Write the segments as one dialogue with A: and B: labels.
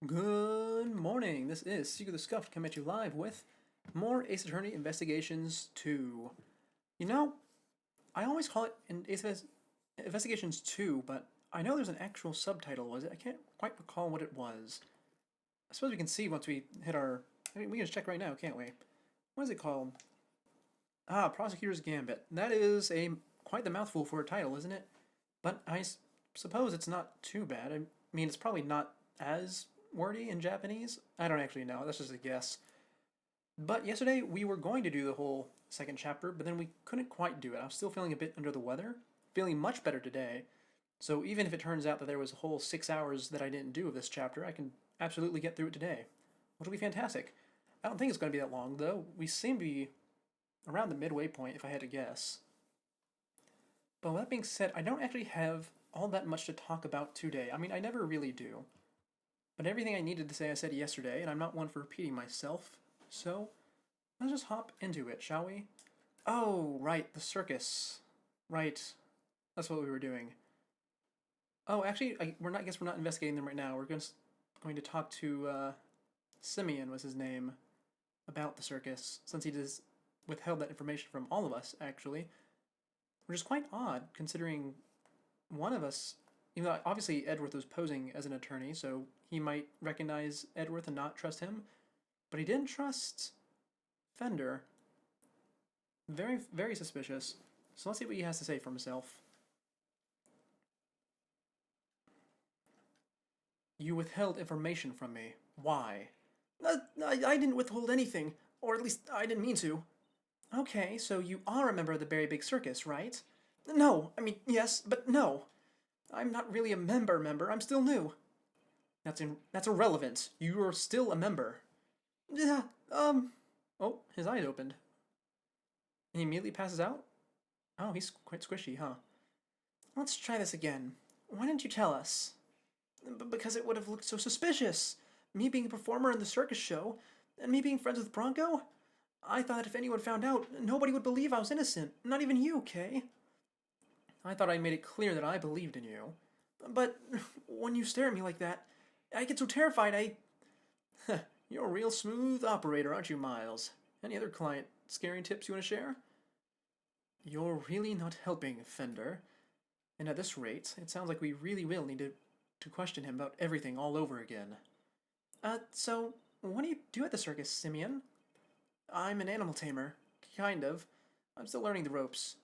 A: Good morning. This is Secret the Scuffed coming at you live with more Ace Attorney Investigations 2. You know, I always call it Investigations 2, but I know there's an actual subtitle, was it? I can't quite recall what it was. I suppose we can see once we hit our... I mean, we can just check right now, can't we? What is it called? Prosecutor's Gambit. That is quite the mouthful for a title, isn't it? But I suppose it's not too bad. I mean, it's probably not as wordy in Japanese. I don't actually know. That's just a guess. But yesterday we were going to do the whole second chapter, but then we couldn't quite do it. I was still feeling a bit under the weather. Feeling much better today. So even if it turns out that there was a whole 6 hours that I didn't do of this chapter, I can absolutely get through it today, which will be fantastic. I don't think it's going to be that long, though. We seem to be around the midway point, if I had to guess. But with that being said, I don't actually have all that much to talk about today. I mean, I never really do. But everything I needed to say I said yesterday, and I'm not one for repeating myself. So, let's just hop into it, shall we? Oh, right, the circus. Right. That's what we were doing. Oh, actually, I guess we're not investigating them right now. We're going to talk to, Simeon was his name, about the circus, since he just withheld that information from all of us, actually. Which is quite odd, considering one of us, even though obviously Edworth was posing as an attorney, so he might recognize Edworth and not trust him, but he didn't trust Fender. Very, very suspicious. So let's see what he has to say for himself. You withheld information from me. Why? I didn't withhold anything, or at least I didn't mean to. Okay, so you are a member of the Berry Big Circus, right? No, I mean, yes, but no. I'm not really a member, I'm still new. That's irrelevant. You're still a member. Yeah, Oh, his eyes opened. And he immediately passes out? Oh, he's quite squishy, huh? Let's try this again. Why didn't you tell us? Because it would have looked so suspicious. Me being a performer in the circus show, and me being friends with Bronco? I thought if anyone found out, nobody would believe I was innocent. Not even you, Kay. I thought I made it clear that I believed in you. But when you stare at me like that, I get so terrified You're a real smooth operator, aren't you, Miles? Any other client scaring tips you want to share? You're really not helping, Fender. And at this rate, it sounds like we really will need to question him about everything all over again. So, what do you do at the circus, Simeon? I'm an animal tamer. Kind of. I'm still learning the ropes.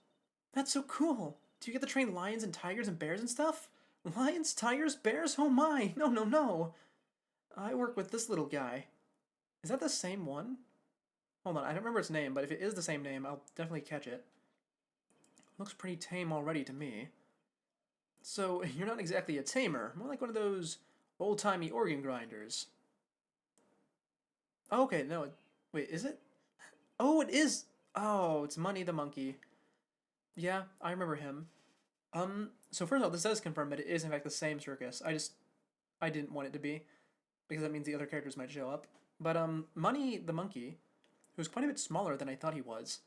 A: That's so cool. Do you get to train lions and tigers and bears and stuff? Lions, tigers, bears? Oh my! No, no, no! I work with this little guy. Is that the same one? Hold on, I don't remember its name, but if it is the same name, I'll definitely catch it. Looks pretty tame already to me. So, you're not exactly a tamer, more like one of those old-timey organ grinders. Oh, okay, no, wait, is it? Oh, it is! Oh, it's Money the Monkey. Yeah, I remember him. So first of all, this does confirm that it is in fact the same circus. I didn't want it to be, because that means the other characters might show up. But, Money the Monkey, who's quite a bit smaller than I thought he was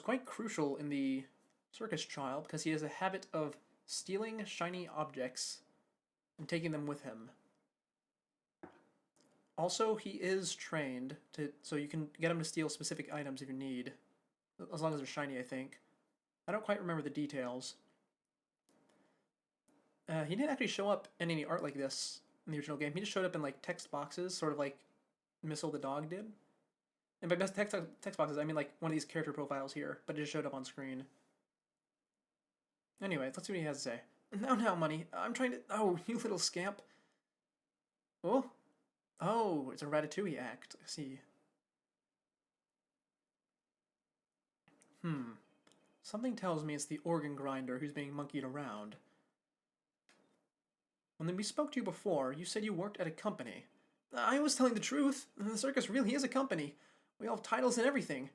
A: quite crucial in the circus trial because he has a habit of stealing shiny objects and taking them with him. Also, he is trained so you can get him to steal specific items if you need, as long as they're shiny, I think. I don't quite remember the details. He didn't actually show up in any art like this in the original game. He just showed up in like text boxes, sort of like Missile the dog did. And by text boxes, I mean like one of these character profiles here, but it just showed up on screen. Anyway, let's see what he has to say. Now, Money. I'm trying to... Oh, you little scamp. Oh? Oh, it's a Ratatouille act. I see. Hmm. Something tells me it's the organ grinder who's being monkeyed around. When we spoke to you before, you said you worked at a company. I was telling the truth. The circus really is a company. We all have titles and everything.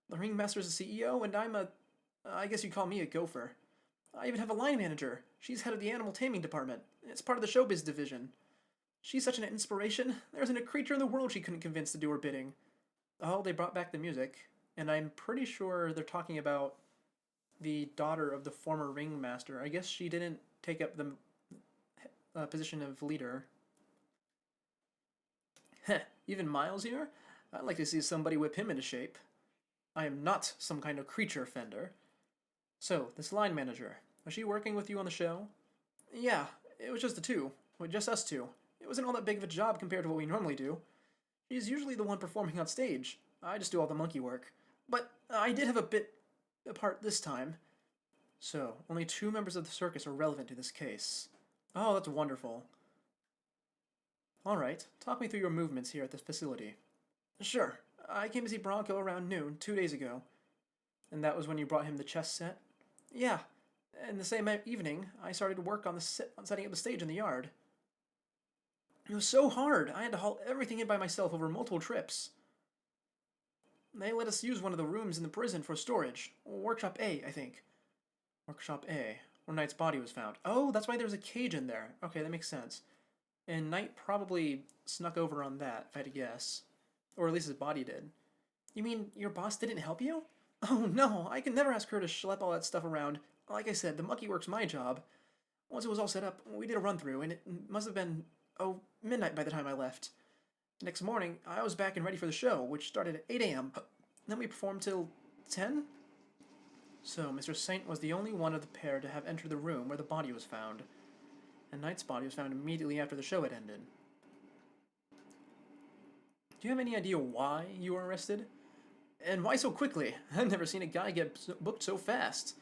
A: The ringmaster's a CEO, and I guess you'd call me a gopher. I even have a line manager. She's head of the animal taming department. It's part of the showbiz division. She's such an inspiration. There isn't a creature in the world she couldn't convince to do her bidding. Oh, they brought back the music, and I'm pretty sure they're talking about the daughter of the former ringmaster. I guess she didn't take up the position of leader. Heh, even Miles here? I'd like to see somebody whip him into shape. I am not some kind of creature, Fender. So, this line manager, was she working with you on the show? Yeah, it was just the two. Well, just us two. It wasn't all that big of a job compared to what we normally do. She's usually the one performing on stage. I just do all the monkey work. But I did have a part this time. So, only 2 members of the circus are relevant to this case. Oh, that's wonderful. Alright, talk me through your movements here at this facility. Sure. I came to see Bronco around noon 2 days ago. And that was when you brought him the chess set? Yeah. And the same evening, I started work on setting up the stage in the yard. It was so hard. I had to haul everything in by myself over multiple trips. They let us use one of the rooms in the prison for storage. Workshop A, I think. Workshop A, where Knight's body was found. Oh, that's why there's a cage in there. Okay, that makes sense. And Knight probably snuck over on that, if I had to guess. Or at least his body did. You mean your boss didn't help you? Oh no, I can never ask her to schlep all that stuff around. Like I said, the monkey work's my job. Once it was all set up, we did a run-through, and it must have been, midnight by the time I left. Next morning, I was back and ready for the show, which started at 8 a.m. Then we performed till 10? So, Mr. Saint was the only one of the pair to have entered the room where the body was found. And Knight's body was found immediately after the show had ended. Do you have any idea why you were arrested? And why so quickly? I've never seen a guy get booked so fast.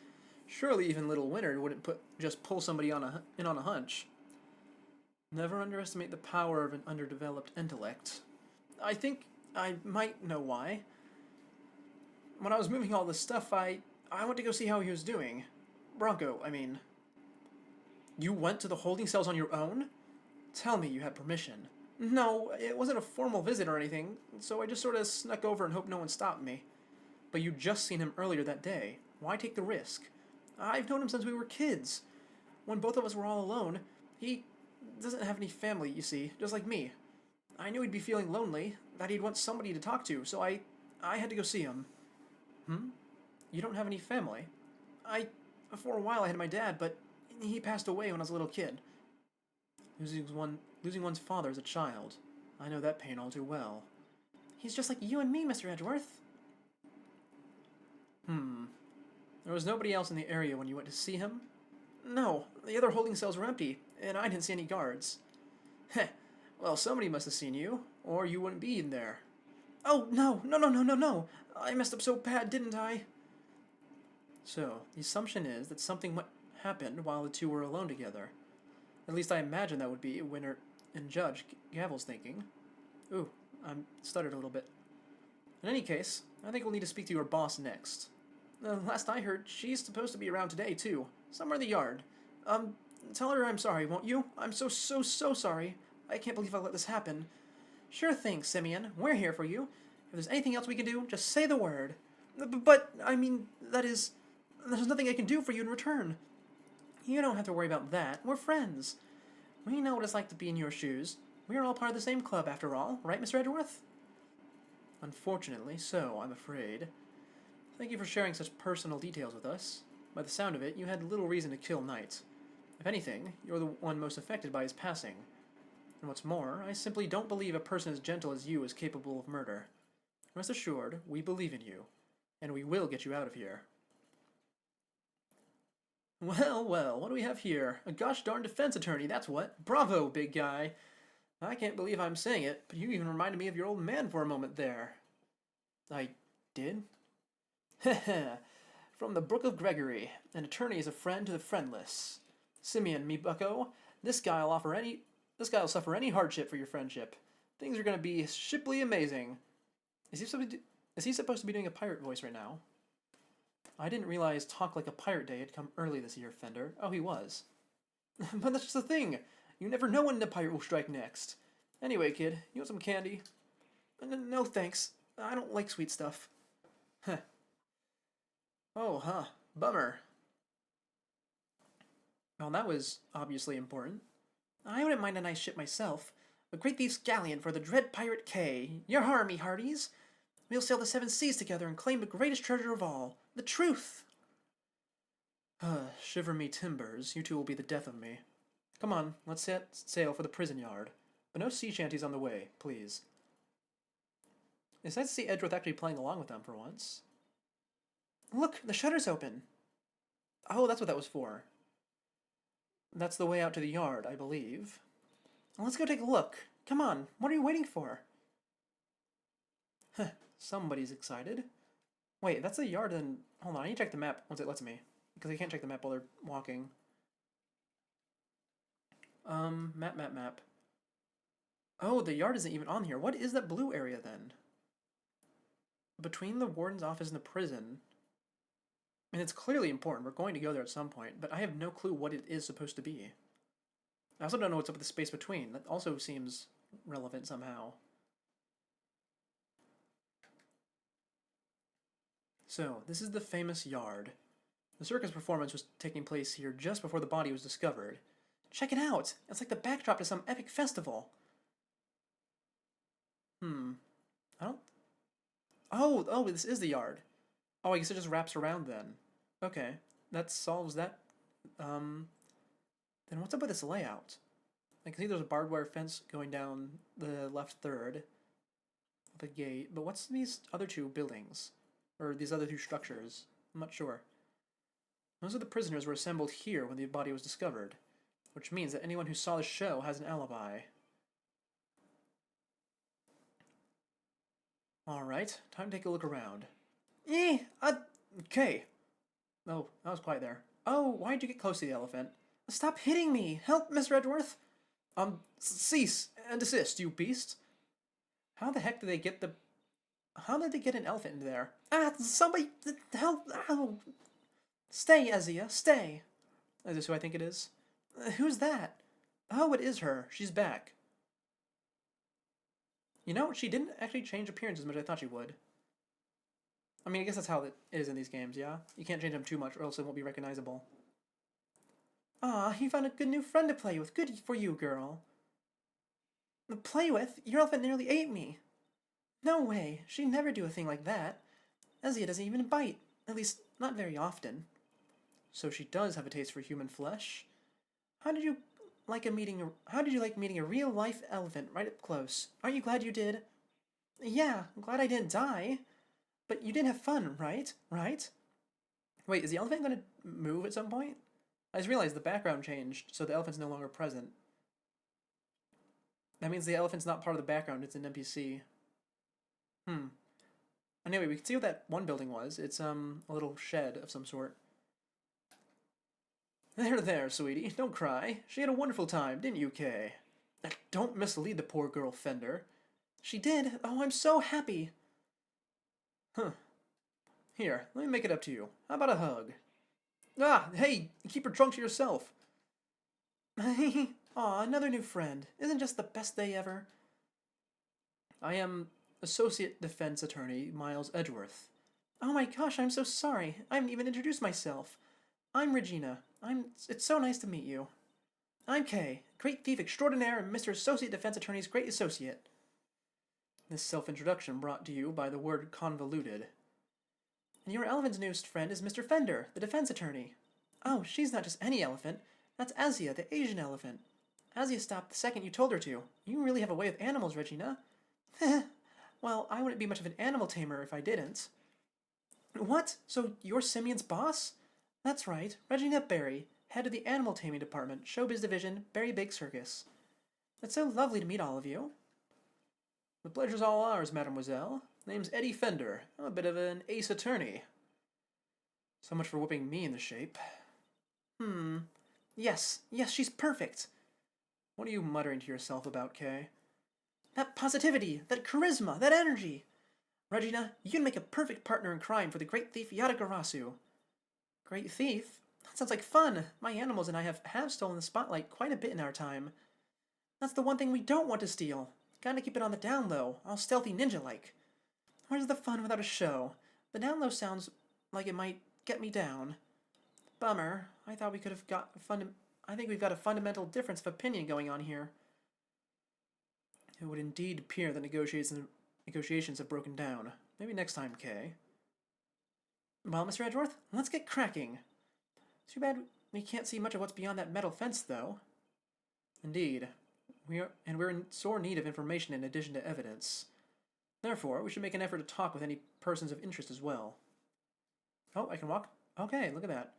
A: Surely even little Winard wouldn't just pull somebody in on a hunch. Never underestimate the power of an underdeveloped intellect. I think I might know why. When I was moving all this stuff, I went to go see how he was doing. Bronco, I mean. You went to the holding cells on your own? Tell me you had permission. No, it wasn't a formal visit or anything, so I just sort of snuck over and hoped no one stopped me. But you'd just seen him earlier that day. Why take the risk? I've known him since we were kids. When both of us were all alone, he doesn't have any family, you see, just like me. I knew he'd be feeling lonely, that he'd want somebody to talk to, so I had to go see him. You don't have any family? For a while I had my dad, but he passed away when I was a little kid. Losing one's father as a child. I know that pain all too well. He's just like you and me, Mr. Edgeworth. There was nobody else in the area when you went to see him? No, the other holding cells were empty, and I didn't see any guards. Heh, well, somebody must have seen you, or you wouldn't be in there. Oh, no. I messed up so bad, didn't I? So, the assumption is that something happened while the two were alone together. At least I imagine that would be Winter and Judge Gavel's thinking. Ooh, I stuttered a little bit. In any case, I think we'll need to speak to your boss next. Last I heard, she's supposed to be around today, too. Somewhere in the yard. Tell her I'm sorry, won't you? I'm so sorry. I can't believe I let this happen. Sure thing, Simeon. We're here for you. If there's anything else we can do, just say the word. But, I mean, there's nothing I can do for you in return. You don't have to worry about that. We're friends. We know what it's like to be in your shoes. We're all part of the same club, after all. Right, Mr. Edgeworth? Unfortunately so, I'm afraid. Thank you for sharing such personal details with us. By the sound of it, you had little reason to kill Knight. If anything, you're the one most affected by his passing. And what's more, I simply don't believe a person as gentle as you is capable of murder. Rest assured, we believe in you. And we will get you out of here. Well, what do we have here? A gosh darn defense attorney, that's what. Bravo, big guy. I can't believe I'm saying it, but you even reminded me of your old man for a moment there. I did? Heh. From the Brook of Gregory, an attorney is a friend to the friendless. Simeon, me bucko, this guy'll suffer any hardship for your friendship. Things are gonna be shiply amazing. Is he supposed to be doing a pirate voice right now? I didn't realize Talk Like a Pirate Day had come early this year, Fender. Oh, he was. But that's just the thing. You never know when the pirate will strike next. Anyway, kid, you want some candy? No, thanks. I don't like sweet stuff. Heh. Oh, huh. Bummer. Well, that was obviously important. I wouldn't mind a nice ship myself. A great thief's galleon for the dread pirate K. Your harm, hearties. We'll sail the 7 seas together and claim the greatest treasure of all, the truth. Shiver me timbers, you two will be the death of me. Come on, let's set sail for the prison yard. But no sea shanties on the way, please. It's nice to see Edgeworth actually playing along with them for once. Look, the shutter's open. Oh, that's what that was for. That's the way out to the yard, I believe. Well, let's go take a look. Come on, what are you waiting for? Huh, somebody's excited. Wait, that's the yard then. Hold on, I need to check the map once it lets me. Because I can't check the map while they're walking. Map. Oh, the yard isn't even on here. What is that blue area then? Between the warden's office and the prison. And it's clearly important. We're going to go there at some point, but I have no clue what it is supposed to be. I also don't know what's up with the space between. That also seems relevant somehow. So, this is the famous yard. The circus performance was taking place here just before the body was discovered. Check it out! It's like the backdrop to some epic festival. I don't... Oh, this is the yard. Oh, I guess it just wraps around then. Okay, that solves that. Then what's up with this layout? I can see there's a barbed wire fence going down the left third of the gate, but what's these other two buildings? Or these other two structures? I'm not sure. Most of the prisoners were assembled here when the body was discovered, which means that anyone who saw the show has an alibi. Alright, time to take a look around. Okay. Oh, that was quiet there. Oh, why'd you get close to the elephant? Stop hitting me! Help, Mr. Edgeworth! Cease and desist, you beast! How the heck did they get How did they get an elephant into there? Somebody... Help! Ow! Stay, Ezia, stay! Is this who I think it is? Who's that? Oh, it is her. She's back. You know, she didn't actually change appearance as much as I thought she would. I mean, I guess that's how it is in these games, yeah? You can't change them too much or else it won't be recognizable. You found a good new friend to play with. Good for you, girl. Play with? Your elephant nearly ate me. No way. She'd never do a thing like that. Ezia doesn't even bite. At least, not very often. So she does have a taste for human flesh. How did you like meeting a real-life elephant right up close? Aren't you glad you did? Yeah, I'm glad I didn't die. But you did have fun, right? Right? Wait, is the elephant going to move at some point? I just realized the background changed, so the elephant's no longer present. That means the elephant's not part of the background, it's an NPC. Anyway, we can see what that one building was. It's, a little shed of some sort. There, sweetie. Don't cry. She had a wonderful time, didn't you, Kay? Don't mislead the poor girl, Fender. She did? Oh, I'm so happy. Here, let me make it up to you. How about a hug? Hey, keep her trunk to yourself. Aw, another new friend. Isn't just the best day ever? I am Associate Defense Attorney Miles Edgeworth. Oh my gosh, I'm so sorry. I haven't even introduced myself. I'm Regina. It's so nice to meet you. I'm Kay, Great Thief Extraordinaire and Mr. Associate Defense Attorney's Great Associate. This self-introduction brought to you by the word convoluted. And your elephant's newest friend is Mr. Fender, the defense attorney. Oh, she's not just any elephant. That's Azia, the Asian elephant. Azia stopped the second you told her to. You really have a way with animals, Regina. Well, I wouldn't be much of an animal tamer if I didn't. What? So you're Simeon's boss? That's right, Regina Berry, head of the animal taming department, Showbiz Division, Berry Big Circus. It's so lovely to meet all of you. The pleasure's all ours, mademoiselle. Name's Eddie Fender. I'm a bit of an ace attorney. So much for whipping me into shape. Yes, she's perfect. What are you muttering to yourself about, Kay? That positivity, that charisma, that energy. Regina, you can make a perfect partner in crime for the great thief Yatagarasu. Great thief? That sounds like fun. My animals and I have stolen the spotlight quite a bit in our time. That's the one thing we don't want to steal. Gotta keep it on the down low, all stealthy ninja-like. Where's the fun without a show? The down low sounds like it might get me down. Bummer. I thought we could have got I think we've got a fundamental difference of opinion going on here. It would indeed appear that negotiations have broken down. Maybe next time, Kay. Well, Mr. Edgeworth, let's get cracking. Too bad we can't see much of what's beyond that metal fence, though. Indeed. We're in sore need of information in addition to evidence. Therefore, we should make an effort to talk with any persons of interest as well. Oh, I can walk? Okay, look at that.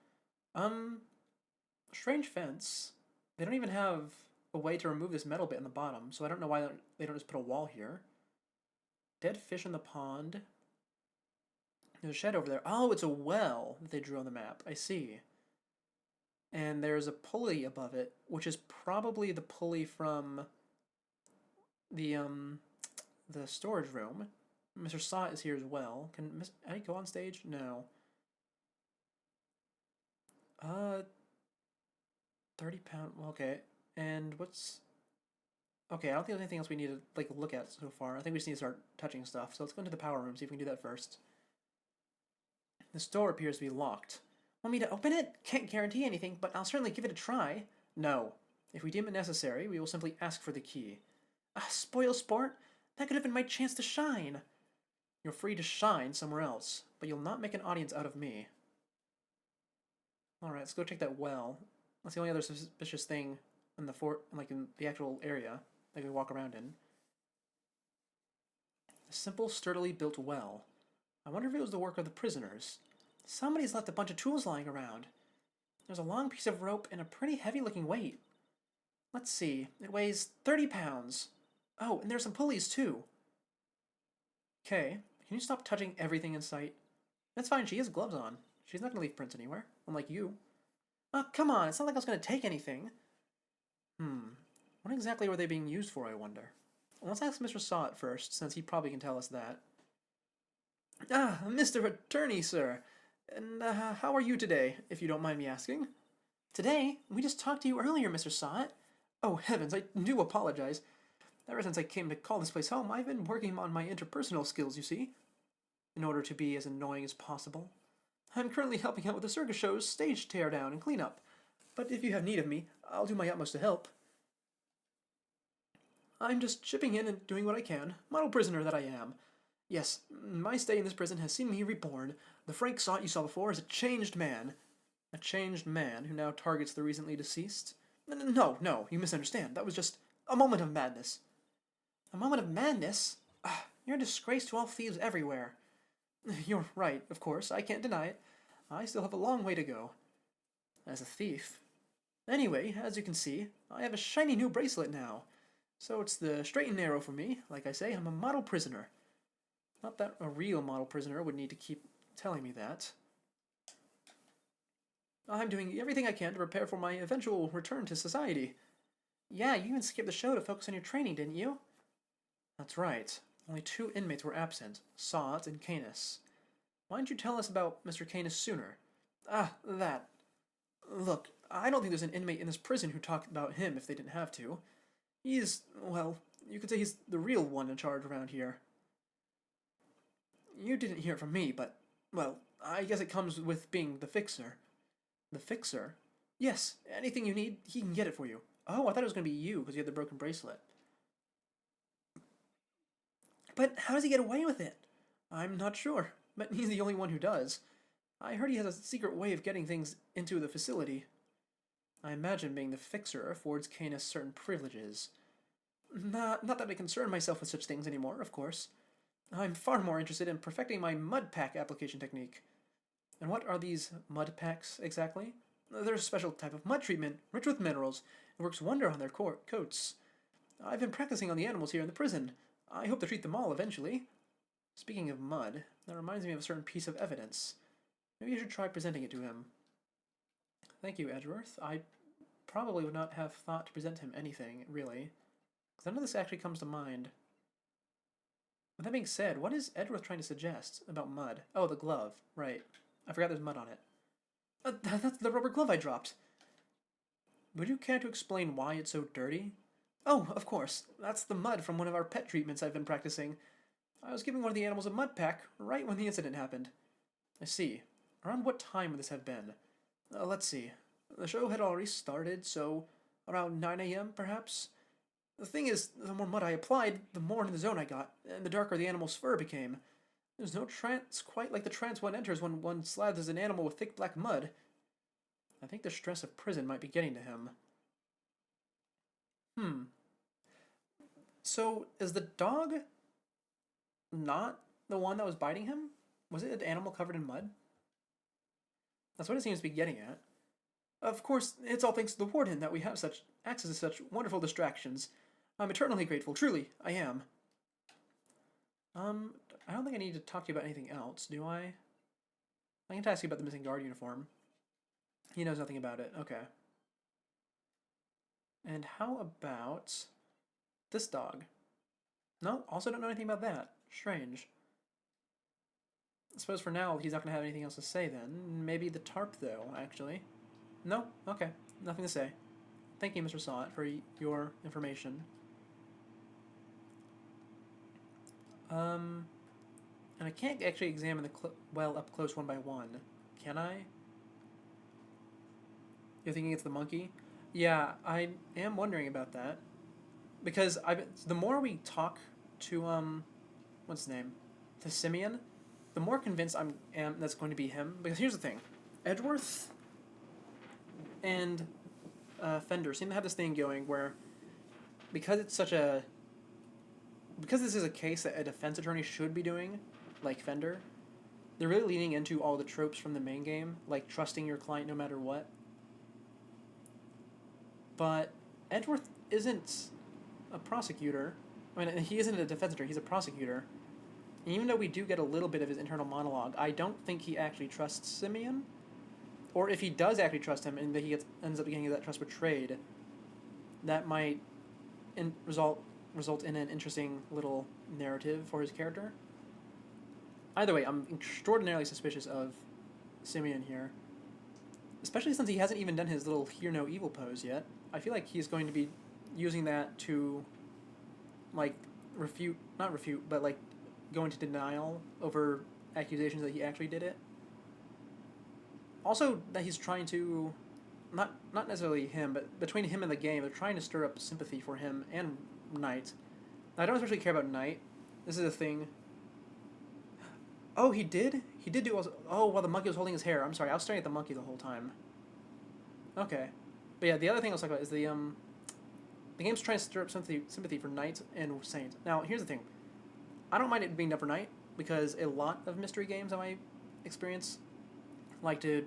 A: Strange fence. They don't even have a way to remove this metal bit in the bottom, so I don't know why they don't just put a wall here. Dead fish in the pond. There's a shed over there. Oh, it's a well that they drew on the map. I see. And there's a pulley above it, which is probably the pulley from the storage room. Mr. Saw is here as well. Can I go on stage? No. 30 pound. Okay. And what's... Okay, I don't think there's anything else we need to like look at so far. I think we just need to start touching stuff. So let's go into the power room, see if we can do that first. This door appears to be locked. Want me to open it? Can't guarantee anything, but I'll certainly give it a try. No. If we deem it necessary, we will simply ask for the key. Ah, spoil sport? That could have been my chance to shine. You're free to shine somewhere else, but you'll not make an audience out of me. Alright, let's go check that well. That's the only other suspicious thing in the fort, like in the actual area that we walk around in. A simple, sturdily built well. I wonder if it was the work of the prisoners. Somebody's left a bunch of tools lying around. There's a long piece of rope and a pretty heavy-looking weight. Let's see. It weighs 30 pounds. Oh, and there's some pulleys, too. Okay. Can you stop touching everything in sight? That's fine. She has gloves on. She's not going to leave prints anywhere. Unlike you. Oh, come on. It's not like I was going to take anything. What exactly were they being used for, I wonder? Well, let's ask Mr. Saw at first, since he probably can tell us that. Ah, Mr. Attorney, sir. And how are you today, if you don't mind me asking? Today? We just talked to you earlier, Mr. Sott. Oh, heavens, I do apologize. Ever since I came to call this place home, I've been working on my interpersonal skills, you see, in order to be as annoying as possible. I'm currently helping out with the circus show's stage teardown and cleanup, but if you have need of me, I'll do my utmost to help. I'm just chipping in and doing what I can, model prisoner that I am. Yes, my stay in this prison has seen me reborn. The Frank Sott you saw before is a changed man. A changed man who now targets the recently deceased? No, you misunderstand. That was just a moment of madness. A moment of madness? You're a disgrace to all thieves everywhere. You're right, of course. I can't deny it. I still have a long way to go. As a thief. Anyway, as you can see, I have a shiny new bracelet now. So it's the straight and narrow for me. Like I say, I'm a model prisoner. Not that a real model prisoner would need to keep telling me that. I'm doing everything I can to prepare for my eventual return to society. Yeah, you even skipped the show to focus on your training, didn't you? That's right. Only 2 inmates were absent, Sott and Canis. Why didn't you tell us about Mr. Canis sooner? That. Look, I don't think there's an inmate in this prison who talked about him if they didn't have to. He's, well, you could say he's the real one in charge around here. You didn't hear it from me, but, well, I guess it comes with being the fixer. The fixer? Yes, anything you need, he can get it for you. Oh, I thought it was going to be you because you had the broken bracelet. But how does he get away with it? I'm not sure, but he's the only one who does. I heard he has a secret way of getting things into the facility. I imagine being the fixer affords Canis certain privileges. Not that I concern myself with such things anymore, of course. I'm far more interested in perfecting my mud pack application technique. And what are these mud packs exactly? They're a special type of mud treatment, rich with minerals. It works wonder on their coats. I've been practicing on the animals here in the prison. I hope to treat them all eventually. Speaking of mud, that reminds me of a certain piece of evidence. Maybe you should try presenting it to him. Thank you, Edgeworth. I probably would not have thought to present him anything, really. Because none of this actually comes to mind. With that being said, what is Edgeworth trying to suggest about mud? Oh, the glove. Right. I forgot there's mud on it. That's the rubber glove I dropped. Would you care to explain why it's so dirty? Oh, of course. That's the mud from one of our pet treatments I've been practicing. I was giving one of the animals a mud pack right when the incident happened. I see. Around what time would this have been? Let's see. The show had already started, so around 9 a.m. perhaps? The thing is, the more mud I applied, the more in the zone I got, and the darker the animal's fur became. There's no trance quite like the trance one enters when one slathers an animal with thick black mud. I think the stress of prison might be getting to him. So, is the dog not the one that was biting him? Was it an animal covered in mud? That's what it seems to be getting at. Of course, it's all thanks to the warden that we have such access to such wonderful distractions. I'm eternally grateful, truly, I am. I don't think I need to talk to you about anything else, do I? I can ask you about the missing guard uniform. He knows nothing about it. Okay. And how about this dog? No, also don't know anything about that. Strange. I suppose for now he's not going to have anything else to say then. Maybe the tarp, though, actually. No? Okay. Nothing to say. Thank you, Mr. Sawat, for your information. And I can't actually examine the well up close one by one. Can I? You're thinking it's the monkey? Yeah, I am wondering about that. Because the more we talk to, what's his name? To Simeon, the more convinced I am that's going to be him. Because here's the thing. Edgeworth and Fender seem to have this thing going where, because it's such a... Because this is a case that a defense attorney should be doing, like Fender, they're really leaning into all the tropes from the main game, like trusting your client no matter what. But Edgeworth isn't a prosecutor. I mean, he isn't a defense attorney, he's a prosecutor. And even though we do get a little bit of his internal monologue, I don't think he actually trusts Simeon. Or if he does actually trust him and that he ends up getting that trust betrayed, that might result in an interesting little narrative for his character. Either way, I'm extraordinarily suspicious of Simeon here. Especially since he hasn't even done his little hear no evil pose yet. I feel like he's going to be using that to, like, not refute, but, like, go into denial over accusations that he actually did it. Also, that he's trying to, not necessarily him, but between him and the game, they're trying to stir up sympathy for him and Knight. I don't especially care about Knight. This is a thing. Oh, he did? He did do also... Oh, while the monkey was holding his hair. I'm sorry, I was staring at the monkey the whole time. Okay. But yeah, the other thing I was talking about is the game's trying to stir up sympathy for Knight and Saint. Now, here's the thing. I don't mind it being done for Knight, because a lot of mystery games, in my experience, like to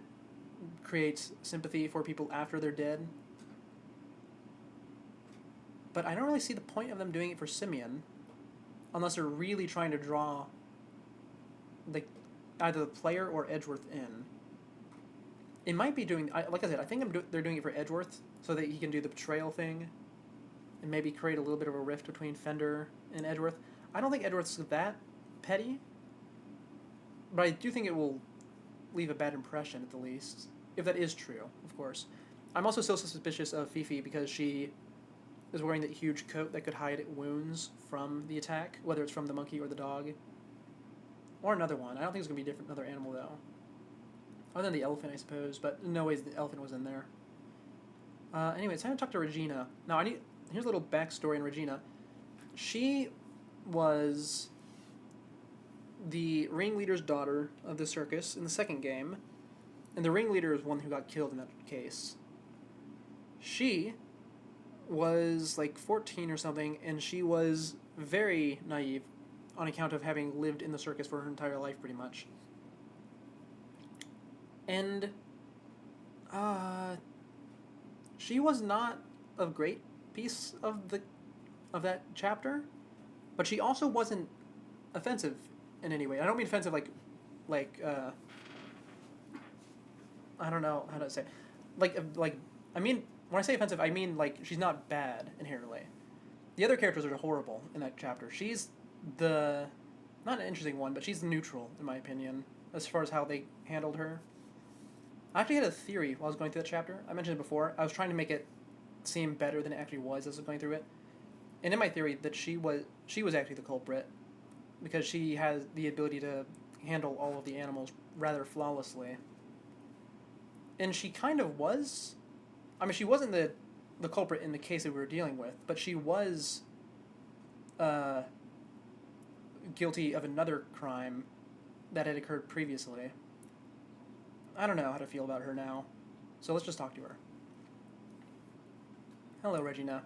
A: create sympathy for people after they're dead. But I don't really see the point of them doing it for Simeon, unless they're really trying to draw either the player or Edgeworth in. It might be doing, like I said, I think they're doing it for Edgeworth, so that he can do the betrayal thing, and maybe create a little bit of a rift between Fender and Edgeworth. I don't think Edgeworth's that petty, but I do think it will leave a bad impression at the least, if that is true, of course. I'm also still suspicious of Fifi because she is wearing that huge coat that could hide wounds from the attack, whether it's from the monkey or the dog. Or another one. I don't think it's going to be different, another animal, though. Other than the elephant, I suppose, but no ways the elephant was in there. Anyway, it's time to talk to Regina. Now, here's a little backstory on Regina. She was the ringleader's daughter of the circus in the second game, and the ringleader is one who got killed in that case. She was like 14 or something, and she was very naive on account of having lived in the circus for her entire life, pretty much. And she was not a great piece of that chapter, but she also wasn't offensive in any way. I don't mean offensive like I don't know how to say it. I mean, when I say offensive, I mean like she's not bad inherently. The other characters are horrible in that chapter. She's not an interesting one, but she's neutral in my opinion as far as how they handled her. I actually had a theory while I was going through that chapter. I mentioned it before. I was trying to make it seem better than it actually was as I was going through it. And in my theory, that she was actually the culprit, because she has the ability to handle all of the animals rather flawlessly. And she kind of was. I mean, she wasn't the culprit in the case that we were dealing with, but she was guilty of another crime that had occurred previously. I don't know how to feel about her now, so let's just talk to her. Hello, Regina.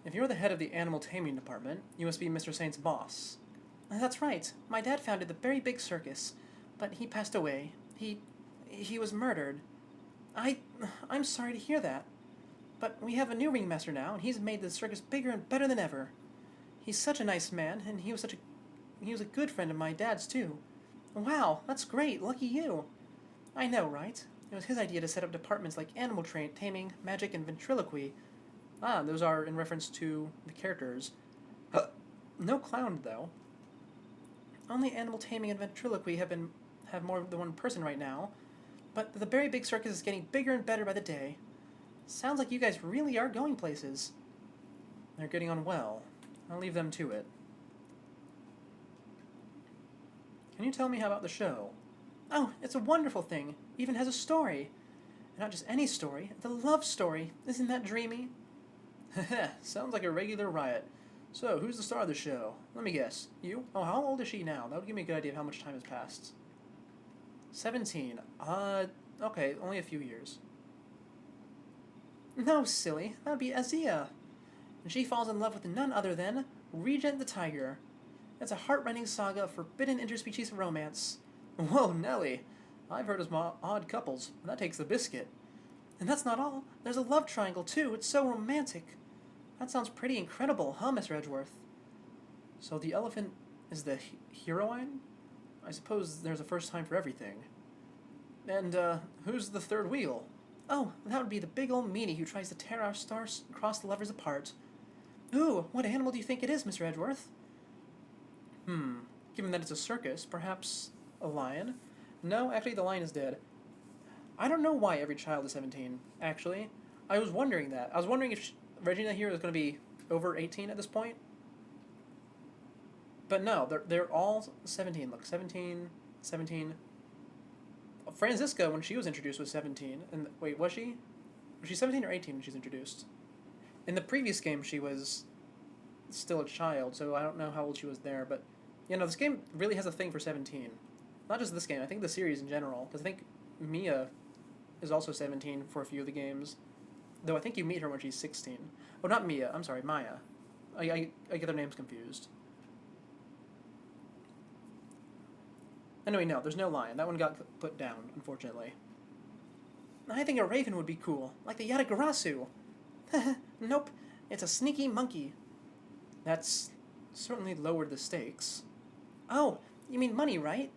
A: If you're the head of the animal taming department, you must be Mr. Saint's boss. That's right. My dad founded the Very Big Circus, but he passed away. He was murdered. I I'm sorry to hear that. But we have a new ringmaster now, and he's made the circus bigger and better than ever. He's such a nice man, and he was a good friend of my dad's too. Wow, that's great. Lucky you. I know, right? It was his idea to set up departments like animal taming, magic, and ventriloquy. Ah, those are in reference to the characters. No clown though. Only animal taming and ventriloquy have more than one person right now. But the Very Big Circus is getting bigger and better by the day. Sounds like you guys really are going places. They're getting on well. I'll leave them to it. Can you tell me how about the show? Oh, it's a wonderful thing. Even has a story. And not just any story, the love story. Isn't that dreamy? Heh, sounds like a regular riot. So, who's the star of the show? Let me guess. You? Oh, how old is she now? That would give me a good idea of how much time has passed. 17. Okay, only a few years. No, silly. That would be Azia. And she falls in love with none other than Regent the Tiger. It's a heart-rending saga of forbidden interspecies romance. Whoa, Nelly. I've heard of some odd couples, but that takes the biscuit. And that's not all. There's a love triangle, too. It's so romantic. That sounds pretty incredible, huh, Mr. Edgeworth? So the elephant is the heroine? I suppose there's a first time for everything. And, who's the third wheel? Oh, that would be the big old meanie who tries to tear our star-crossed lovers apart. Ooh, what animal do you think it is, Mr. Edgeworth? Given that it's a circus, perhaps a lion? No, actually the lion is dead. I don't know why every child is 17, actually. I was wondering that. I was wondering if Regina here is going to be over 18 at this point. But no, they're all 17. Look, 17, 17. Franziska, when she was introduced, was 17. And wait, was she? Was she 17 or 18 when she was introduced? In the previous game, she was still a child, so I don't know how old she was there. But, you know, this game really has a thing for 17. Not just this game, I think the series in general. Because I think Mia is also 17 for a few of the games. Though I think you meet her when she's 16. Oh, not Mia, I'm sorry, Maya. I get their names confused. Anyway, no, there's no lion. That one got put down, unfortunately. I think a raven would be cool, like the Yatagarasu. Nope, it's a sneaky monkey. That's certainly lowered the stakes. Oh, you mean money, right?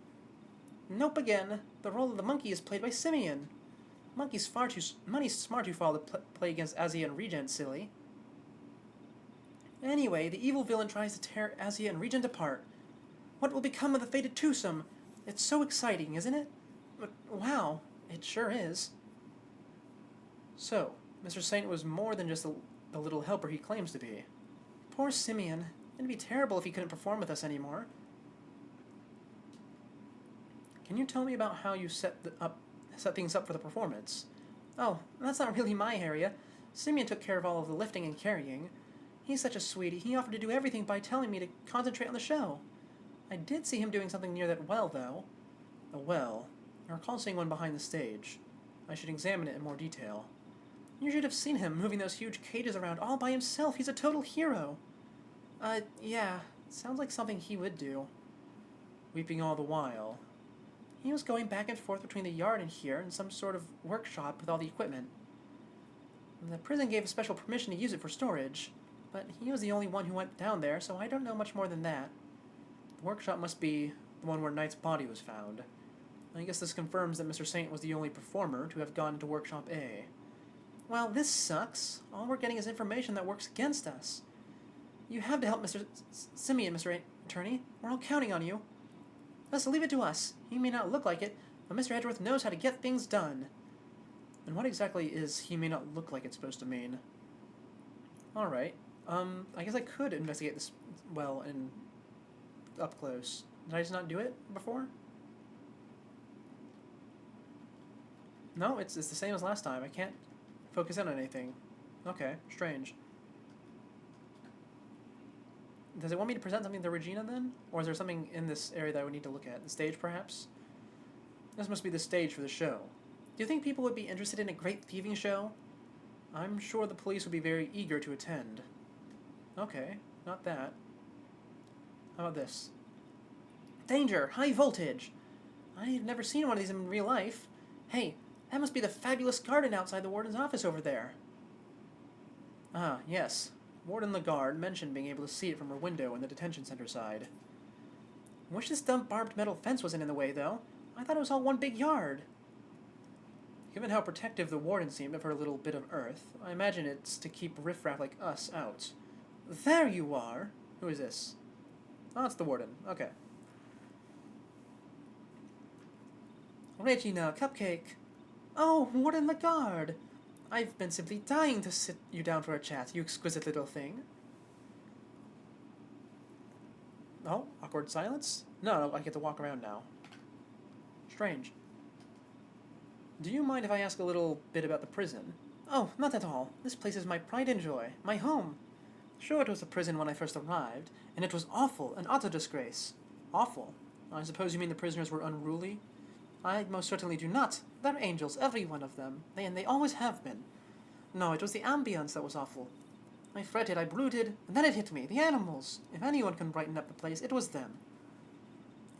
A: Nope again. The role of the monkey is played by Simeon. Money's far too far to play against Azia and Regent, silly. Anyway, the evil villain tries to tear Azia and Regent apart. What will become of the fated twosome? It's so exciting, isn't it? But, wow, it sure is. So, Mr. Saint was more than just the little helper he claims to be. Poor Simeon. It'd be terrible if he couldn't perform with us anymore. Can you tell me about how you set things up for the performance? Oh, that's not really my area. Simeon took care of all of the lifting and carrying. He's such a sweetie. He offered to do everything by telling me to concentrate on the show. I did see him doing something near that well, though. A well. I recall seeing one behind the stage. I should examine it in more detail. You should have seen him moving those huge cages around all by himself. He's a total hero. Yeah. Sounds like something he would do. Weeping all the while. He was going back and forth between the yard and here in some sort of workshop with all the equipment. The prison gave special permission to use it for storage, but he was the only one who went down there, so I don't know much more than that. The workshop must be the one where Knight's body was found. I guess this confirms that Mr. Saint was the only performer to have gone into Workshop A. Well, this sucks. All we're getting is information that works against us. You have to help Mr. Simeon, Mr. Attorney. We're all counting on you. Let's leave it to us. He may not look like it, but Mr. Edgeworth knows how to get things done. And what exactly is he may not look like it's supposed to mean? Alright. I guess I could investigate this well and up close. Did I just not do it before? No, it's the same as last time. I can't focus in on anything. Okay, strange. Does it want me to present something to Regina then? Or is there something in this area that I would need to look at? The stage, perhaps? This must be the stage for the show. Do you think people would be interested in a great thieving show? I'm sure the police would be very eager to attend. Okay, not that. How about this? Danger! High voltage! I've never seen one of these in real life. Hey, that must be the fabulous garden outside the warden's office over there. Ah, yes. Warden Lagarde mentioned being able to see it from her window in the detention center side. Wish this dumb barbed metal fence wasn't in the way, though. I thought it was all one big yard. Given how protective the warden seemed of her little bit of earth, I imagine it's to keep riffraff like us out. There you are! Who is this? Oh, it's the warden. Okay. Regina, Cupcake. Oh, Warden Lagarde. I've been simply dying to sit you down for a chat, you exquisite little thing. Oh, awkward silence? No, I get to walk around now. Strange. Do you mind if I ask a little bit about the prison? Oh, not at all. This place is my pride and joy, my home. Sure, it was a prison when I first arrived, and it was awful, an utter disgrace. Awful? I suppose you mean the prisoners were unruly? I most certainly do not. They're angels, every one of them, and they always have been. No, it was the ambience that was awful. I fretted, I brooded, and then it hit me, the animals. If anyone can brighten up the place, it was them.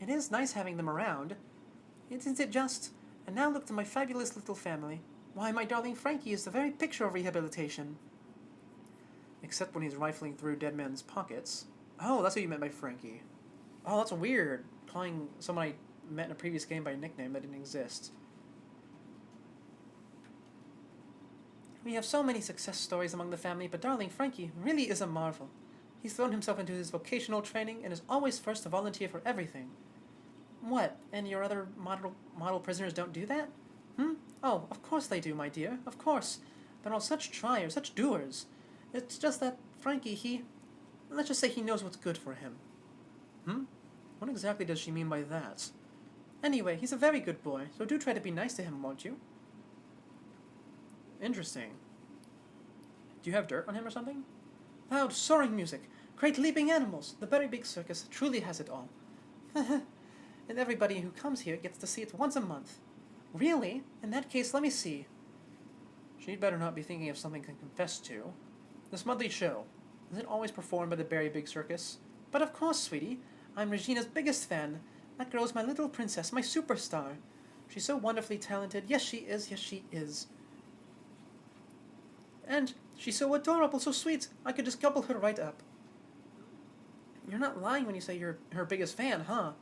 A: It is nice having them around. Isn't it just? And now look to my fabulous little family. Why, my darling Frankie is the very picture of rehabilitation. Except when he's rifling through dead men's pockets. Oh, that's what you meant by Frankie. Oh, that's weird. Calling someone I met in a previous game by a nickname that didn't exist. We have so many success stories among the family, but darling Frankie really is a marvel. He's thrown himself into his vocational training and is always first to volunteer for everything. What, and your other model prisoners don't do that? Oh, of course they do, my dear, of course. They're all such triers, such doers. It's just that Frankie, let's just say he knows what's good for him. What exactly does she mean by that? Anyway, he's a very good boy, so do try to be nice to him, won't you? Interesting. Do you have dirt on him or something? Loud, soaring music, great leaping animals. The Berry Big Circus truly has it all. And everybody who comes here gets to see it once a month. Really? In that case, let me see. She'd better not be thinking of something to confess to. This monthly show. Is it always performed by the Berry Big Circus? But of course, sweetie. I'm Regina's biggest fan. That girl's my little princess, my superstar. She's so wonderfully talented. Yes, she is. Yes, she is. And she's so adorable, so sweet. I could just gobble her right up. You're not lying when you say you're her biggest fan, huh?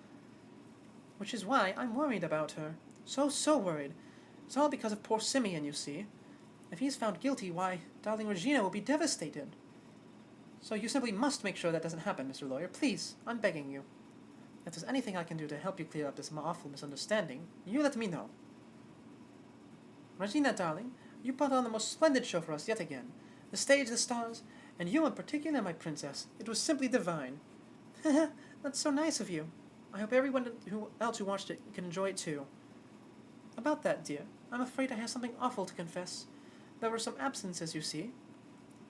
A: Which is why I'm worried about her. So worried. It's all because of poor Simeon, you see. If he's found guilty, why, darling Regina will be devastated. So you simply must make sure that doesn't happen, Mr. Lawyer. Please, I'm begging you. If there's anything I can do to help you clear up this awful misunderstanding, you let me know. Regina, darling, you put on the most splendid show for us yet again. The stage, the stars, and you in particular, my princess. It was simply divine. That's so nice of you. I hope everyone else who watched it can enjoy it too. About that, dear, I'm afraid I have something awful to confess. There were some absences, you see.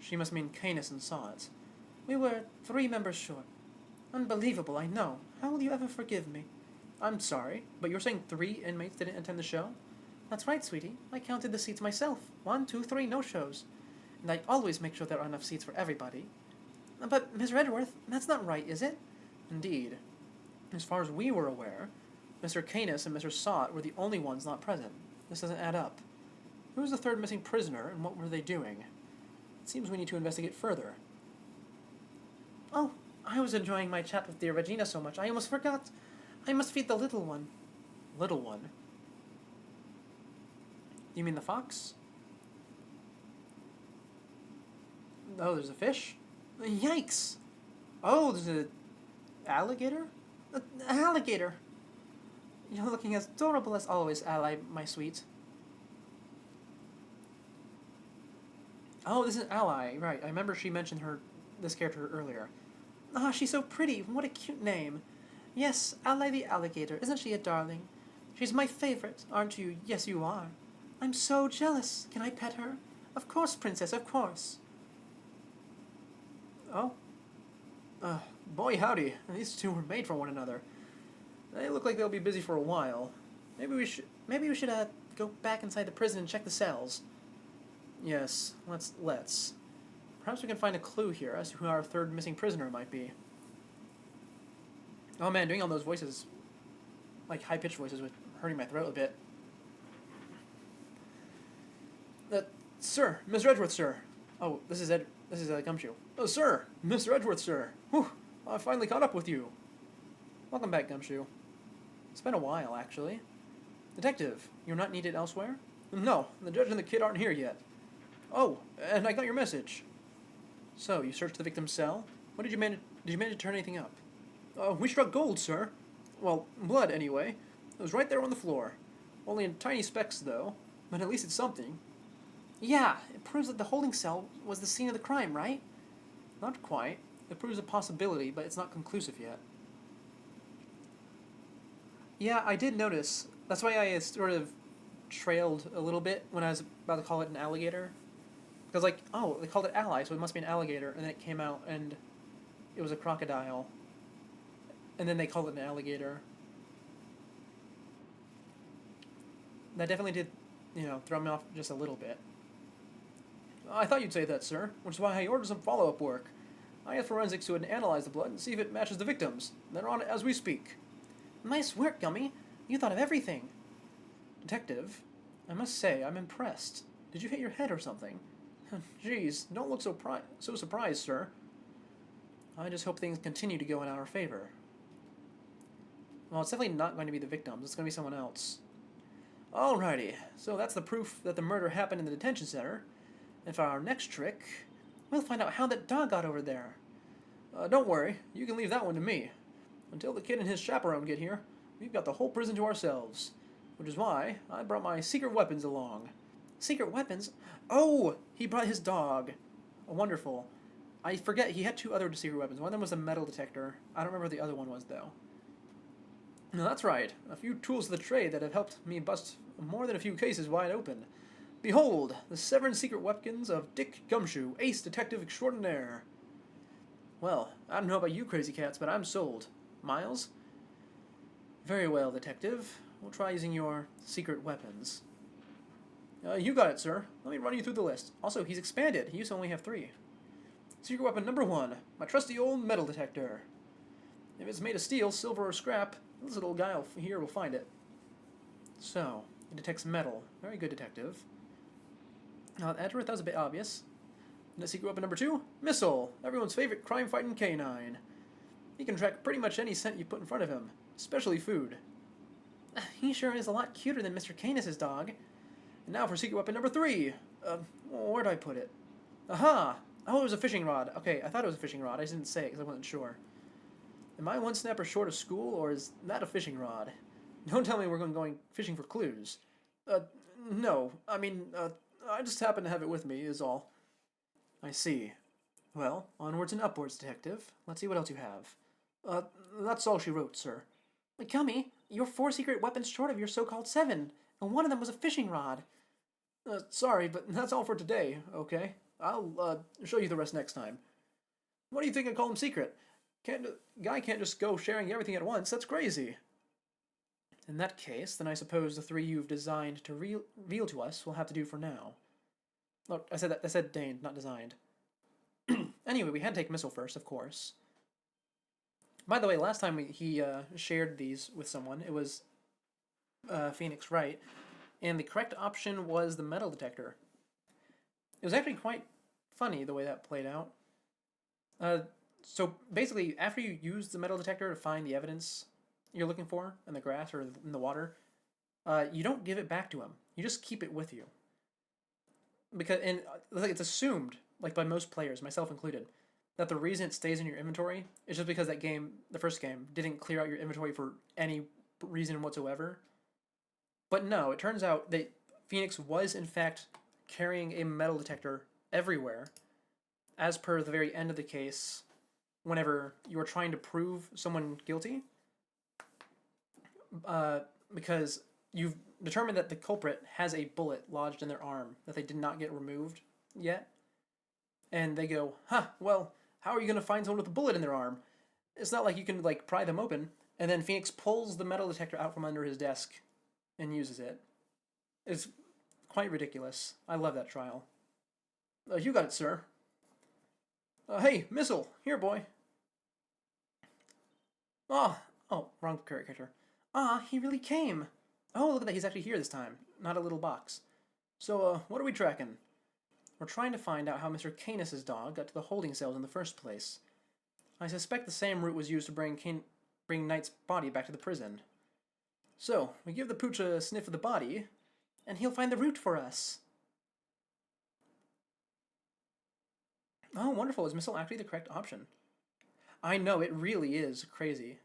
A: She must mean Canis and Sods. We were 3 members short. Unbelievable, I know. How will you ever forgive me? I'm sorry, but you're saying 3 inmates didn't attend the show? That's right, sweetie. I counted the seats myself. 1, 2, 3 no-shows. And I always make sure there are enough seats for everybody. But, Miss Redworth, that's not right, is it? Indeed. As far as we were aware, Mr. Canis and Mr. Sot were the only ones not present. This doesn't add up. Who was the third missing prisoner, and what were they doing? It seems we need to investigate further. Oh, I was enjoying my chat with dear Regina so much, I almost forgot. I must feed the little one. Little one? You mean the fox? Oh, there's a fish? Yikes! Oh, there's an alligator? An alligator! You're looking as adorable as always, Ally, my sweet. Oh, this is Ally, right. I remember she mentioned this character earlier. Ah, she's so pretty. What a cute name. Yes, Ally the alligator. Isn't she a darling? She's my favorite, aren't you? Yes, you are. I'm so jealous. Can I pet her? Of course, princess, of course. Oh. Boy howdy. These two were made for one another. They look like they'll be busy for a while. Maybe we should go back inside the prison and check the cells. Yes, let's. Perhaps we can find a clue here as to who our third missing prisoner might be. Oh man, doing all those voices, like high-pitched voices, was hurting my throat a bit. Uh, Sir, Mr. Edgeworth, sir. Oh, this is Ed. This is Gumshoe. Oh, sir, Mr. Edgeworth, sir. Whew, I finally caught up with you. Welcome back, Gumshoe. It's been a while, actually. Detective, you're not needed elsewhere? No, the judge and the kid aren't here yet. Oh, and I got your message. So, you searched the victim's cell? What did you manage? Did you manage to turn anything up? We struck gold, sir. Well, blood, anyway. It was right there on the floor. Only in tiny specks, though. But at least it's something. Yeah, it proves that the holding cell was the scene of the crime, right? Not quite. It proves a possibility, but it's not conclusive yet. Yeah, I did notice. That's why I sort of trailed a little bit when I was about to call it an alligator. Because, like, oh, they called it ally, so it must be an alligator. And then it came out and it was a crocodile. And then they called it an alligator. That definitely did, throw me off just a little bit. I thought you'd say that, sir, which is why I ordered some follow-up work. I asked forensics to analyze the blood and see if it matches the victims. They're on it as we speak. Nice work, Gummy. You thought of everything. Detective, I must say, I'm impressed. Did you hit your head or something? Jeez, don't look so surprised, sir. I just hope things continue to go in our favor. Well, it's definitely not going to be the victims. It's going to be someone else. Alrighty, so that's the proof that the murder happened in the detention center. And for our next trick, we'll find out how that dog got over there. Don't worry, you can leave that one to me. Until the kid and his chaperone get here, we've got the whole prison to ourselves. Which is why I brought my secret weapons along. Secret weapons? Oh, he brought his dog. Oh, wonderful. I forget, he had two other secret weapons. One of them was a metal detector. I don't remember what the other one was, though. No, that's right. A few tools of the trade that have helped me bust more than a few cases wide open. Behold, the 7 secret weapons of Dick Gumshoe, ace detective extraordinaire. Well, I don't know about you crazy cats, but I'm sold. Miles? Very well, detective. We'll try using your secret weapons. You got it, sir. Let me run you through the list. Also, he's expanded. He used to only have 3. Secret weapon number 1, my trusty old metal detector. If it's made of steel, silver, or scrap, this little guy here will find it. So, it detects metal. Very good, detective. Now, Edgeworth, that was a bit obvious. And secret weapon number 2, missile. Everyone's favorite crime-fighting canine. He can track pretty much any scent you put in front of him, especially food. He sure is a lot cuter than Mr. Canis' dog. And now for secret weapon number 3. Where'd I put it? Aha! Oh, it was a fishing rod. Okay, I thought it was a fishing rod. I just didn't say it because I wasn't sure. Am I one snapper short of school, or is that a fishing rod? Don't tell me we're going fishing for clues. No. I mean, I just happen to have it with me, is all. I see. Well, onwards and upwards, detective. Let's see what else you have. That's all she wrote, sir. Gummy, you're 4 secret weapons short of your so-called 7, and one of them was a fishing rod. Sorry, but that's all for today, okay? I'll, show you the rest next time. What do you think I call them secret? Guy can't just go sharing everything at once. That's crazy. In that case, then I suppose the 3 you've designed to reveal to us will have to do for now. Look, I said deigned, not designed. Anyway, we had to take missile first, of course. By the way, last time he shared these with someone, it was Phoenix Wright, and the correct option was the metal detector. It was actually quite funny the way that played out. So basically, after you use the metal detector to find the evidence you're looking for in the grass or in the water, you don't give it back to him. You just keep it with you. Because it's assumed, like by most players, myself included, that the reason it stays in your inventory is just because that game, the first game, didn't clear out your inventory for any reason whatsoever. But no, it turns out that Phoenix was in fact carrying a metal detector everywhere, as per the very end of the case, whenever you were trying to prove someone guilty, because you've determined that the culprit has a bullet lodged in their arm that they did not get removed yet, and they go, well, how are you going to find someone with a bullet in their arm? It's not like you can, like, pry them open, and then Phoenix pulls the metal detector out from under his desk and uses it. It's quite ridiculous. I love that trial. You got it, sir. Hey, missile! Here, boy. Oh, wrong character. Ah, he really came. Oh, look at that, he's actually here this time. Not a little box. So, what are we tracking? We're trying to find out how Mr. Canis' dog got to the holding cells in the first place. I suspect the same route was used to bring Knight's body back to the prison. So, we give the pooch a sniff of the body, and he'll find the route for us. Oh, wonderful. Is missile actually the correct option? I know, it really is crazy.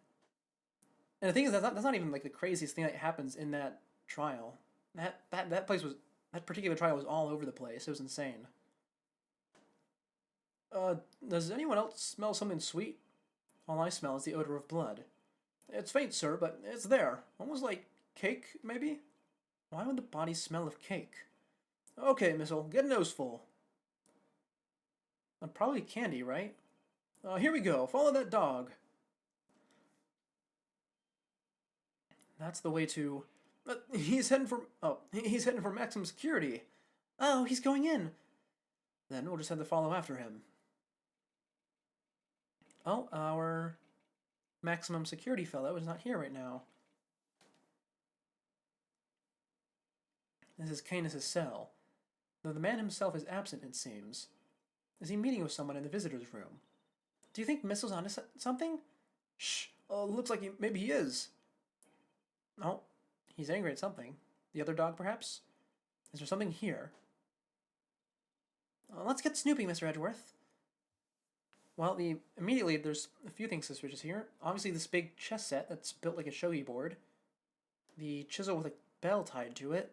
A: And the thing is, that's not even like the craziest thing that happens in that trial. That place was, that particular trial was all over the place. It was insane. Does anyone else smell something sweet? All I smell is the odor of blood. It's faint, sir, but it's there. Almost like cake, maybe? Why would the body smell of cake? Okay, Missile, get a nose full. Probably candy, right? Here we go. Follow that dog. That's the way to... he's heading for... Oh, he's heading for maximum security. Oh, he's going in. Then we'll just have to follow after him. Oh, our maximum security fellow is not here right now. This is Canis' cell, though the man himself is absent, it seems. Is he meeting with someone in the visitor's room? Do you think Missile's onto something? Shh, looks like maybe he is. Oh, he's angry at something. The other dog, perhaps? Is there something here? Let's get snooping, Mr. Edgeworth. Well, immediately there's a few things suspicious here. Obviously, this big chess set that's built like a shogi board. The chisel with a bell tied to it.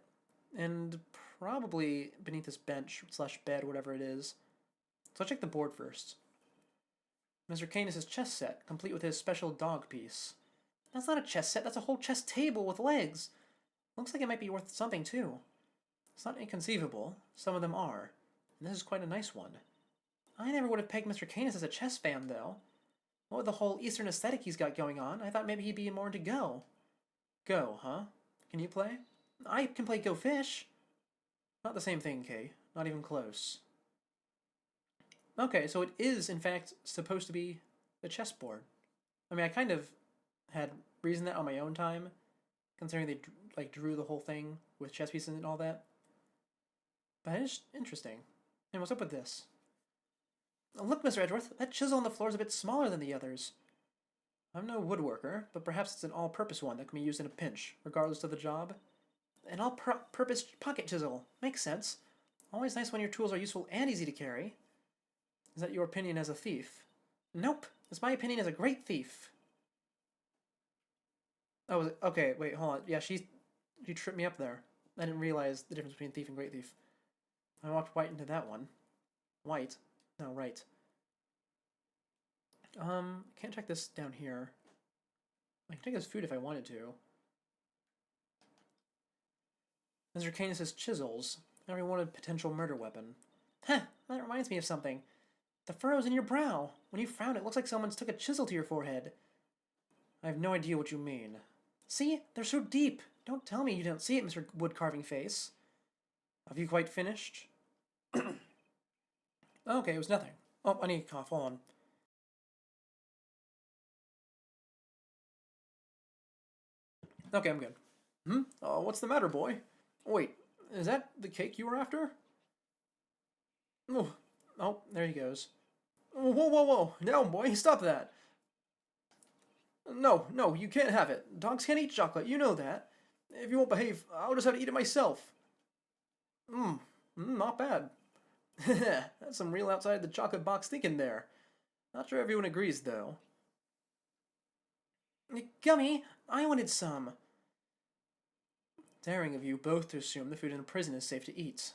A: And probably beneath this bench / bed, whatever it is. So I'll check the board first. Mr. Canis' chess set, complete with his special dog piece. That's not a chess set, that's a whole chess table with legs. Looks like it might be worth something, too. It's not inconceivable. Some of them are. And this is quite a nice one. I never would have pegged Mr. Canis as a chess fan, though. What with the whole Eastern aesthetic he's got going on, I thought maybe he'd be more into Go. Go, huh? Can you play? I can play Go Fish. Not the same thing, Kay. Not even close. Okay, so it is, in fact, supposed to be the chessboard. I mean, I kind of had reasoned that on my own time, considering they drew the whole thing with chess pieces and all that. But it's interesting. And what's up with this? Oh, look, Mr. Edgeworth, that chisel on the floor is a bit smaller than the others. I'm no woodworker, but perhaps it's an all-purpose one that can be used in a pinch, regardless of the job. An all-purpose pocket chisel. Makes sense. Always nice when your tools are useful and easy to carry. Is that your opinion as a thief? Nope. It's my opinion as a great thief. Oh, okay, wait, hold on. Yeah, she tripped me up there. I didn't realize the difference between thief and great thief. I walked right into that one. White. No, right. Can't check this down here. I can take his food if I wanted to. Mr. Canis' chisels. Every one a potential murder weapon. Heh, that reminds me of something. The furrows in your brow. When you frown, it looks like someone's took a chisel to your forehead. I have no idea what you mean. See? They're so deep. Don't tell me you don't see it, Mr. Wood-carving face. Have you quite finished? Okay, it was nothing. Oh, I need to cough. Hold on. Okay, I'm good. What's the matter, boy? Wait, is that the cake you were after? Oh, there he goes. Whoa. Down, boy, stop that. No, you can't have it. Dogs can't eat chocolate, you know that. If you won't behave, I'll just have to eat it myself. Not bad. That's some real outside the chocolate box thinking there. Not sure everyone agrees, though. Gummy, I wanted some. Daring of you both to assume the food in a prison is safe to eat.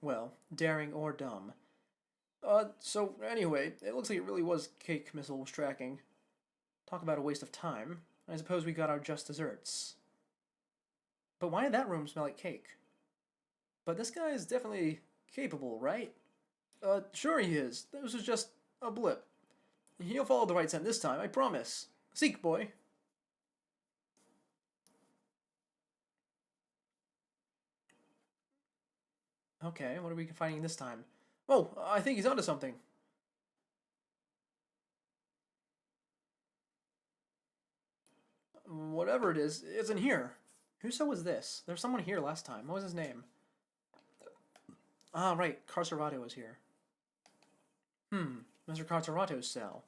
A: Well, daring or dumb. So anyway, it looks like it really was cake Missile was tracking. Talk about a waste of time. I suppose we got our just desserts. But why did that room smell like cake? But this guy is definitely capable, right? Sure he is. This was just a blip. He'll follow the right scent this time, I promise. Seek, boy. Okay, what are we finding this time? Oh, I think he's onto something. Whatever it is, it's in here. Whose cell was this? There was someone here last time. What was his name? Ah, right. Carcerato was here. Mr. Carcerato's cell.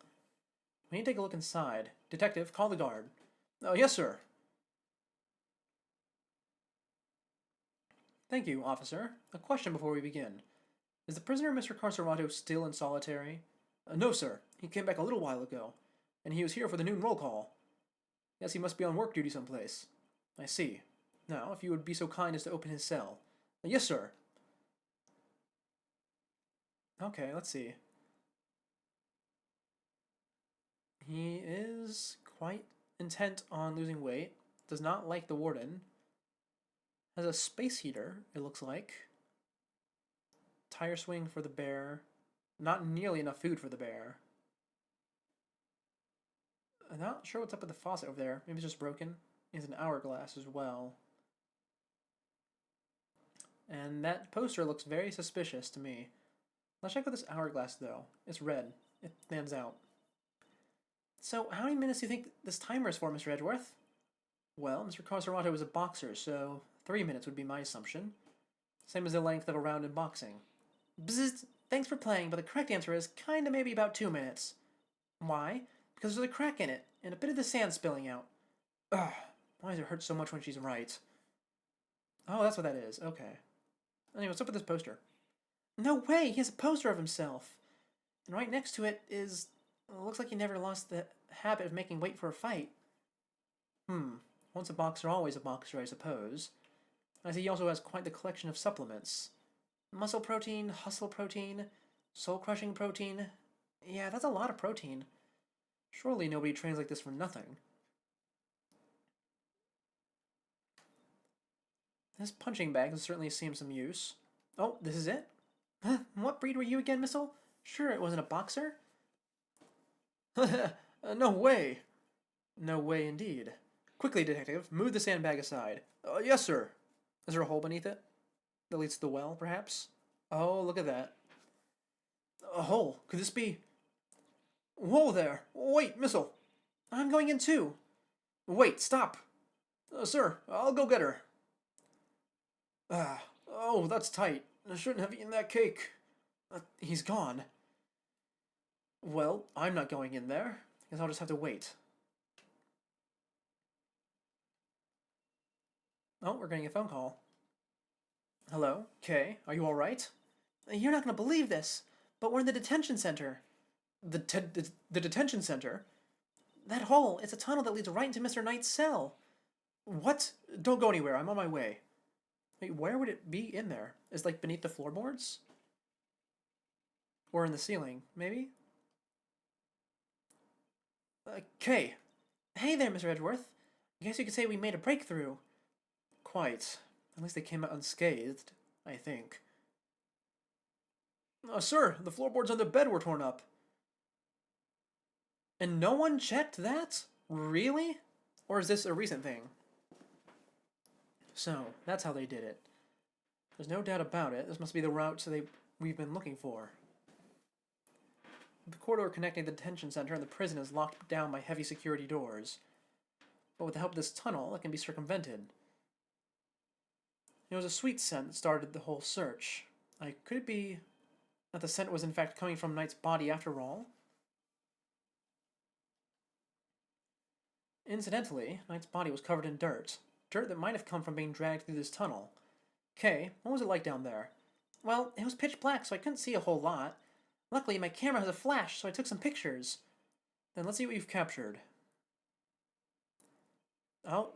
A: We need to take a look inside. Detective, call the guard. Oh, yes, sir. Thank you, officer. A question before we begin. Is the prisoner, Mr. Carcerato, still in solitary? No, sir. He came back a little while ago, and he was here for the noon roll call. Yes, he must be on work duty someplace. I see. Now, if you would be so kind as to open his cell. Yes, sir. Okay, let's see. He is quite intent on losing weight. Does not like the warden. Has a space heater, it looks like. Tire swing for the bear. Not nearly enough food for the bear. I'm not sure what's up with the faucet over there. Maybe it's just broken. He has an hourglass as well. And that poster looks very suspicious to me. Let's check out this hourglass, though. It's red. It stands out. So, how many minutes do you think this timer is for, Mr. Edgeworth? Well, Mr. Carcerato is a boxer, so 3 minutes would be my assumption. Same as the length of a round in boxing. Bzzzt, thanks for playing, but the correct answer is kinda maybe about 2 minutes. Why? Because there's a crack in it, and a bit of the sand spilling out. Ugh, why does it hurt so much when she's right? Oh, that's what that is. Okay. Anyway, what's up with this poster? No way! He has a poster of himself! And right next to it is... looks like he never lost the habit of making weight for a fight. Once a boxer, always a boxer, I suppose. As he also has quite the collection of supplements. Muscle protein, hustle protein, soul-crushing protein. Yeah, that's a lot of protein. Surely nobody trains like this for nothing. This punching bag has certainly seen some use. Oh, this is it? Huh? What breed were you again, Missile? Sure it wasn't a boxer? No way. No way indeed. Quickly, detective, move the sandbag aside. Yes, sir. Is there a hole beneath it? That leads to the well, perhaps? Oh, look at that. A hole. Could this be... Whoa there! Wait, Missile! I'm going in too! Wait, stop! Sir, I'll go get her. Oh, that's tight. I shouldn't have eaten that cake. He's gone. Well, I'm not going in there. Guess I'll just have to wait. Oh, we're getting a phone call. Hello? Kay, are you alright? You're not going to believe this, but we're in the detention center. The detention center? That hole, it's a tunnel that leads right into Mr. Knight's cell. What? Don't go anywhere, I'm on my way. Wait, where would it be in there? Is it like beneath the floorboards? Or in the ceiling, maybe? Kay. Hey there, Mr. Edgeworth. I guess you could say we made a breakthrough. Quite. At least they came out unscathed, I think. Sir, the floorboards on the bed were torn up. And no one checked that? Really? Or is this a recent thing? So, that's how they did it. There's no doubt about it. This must be the route we've been looking for. The corridor connecting the detention center and the prison is locked down by heavy security doors. But with the help of this tunnel, it can be circumvented. It was a sweet scent that started the whole search. Could it be that the scent was in fact coming from Knight's body after all? Incidentally, Knight's body was covered in dirt. Dirt that might have come from being dragged through this tunnel. Kay, what was it like down there? Well, it was pitch black, so I couldn't see a whole lot. Luckily, my camera has a flash, so I took some pictures. Then let's see what you've captured. Oh,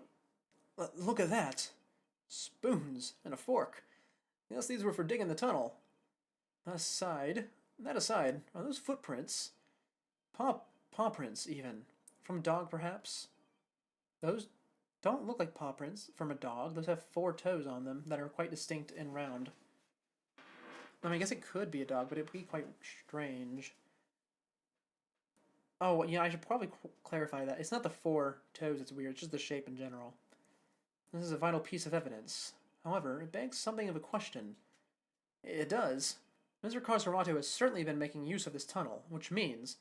A: look at that. Spoons and a fork. Yes, these were for digging the tunnel. That aside, are those footprints? Paw prints, even. From a dog, perhaps? Those don't look like paw prints from a dog. Those have 4 toes on them that are quite distinct and round. I mean, I guess it could be a dog, but it'd be quite strange. Oh, yeah, I should probably clarify that. It's not the 4 toes that's weird, it's just the shape in general. This is a vital piece of evidence. However, it begs something of a question. It does. Mr. Carcerato has certainly been making use of this tunnel, which means...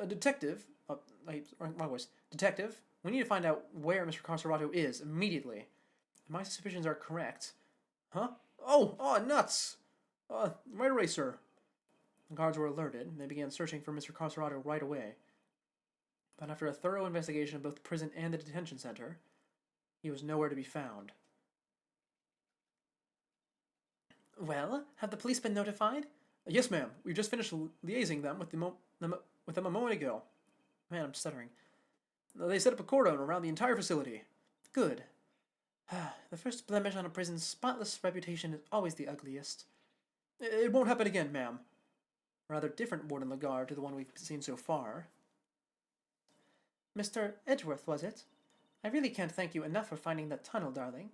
A: Detective... wrong voice. Detective, We need to find out where Mr. Carcerato is immediately. If my suspicions are correct. Huh? Oh, nuts! Right away, sir. The guards were alerted, and they began searching for Mr. Carcerato right away. But after a thorough investigation of both the prison and the detention center, he was nowhere to be found. Well, have the police been notified? Yes, ma'am. We just finished liaising them with them a moment ago. Man, I'm stuttering. They set up a cordon around the entire facility. Good. The first blemish on a prison's spotless reputation is always the ugliest. It won't happen again, ma'am. Rather different Warden Lagarde to the one we've seen so far. Mr. Edgeworth, was it? I really can't thank you enough for finding that tunnel, darling.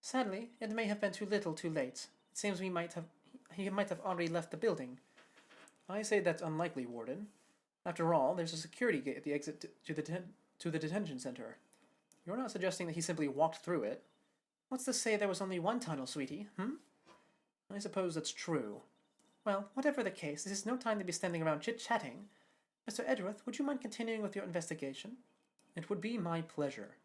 A: Sadly, it may have been too little too late. It seems he might have already left the building. I say that's unlikely, Warden. After all, there's a security gate at the exit to the detention center. You're not suggesting that he simply walked through it. What's to say there was only one tunnel, sweetie, I suppose that's true. Well, whatever the case, this is no time to be standing around chit-chatting. Mr. Edgeworth, would you mind continuing with your investigation? It would be my pleasure.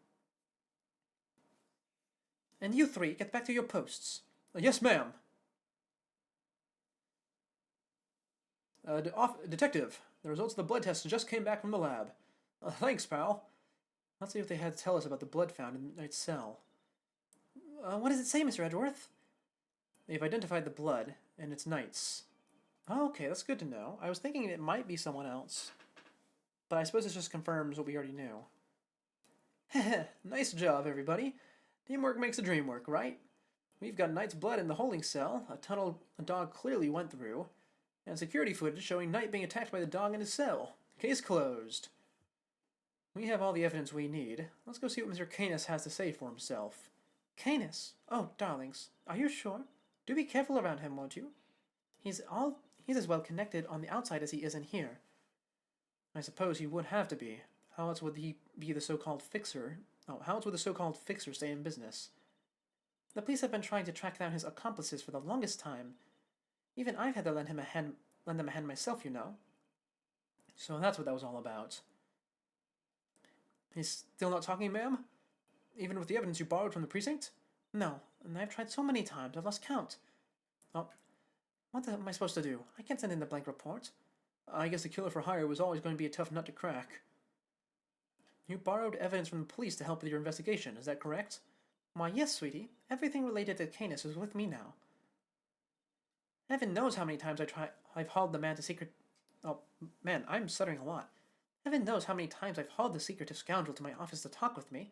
A: And you three, get back to your posts. Yes, ma'am. Detective, the results of the blood test just came back from the lab. Thanks, pal. Let's see what they had to tell us about the blood found in Knight's cell. What does it say, Mr. Edgeworth? They've identified the blood, and it's Knight's. Oh, okay, that's good to know. I was thinking it might be someone else. But I suppose this just confirms what we already knew. Heh, nice job, everybody. Teamwork makes the dream work, right? We've got Knight's blood in the holding cell, a tunnel a dog clearly went through, and security footage showing Knight being attacked by the dog in his cell. Case closed. We have all the evidence we need. Let's go see what Mr. Canis has to say for himself. Canis? Oh, darlings, are you sure? Do be careful around him, won't you? He's as well connected on the outside as he is in here. I suppose he would have to be. How else would he be the so-called fixer? Oh, how else would the so-called fixer stay in business? The police have been trying to track down his accomplices for the longest time. Even I've had to lend them a hand myself, you know. So that's what that was all about. He's still not talking, ma'am? Even with the evidence you borrowed from the precinct? No, and I've tried so many times, I've lost count. Oh, what am I supposed to do? I can't send in the blank report. I guess the killer for hire was always going to be a tough nut to crack. You borrowed evidence from the police to help with your investigation, is that correct? Why, yes, sweetie. Everything related to Canis is with me now. Heaven knows how many times I've hauled the man to secret... Oh, man, I'm stuttering a lot. Heaven knows how many times I've hauled the secretive scoundrel to my office to talk with me.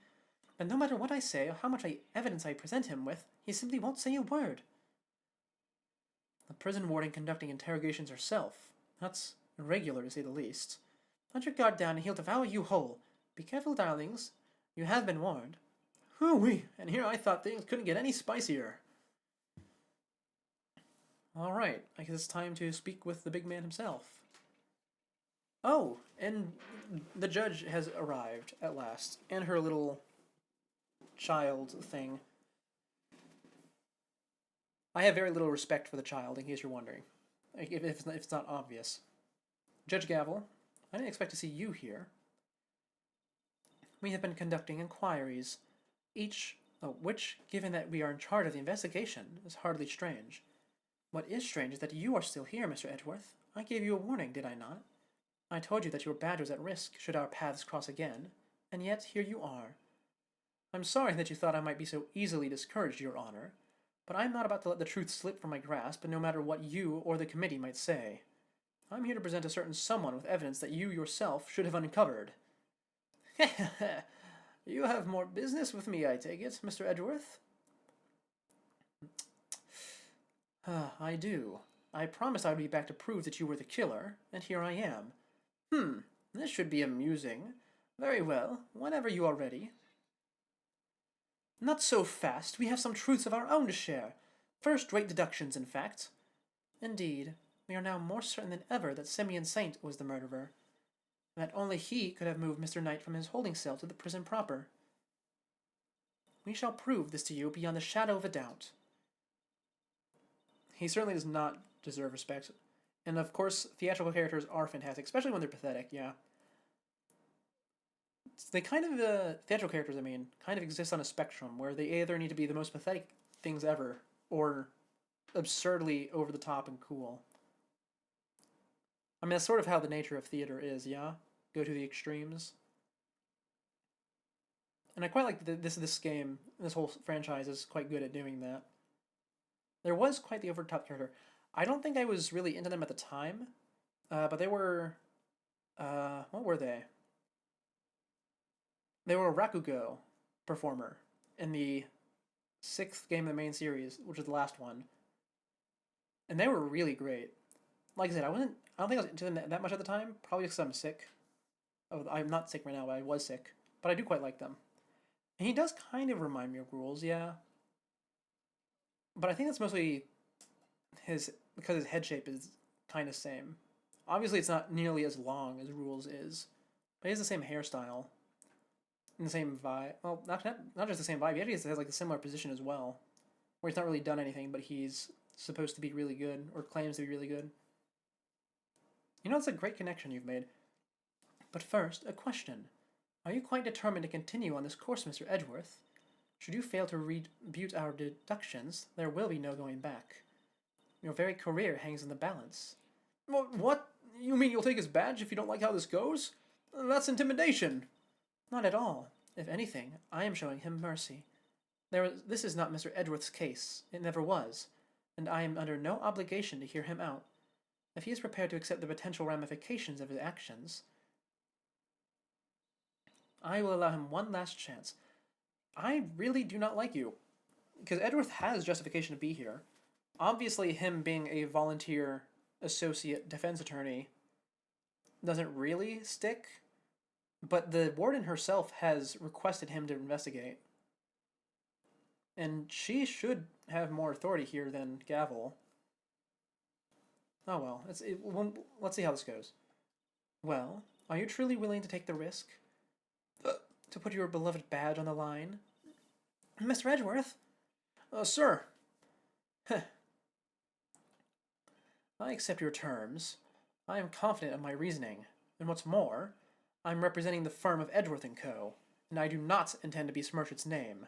A: But no matter what I say or how much evidence I present him with, he simply won't say a word. The prison warden conducting interrogations herself. That's irregular, to say the least. Let your guard down and he'll devour you whole. Be careful, darlings. You have been warned. Hoo-wee! And here I thought things couldn't get any spicier. Alright, I guess it's time to speak with the big man himself. Oh, and the judge has arrived at last. And her little child thing. I have very little respect for the child, in case you're wondering. If it's not obvious. Judge Gavel, I didn't expect to see you here. We have been conducting inquiries, which, given that we are in charge of the investigation, is hardly strange. What is strange is that you are still here, Mr. Edgeworth. I gave you a warning, did I not? I told you that your badge was at risk should our paths cross again, and yet here you are. I'm sorry that you thought I might be so easily discouraged, Your Honor, but I'm not about to let the truth slip from my grasp, no matter what you or the committee might say. I'm here to present a certain someone with evidence that you yourself should have uncovered. You have more business with me, I take it, Mr. Edgeworth? I do. I promised I would be back to prove that you were the killer, and here I am. This should be amusing. Very well, whenever you are ready. Not so fast. We have some truths of our own to share. First-rate deductions, in fact. Indeed, we are now more certain than ever that Simeon Saint was the murderer. That only he could have moved Mr. Knight from his holding cell to the prison proper. We shall prove this to you beyond the shadow of a doubt. He certainly does not deserve respect. And of course, theatrical characters are fantastic, especially when they're pathetic, yeah. they kind of, theatrical characters, I mean, kind of exist on a spectrum where they either need to be the most pathetic things ever or absurdly over the top and cool. I mean, that's sort of how the nature of theater is, yeah? Go to the extremes. And I quite like that this game, this whole franchise is quite good at doing that. There was quite the over the top character. I don't think I was really into them at the time, but they were. What were they? They were a Rakugo performer in the sixth game of the main series, which is the last one, and they were really great. Like I said, I wasn't. I don't think I was into them that much at the time. Probably because I'm sick. Oh, I'm not sick right now, but I was sick. But I do quite like them. And he does kind of remind me of Rules, yeah. But I think that's mostly his because his head shape is kind of same. Obviously, it's not nearly as long as Rules is, but he has the same hairstyle and the same vibe. Well, not just the same vibe. He actually has like a similar position as well, where he's not really done anything, but he's supposed to be really good or claims to be really good. You know, it's a great connection you've made. But first, a question. Are you quite determined to continue on this course, Mr. Edgeworth? Should you fail to rebut our deductions, there will be no going back. Your very career hangs in the balance. What? You mean you'll take his badge if you don't like how this goes? That's intimidation. Not at all. If anything, I am showing him mercy. This is not Mr. Edgeworth's case. It never was. And I am under no obligation to hear him out. If he is prepared to accept the potential ramifications of his actions, I will allow him one last chance. I really do not like you. Because Edgeworth has justification to be here. Obviously, him being a volunteer associate defense attorney doesn't really stick, but the warden herself has requested him to investigate. And she should have more authority here than Gavel. Oh well, let's see how this goes. Well, are you truly willing to take the risk? To put your beloved badge on the line? Mr. Edgeworth? Sir. I accept your terms. I am confident of my reasoning. And what's more, I'm representing the firm of Edgeworth & Co., and I do not intend to besmirch its name.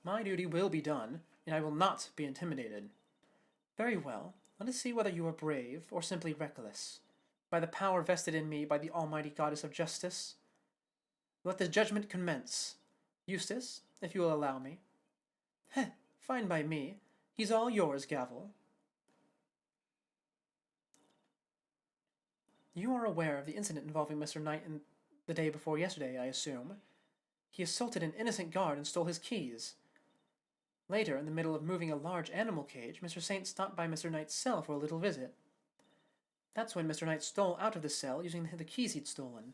A: My duty will be done, and I will not be intimidated. Very well, let us see whether you are brave or simply reckless. By the power vested in me by the almighty goddess of justice, let the judgment commence. Eustace, if you will allow me. Fine by me. He's all yours, Gavel. You are aware of the incident involving Mr. Knight in the day before yesterday, I assume. He assaulted an innocent guard and stole his keys. Later, in the middle of moving a large animal cage, Mr. Saint stopped by Mr. Knight's cell for a little visit. That's when Mr. Knight stole out of the cell using the keys he'd stolen.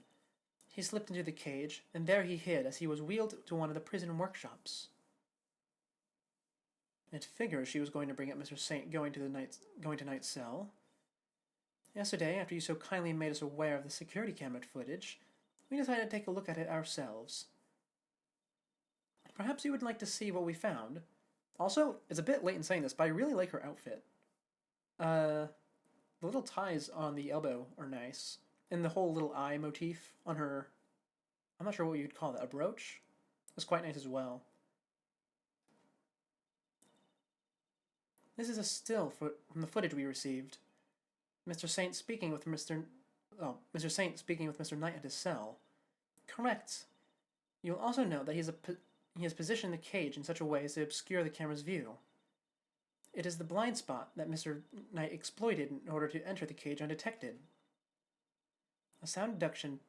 A: He slipped into the cage, and there he hid as he was wheeled to one of the prison workshops. It figures she was going to bring up Mr. Saint going to Knight's cell. Yesterday, after you so kindly made us aware of the security camera footage, we decided to take a look at it ourselves. Perhaps you would like to see what we found. Also, it's a bit late in saying this, but I really like her outfit. The little ties on the elbow are nice. And the whole little eye motif on her, I'm not sure what you'd call that, a brooch? It's quite nice as well. This is a still from the footage we received. Mr. Saint speaking with Mr. Knight at his cell. Correct. You'll also note that he has positioned the cage in such a way as to obscure the camera's view. It is the blind spot that Mr. Knight exploited in order to enter the cage undetected. A sound deduction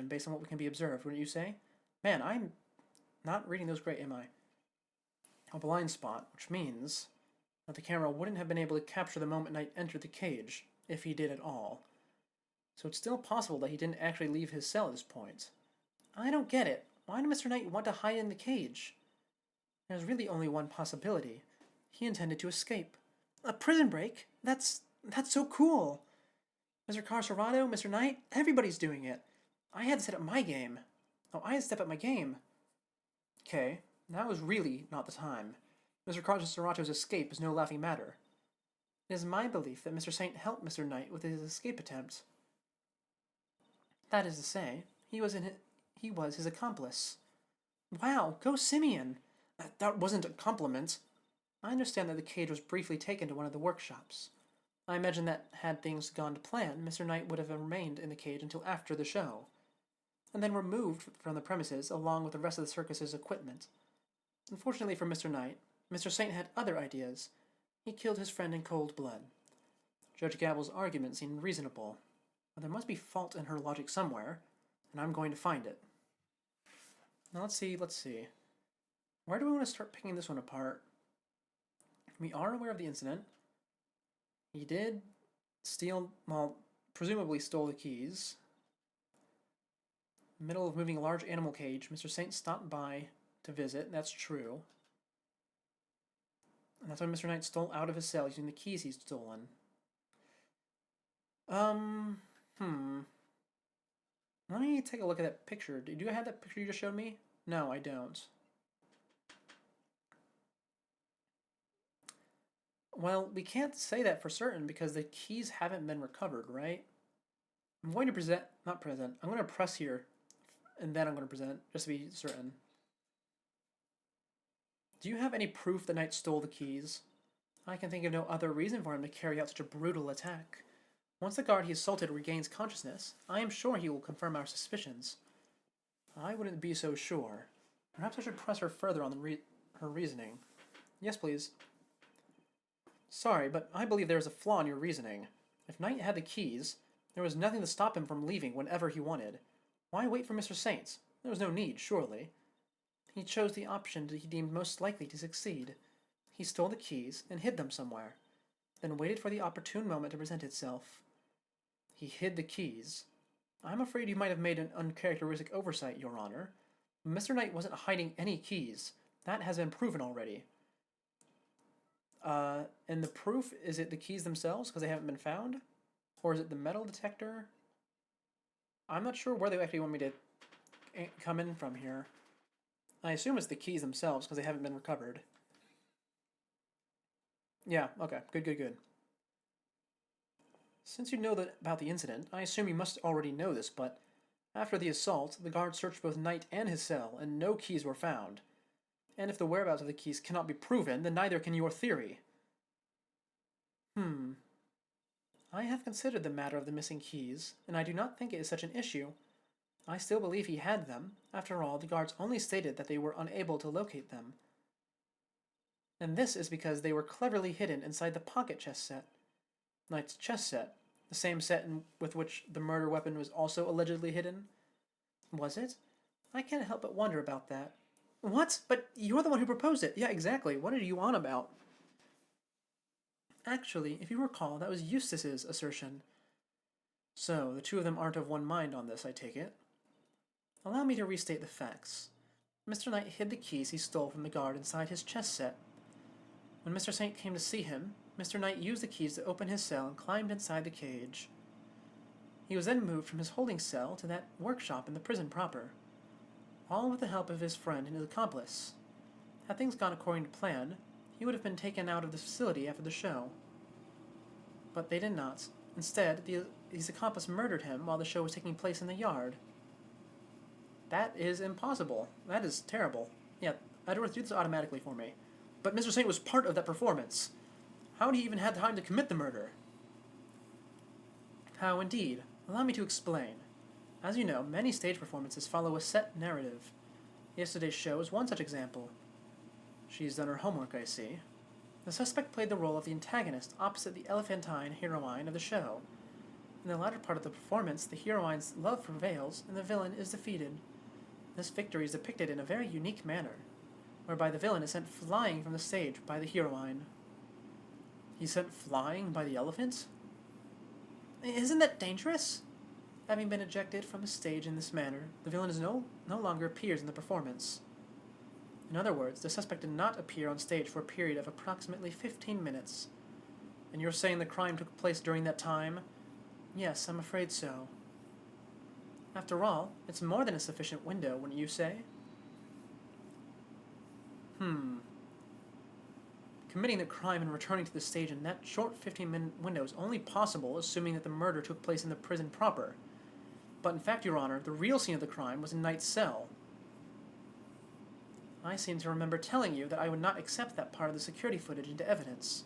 A: based on what can be observed, wouldn't you say? Man, I'm not reading those great, am I? A blind spot, which means that the camera wouldn't have been able to capture the moment Knight entered the cage, if he did at all. So it's still possible that he didn't actually leave his cell at this point. I don't get it. Why did Mr. Knight want to hide in the cage? There's really only one possibility. He intended to escape. A prison break? That's so cool. Mr. Carcerado, Mr. Knight, everybody's doing it. I had to set up my game. Oh, I had to step up my game. Okay, now is really not the time. Mr. Carcerato's escape is no laughing matter. It is my belief that Mr. Saint helped Mr. Knight with his escape attempt. That is to say, he was his accomplice. Wow, go Simeon! That wasn't a compliment. I understand that the cage was briefly taken to one of the workshops. I imagine that had things gone to plan, Mr. Knight would have remained in the cage until after the show, and then removed from the premises along with the rest of the circus's equipment. Unfortunately for Mr. Knight, Mr. Saint had other ideas. He killed his friend in cold blood. Judge Gabble's argument seemed reasonable, but there must be fault in her logic somewhere, and I'm going to find it. Now let's see. Where do we want to start picking this one apart? We are aware of the incident. He did steal, well, presumably stole the keys. Middle of moving a large animal cage, Mr. Saint stopped by to visit. That's true. And that's why Mr. Knight stole out of his cell using the keys he's stolen. Let me take a look at that picture. Do you have that picture you just showed me? No, I don't. Well, we can't say that for certain because the keys haven't been recovered, right? I'm going to I'm going to press here, and then I'm going to present, just to be certain. Do you have any proof the Knight stole the keys? I can think of no other reason for him to carry out such a brutal attack. Once the guard he assaulted regains consciousness, I am sure he will confirm our suspicions. I wouldn't be so sure. Perhaps I should press her further on her reasoning. Yes, please. Sorry, but I believe there is a flaw in your reasoning. If Knight had the keys, there was nothing to stop him from leaving whenever he wanted. Why wait for Mr. Saints? There was no need, surely. He chose the option that he deemed most likely to succeed. He stole the keys and hid them somewhere, then waited for the opportune moment to present itself. He hid the keys. I'm afraid you might have made an uncharacteristic oversight, Your Honor. Mr. Knight wasn't hiding any keys. That has been proven already. And the proof, is it the keys themselves because they haven't been found? Or is it the metal detector? I'm not sure where they actually want me to come in from here. I assume it's the keys themselves because they haven't been recovered. Yeah, okay, good. Since you know about the incident, I assume you must already know this, but after the assault, the guards searched both Knight and his cell, and no keys were found. And if the whereabouts of the keys cannot be proven, then neither can your theory. I have considered the matter of the missing keys, and I do not think it is such an issue. I still believe he had them. After all, the guards only stated that they were unable to locate them. And this is because they were cleverly hidden inside the pocket chess set. Knight's chess set, the same set with which the murder weapon was also allegedly hidden. Was it? I can't help but wonder about that. What? But you're the one who proposed it. Yeah, exactly. What are you on about? Actually, if you recall, that was Eustace's assertion. So, the two of them aren't of one mind on this, I take it. Allow me to restate the facts. Mr. Knight hid the keys he stole from the guard inside his chess set. When Mr. Saint came to see him, Mr. Knight used the keys to open his cell and climbed inside the cage. He was then moved from his holding cell to that workshop in the prison proper, all with the help of his friend and his accomplice. Had things gone according to plan, he would have been taken out of the facility after the show. But they did not. Instead, his accomplice murdered him while the show was taking place in the yard. That is impossible. That is terrible. Yeah, Edward do this automatically for me. But Mr. Saint was part of that performance. How would he even have time to commit the murder? How indeed. Allow me to explain. As you know, many stage performances follow a set narrative. Yesterday's show is one such example. She's done her homework, I see. The suspect played the role of the antagonist opposite the elephantine heroine of the show. In the latter part of the performance, the heroine's love prevails and the villain is defeated. This victory is depicted in a very unique manner, whereby the villain is sent flying from the stage by the heroine. He's sent flying by the elephant? Isn't that dangerous? Having been ejected from the stage in this manner, the villain no longer appears in the performance. In other words, the suspect did not appear on stage for a period of approximately 15 minutes. And you're saying the crime took place during that time? Yes, I'm afraid so. After all, it's more than a sufficient window, wouldn't you say? Committing the crime and returning to the stage in that short 15-minute window is only possible assuming that the murder took place in the prison proper. But in fact, Your Honor, the real scene of the crime was in Knight's cell. I seem to remember telling you that I would not accept that part of the security footage into evidence.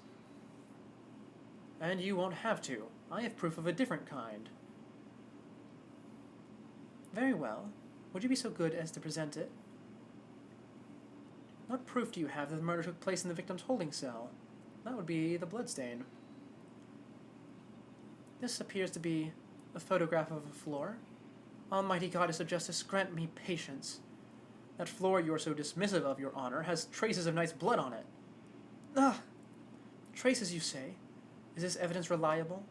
A: And you won't have to. I have proof of a different kind. Very well. Would you be so good as to present it? What proof do you have that the murder took place in the victim's holding cell? That would be the bloodstain. This appears to be a photograph of a floor. Almighty Goddess of Justice, grant me patience. That floor you are so dismissive of, Your Honor, has traces of Knight's blood on it. Ah! Traces, you say? Is this evidence reliable?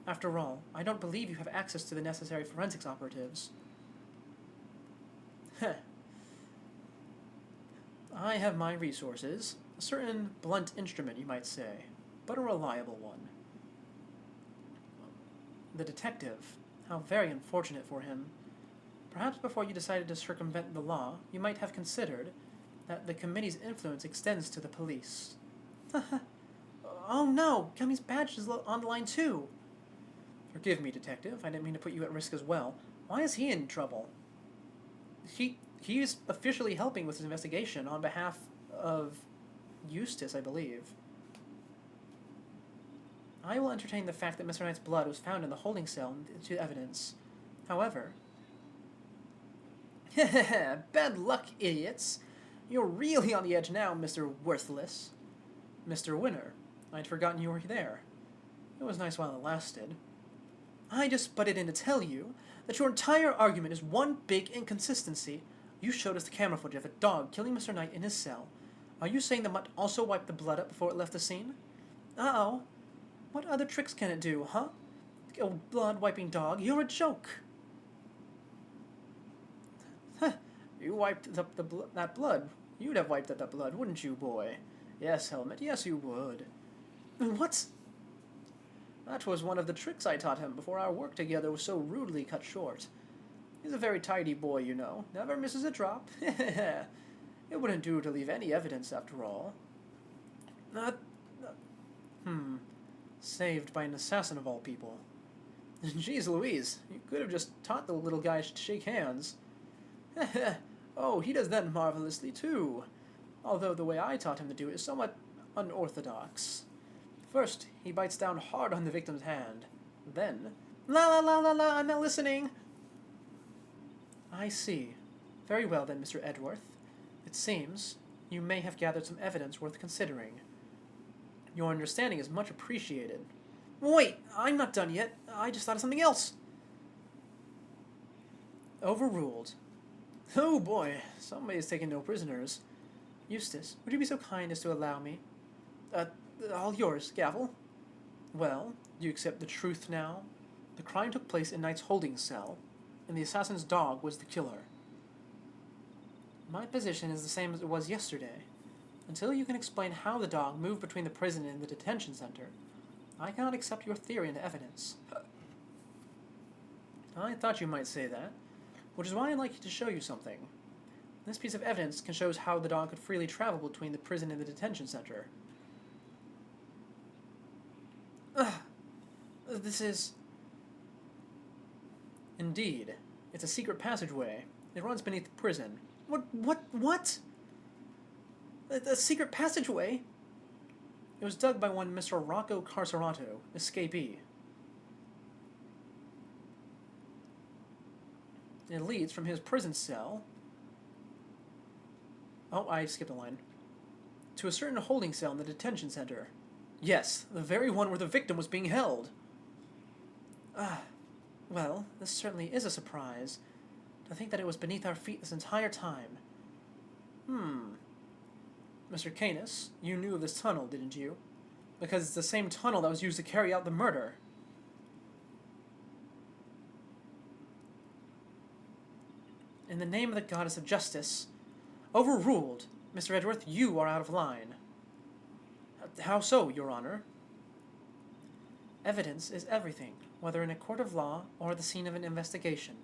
A: After all, I don't believe you have access to the necessary forensics operatives. Heh. I have my resources. A certain blunt instrument, you might say, but a reliable one. The detective. How very unfortunate for him. Perhaps before you decided to circumvent the law, you might have considered that the committee's influence extends to the police. Oh no! Cummings' badge is on the line too! Forgive me, Detective. I didn't mean to put you at risk as well. Why is he in trouble? He is officially helping with his investigation on behalf of Eustace, I believe. I will entertain the fact that Mr. Knight's blood was found in the holding cell into evidence. However... Bad luck, idiots! You're really on the edge now, Mr. Worthless. Mr. Winner, I'd forgotten you were there. It was nice while it lasted. I just butted in to tell you that your entire argument is one big inconsistency. You showed us the camera footage of a dog killing Mr. Knight in his cell. Are you saying the mutt also wiped the blood up before it left the scene? Uh-oh. What other tricks can it do, huh? Oh, blood-wiping dog, you're a joke. Huh, you wiped up that blood. You'd have wiped up that blood, wouldn't you, boy? Yes, Helmet, yes you would. What? That was one of the tricks I taught him before our work together was so rudely cut short. He's a very tidy boy, you know. Never misses a drop. It wouldn't do to leave any evidence, after all. Saved by an assassin of all people. Jeez Louise, you could have just taught the little guy to shake hands. Oh, he does that marvelously too. Although the way I taught him to do it is somewhat unorthodox. First, he bites down hard on the victim's hand. Then, la la la la la, I'm not listening. I see. Very well then, Mr. Edgeworth. It seems you may have gathered some evidence worth considering. Your understanding is much appreciated. Wait, I'm not done yet. I just thought of something else. Overruled. Oh boy, somebody has taken no prisoners. Eustace, would you be so kind as to allow me? All yours, Gavel. Well, do you accept the truth now? The crime took place in Knight's holding cell, and the assassin's dog was the killer. My position is the same as it was yesterday. Until you can explain how the dog moved between the prison and the detention center, I cannot accept your theory into evidence. I thought you might say that, which is why I'd like to show you something. This piece of evidence can show how the dog could freely travel between the prison and the detention center. This is... Indeed. It's a secret passageway. It runs beneath the prison. What? A secret passageway? It was dug by one Mr. Rocco Carcerato, escapee. It leads from his prison cell... Oh, I skipped a line. To a certain holding cell in the detention center. Yes, the very one where the victim was being held. Well, this certainly is a surprise. To think that it was beneath our feet this entire time. Mr. Canis, you knew of this tunnel, didn't you? Because it's the same tunnel that was used to carry out the murder. In the name of the Goddess of Justice... Overruled! Mr. Edgeworth, you are out of line. How so, Your Honor? Evidence is everything, whether in a court of law or the scene of an investigation.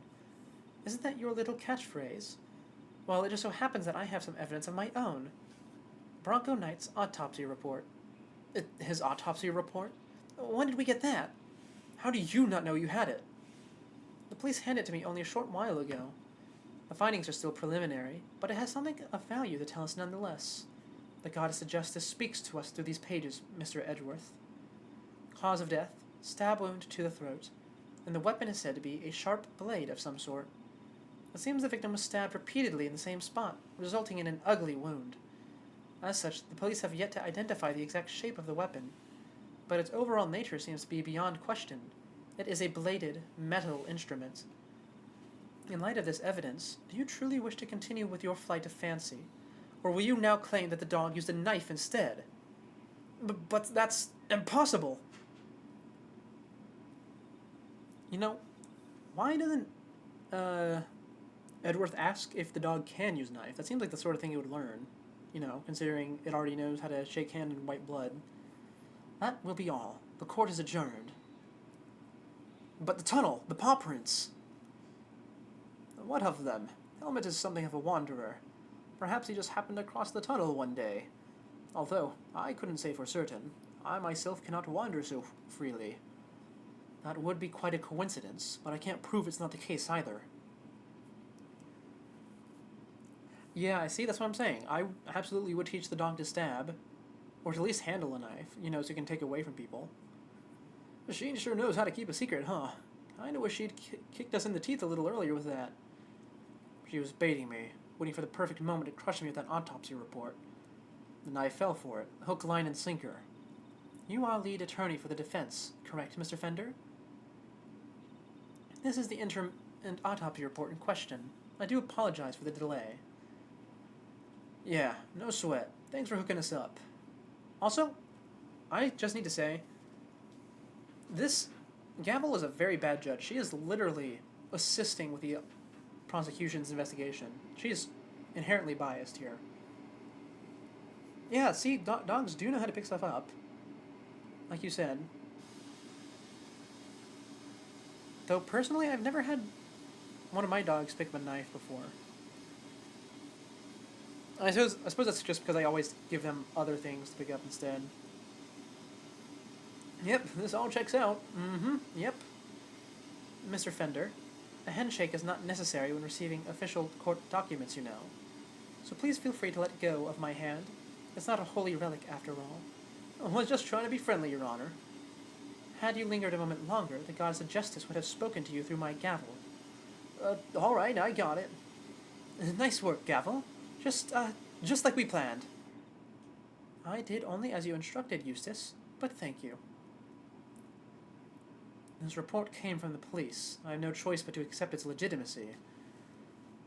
A: Isn't that your little catchphrase? Well, it just so happens that I have some evidence of my own. Bronco Knight's autopsy report. His autopsy report? When did we get that? How do you not know you had it? The police handed it to me only a short while ago. The findings are still preliminary, but it has something of value to tell us nonetheless. The goddess of justice speaks to us through these pages, Mr. Edgeworth. Cause of death, stab wound to the throat, and the weapon is said to be a sharp blade of some sort. It seems the victim was stabbed repeatedly in the same spot, resulting in an ugly wound. As such, the police have yet to identify the exact shape of the weapon, but its overall nature seems to be beyond question. It is a bladed, metal instrument. In light of this evidence, do you truly wish to continue with your flight of fancy? Or will you now claim that the dog used a knife instead? But that's impossible! You know, why doesn't, Edgeworth ask if the dog can use a knife? That seems like the sort of thing it would learn, you know, considering it already knows how to shake hand in white blood. That will be all. The court is adjourned. But the tunnel, the paw prints. What of them? Helmet is something of a wanderer. Perhaps he just happened to cross the tunnel one day. Although, I couldn't say for certain. I myself cannot wander so freely. That would be quite a coincidence, but I can't prove it's not the case either. Yeah, I see, that's what I'm saying. I absolutely would teach the dog to stab, or to at least handle a knife, you know, so it can take away from people. She sure knows how to keep a secret, huh? Kinda wish she'd kicked us in the teeth a little earlier with that. She was baiting me, waiting for the perfect moment to crush me with that autopsy report. And I fell for it, hook, line, and sinker. You are lead attorney for the defense, correct, Mr. Fender? This is the interim and autopsy report in question. I do apologize for the delay. Yeah, no sweat. Thanks for hooking us up. Also, I just need to say, this Gavel is a very bad judge. She is literally assisting with the prosecution's investigation. She is inherently biased here. Yeah, see, dogs do know how to pick stuff up. Like you said. Though, personally, I've never had one of my dogs pick up a knife before. I suppose that's just because I always give them other things to pick up instead. Yep, this all checks out. Yep. Mr. Fender, a handshake is not necessary when receiving official court documents, you know. So please feel free to let go of my hand. It's not a holy relic, after all. I was just trying to be friendly, Your Honor. Had you lingered a moment longer, the goddess of justice would have spoken to you through my gavel. All right, I got it. Nice work, Gavel. Just like we planned. I did only as you instructed, Eustace, but thank you. This report came from the police. I have no choice but to accept its legitimacy.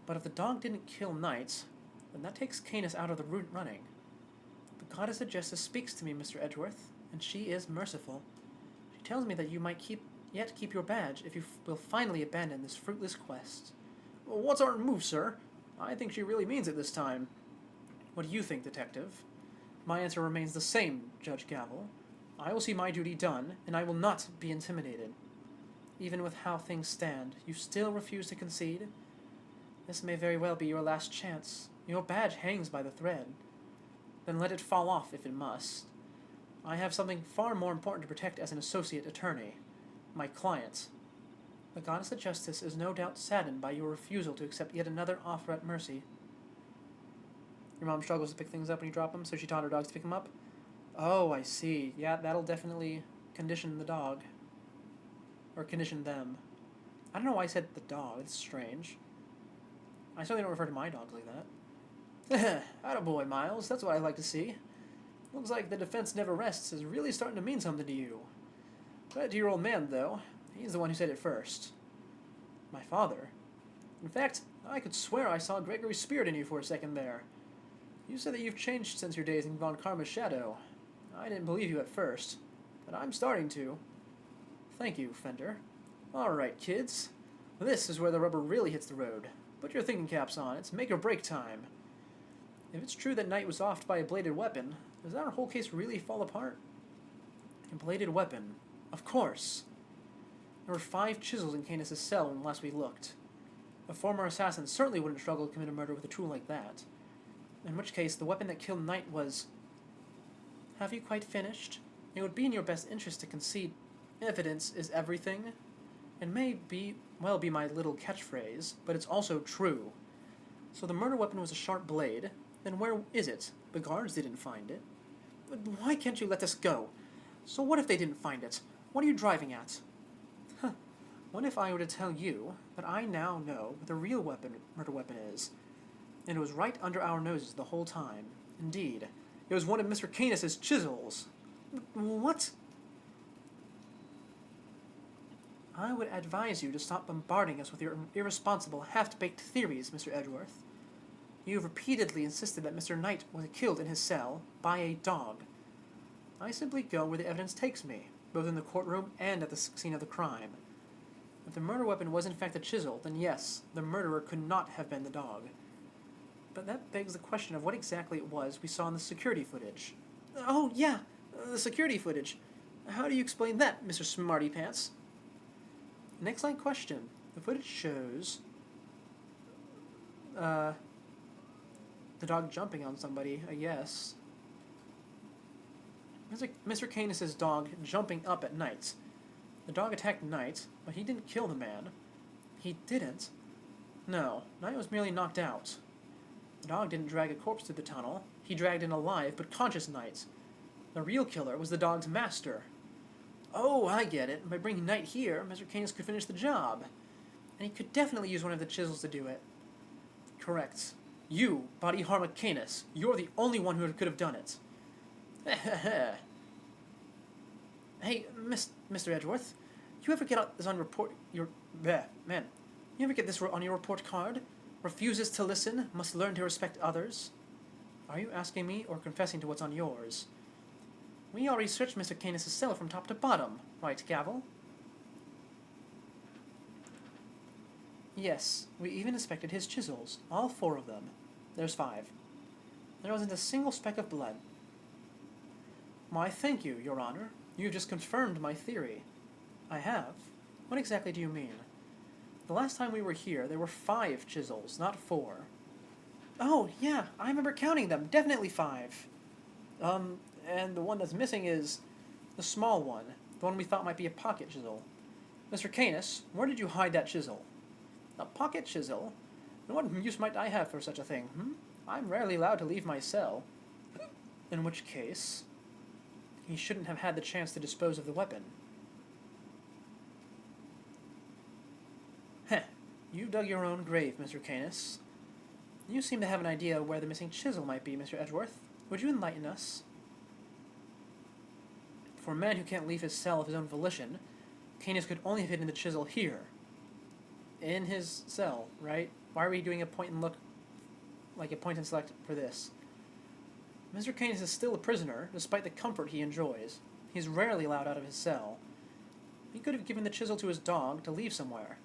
A: But if the dog didn't kill Knight, then that takes Canis out of the running. The goddess of justice speaks to me, Mr. Edgeworth, and she is merciful. She tells me that you might yet keep your badge if you will finally abandon this fruitless quest. Well, what's our move, sir? I think she really means it this time. What do you think, Detective? My answer remains the same, Judge Gavel. I will see my duty done, and I will not be intimidated. Even with how things stand, you still refuse to concede? This may very well be your last chance. Your badge hangs by the thread. Then let it fall off if it must. I have something far more important to protect as an associate attorney. My client. The goddess of justice is no doubt saddened by your refusal to accept yet another offer at mercy. Your mom struggles to pick things up when you drop them, so she taught her dogs to pick them up? Oh, I see. Yeah, that'll definitely condition the dog. Or condition them. I don't know why I said the dog. It's strange. I certainly don't refer to my dogs like that. Attaboy, Miles. That's what I like to see. Looks like the defense never rests is really starting to mean something to you. Credit to your old man, though. He's the one who said it first. My father? In fact, I could swear I saw Gregory's spirit in you for a second there. You said that you've changed since your days in Von Karma's shadow. I didn't believe you at first, but I'm starting to. Thank you, Fender. Alright, kids. This is where the rubber really hits the road. Put your thinking caps on. It's make or break time. If it's true that Knight was offed by a bladed weapon, does our whole case really fall apart? A bladed weapon. Of course. There were 5 chisels in Canis' cell when last we looked. A former assassin certainly wouldn't struggle to commit a murder with a tool like that. In which case, the weapon that killed Knight was... Have you quite finished? It would be in your best interest to concede evidence is everything. It may be my little catchphrase, but it's also true. So the murder weapon was a sharp blade. Then where is it? The guards didn't find it. But why can't you let this go? So what if they didn't find it? What are you driving at? Huh. What if I were to tell you that I now know what the real murder weapon is? And it was right under our noses the whole time. Indeed, it was one of Mr. Canis's chisels. What? I would advise you to stop bombarding us with your irresponsible, half-baked theories, Mr. Edgeworth. You have repeatedly insisted that Mr. Knight was killed in his cell by a dog. I simply go where the evidence takes me, both in the courtroom and at the scene of the crime. If the murder weapon was in fact a chisel, then yes, the murderer could not have been the dog. But that begs the question of what exactly it was we saw in the security footage. Oh, yeah, the security footage. How do you explain that, Mr. Smarty Pants? An excellent question. The footage shows the dog jumping on somebody, I guess. Mr. Canis's dog jumping up at Knight. The dog attacked Knight, but he didn't kill the man. He didn't? No, Knight was merely knocked out. The dog didn't drag a corpse through the tunnel. He dragged an alive but conscious Knight. The real killer was the dog's master. Oh, I get it. By bringing Knight here, Mr. Canis could finish the job. And he could definitely use one of the chisels to do it. Correct. You, Body Harma Canis, you're the only one who could have done it. Hey, Mr. Edgeworth, you ever get this on report? You ever get this on your report card? Refuses to listen, must learn to respect others. Are you asking me or confessing to what's on yours? We already searched Mr. Canis' cell from top to bottom, right, Gavel? Yes, we even inspected his chisels, all 4 of them. There's 5. There wasn't a single speck of blood. Why, thank you, Your Honor. You've just confirmed my theory. I have? What exactly do you mean? The last time we were here, there were 5 chisels, not 4. Oh, yeah, I remember counting them. Definitely 5. And the one that's missing is the small one. The one we thought might be a pocket chisel. Mr. Canis, where did you hide that chisel? A pocket chisel? And what use might I have for such a thing, I'm rarely allowed to leave my cell. In which case, he shouldn't have had the chance to dispose of the weapon. Heh, you dug your own grave, Mr. Canis. You seem to have an idea where the missing chisel might be, Mr. Edgeworth. Would you enlighten us? For a man who can't leave his cell of his own volition, Canis could only have hidden the chisel here. In his cell, right? Why are we doing a point and look, like a point and select for this? Mr. Canis is still a prisoner, despite the comfort he enjoys. He's rarely allowed out of his cell. He could have given the chisel to his dog to leave somewhere,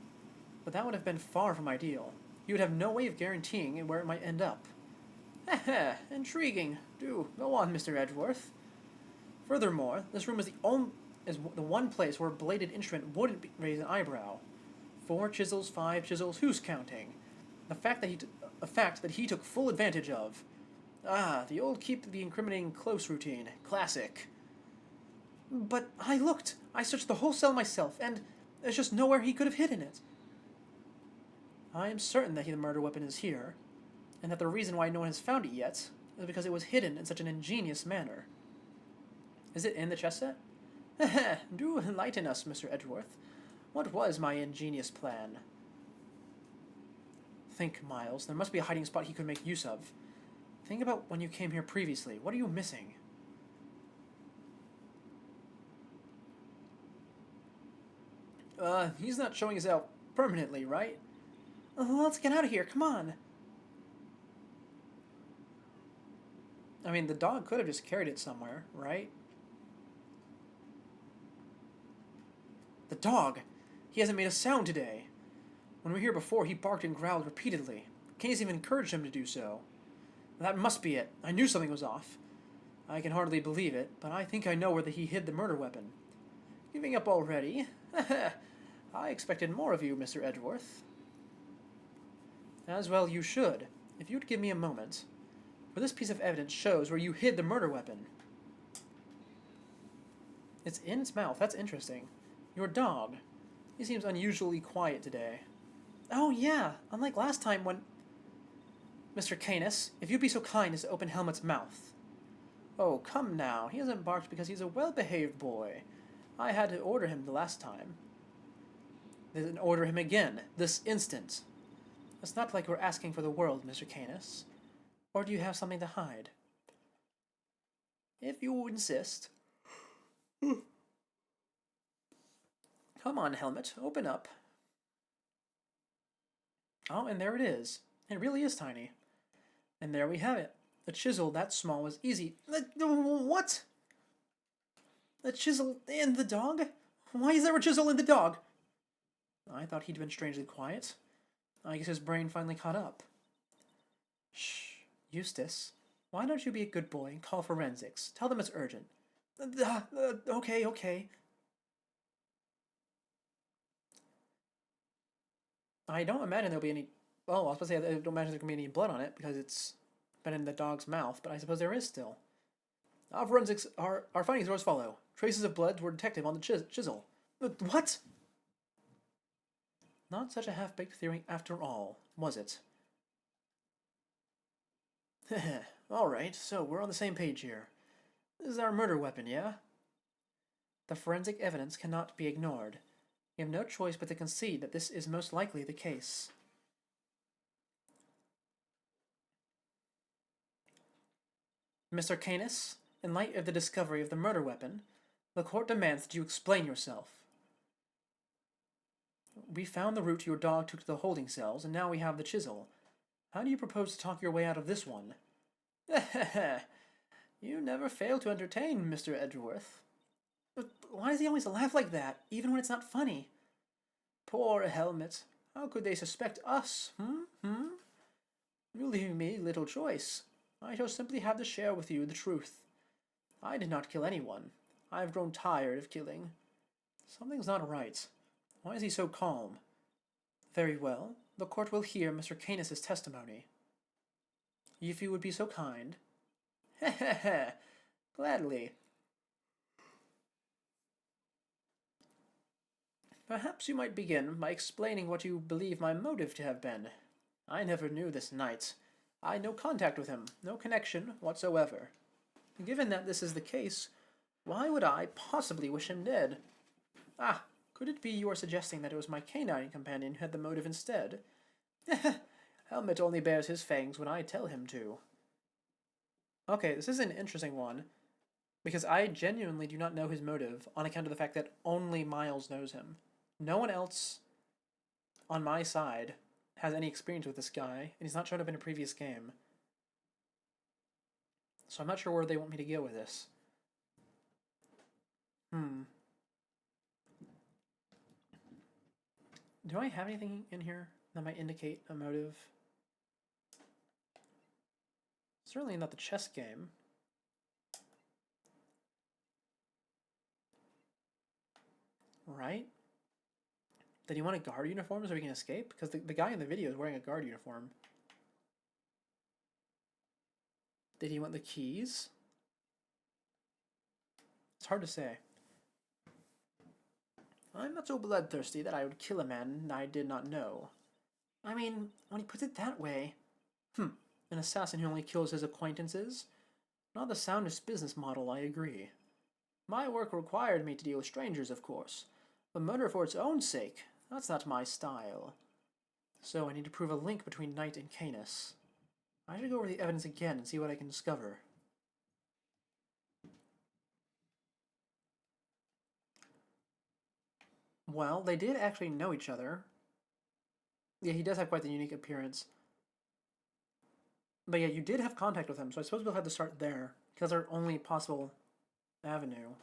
A: but that would have been far from ideal. He would have no way of guaranteeing where it might end up. Heh, intriguing. Do go on, Mr. Edgeworth. Furthermore, this room is the one place where a bladed instrument wouldn't raise an eyebrow. 4 chisels, 5 chisels, who's counting? A fact that he took full advantage of. Ah, the old keep the incriminating close routine. Classic. But I looked. I searched the whole cell myself, and there's just nowhere he could have hidden it. I am certain that the murder weapon is here, and that the reason why no one has found it yet is because it was hidden in such an ingenious manner. Is it in the chess set? Do enlighten us, Mr. Edgeworth. What was my ingenious plan? Think, Miles. There must be a hiding spot he could make use of. Think about when you came here previously. What are you missing? He's not showing us out permanently, right? Let's get out of here, come on. I mean, the dog could have just carried it somewhere, right? The dog! He hasn't made a sound today. When we were here before, he barked and growled repeatedly. Canis even encouraged him to do so. That must be it. I knew something was off. I can hardly believe it, but I think I know where he hid the murder weapon. Giving up already? I expected more of you, Mr. Edgeworth. As well you should, if you'd give me a moment. For this piece of evidence shows where you hid the murder weapon. It's in its mouth. That's interesting. Your dog. He seems unusually quiet today. Oh, yeah, unlike last time when. Mr. Canis, if you'd be so kind as to open Helmet's mouth. Oh, come now. He hasn't barked because he's a well behaved boy. I had to order him the last time. Then order him again, this instant. It's not like we're asking for the world, Mr. Canis. Or do you have something to hide? If you insist. Come on, Helmet, open up. Oh, and there it is. It really is tiny. And there we have it. A chisel that small was easy. What? A chisel in the dog? Why is there a chisel in the dog? I thought he'd been strangely quiet. I guess his brain finally caught up. Shh, Eustace. Why don't you be a good boy and call forensics? Tell them it's urgent. Okay. I don't imagine there'll be any. Well, I was supposed to say I don't imagine there can be any blood on it because it's been in the dog's mouth, but I suppose there is still. Our forensics, our findings are as follow. Traces of blood were detected on the chisel. What? Not such a half-baked theory after all, was it? Alright, so we're on the same page here. This is our murder weapon, yeah? The forensic evidence cannot be ignored. We have no choice but to concede that this is most likely the case. Mr. Canis, in light of the discovery of the murder weapon, the court demands that you explain yourself. We found the route your dog took to the holding cells, and now we have the chisel. How do you propose to talk your way out of this one? You never fail to entertain, Mr. Edgeworth. But why does he always laugh like that, even when it's not funny? Poor Helmet. How could they suspect us? You leave me little choice. I shall simply have to share with you the truth. I did not kill anyone. I have grown tired of killing. Something's not right. Why is he so calm? Very well. The court will hear Mr. Canis' testimony. If you would be so kind. Gladly. Perhaps you might begin by explaining what you believe my motive to have been. I never knew this knight. I had no contact with him, no connection whatsoever. Given that this is the case, why would I possibly wish him dead? Ah, could it be you are suggesting that it was my canine companion who had the motive instead? Helmet only bares his fangs when I tell him to. Okay, this is an interesting one, because I genuinely do not know his motive on account of the fact that only Miles knows him. No one else on my side has any experience with this guy, and he's not shown up in a previous game. So I'm not sure where they want me to go with this. Do I have anything in here that might indicate a motive? Certainly not the chess game. Right? Did he want a guard uniform so we can escape? Because the guy in the video is wearing a guard uniform. Did he want the keys? It's hard to say. I'm not so bloodthirsty that I would kill a man I did not know. I mean, when he puts it that way... An assassin who only kills his acquaintances? Not the soundest business model, I agree. My work required me to deal with strangers, of course. But murder for its own sake, that's not my style. So I need to prove a link between Knight and Canis. I should go over the evidence again and see what I can discover. Well, they did actually know each other. Yeah, he does have quite the unique appearance. But yeah, you did have contact with him, so I suppose we'll have to start there, because that's our only possible avenue.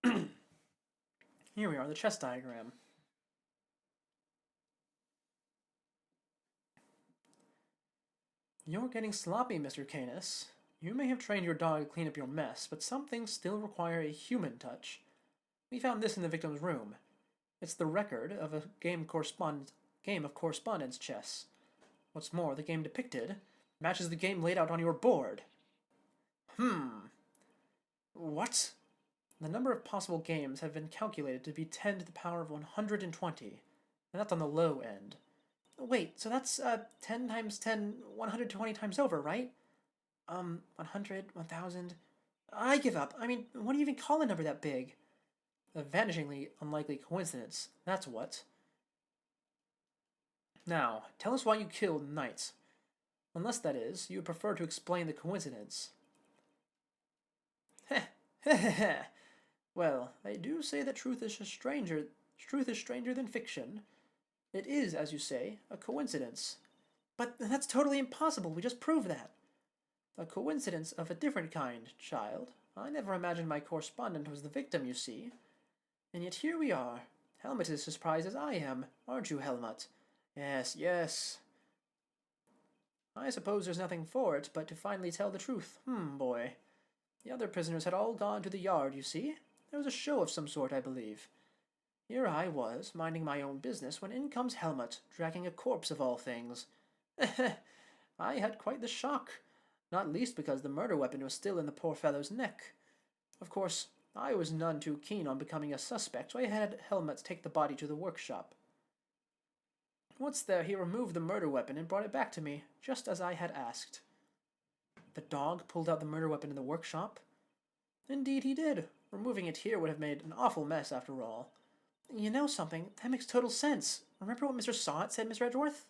A: Here we are, the chess diagram. You're getting sloppy, Mr. Canis. You may have trained your dog to clean up your mess, but some things still require a human touch. We found this in the victim's room. It's the record of a game of correspondence chess. What's more, the game depicted matches the game laid out on your board. What? The number of possible games have been calculated to be 10 to the power of 120, and that's on the low end. Wait, so that's 10 times 10, 120 times over, right? 100, 1000. I give up. I mean, what do you even call a number that big? A vanishingly unlikely coincidence, that's what. Now, tell us why you killed knights. Unless, that is, you would prefer to explain the coincidence. Heh, heh, heh, heh. Well, they do say that truth is stranger than fiction. It is, as you say, a coincidence. But that's totally impossible. We just proved that. A coincidence of a different kind, child. I never imagined my correspondent was the victim, you see. And yet here we are. Helmut is as surprised as I am, aren't you, Helmut? Yes, yes. I suppose there's nothing for it but to finally tell the truth. Boy. The other prisoners had all gone to the yard, you see. There was a show of some sort, I believe. Here I was, minding my own business, when in comes Helmut, dragging a corpse of all things. I had quite the shock, not least because the murder weapon was still in the poor fellow's neck. Of course, I was none too keen on becoming a suspect, so I had Helmut take the body to the workshop. Once there, he removed the murder weapon and brought it back to me, just as I had asked. The dog pulled out the murder weapon in the workshop? Indeed he did. Removing it here would have made an awful mess, after all. You know something? That makes total sense. Remember what Mr. Sawat said, Mr. Edgeworth?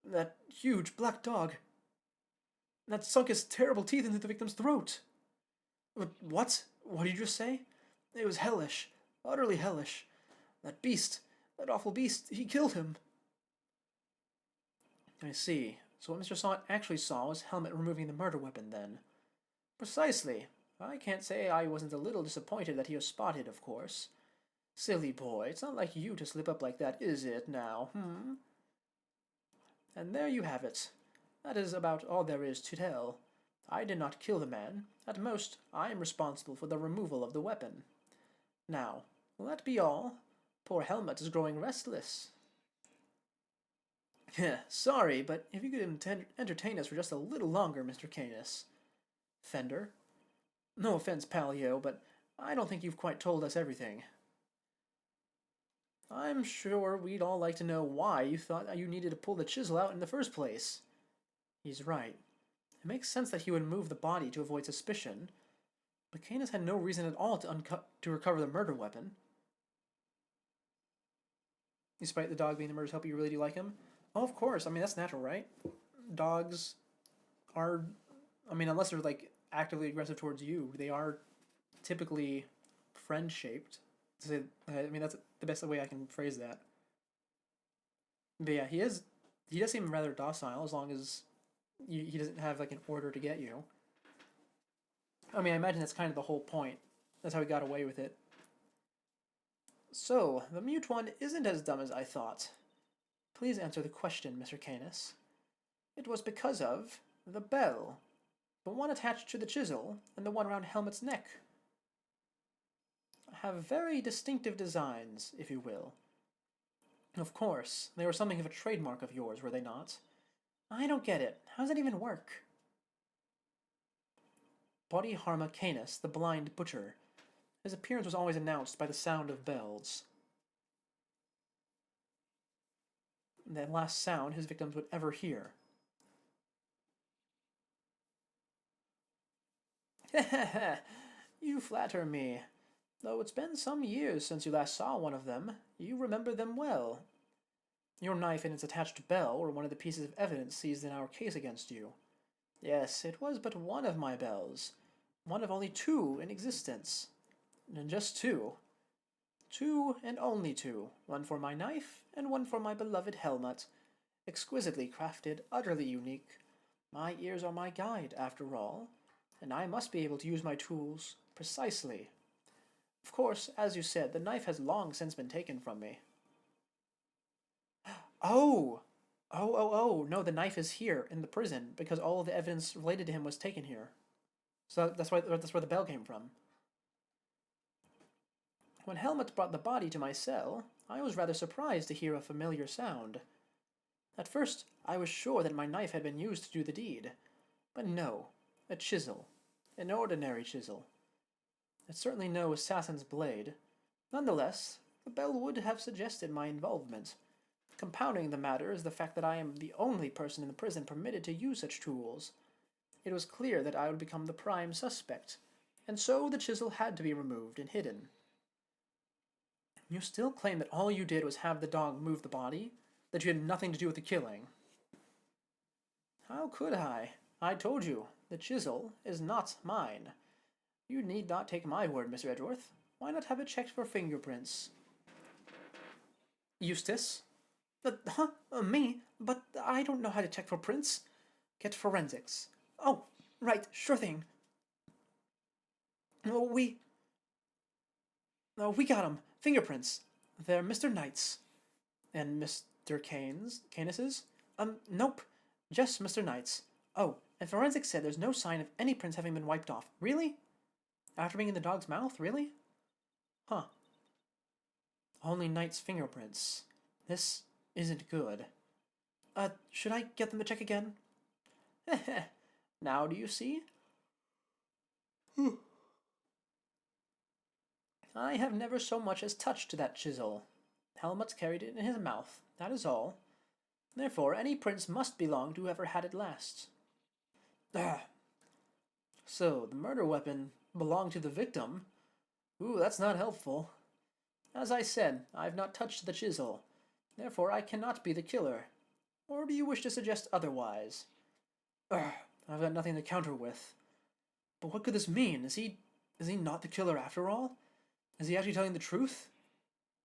A: That huge black dog. That sunk his terrible teeth into the victim's throat. What? What did you just say? It was hellish. Utterly hellish. That beast. That awful beast. He killed him. I see. So what Mr. Sawat actually saw was Helmut removing the murder weapon, then. Precisely. I can't say I wasn't a little disappointed that he was spotted, of course. Silly boy, it's not like you to slip up like that, is it, now, And there you have it. That is about all there is to tell. I did not kill the man. At most, I am responsible for the removal of the weapon. Now, will that be all? Poor Helmut is growing restless. Sorry, but if you could entertain us for just a little longer, Mr. Canis. Fender? No offense, Palio, but I don't think you've quite told us everything. I'm sure we'd all like to know why you thought you needed to pull the chisel out in the first place. He's right. It makes sense that he would move the body to avoid suspicion, but Canis had no reason at all to recover the murder weapon. Despite the dog being the murder's helper, you really do like him? Oh, of course. I mean, that's natural, right? Dogs are, I mean, unless they're, like, actively aggressive towards you, they are typically friend-shaped. I mean, that's the best way I can phrase that. But yeah, he does seem rather docile as long as he doesn't have, like, an order to get you. I mean, I imagine that's kind of the whole point. That's how he got away with it. So, the mute one isn't as dumb as I thought. Please answer the question, Mr. Canis. It was because of the bell. The one attached to the chisel, and the one around Helmut's neck. Have very distinctive designs, if you will. Of course, they were something of a trademark of yours, were they not? I don't get it. How does that even work? Bodhidharma Canis, the blind butcher. His appearance was always announced by the sound of bells. The last sound his victims would ever hear. You flatter me. Though it's been some years since you last saw one of them, you remember them well. Your knife and its attached bell were one of the pieces of evidence seized in our case against you. Yes, it was but one of my bells. One of only two in existence. And just two. Two and only two. One for my knife, and one for my beloved Helmut. Exquisitely crafted, utterly unique. My ears are my guide, after all, and I must be able to use my tools precisely. Of course, as you said, the knife has long since been taken from me. Oh! No, the knife is here, in the prison, because all of the evidence related to him was taken here. So that's where the bell came from. When Helmut brought the body to my cell, I was rather surprised to hear a familiar sound. At first, I was sure that my knife had been used to do the deed. But no, a chisel. An ordinary chisel. It's certainly no assassin's blade. Nonetheless, the bell would have suggested my involvement. Compounding the matter is the fact that I am the only person in the prison permitted to use such tools. It was clear that I would become the prime suspect, and so the chisel had to be removed and hidden. You still claim that all you did was have the dog move the body? That you had nothing to do with the killing? How could I? I told you, the chisel is not mine. You need not take my word, Mr. Edgeworth. Why not have it checked for fingerprints? Eustace? Me? But I don't know how to check for prints. Get forensics. Oh, right, sure thing. Oh, we got 'em. Fingerprints. They're Mr. Knight's. And Mr. Canis's? Nope. Just Mr. Knight's. Oh, and forensics said there's no sign of any prints having been wiped off. Really? After being in the dog's mouth? Really? Huh. Only Knight's fingerprints. This isn't good. Should I get them to check again? Now do you see? I have never so much as touched that chisel. Helmut's carried it in his mouth, that is all. Therefore, any prints must belong to whoever had it last. So, the murder weapon belonged to the victim? Ooh, that's not helpful. As I said, I've not touched the chisel. Therefore, I cannot be the killer. Or do you wish to suggest otherwise? I've got nothing to counter with. But what could this mean? Is he not the killer after all? Is he actually telling the truth?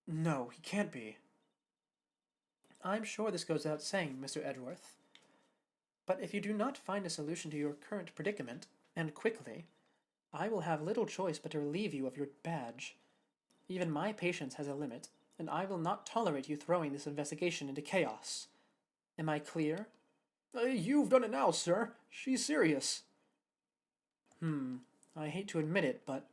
A: No, he can't be. I'm sure this goes without saying, Mr. Edgeworth. But if you do not find a solution to your current predicament, and quickly, I will have little choice but to relieve you of your badge. Even my patience has a limit, and I will not tolerate you throwing this investigation into chaos. Am I clear? You've done it now, sir. She's serious. I hate to admit it, but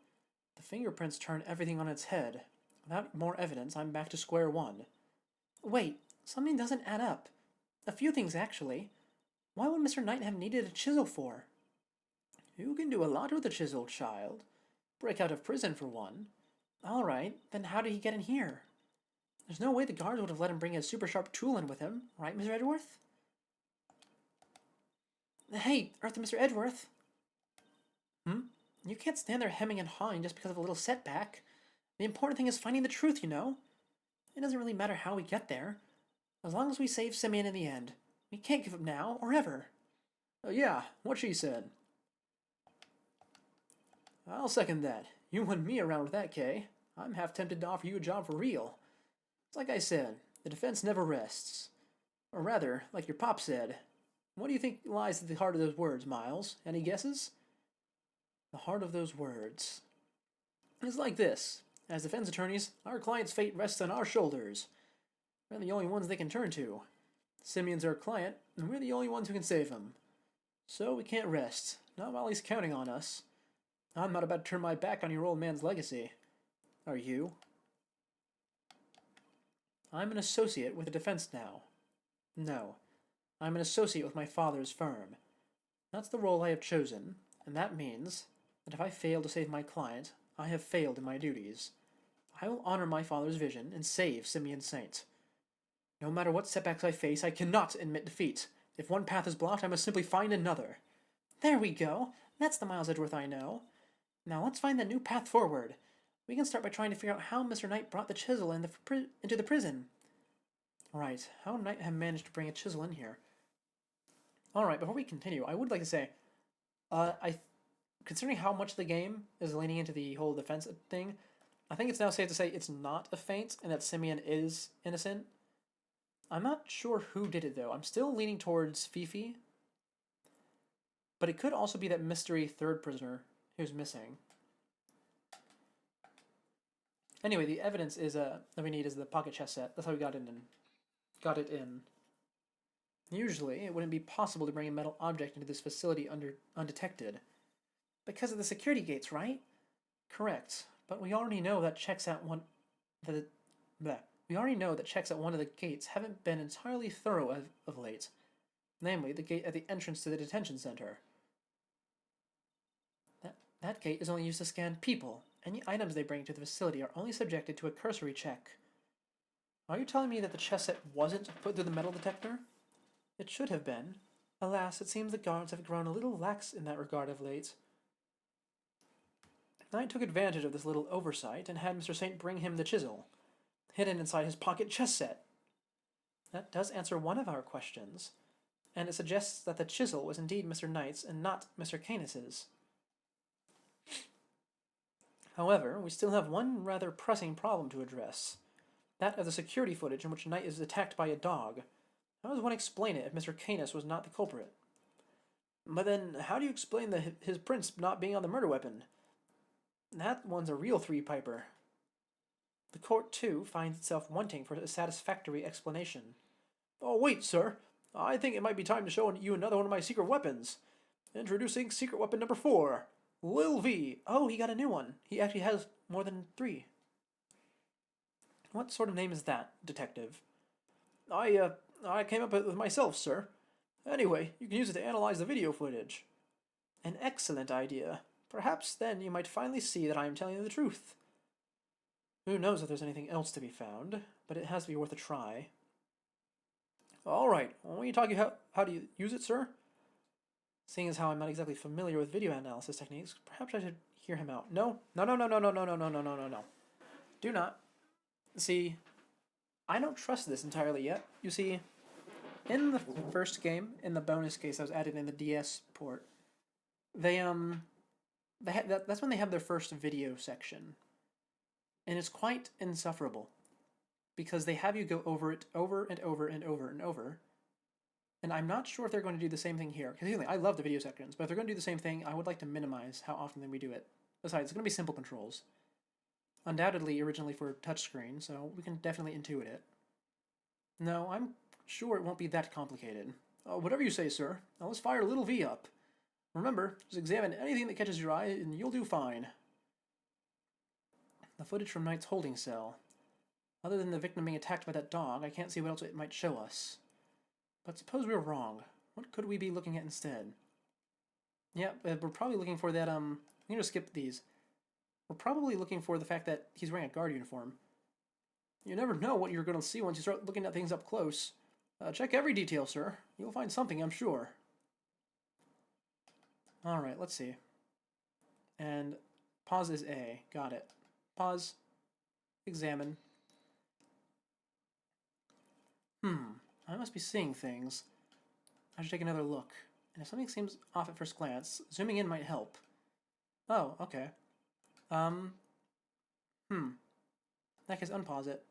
A: the fingerprints turn everything on its head. Without more evidence, I'm back to square one. Wait, something doesn't add up. A few things, actually. Why would Mr. Knight have needed a chisel for? You can do a lot with a chisel, child. Break out of prison, for one. All right, then how did he get in here? There's no way the guards would have let him bring his super sharp tool in with him, right, Mr. Edgeworth? Hey, Mr. Edgeworth. You can't stand there hemming and hawing just because of a little setback. The important thing is finding the truth, you know? It doesn't really matter how we get there. As long as we save Simeon in the end. We can't give up now, or ever. Yeah, what she said. I'll second that. You wouldn't me around with that, Kay. I'm half tempted to offer you a job for real. It's like I said, the defense never rests. Or rather, like your pop said. What do you think lies at the heart of those words, Miles? Any guesses? The heart of those words. It's like this. As defense attorneys, our client's fate rests on our shoulders. We're the only ones they can turn to. Simeon's our client, and we're the only ones who can save him. So we can't rest, not while he's counting on us. I'm not about to turn my back on your old man's legacy. Are you? I'm an associate with the defense now. No, I'm an associate with my father's firm. That's the role I have chosen, and that means that if I fail to save my client, I have failed in my duties. I will honor my father's vision and save Simeon Saint. No matter what setbacks I face, I cannot admit defeat. If one path is blocked, I must simply find another. There we go. That's the Miles Edgeworth I know. Now let's find the new path forward. We can start by trying to figure out how Mr. Knight brought the chisel into the prison. Right, how Knight have managed to bring a chisel in here. Alright, before we continue, I would like to say, considering how much the game is leaning into the whole defense thing, I think it's now safe to say it's not a feint and that Simeon is innocent. I'm not sure who did it, though. I'm still leaning towards Fifi. But it could also be that mystery third prisoner who's missing. Anyway, the evidence is that we need is the pocket chess set. That's how we got it in. Usually, it wouldn't be possible to bring a metal object into this facility undetected. Because of the security gates, right? Correct. But we already know that checks at one of the gates haven't been entirely thorough of late. Namely, the gate at the entrance to the detention center. That gate is only used to scan people, Any items they bring to the facility are only subjected to a cursory check. Are you telling me that the chess set wasn't put through the metal detector? It should have been. Alas, it seems the guards have grown a little lax in that regard of late. Knight took advantage of this little oversight and had Mr. Saint bring him the chisel, hidden inside his pocket chess set. That does answer one of our questions, and it suggests that the chisel was indeed Mr. Knight's and not Mr. Canis's. However, we still have one rather pressing problem to address. That of the security footage in which Knight is attacked by a dog. How does one explain it if Mr. Canis was not the culprit? But then, how do you explain his prints not being on the murder weapon? That one's a real three-piper. The court, too, finds itself wanting for a satisfactory explanation. Oh, wait, sir. I think it might be time to show you another one of my secret weapons. Introducing secret weapon number 4, Lil V. Oh, he got a new one. He actually has more than 3. What sort of name is that, detective? I came up with it myself, sir. Anyway, you can use it to analyze the video footage. An excellent idea. Perhaps then you might finally see that I am telling you the truth. Who knows if there's anything else to be found, but it has to be worth a try. All right, when you talk, how do you use it, sir? Seeing as how I'm not exactly familiar with video analysis techniques, perhaps I should hear him out. No. Do not. See, I don't trust this entirely yet. You see, in the first game, in the bonus case that was added in the DS port, that's when they have their first video section. And it's quite insufferable. Because they have you go over it over and over and over and over. And I'm not sure if they're going to do the same thing here. Because I love the video sections, but if they're going to do the same thing, I would like to minimize how often we do it. Besides, it's going to be simple controls. Undoubtedly originally for touchscreen, so we can definitely intuit it. No, I'm sure it won't be that complicated. Whatever you say, sir. Now let's fire Little V up. Remember, just examine anything that catches your eye and you'll do fine. The footage from Knight's holding cell. Other than the victim being attacked by that dog, I can't see what else it might show us. But suppose we're wrong. What could we be looking at instead? Yeah, we're probably looking for that, I'm gonna skip these. We're probably looking for the fact that he's wearing a guard uniform. You never know what you're gonna see once you start looking at things up close. Check every detail, sir. You'll find something, I'm sure. Alright, let's see. And pause is A. Got it. Pause. Examine. I must be seeing things. I should take another look. And if something seems off at first glance, zooming in might help. Oh, okay. In that case, unpause it.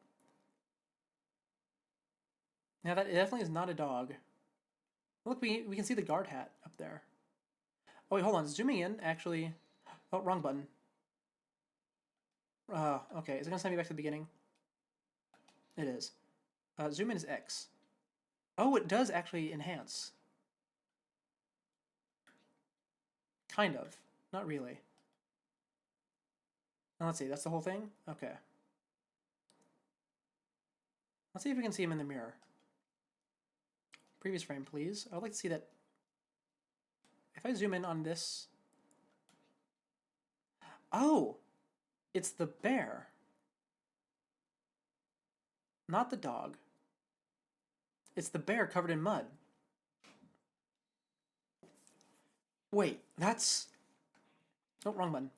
A: Now that definitely is not a dog. Look, we can see the guard hat up there. Oh wait, hold on. Zooming in, actually... Oh, wrong button. Okay. Is it gonna send me back to the beginning? It is. Zoom in is X. Oh, it does actually enhance. Kind of. Not really. Now, let's see, that's the whole thing? Okay. Let's see if we can see him in the mirror. Previous frame, please. I would like to see that. If I zoom in on this... Oh! It's the bear. Not the dog. It's the bear covered in mud. Wait, that's... Oh, wrong button.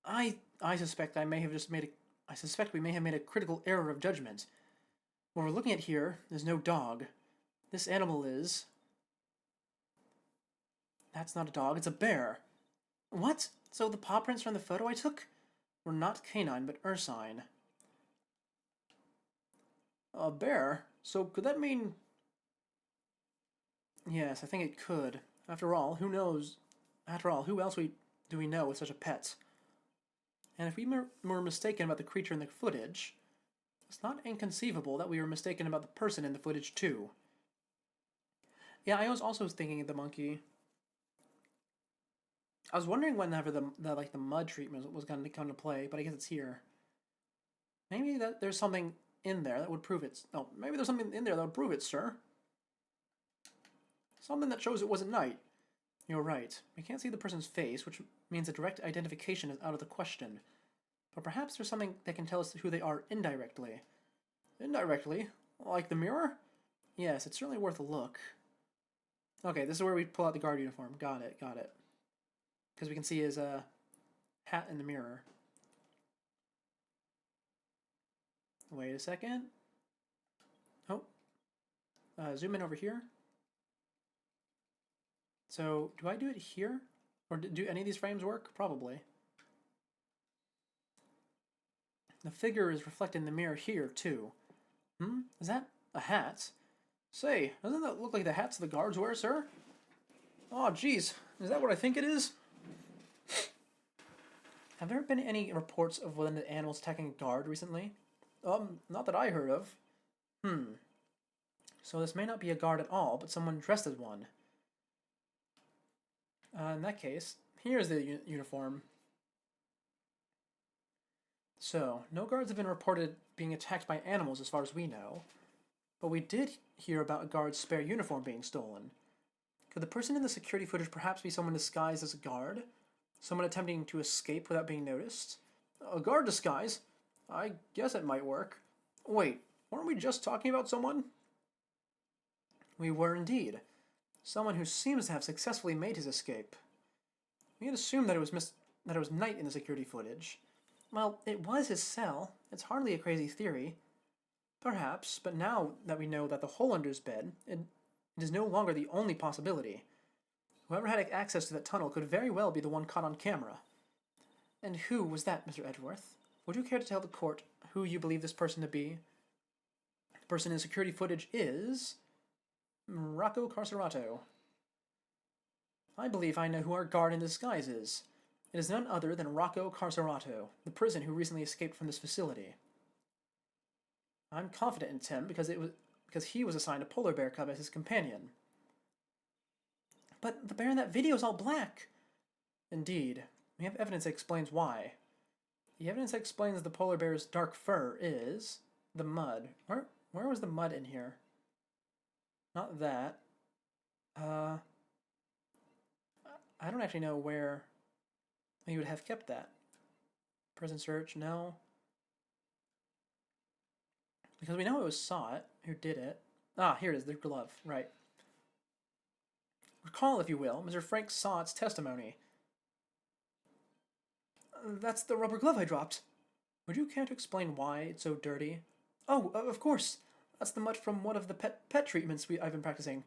A: I suspect I may have just made a... I suspect we may have made a critical error of judgment. What we're looking at here is no dog. This animal is... That's not a dog, it's a bear. What? So the paw prints from the photo I took were not canine, but ursine. A bear? So could that mean... Yes, I think it could. After all, who knows? After all, who else do we know with such a pet? And if we were mistaken about the creature in the footage, it's not inconceivable that we were mistaken about the person in the footage too. Yeah, I was also thinking of the monkey. I was wondering whenever the mud treatment was going to come into play, but I guess it's here. Maybe there's something in there that would prove it. No, maybe there's something in there that would prove it, sir. Something that shows it wasn't Knight. You're right. We can't see the person's face, which means a direct identification is out of the question. but perhaps there's something that can tell us who they are indirectly. Indirectly? Like the mirror? Yes, it's certainly worth a look. Okay, this is where we pull out the guard uniform. Got it, got it. Because we can see his hat in the mirror. Wait a second. Oh. Zoom in over here. So, do I do it here? Or do any of these frames work? Probably. The figure is reflected in the mirror here, too. Is that a hat? Say, doesn't that look like the hats the guards wear, sir? Oh, geez. Is that what I think it is? Have there been any reports of one of the animals attacking a guard recently? Not that I heard of. So this may not be a guard at all, but someone dressed as one. In that case, here's the uniform. So, no guards have been reported being attacked by animals as far as we know, but we did hear about a guard's spare uniform being stolen. Could the person in the security footage perhaps be someone disguised as a guard? Someone attempting to escape without being noticed? A guard disguise? I guess it might work. Wait, weren't we just talking about someone? We were indeed. Someone who seems to have successfully made his escape. We had assumed that it was night in the security footage. Well, it was his cell. It's hardly a crazy theory. Perhaps, but now that we know that the hole under his bed, it is no longer the only possibility. Whoever had access to that tunnel could very well be the one caught on camera. And who was that, Mr. Edgeworth? Would you care to tell the court who you believe this person to be? The person in security footage is Rocco Carcerato. I believe I know who our guard in disguise is. It is none other than Rocco Carcerato, the prison who recently escaped from this facility. I'm confident in Tim because he was assigned a polar bear cub as his companion. But the bear in that video is all black. Indeed, we have evidence that explains why. The evidence that explains the polar bear's dark fur is the mud. Where was the mud in here? Not that. I don't actually know where he would have kept that. Prison search, no. Because we know it was Sot who did it. Ah, here it is, the glove, right. Recall, if you will, Mr. Frank Sot's testimony. That's the rubber glove I dropped. Would you care to explain why it's so dirty? Oh, of course. That's the mud from one of the pet treatments I've been practicing.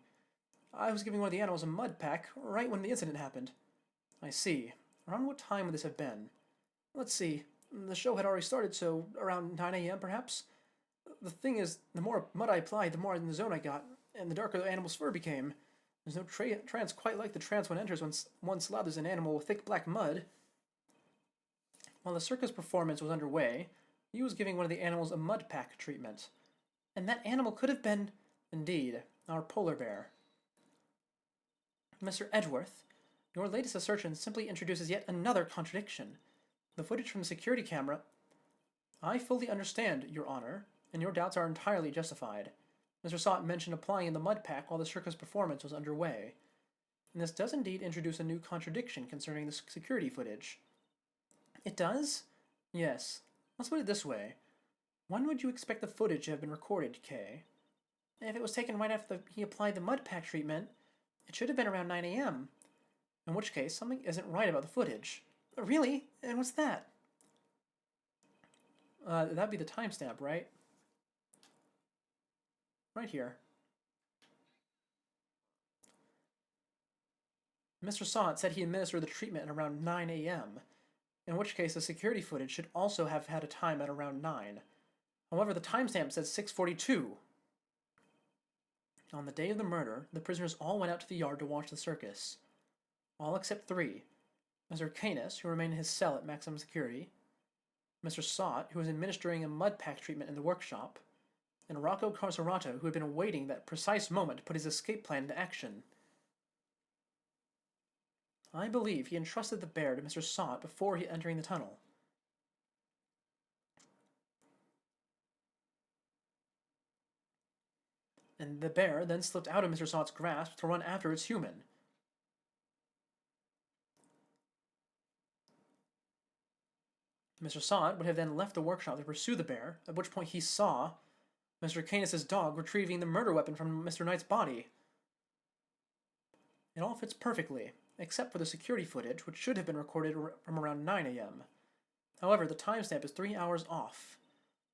A: I was giving one of the animals a mud pack right when the incident happened. I see. Around what time would this have been? Let's see. The show had already started, so around 9 a.m. perhaps? The thing is, the more mud I applied, the more in the zone I got, and the darker the animal's fur became. There's no trance quite like the trance one enters when one slathers an animal with thick black mud. While the circus performance was underway, he was giving one of the animals a mud pack treatment. And that animal could have been, indeed, our polar bear. Mr. Edgeworth, your latest assertion simply introduces yet another contradiction. The footage from the security camera... I fully understand, Your Honor, and your doubts are entirely justified. Mr. Sot mentioned applying the mud pack while the circus performance was underway. And this does indeed introduce a new contradiction concerning the security footage. It does? Yes. Let's put it this way. When would you expect the footage to have been recorded, Kay? If it was taken right after he applied the mud pack treatment, it should have been around 9 a.m. In which case, something isn't right about the footage. Really? And what's that? That'd be the timestamp, right? Right here. Mr. Sot said he administered the treatment at around 9 a.m., in which case the security footage should also have had a time at around 9. However, the timestamp says 6:42. On the day of the murder, the prisoners all went out to the yard to watch the circus. All except 3. Mr. Canis, who remained in his cell at maximum security, Mr. Sot, who was administering a mud pack treatment in the workshop, and Rocco Carcerato, who had been awaiting that precise moment to put his escape plan into action. I believe he entrusted the bear to Mr. Sot before entering the tunnel. And the bear then slipped out of Mr. Sot's grasp to run after its human. Mr. Sod would have then left the workshop to pursue the bear, at which point he saw Mr. Canis' dog retrieving the murder weapon from Mr. Knight's body. It all fits perfectly, except for the security footage, which should have been recorded from around 9 a.m. However, the timestamp is 3 hours off.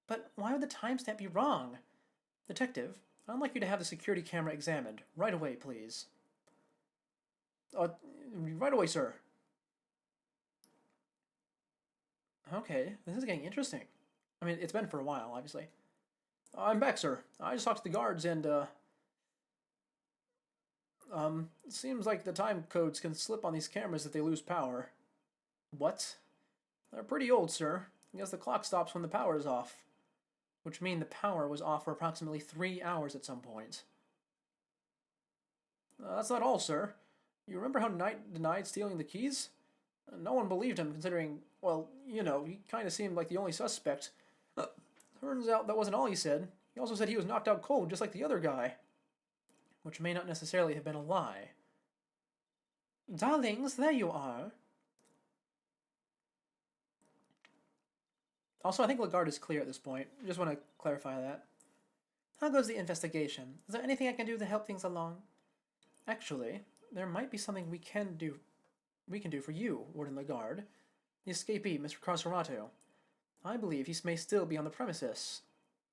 A: But why would the timestamp be wrong? Detective, I'd like you to have the security camera examined. Right away, please. Right away, sir. Okay, this is getting interesting. I mean, it's been for a while, obviously. I'm back, sir. I just talked to the guards and, it seems like the time codes can slip on these cameras if they lose power. What? They're pretty old, sir. I guess the clock stops when the power is off. Which means the power was off for approximately 3 hours at some point. That's not all, sir. You remember how Knight denied stealing the keys? No one believed him, considering, well, you know, he kind of seemed like the only suspect. Turns out that wasn't all he said. He also said he was knocked out cold, just like the other guy. Which may not necessarily have been a lie. Darlings, there you are. Also, I think Lagarde is clear at this point. Just want to clarify that. How goes the investigation? Is there anything I can do to help things along? Actually, there might be something we can do for you, Warden Lagarde. The escapee, Mr. Carcerato. I believe he may still be on the premises.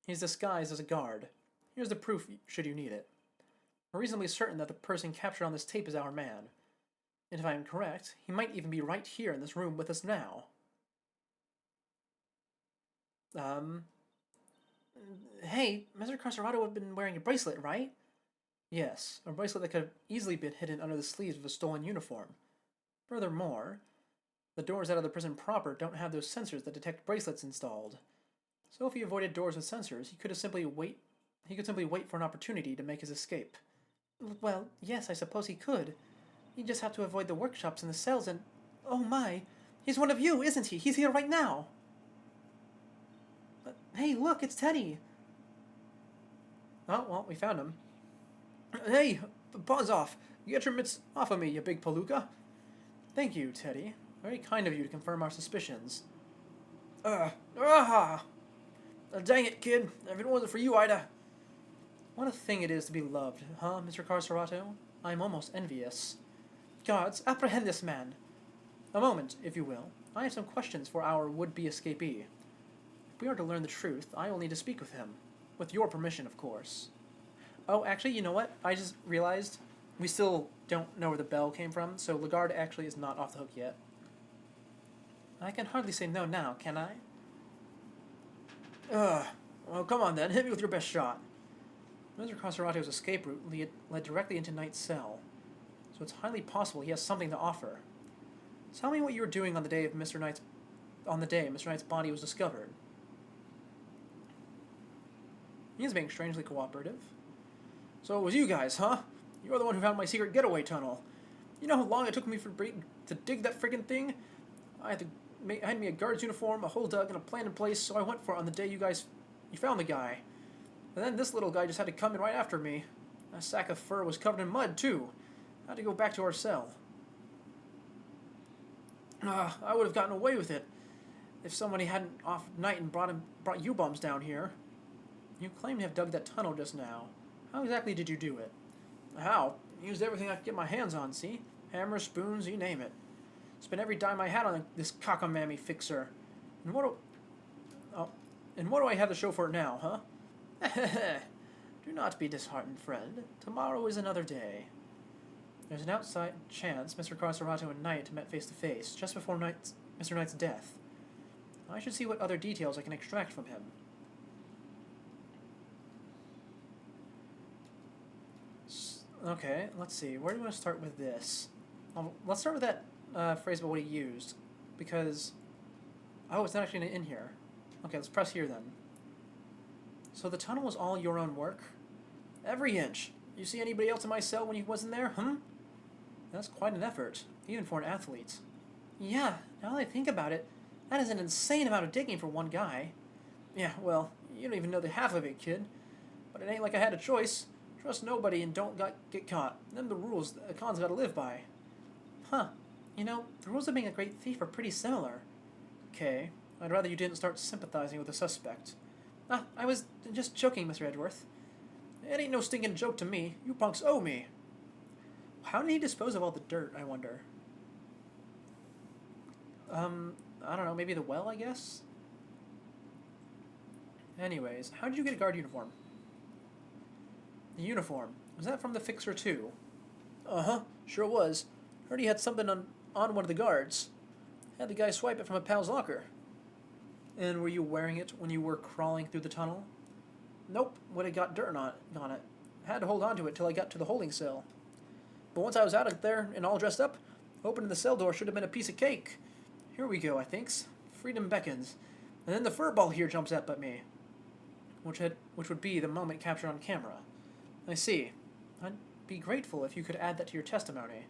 A: He's disguised as a guard. Here's the proof, should you need it. We're reasonably certain that the person captured on this tape is our man. And if I am correct, he might even be right here in this room with us now. Hey, Mr. Carcerato would have been wearing a bracelet, right? Yes, a bracelet that could have easily been hidden under the sleeves of a stolen uniform. Furthermore, the doors out of the prison proper don't have those sensors that detect bracelets installed. So if he avoided doors with sensors, he could simply wait for an opportunity to make his escape. Well, yes, I suppose he could. He'd just have to avoid the workshops and the cells and... Oh my! He's one of you, isn't he? He's here right now! Hey, look, it's Teddy! Oh, well, we found him. Hey, paws off! Get your mitts off of me, you big palooka! Thank you, Teddy. Very kind of you to confirm our suspicions. Dang it, kid. If it wasn't for you, I'd, What a thing it is to be loved, huh, Mr. Carcerato? I'm almost envious. Guards, apprehend this man. A moment, if you will. I have some questions for our would-be escapee. If we are to learn the truth, I will need to speak with him. With your permission, of course. Oh, actually, you know what? I just realized we still don't know where the bell came from, so Lagarde actually is not off the hook yet. I can hardly say no now, can I? Well, come on then, hit me with your best shot. Mr. Carcerato's escape route led directly into Knight's cell, so it's highly possible he has something to offer. Tell me what you were doing on the day Mr. Knight's body was discovered. He is being strangely cooperative. So it was you guys, huh? You're the one who found my secret getaway tunnel. You know how long it took me to dig that friggin' thing? I had me a guard's uniform, a hole dug, and a plan in place, so I went for it on the day you found the guy. And then this little guy just had to come in right after me. That sack of fur was covered in mud, too. I had to go back to our cell. I would have gotten away with it if somebody hadn't off Knight and brought U-bombs down here. You claim to have dug that tunnel just now. How exactly did you do it? How? Used everything I could get my hands on, see? Hammers, spoons, you name it. Spent every dime I had on this cockamamie fixer. And what do I have to show for it now, huh? Do not be disheartened, friend. Tomorrow is another day. There's an outside chance Mr. Carcerato and Knight met face to face, just before Mr. Knight's death. I should see what other details I can extract from him. Okay, let's see. Where do you want to start with this? Let's start with that phrase about what he used. Because... Oh, it's not actually in here. Okay, let's press here then. So the tunnel was all your own work? Every inch. You see anybody else in my cell when he wasn't there, That's quite an effort, even for an athlete. Yeah, now that I think about it, that is an insane amount of digging for one guy. Yeah, well, you don't even know the half of it, kid. But it ain't like I had a choice. Trust nobody and don't get caught. Them the rules a con's gotta live by. Huh. You know, the rules of being a great thief are pretty similar. Okay. I'd rather you didn't start sympathizing with the suspect. Ah, I was just joking, Mr. Edgeworth. It ain't no stinking joke to me. You punks owe me. How did he dispose of all the dirt, I wonder? I don't know, maybe the well, I guess? Anyways, how did you get a guard uniform? The uniform. Was that from the Fixer too? Uh-huh, sure was. Heard he had something on one of the guards. Had the guy swipe it from a pal's locker. And were you wearing it when you were crawling through the tunnel? Nope, would have got dirt on it. Had to hold on to it till I got to the holding cell. But once I was out of there and all dressed up, opening the cell door should have been a piece of cake. Here we go, I thinks. Freedom beckons. And then the furball here jumps up at me. Which would be the moment captured on camera. I see. I'd be grateful if you could add that to your testimony.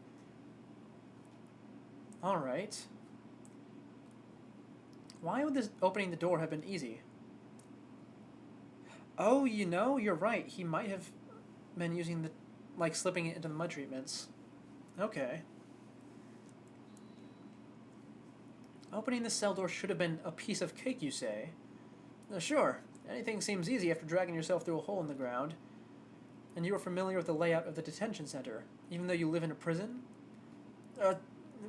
A: Alright. Why would this opening the door have been easy? Oh, you know, you're right. He might have been using the, like, slipping it into the mud treatments. Okay. Opening the cell door should have been a piece of cake, you say? Sure. Anything seems easy after dragging yourself through a hole in the ground. And you are familiar with the layout of the detention center, even though you live in a prison?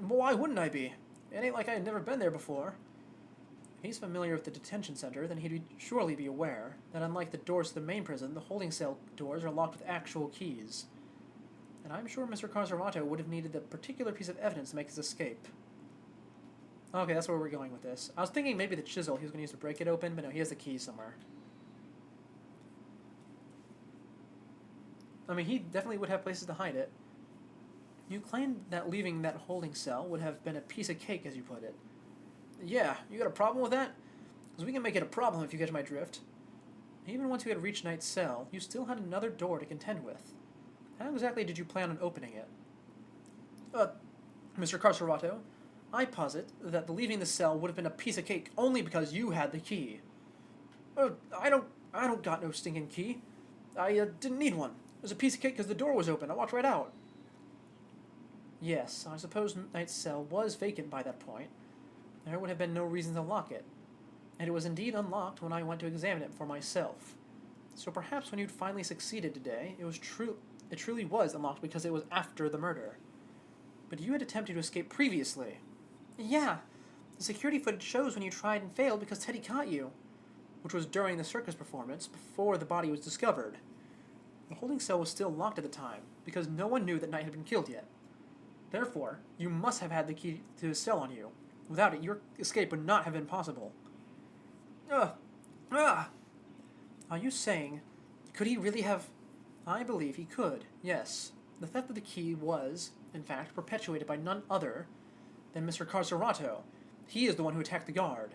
A: Why wouldn't I be? It ain't like I had never been there before. If he's familiar with the detention center, then he'd surely be aware that unlike the doors to the main prison, the holding cell doors are locked with actual keys. And I'm sure Mr. Conservato would have needed that particular piece of evidence to make his escape. Okay, that's where we're going with this. I was thinking maybe the chisel he was going to use to break it open, but no, he has the key somewhere. I mean, he definitely would have places to hide it. You claimed that leaving that holding cell would have been a piece of cake, as you put it. Yeah, you got a problem with that? Because we can make it a problem if you catch my drift. Even once you had reached Knight's cell, you still had another door to contend with. How exactly did you plan on opening it? Mr. Carcerato, I posit that leaving the cell would have been a piece of cake only because you had the key. I don't got no stinking key. I didn't need one. It was a piece of cake because the door was open. I walked right out. Yes, I suppose Knight's cell was vacant by that point. There would have been no reason to lock it. And it was indeed unlocked when I went to examine it for myself. So perhaps when you'd finally succeeded today, it truly was unlocked because it was after the murder. But you had attempted to escape previously. Yeah, the security footage shows when you tried and failed because Teddy caught you, which was during the circus performance before the body was discovered. The holding cell was still locked at the time because no one knew that Knight had been killed yet. Therefore, you must have had the key to his cell on you. Without it, your escape would not have been possible. Are you saying, could he really have... I believe he could, yes. The theft of the key was, in fact, perpetuated by none other than Mr. Carcerato. He is the one who attacked the guard.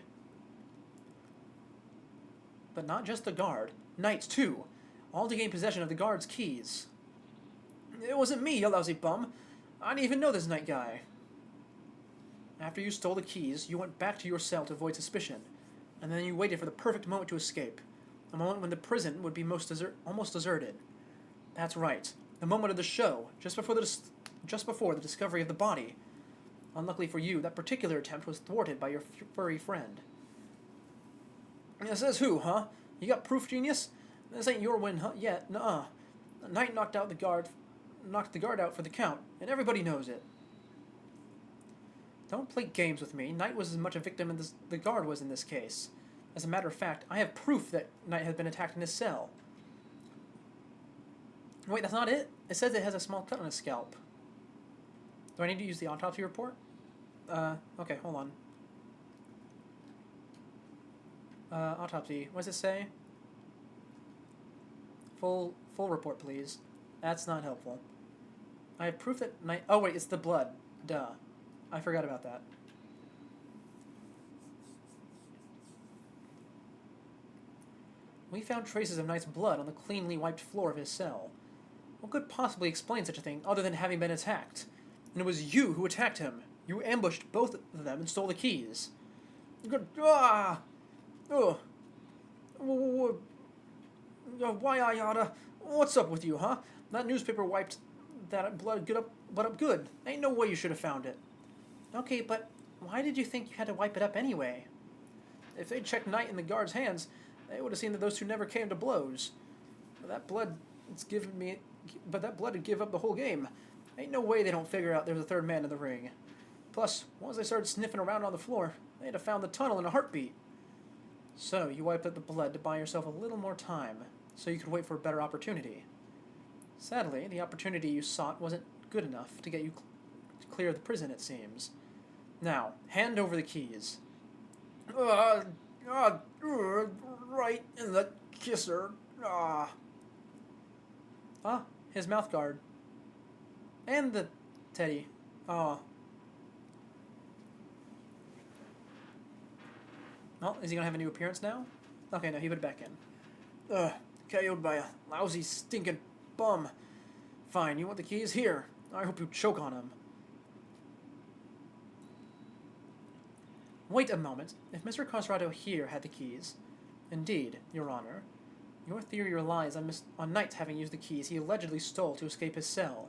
A: But not just the guard, Knight too, all to gain possession of the guard's keys. It wasn't me, you lousy bum. I didn't even know this Knight guy. After you stole the keys, you went back to your cell to avoid suspicion, and then you waited for the perfect moment to escape, a moment when the prison would be almost deserted. That's right, the moment of the show, just before the discovery of the body. Unluckily for you, that particular attempt was thwarted by your furry friend. Says who, huh? You got proof, genius? This ain't your win, huh? Yet, nuh-uh. Knight knocked the guard out for the count, and everybody knows it. Don't play games with me. Knight was as much a victim as the guard was in this case. As a matter of fact, I have proof that Knight has been attacked in his cell. Wait, that's not it? It says it has a small cut on his scalp. Do I need to use the autopsy report? Okay, hold on. Autopsy. What does it say? Full report, please. That's not helpful. I have proof that Knight... Oh, wait, it's the blood. Duh. I forgot about that. We found traces of Knight's blood on the cleanly wiped floor of his cell. What could possibly explain such a thing other than having been attacked? And it was you who attacked him. You ambushed both of them and stole the keys. Why, Ayada? What's up with you, huh? That newspaper wiped that blood up good. Ain't no way you should have found it. Okay, but why did you think you had to wipe it up anyway? If they'd checked Knight in the guard's hands, they would have seen that those two never came to blows. But that blood would give up the whole game. Ain't no way they don't figure out there's a third man in the ring. Plus, once they started sniffing around on the floor, they'd have found the tunnel in a heartbeat. So, you wiped out the blood to buy yourself a little more time, so you could wait for a better opportunity. Sadly, the opportunity you sought wasn't good enough to get you to clear the prison, it seems. Now, hand over the keys. Right in the kisser. His mouth guard. And the teddy. Well, is he gonna have a new appearance now? Okay, no, he put it back in. KO'd by a lousy, stinking bum. Fine, you want the keys? Here. I hope you choke on him. Wait a moment. If Mr. Cosrado here had the keys... Indeed, Your Honor. Your theory relies on Knight having used the keys he allegedly stole to escape his cell.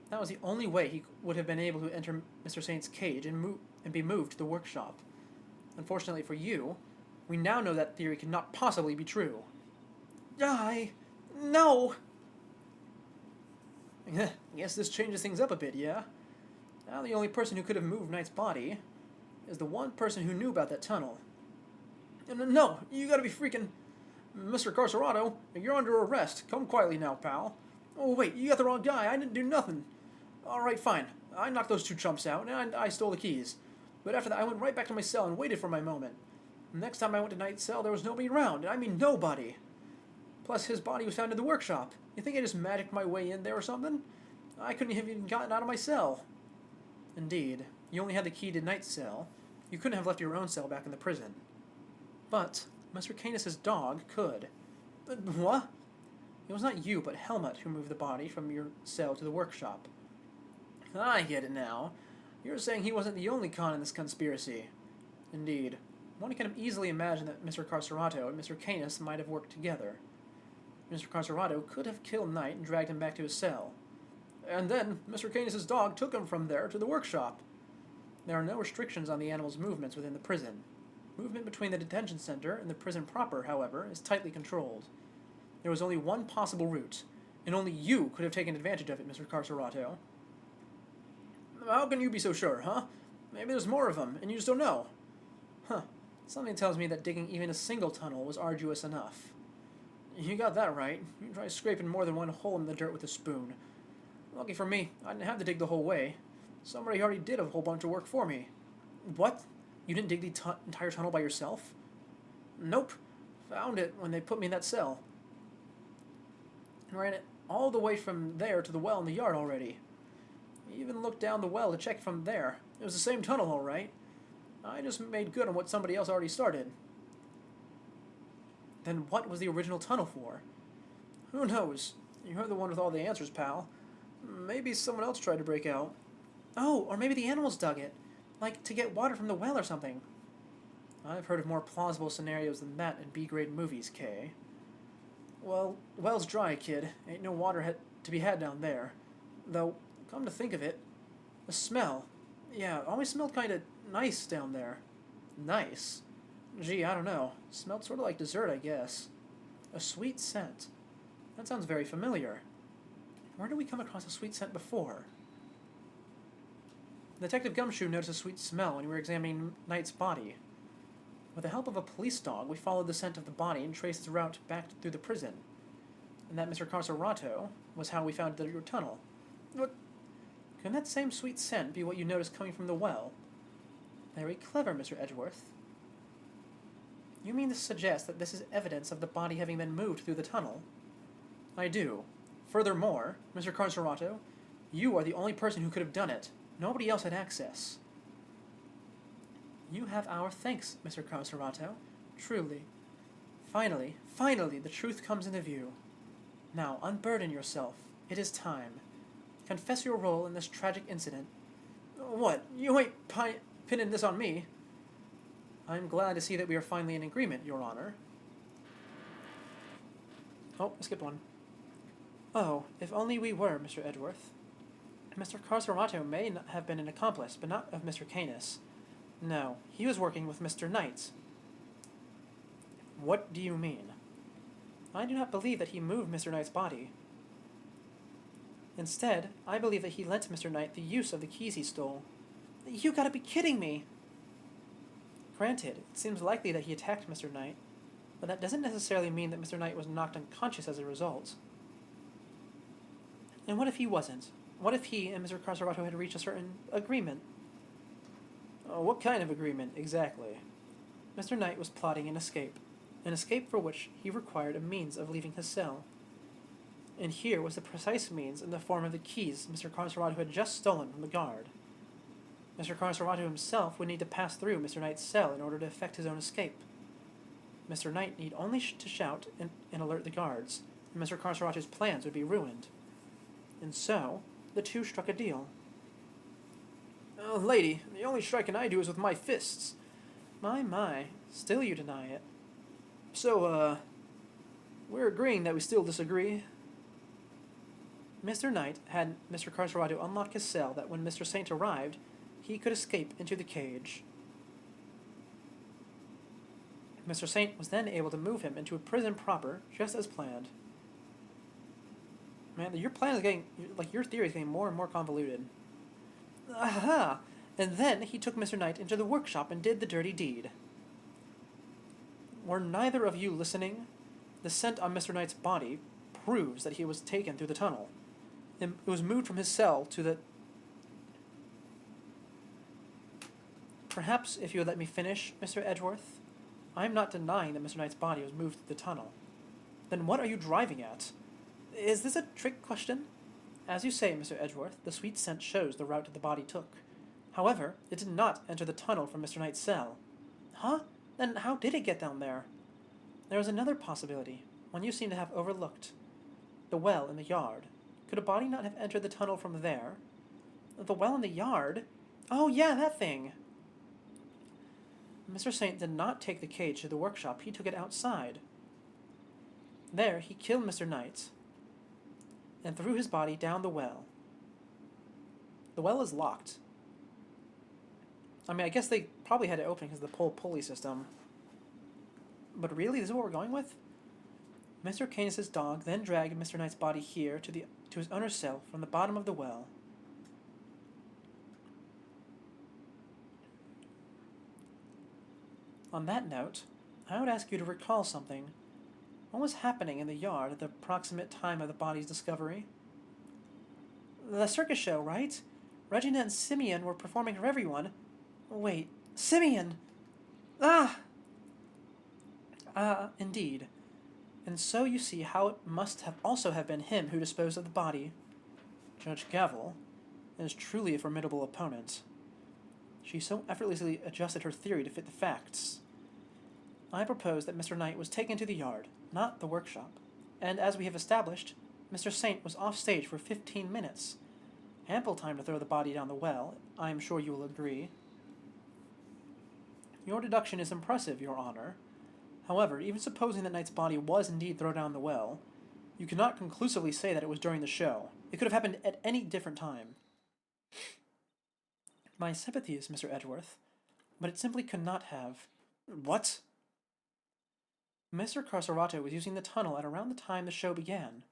A: That was the only way he would have been able to enter Mr. Saint's cage and be moved to the workshop. Unfortunately for you, we now know that theory cannot possibly be true. No! Guess this changes things up a bit, yeah? Now the only person who could have moved Knight's body is the one person who knew about that tunnel. No, you gotta be freaking... Mr. Carcerado, you're under arrest. Come quietly now, pal. Oh, wait, you got the wrong guy. I didn't do nothing. Alright, fine. I knocked those two chumps out, and I stole the keys. But after that, I went right back to my cell and waited for my moment. The next time I went to Knight's cell, there was nobody around. I mean, nobody. Plus, his body was found in the workshop. You think I just magicked my way in there or something? I couldn't have even gotten out of my cell. Indeed, you only had the key to Knight's cell. You couldn't have left your own cell back in the prison. But Mr. Canis' dog could. What? It was not you, but Helmut who moved the body from your cell to the workshop. I get it now. You're saying he wasn't the only con in this conspiracy. Indeed. One can easily imagine that Mr. Carcerato and Mr. Canis might have worked together. Mr. Carcerato could have killed Knight and dragged him back to his cell. And then, Mr. Canis' dog took him from there to the workshop. There are no restrictions on the animal's movements within the prison. Movement between the detention center and the prison proper, however, is tightly controlled. There was only one possible route, and only you could have taken advantage of it, Mr. Carcerato. How can you be so sure, huh? Maybe there's more of them, and you just don't know. Something tells me that digging even a single tunnel was arduous enough. You got that right. You try scraping more than one hole in the dirt with a spoon. Lucky for me, I didn't have to dig the whole way. Somebody already did a whole bunch of work for me. What? You didn't dig the entire tunnel by yourself? Nope. Found it when they put me in that cell. Ran it all the way from there to the well in the yard already. Even looked down the well to check from there. It was the same tunnel, all right. I just made good on what somebody else already started. Then what was the original tunnel for? Who knows? You're the one with all the answers, pal. Maybe someone else tried to break out. Oh, or maybe the animals dug it. Like, to get water from the well or something. I've heard of more plausible scenarios than that in B-grade movies, Kay. Well, well's dry, kid. Ain't no water to be had down there. Though, come to think of it, the smell. Yeah, it always smelled kind of nice down there. Nice? Gee, I don't know. Smelled sort of like dessert, I guess. A sweet scent. That sounds very familiar. Where did we come across a sweet scent before? Detective Gumshoe noticed a sweet smell when we were examining Knight's body. With the help of a police dog, we followed the scent of the body and traced its route back through the prison. And that Mr. Carcerato was how we found your tunnel. What? Can that same sweet scent be what you noticed coming from the well? Very clever, Mr. Edgeworth. You mean to suggest that this is evidence of the body having been moved through the tunnel? I do. Furthermore, Mr. Carcerato, you are the only person who could have done it. Nobody else had access. You have our thanks, Mr. Carcerato. Truly. Finally, the truth comes into view. Now, unburden yourself. It is time. Confess your role in this tragic incident. What? You ain't pinning this on me. I'm glad to see that we are finally in agreement, Your Honor. Oh, I skipped one. Oh, if only we were, Mr. Edgeworth. Mr. Carcerato may have been an accomplice, but not of Mr. Canis. No, he was working with Mr. Knight. What do you mean? I do not believe that he moved Mr. Knight's body. Instead, I believe that he lent Mr. Knight the use of the keys he stole. You gotta be kidding me! Granted, it seems likely that he attacked Mr. Knight, but that doesn't necessarily mean that Mr. Knight was knocked unconscious as a result. And what if he wasn't? What if he and Mr. Carcerato had reached a certain agreement? What kind of agreement, exactly? Mr. Knight was plotting an escape for which he required a means of leaving his cell. And here was the precise means in the form of the keys Mr. Carcerato had just stolen from the guard. Mr. Carcerato himself would need to pass through Mr. Knight's cell in order to effect his own escape. Mr. Knight need only to shout and alert the guards, and Mr. Carcerato's plans would be ruined. And so, the two struck a deal. Lady, the only striking I do is with my fists. My, still you deny it. So, we're agreeing that we still disagree. Mr. Knight had Mr. Carcerato unlock his cell that when Mr. Saint arrived, he could escape into the cage. Mr. Saint was then able to move him into a prison proper, just as planned. Man, your plan is getting, your theory is getting more and more convoluted. Aha! And then he took Mr. Knight into the workshop and did the dirty deed. Were neither of you listening? The scent on Mr. Knight's body proves that he was taken through the tunnel. It was moved from his cell to the... Perhaps if you would let me finish, Mr. Edgeworth? I am not denying that Mr. Knight's body was moved through the tunnel. Then what are you driving at? Is this a trick question? As you say, Mr. Edgeworth, the sweet scent shows the route the body took. However, it did not enter the tunnel from Mr. Knight's cell. Huh? Then how did it get down there? There is another possibility, one you seem to have overlooked. The well in the yard. Could a body not have entered the tunnel from there? The well in the yard? Oh yeah, that thing! Mr. Saint did not take the cage to the workshop, he took it outside. There, he killed Mr. Knight and threw his body down the well. The well is locked. I mean, I guess they probably had it open because of the pulley system. But really, this is what we're going with? Mr. Canis' dog then dragged Mr. Knight's body here to his owner's cell from the bottom of the well. On that note, I would ask you to recall something. What was happening in the yard at the approximate time of the body's discovery? The circus show, right? Regina and Simeon were performing for everyone. Wait, Simeon! Indeed. And so you see how it must have also have been him who disposed of the body. Judge Gavel is truly a formidable opponent. She so effortlessly adjusted her theory to fit the facts. I propose that Mr. Knight was taken to the yard, not the workshop, and as we have established, Mr. Saint was off stage for 15 minutes. Ample time to throw the body down the well, I am sure you will agree. Your deduction is impressive, Your Honor. However, even supposing that Knight's body was indeed thrown down the well, you cannot conclusively say that it was during the show. It could have happened at any different time. My sympathies, Mr. Edgeworth, but it simply could not have. What? Mr. Carcerato was using the tunnel at around the time the show began.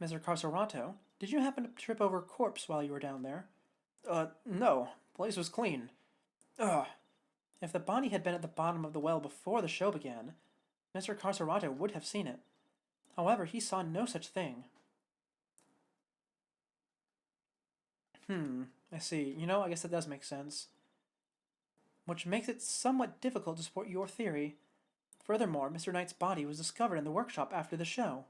A: Mr. Carcerato, did you happen to trip over a corpse while you were down there? No. The place was clean. If the body had been at the bottom of the well before the show began, Mr. Carcerato would have seen it. However, he saw no such thing. I see. I guess that does make sense. Which makes it somewhat difficult to support your theory. Furthermore, Mr. Knight's body was discovered in the workshop after the show.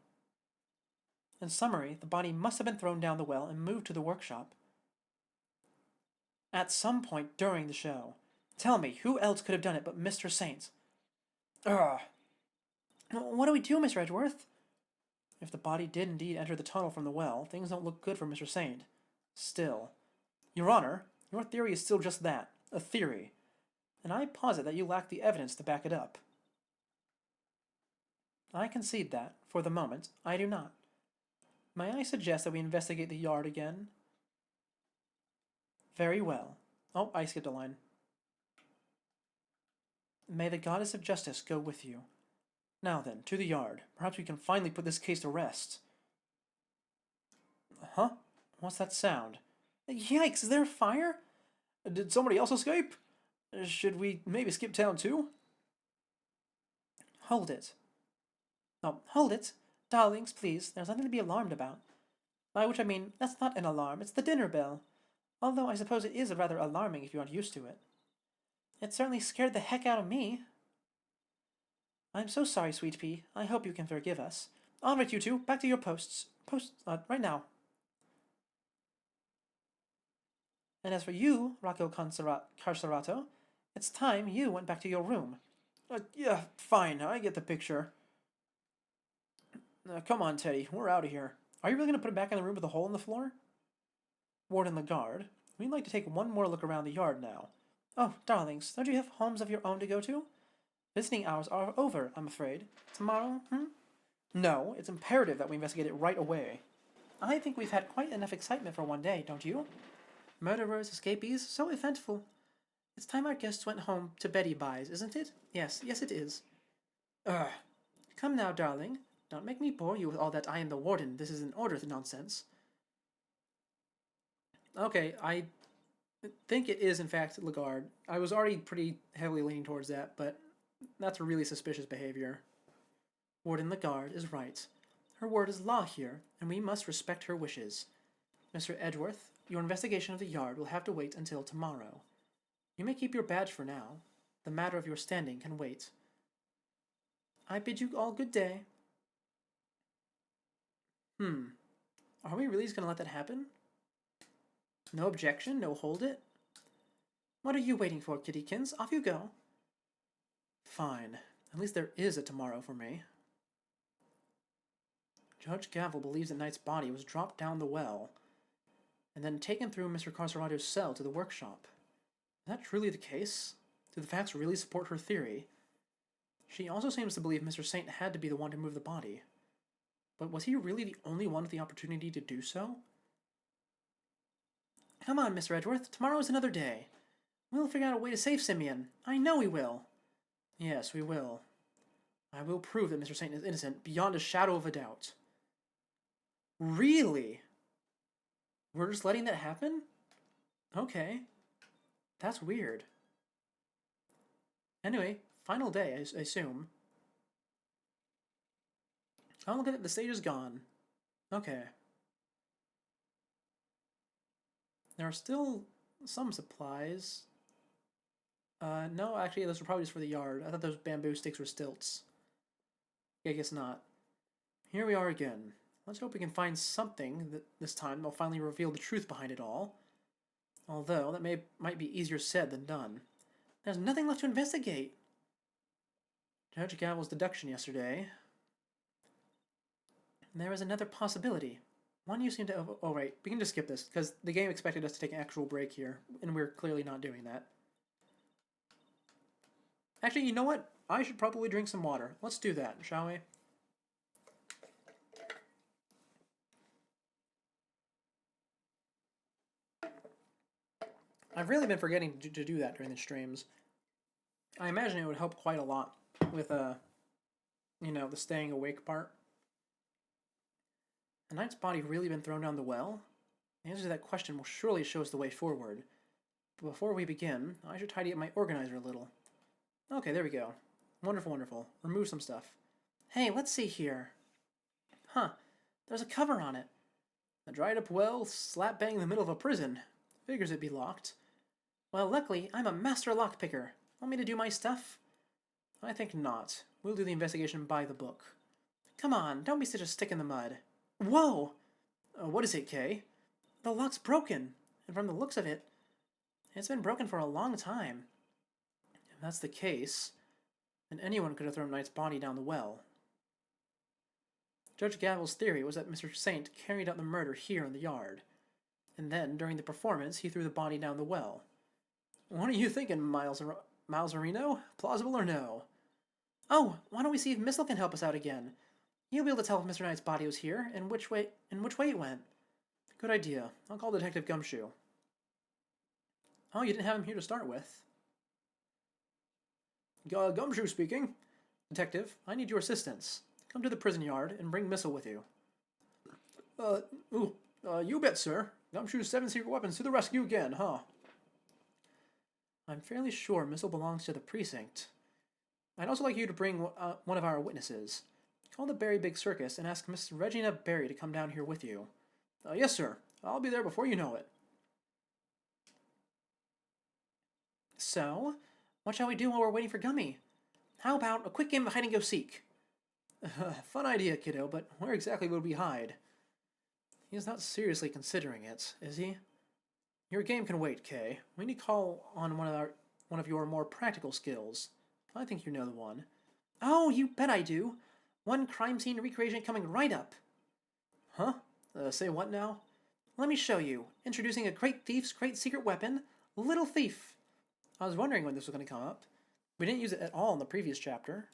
A: In summary, the body must have been thrown down the well and moved to the workshop at some point during the show. Tell me, who else could have done it but Mr. Saint? What do we do, Mr. Edgeworth? If the body did indeed enter the tunnel from the well, things don't look good for Mr. Saint. Still, Your Honor, your theory is still just that, a theory, and I posit that you lack the evidence to back it up. I concede that, for the moment, I do not. May I suggest that we investigate the yard again? Very well. Oh, I skipped a line. May the goddess of justice go with you. Now then, to the yard. Perhaps we can finally put this case to rest. Huh? What's that sound? Yikes, is there a fire? Did somebody else escape? Should we maybe skip town too? Hold it. Oh, hold it. Darlings, please, there's nothing to be alarmed about. By which I mean, that's not an alarm, it's the dinner bell. Although I suppose it is rather alarming if you aren't used to it. It certainly scared the heck out of me. I'm so sorry, Sweet Pea. I hope you can forgive us. All right, you two, back to your posts. Right now. And as for you, Rocco Carcerato, it's time you went back to your room. Yeah, fine, I get the picture. Come on, Teddy, we're out of here. Are you really going to put it back in the room with a hole in the floor? Warden Lagarde, we'd like to take one more look around the yard now. Oh, darlings, don't you have homes of your own to go to? Visiting hours are over, I'm afraid. Tomorrow, No, it's imperative that we investigate it right away. I think we've had quite enough excitement for one day, don't you? Murderers, escapees, so eventful. It's time our guests went home to Betty Buys, isn't it? Yes, it is. Ugh. Come now, darling. Don't make me bore you with all that I am the warden. This is an order nonsense. Okay, I think it is, in fact, Lagarde. I was already pretty heavily leaning towards that, but that's really suspicious behavior. Warden Lagarde is right. Her word is law here, and we must respect her wishes. Mr. Edgeworth, your investigation of the yard will have to wait until tomorrow. You may keep your badge for now. The matter of your standing can wait. I bid you all good day. Are we really just going to let that happen? No objection? No hold it? What are you waiting for, Kittykins? Off you go. Fine. At least there is a tomorrow for me. Judge Gavel believes that Knight's body was dropped down the well and then taken through Mr. Carcerato's cell to the workshop. Is that truly the case? Do the facts really support her theory? She also seems to believe Mr. Saint had to be the one to move the body. But was he really the only one with the opportunity to do so? Come on, Mr. Edgeworth. Tomorrow is another day. We'll figure out a way to save Simeon. I know we will. Yes, we will. I will prove that Mr. Saint is innocent beyond a shadow of a doubt. Really? We're just letting that happen? Okay. That's weird. Anyway, final day, I assume. Oh, look at it. The stage is gone. Okay. There are still some supplies. No, actually, those were probably just for the yard. I thought those bamboo sticks were stilts. Yeah, I guess not. Here we are again. Let's hope we can find something that this time will finally reveal the truth behind it all. Although, that might be easier said than done. There's nothing left to investigate. Judge Gavel's deduction yesterday. There is another possibility. One you seem to... Oh, right. We can just skip this, because the game expected us to take an actual break here, and we're clearly not doing that. Actually, you know what? I should probably drink some water. Let's do that, shall we? I've really been forgetting to do that during the streams. I imagine it would help quite a lot with, the staying awake part. A knight's body really been thrown down the well? The answer to that question will surely show us the way forward. But before we begin, I should tidy up my organizer a little. Okay, there we go. Wonderful, wonderful. Remove some stuff. Hey, let's see here. Huh, there's a cover on it. A dried up well slap bang in the middle of a prison. Figures it'd be locked. Well, luckily, I'm a master lockpicker. Want me to do my stuff? I think not. We'll do the investigation by the book. Come on, don't be such a stick in the mud. Whoa! What is it, Kay? The lock's broken, and from the looks of it, it's been broken for a long time. If that's the case, then anyone could have thrown Knight's body down the well. Judge Gavel's theory was that Mr. Saint carried out the murder here in the yard, and then, during the performance, he threw the body down the well. What are you thinking, Miles Areno? Plausible or no? Oh, why don't we see if Missile can help us out again? You'll be able to tell if Mr. Knight's body was here, and which way it went. Good idea. I'll call Detective Gumshoe. Oh, you didn't have him here to start with. Gumshoe speaking. Detective, I need your assistance. Come to the prison yard and bring Missile with you. Uh, you bet, sir. Gumshoe's 7 secret weapons to the rescue again, huh? I'm fairly sure Missile belongs to the precinct. I'd also like you to bring one of our witnesses. Call the Berry Big Circus and ask Miss Regina Berry to come down here with you. Yes, sir. I'll be there before you know it. So, what shall we do while we're waiting for Gummy? How about a quick game of hide-and-go-seek? Fun idea, kiddo, but where exactly would we hide? He's not seriously considering it, is he? Your game can wait, Kay. We need to call on one of your more practical skills. I think you know the one. Oh, you bet I do. One crime scene recreation coming right up. Huh? Say what now? Let me show you. Introducing a great thief's great secret weapon, Little Thief. I was wondering when this was going to come up. We didn't use it at all in the previous chapter.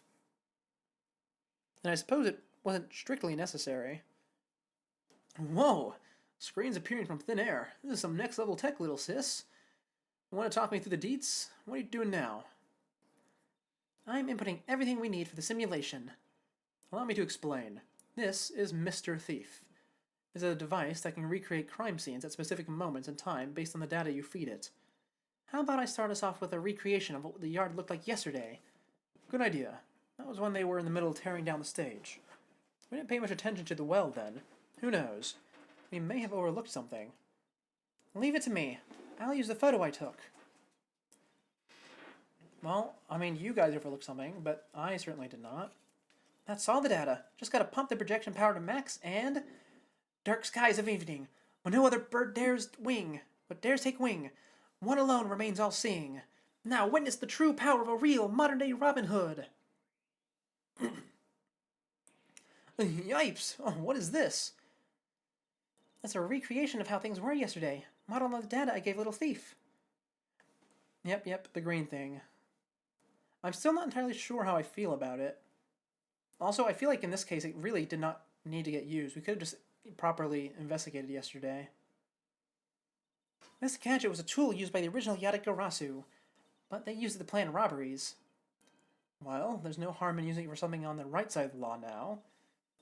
A: And I suppose it wasn't strictly necessary. Whoa! Screens appearing from thin air. This is some next level tech, little sis. Want to talk me through the deets? What are you doing now? I'm inputting everything we need for the simulation. Allow me to explain. This is Mr. Thief. It's a device that can recreate crime scenes at specific moments in time based on the data you feed it. How about I start us off with a recreation of what the yard looked like yesterday? Good idea. That was when they were in the middle of tearing down the stage. We didn't pay much attention to the well then. Who knows? We may have overlooked something. Leave it to me. I'll use the photo I took. Well, I mean, you guys overlooked something, but I certainly did not. That's all the data. Just gotta pump the projection power to max and... Dark skies of evening, when no other bird dares take wing. One alone remains all-seeing. Now witness the true power of a real modern-day Robin Hood. Yipes! Oh, what is this? That's a recreation of how things were yesterday. Modeled on the data I gave Little Thief. Yep, the green thing. I'm still not entirely sure how I feel about it. Also, I feel like in this case it really did not need to get used. We could have just properly investigated yesterday. This gadget was a tool used by the original Yatagarasu, but they used it to plan robberies. Well, there's no harm in using it for something on the right side of the law now.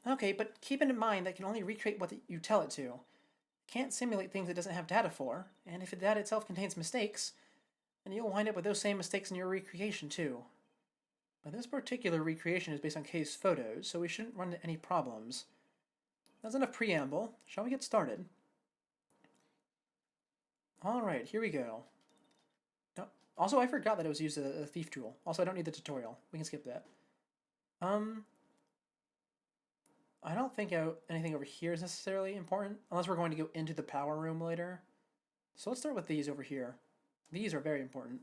A: Okay, but keep it in mind that it can only recreate what you tell it to. It can't simulate things it doesn't have data for, and if the data itself contains mistakes, then you'll wind up with those same mistakes in your recreation too. But this particular recreation is based on case photos, so we shouldn't run into any problems. That's enough preamble. Shall we get started? Alright, here we go. Also, I forgot that it was used as a thief tool. Also, I don't need the tutorial. We can skip that. I don't think anything over here is necessarily important, unless we're going to go into the power room later. So let's start with these over here. These are very important.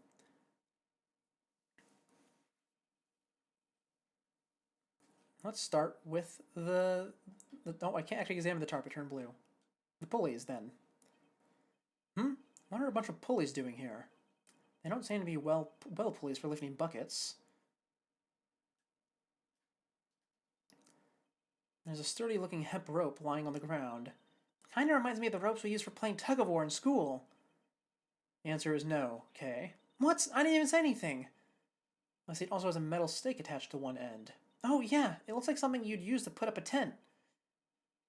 A: Let's start with oh, I can't actually examine the tarp, it turned blue. The pulleys, then. What are a bunch of pulleys doing here? They don't seem to be well pulleys for lifting buckets. There's a sturdy-looking hemp rope lying on the ground. Kinda reminds me of the ropes we used for playing tug-of-war in school. The answer is no, Kay. What? I didn't even say anything! I see it also has a metal stake attached to one end. Oh yeah, it looks like something you'd use to put up a tent.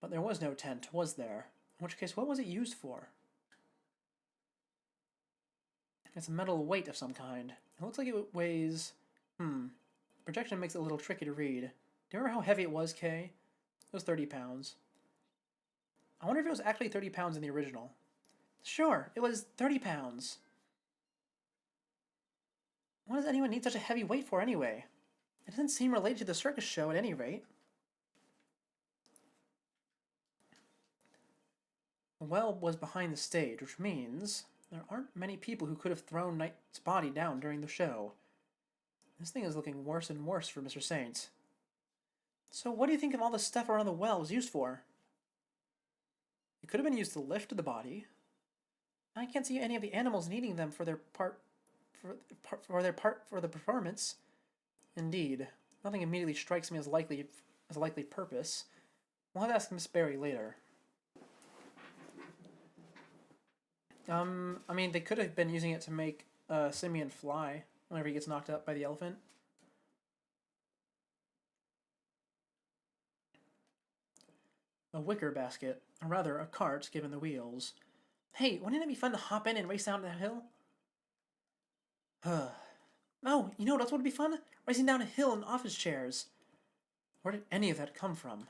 A: But there was no tent, was there? In which case, what was it used for? It's a metal weight of some kind. It looks like it weighs... Projection makes it a little tricky to read. Do you remember how heavy it was, Kay? It was 30 pounds. I wonder if it was actually 30 pounds in the original. Sure, it was 30 pounds. What does anyone need such a heavy weight for anyway? It doesn't seem related to the circus show at any rate. The well was behind the stage, which means there aren't many people who could have thrown Knight's body down during the show. This thing is looking worse and worse for Mr. Saint. So what do you think of all the stuff around the well was used for? It could have been used to lift the body. I can't see any of the animals needing them for their for the performance. Indeed, nothing immediately strikes me as a likely purpose. We'll have to ask Miss Berry later. I mean, they could have been using it to make Simeon fly whenever he gets knocked out by the elephant. A wicker basket, or rather a cart given the wheels. Hey, wouldn't it be fun to hop in and race down that hill? Oh, you know what else would be fun? Racing down a hill in office chairs. Where did any of that come from?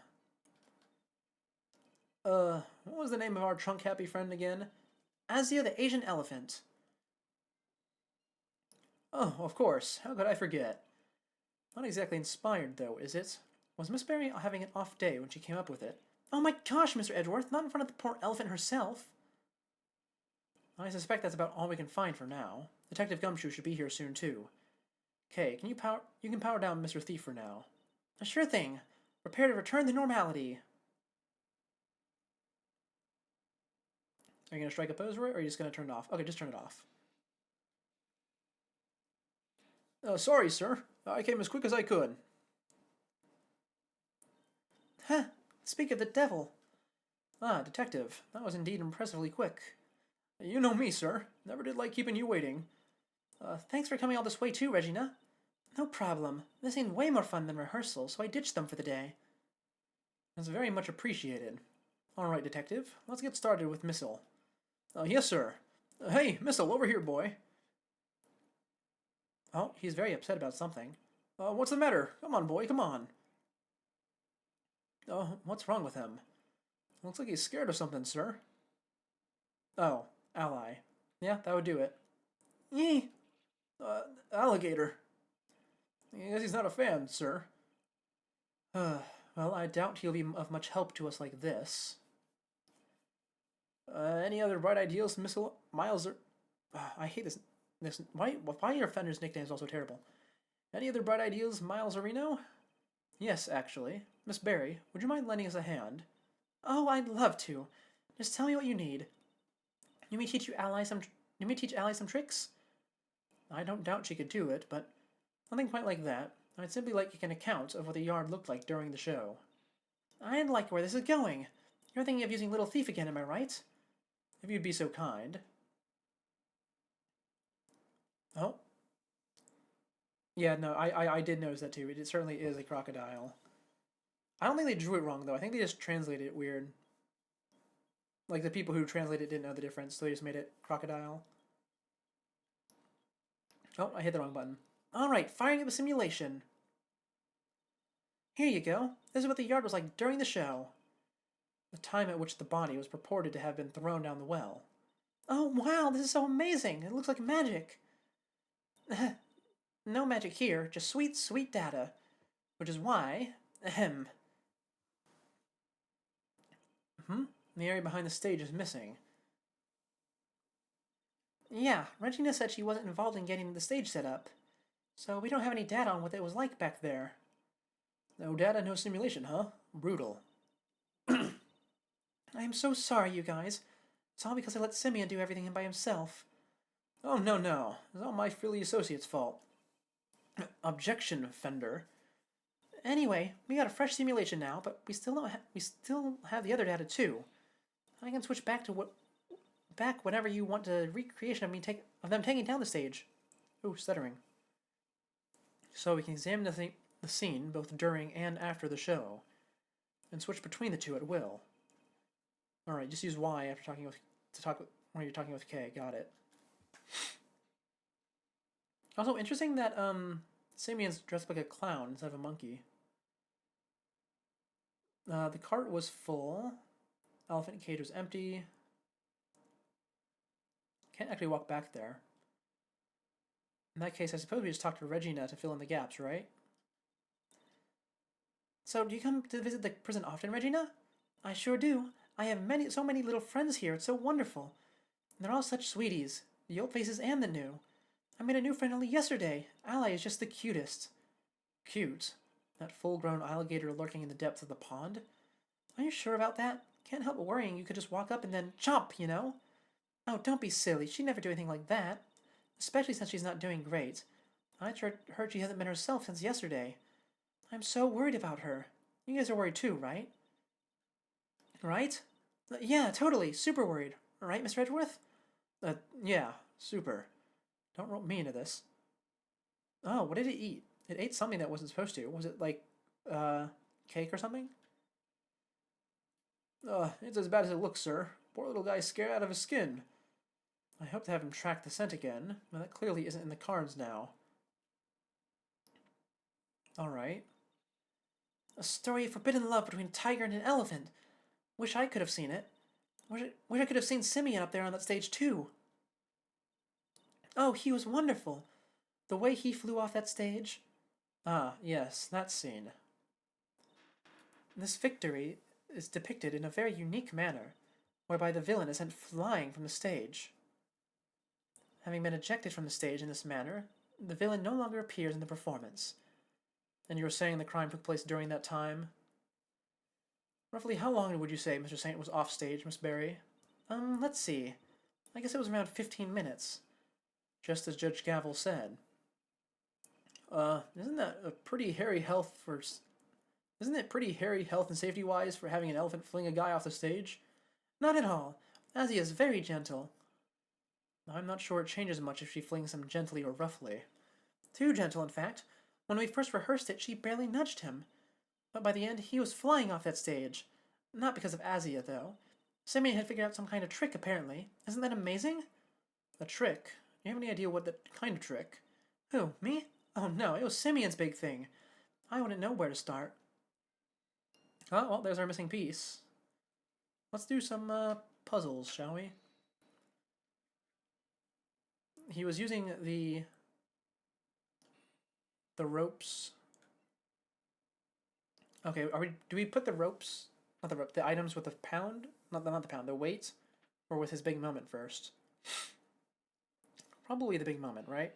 A: What was the name of our trunk-happy friend again? Azia the Asian Elephant. Oh, of course. How could I forget? Not exactly inspired, though, is it? Was Miss Berry having an off day when she came up with it? Oh my gosh, Mr. Edgeworth, not in front of the poor elephant herself. I suspect that's about all we can find for now. Detective Gumshoe should be here soon, too. Okay, you can power down Mr. Thief for now. A sure thing. Prepare to return to normality. Are you going to strike a pose for it, or are you just going to turn it off? Okay, just turn it off. Sorry, sir. I came as quick as I could. Huh. Speak of the devil. Ah, detective. That was indeed impressively quick. You know me, sir. Never did like keeping you waiting. Thanks for coming all this way too, Regina. No problem. This seemed way more fun than rehearsal, so I ditched them for the day. That's very much appreciated. Alright, detective. Let's get started with Missile. Yes, sir. Hey, Missile, over here, boy. Oh, he's very upset about something. What's the matter? Come on, boy, come on. Oh, what's wrong with him? Looks like he's scared of something, sir. Oh, ally. Yeah, that would do it. Yee! Alligator. I guess he's not a fan, sir. Well, I doubt he'll be of much help to us like this. Any other bright ideas, Miles? I hate this. Why are your offenders' nicknames all so terrible? Any other bright ideas, Miles or Reno? Yes, actually. Miss Berry, would you mind lending us a hand? Oh, I'd love to. Just tell me what you need. You may teach Ally some tricks? I don't doubt she could do it, but nothing quite like that. I'd simply like an account of what the yard looked like during the show. I'd like where this is going. You're thinking of using Little Thief again, am I right? If you'd be so kind. Oh. Yeah, no, I did notice that too. It certainly is a crocodile. I don't think they drew it wrong, though. I think they just translated it weird. Like, the people who translated it didn't know the difference, so they just made it crocodile. Oh, I hit the wrong button. Alright, firing up a simulation. Here you go. This is what the yard was like during the show. The time at which the body was purported to have been thrown down the well. Oh, wow, this is so amazing. It looks like magic. No magic here, just sweet, sweet data. Which is why... Ahem. The area behind the stage is missing. Yeah, Regina said she wasn't involved in getting the stage set up. So we don't have any data on what it was like back there. No data, no simulation, huh? Brutal. I am so sorry, you guys. It's all because I let Simeon do everything by himself. Oh, no. It's all my Philly associate's fault. Objection, Fender. Anyway, we got a fresh simulation now, but we still have the other data too. I can switch back whenever you want a recreation of them taking down the stage. Ooh, stuttering. So we can examine the scene both during and after the show, and switch between the two at will. All right, just use Y after when you're talking with K. Got it. Also, interesting that Simeon's dressed like a clown instead of a monkey. The cart was full. Elephant cage was empty. Can't actually walk back there. In that case, I suppose we just talk to Regina to fill in the gaps, right? So, do you come to visit the prison often, Regina? I sure do. I have so many little friends here. It's so wonderful. And they're all such sweeties. The old faces and the new. I made a new friend only yesterday. Ally is just the cutest. Cute? That full-grown alligator lurking in the depths of the pond? Are you sure about that? Can't help worrying you could just walk up and then chomp, you know? Oh, don't be silly. She'd never do anything like that. Especially since she's not doing great. I heard she hasn't been herself since yesterday. I'm so worried about her. You guys are worried too, right? Right? Yeah, totally. Super worried. Right, Mr. Edgeworth? Yeah, super. Don't rope me into this. Oh, what did it eat? It ate something that wasn't supposed to. Was it like, cake or something? It's as bad as it looks, sir. Poor little guy's scared out of his skin. I hope to have him track the scent again, but that clearly isn't in the cards now. Alright. A story of forbidden love between a tiger and an elephant. Wish I could have seen it. Wish I could have seen Simeon up there on that stage too. Oh, he was wonderful. The way he flew off that stage. Ah, yes, that scene. This victory is depicted in a very unique manner, whereby the villain is sent flying from the stage. Having been ejected from the stage in this manner, the villain no longer appears in the performance. And you were saying the crime took place during that time? Roughly how long would you say Mr. Saint was off stage, Miss Barry? Let's see. I guess it was around 15 minutes. Just as Judge Gavel said. Isn't that a pretty hairy health for... Isn't it pretty hairy health and safety-wise for having an elephant fling a guy off the stage? Not at all, as he is very gentle. I'm not sure it changes much if she flings him gently or roughly. Too gentle, in fact. When we first rehearsed it, she barely nudged him. But by the end, he was flying off that stage. Not because of Azia, though. Simeon had figured out some kind of trick, apparently. Isn't that amazing? A trick? Do you have any idea what that kind of trick? Who, me? Oh no, it was Simeon's big thing. I wouldn't know where to start. Oh, well, there's our missing piece. Let's do some, puzzles, shall we? He was using the ropes. Okay, do we put the ropes, not the rope, the items with the pound? Not the pound, the weight? Or with his big moment first? Probably the big moment, right?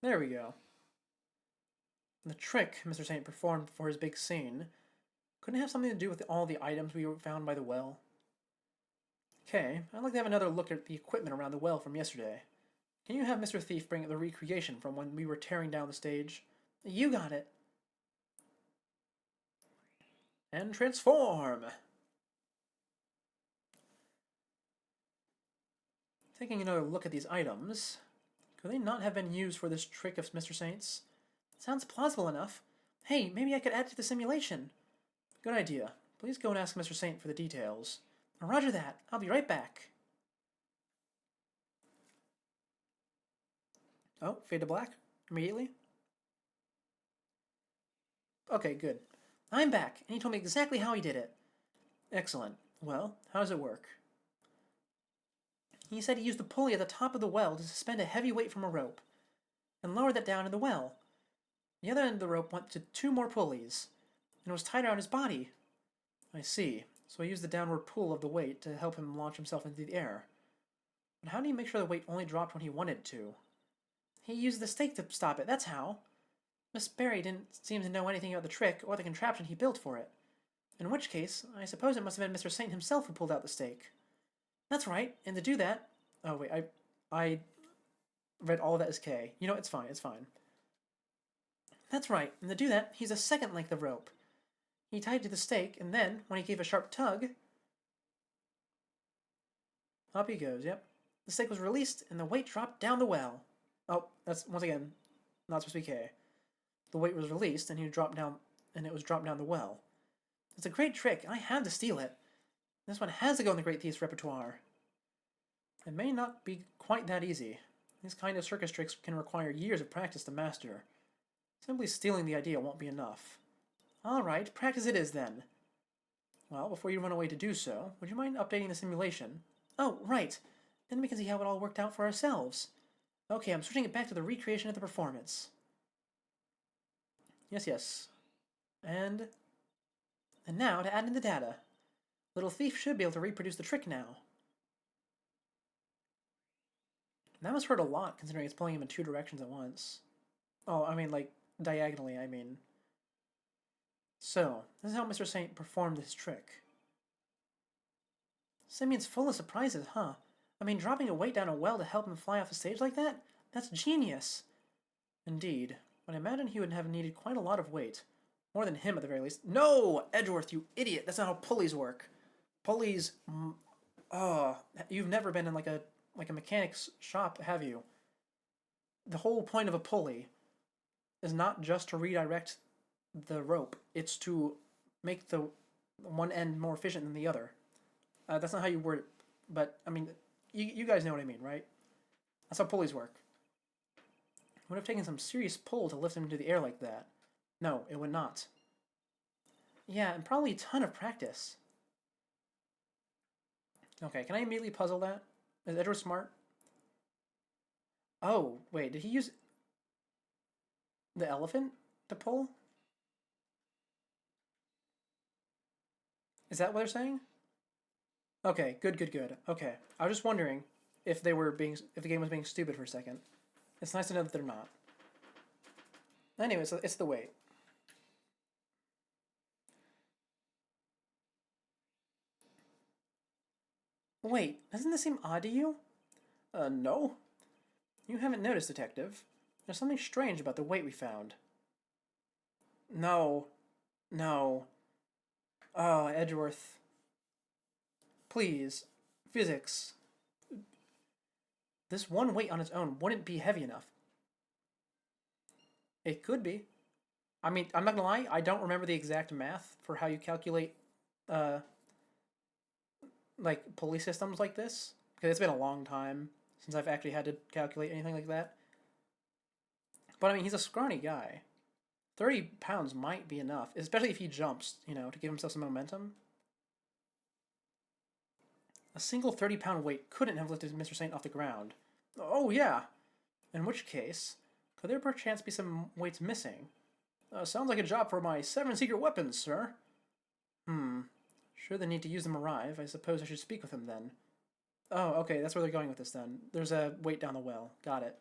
A: There we go. The trick Mr. Saint performed for his big scene couldn't have something to do with all the items we found by the well. Okay, I'd like to have another look at the equipment around the well from yesterday. Can you have Mr. Thief bring the recreation from when we were tearing down the stage? You got it. And transform! Taking another look at these items, could they not have been used for this trick of Mr. Saint's? Sounds plausible enough. Hey, maybe I could add to the simulation. Good idea. Please go and ask Mr. Saint for the details. Roger that. I'll be right back. Oh, fade to black? Immediately? Okay, good. I'm back, and he told me exactly how he did it. Excellent. Well, how does it work? He said he used a pulley at the top of the well to suspend a heavy weight from a rope, and lowered that down in the well. The other end of the rope went to 2 more pulleys, and was tied around his body. I see. So he used the downward pull of the weight to help him launch himself into the air. But how do you make sure the weight only dropped when he wanted it to? He used the stake to stop it, that's how. Miss Barry didn't seem to know anything about the trick or the contraption he built for it. In which case, I suppose it must have been Mr. Saint himself who pulled out the stake. That's right, and to do that... Oh, wait, I read all of that as K. You know, it's fine, it's fine. That's right, and to do that, he used a second length of rope. He tied it to the stake, and then, when he gave a sharp tug... Up he goes, yep. The stake was released, and the weight dropped down the well. Oh, that's, once again, not supposed to be K. The weight was released, and it was dropped down the well. It's a great trick, and I had to steal it. This one has to go in the Great Thief's repertoire. It may not be quite that easy. These kind of circus tricks can require years of practice to master. Simply stealing the idea won't be enough. Alright, practice it is then. Well, before you run away to do so, would you mind updating the simulation? Oh, right. Then we can see how it all worked out for ourselves. Okay, I'm switching it back to the recreation of the performance. Yes. And now to add in the data. Little Thief should be able to reproduce the trick now. That must hurt a lot, considering it's pulling him in 2 directions at once. Oh, I mean, like, diagonally, I mean. So, this is how Mr. Saint performed this trick. Simeon's full of surprises, huh? I mean, dropping a weight down a well to help him fly off the stage like that? That's genius! Indeed, but I imagine he would have needed quite a lot of weight. More than him, at the very least. No! Edgeworth, you idiot! That's not how pulleys work. Pulleys... Oh, you've never been in, like a mechanic's shop, have you? The whole point of a pulley is not just to redirect the rope. It's to make the one end more efficient than the other. That's not how you word it, but I mean, you guys know what I mean, right? That's how pulleys work. It would have taken some serious pull to lift him into the air like that. No, it would not. Yeah, and probably a ton of practice. Okay, can I immediately puzzle that? Is Edward smart? Oh, wait, did he use the elephant to pull? Is that what they're saying? Okay, good, good, good. Okay, I was just wondering if if the game was being stupid for a second. It's nice to know that they're not. Anyway, so it's the weight. Wait, doesn't this seem odd to you? No. You haven't noticed, Detective. There's something strange about the weight we found. No. No. Oh, Edgeworth. Please. Physics. This one weight on its own wouldn't be heavy enough. It could be. I mean, I'm not gonna lie, I don't remember the exact math for how you calculate, uh, like, pulley systems like this. Because it's been a long time since I've actually had to calculate anything like that. But I mean, he's a scrawny guy. 30 pounds might be enough, especially if he jumps, to give himself some momentum. A single 30-pound weight couldn't have lifted Mr. Saint off the ground. Oh, yeah. In which case, could there perchance be some weights missing? Sounds like a job for my 7 secret weapons, sir. Sure they need to use them arrive. I suppose I should speak with him then. Oh, okay, that's where they're going with this then. There's a weight down the well. Got it.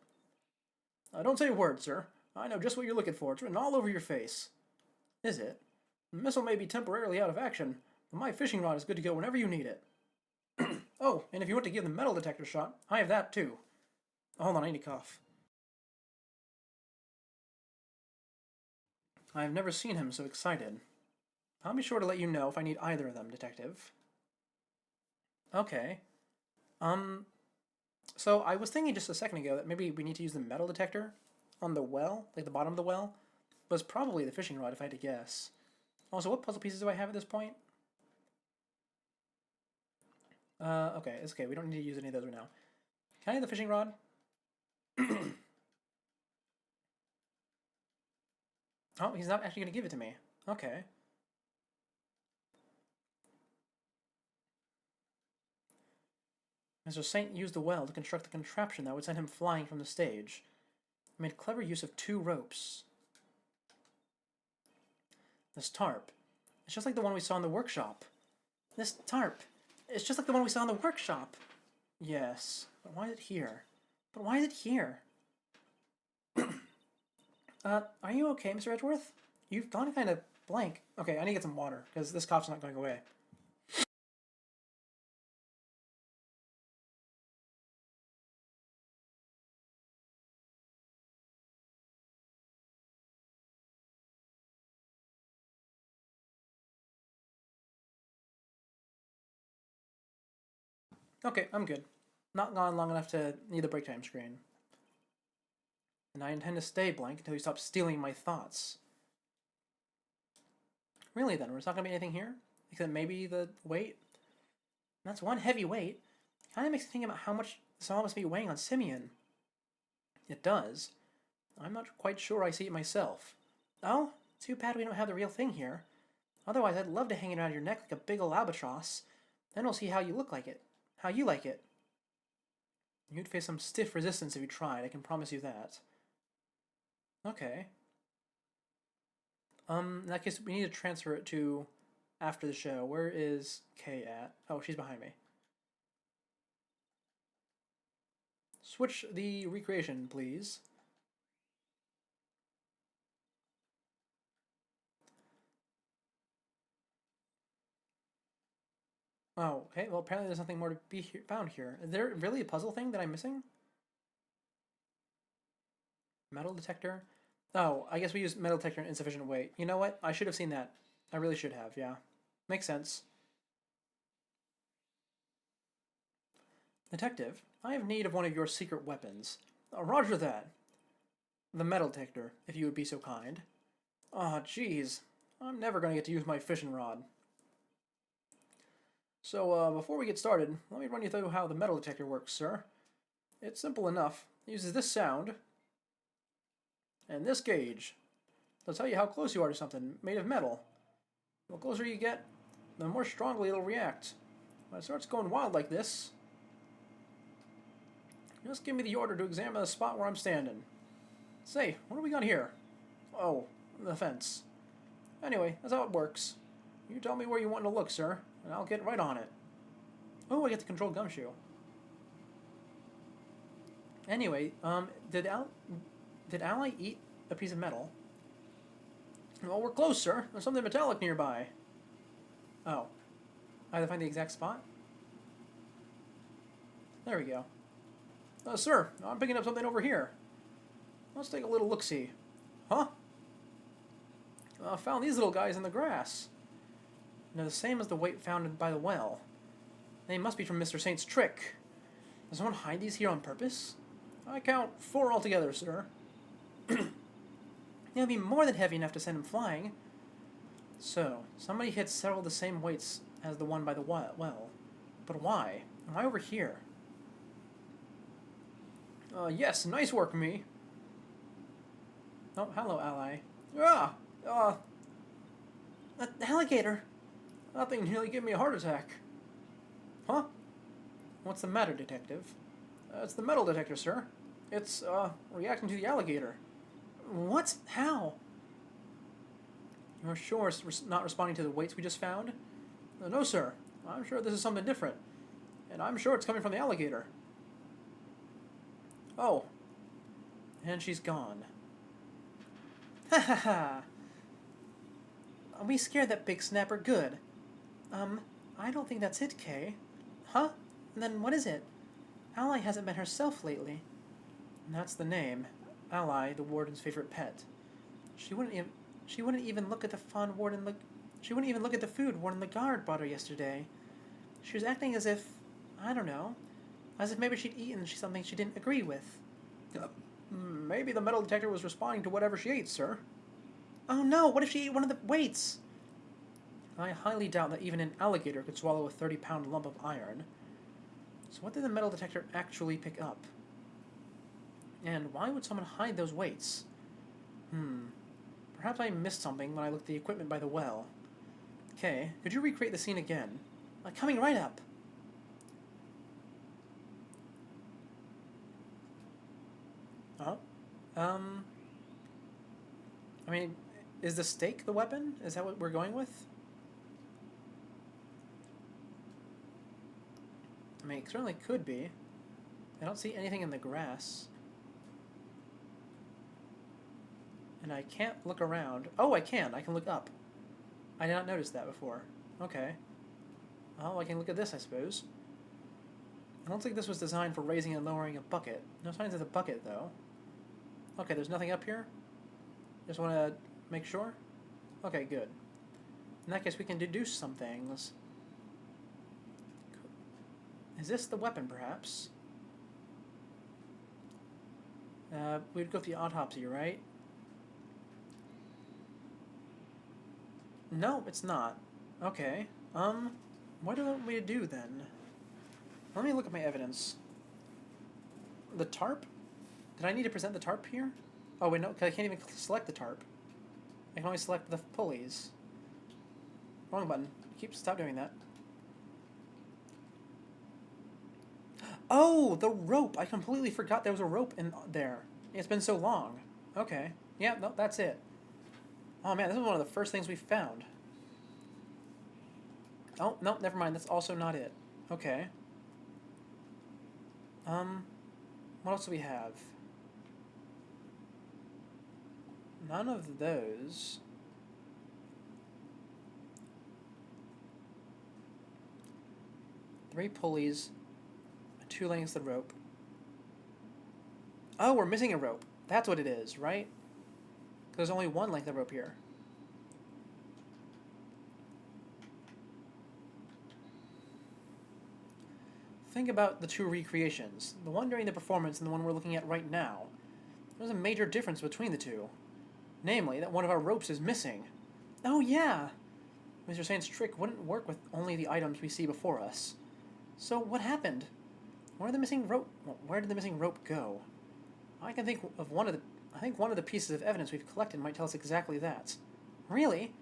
A: Don't say a word, sir. I know just what you're looking for. It's written all over your face. Is it? The missile may be temporarily out of action, but my fishing rod is good to go whenever you need it. Oh, and if you want to give the metal detector shot, I have that too. Hold on, I need to cough. I have never seen him so excited. I'll be sure to let you know if I need either of them, Detective. Okay. So I was thinking just a second ago that maybe we need to use the metal detector on the well, like the bottom of the well, but it's probably the fishing rod if I had to guess. Also, what puzzle pieces do I have at this point? Okay, it's okay. We don't need to use any of those right now. Can I have the fishing rod? Oh, he's not actually going to give it to me. Okay. Mr. Saint used the well to construct the contraption that would send him flying from the stage. He made clever use of 2 ropes. This tarp. It's just like the one we saw in the workshop. This tarp. It's just like the one we saw in the workshop. Yes, but why is it here? But why is it here? Are you okay, Mr. Edgeworth? You've gone kind of blank. Okay, I need to get some water, because this cough's not going away. Okay, I'm good. Not gone long enough to need the break time screen. And I intend to stay blank until you stop stealing my thoughts. Really then, there's not going to be anything here? Except maybe the weight? That's one heavy weight. Kind of makes me think about how much this all must be weighing on Simeon. It does. I'm not quite sure I see it myself. Oh, too bad we don't have the real thing here. Otherwise, I'd love to hang it around your neck like a big ol' albatross. Then we'll see how you look like it. How you like it. You'd face some stiff resistance if you tried, I can promise you that. Okay. In that case, we need to transfer it to after the show. Where is Kay at? Oh, she's behind me. Switch the recreation, please. Oh, okay. Well, apparently there's nothing more to be found here. Is there really a puzzle thing that I'm missing? Metal detector? Oh, I guess we use metal detector in insufficient weight. You know what? I should have seen that. I really should have, yeah. Makes sense. Detective, I have need of one of your secret weapons. Roger that. The metal detector, if you would be so kind. Ah, jeez. I'm never going to get to use my fishing rod. So, before we get started, let me run you through how the metal detector works, sir. It's simple enough. It uses this sound and this gauge to tell you how close you are to something made of metal. The closer you get, the more strongly it'll react. When it starts going wild like this, just give me the order to examine the spot where I'm standing. Say, what do we got here? Oh, the fence. Anyway, that's how it works. You tell me where you want to look, sir, and I'll get right on it. Oh, I get the control gumshoe. Anyway, did Ally eat a piece of metal? Well, we're close, sir. There's something metallic nearby. Oh. I have to find the exact spot? There we go. Sir, I'm picking up something over here. Let's take a little look-see. Huh? I found these little guys in the grass. They're the same as the weight found by the well. They must be from Mr. Saint's trick. Does someone hide these here on purpose? I count 4 altogether, sir. They'll be more than heavy enough to send him flying. So, somebody hid several of the same weights as the one by the well. But why? And why over here? Yes, nice work, me. Oh, hello, Ally. Ah! An alligator! That thing nearly gave me a heart attack. Huh? What's the matter, detective? It's the metal detector, sir. It's, reacting to the alligator. What? How? You're sure it's not responding to the weights we just found? No, sir. I'm sure this is something different. And I'm sure it's coming from the alligator. Oh. And she's gone. Ha ha ha. We scared that big snapper good. I don't think that's it, Kay. Huh? Then what is it? Ally hasn't been herself lately. And that's the name. Ally, the warden's favorite pet. She wouldn't even look at the She wouldn't even look at the food Warden Lagarde brought her yesterday. She was acting as if, I don't know, as if maybe she'd eaten something she didn't agree with. Maybe the metal detector was responding to whatever she ate, sir. Oh no, what if she ate one of the weights? I highly doubt that even an alligator could swallow a 30-pound lump of iron. So what did the metal detector actually pick up? And why would someone hide those weights? Perhaps I missed something when I looked at the equipment by the well. Okay, could you recreate the scene again? Coming right up. Oh? I mean, is the stake the weapon? Is that what we're going with? I mean, it certainly could be. I don't see anything in the grass. And I can't look around. Oh, I can. I can look up. I did not notice that before. Okay. Oh, I can look at this, I suppose. I don't think this was designed for raising and lowering a bucket. No signs of the bucket, though. Okay, there's nothing up here? Just want to make sure? Okay, good. In that case, we can deduce some things. Is this the weapon, perhaps? We'd go through the autopsy, right? No, it's not. Okay. What do you want me to do, then? Let me look at my evidence. The tarp? Did I need to present the tarp here? Oh, wait, no, because I can't even select the tarp. I can only select the pulleys. Wrong button. Stop doing that. Oh, the rope! I completely forgot there was a rope in there. It's been so long. Okay. Yeah, no, that's it. Oh man, this is one of the first things we found. Oh, no, never mind. That's also not it. Okay. What else do we have? None of those. Three pulleys. 2 lengths of rope. Oh, we're missing a rope. That's what it is, right? There's only 1 length of rope here. Think about the 2 recreations. The one during the performance and the one we're looking at right now. There's a major difference between the 2. Namely, that one of our ropes is missing. Oh, yeah! Mr. Saint's trick wouldn't work with only the items we see before us. So, what happened? Where did the missing rope go? I can think of one of the. I think one of the pieces of evidence we've collected might tell us exactly that. Really?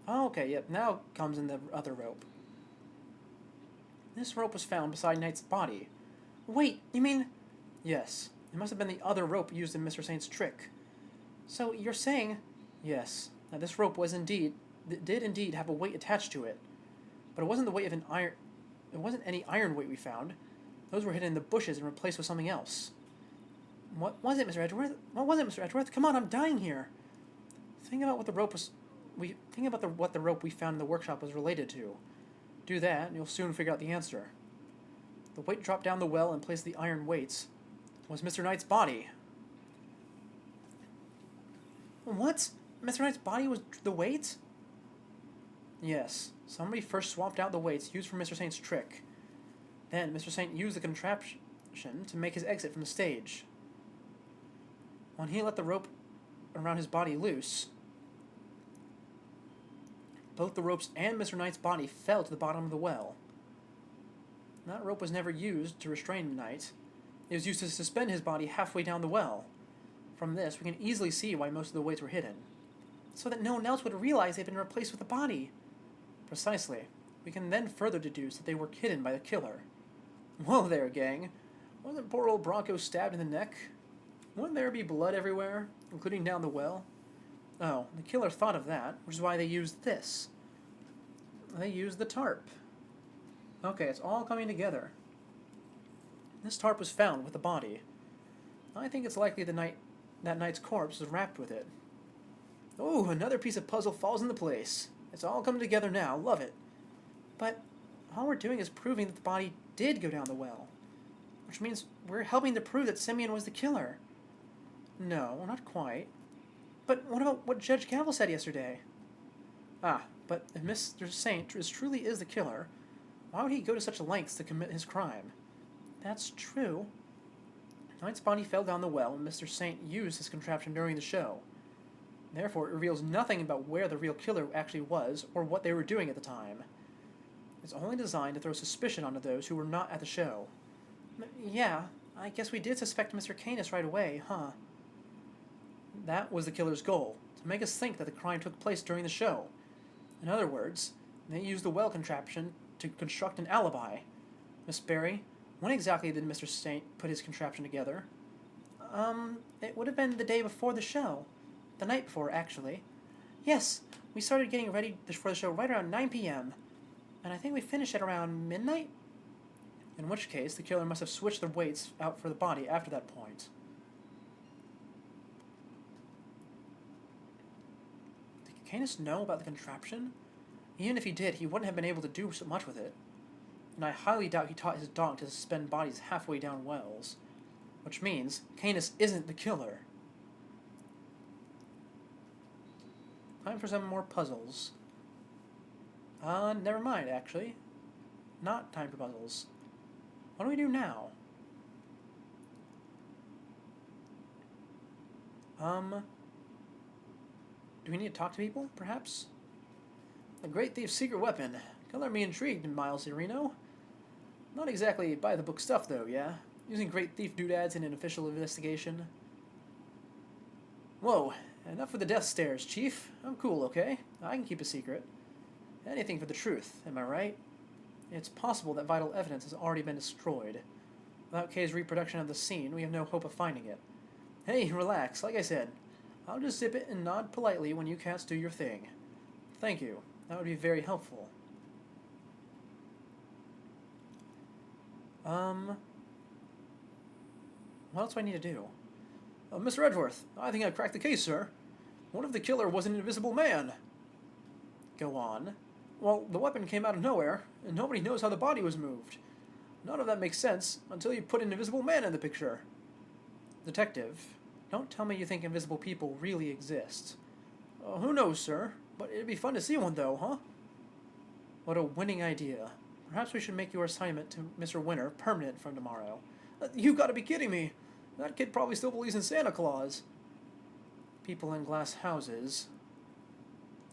A: Oh, okay, yep, now comes in the other rope. This rope was found beside Knight's body. Wait, you mean... Yes, it must have been the other rope used in Mr. Saint's trick. So, you're saying... Yes, that this rope did indeed have a weight attached to it. But it wasn't the weight of an iron... It wasn't any iron weight we found. Those were hidden in the bushes and replaced with something else. What was it, Mr. Edgeworth? What was it, Mr. Edgeworth? Come on, I'm dying here. Think about what the rope was... what the rope we found in the workshop was related to. Do that, and you'll soon figure out the answer. The weight dropped down the well and placed the iron weights was Mr. Knight's body. What? Mr. Knight's body was the weight? Yes. Somebody first swapped out the weights used for Mr. Saint's trick. Then Mr. Saint used the contraption to make his exit from the stage. When he let the rope around his body loose, both the ropes and Mr. Knight's body fell to the bottom of the well. That rope was never used to restrain Knight. It was used to suspend his body halfway down the well. From this, we can easily see why most of the weights were hidden. So that no one else would realize they'd been replaced with the body. Precisely. We can then further deduce that they were hidden by the killer. Whoa there, gang. Wasn't poor old Bronco stabbed in the neck? Wouldn't there be blood everywhere, including down the well? Oh, the killer thought of that, which is why they used this. They used the tarp. Okay, it's all coming together. This tarp was found with the body. I think it's likely that Knight's corpse was wrapped with it. Oh, another piece of puzzle falls into place. It's all coming together now. Love it. But all we're doing is proving that the body did go down the well. Which means we're helping to prove that Simeon was the killer. No, not quite. But what about what Judge Cavill said yesterday? Ah, but if Mr. Saint truly is the killer, why would he go to such lengths to commit his crime? That's true. Knight's body fell down the well, and Mr. Saint used his contraption during the show. Therefore, it reveals nothing about where the real killer actually was, or what they were doing at the time. It's only designed to throw suspicion onto those who were not at the show. Yeah, I guess we did suspect Mr. Canis right away, huh? That was the killer's goal, to make us think that the crime took place during the show. In other words, they used the well contraption to construct an alibi. Miss Barry, when exactly did Mr. Saint put his contraption together? It would have been the day before the show. The night before, actually. Yes, we started getting ready for the show right around 9 p.m. And I think we finished at around midnight? In which case, the killer must have switched the weights out for the body after that point. Did Canis know about the contraption? Even if he did, he wouldn't have been able to do so much with it. And I highly doubt he taught his dog to suspend bodies halfway down wells. Which means, Canis isn't the killer. Time for some more puzzles. Never mind, actually. Not time for puzzles. What do we do now? Do we need to talk to people, perhaps? A great thief's secret weapon. Color me intrigued, Miles Sereno. Not exactly by-the-book stuff, though, yeah? Using great thief doodads in an official investigation. Whoa, enough with the death stares, Chief. I'm cool, okay? I can keep a secret. Anything for the truth, am I right? It's possible that vital evidence has already been destroyed. Without Kay's reproduction of the scene, we have no hope of finding it. Hey, relax, like I said. I'll just zip it and nod politely when you cats do your thing. Thank you. That would be very helpful. What else do I need to do? Mr. Edgeworth, I think I've cracked the case, sir. What if the killer was an invisible man? Go on. Well, the weapon came out of nowhere, and nobody knows how the body was moved. None of that makes sense until you put an invisible man in the picture. Detective, don't tell me you think invisible people really exist. Who knows, sir? But it'd be fun to see one, though, huh? What a winning idea. Perhaps we should make your assignment to Mr. Winter permanent from tomorrow. You gotta be kidding me. That kid probably still believes in Santa Claus. People in glass houses.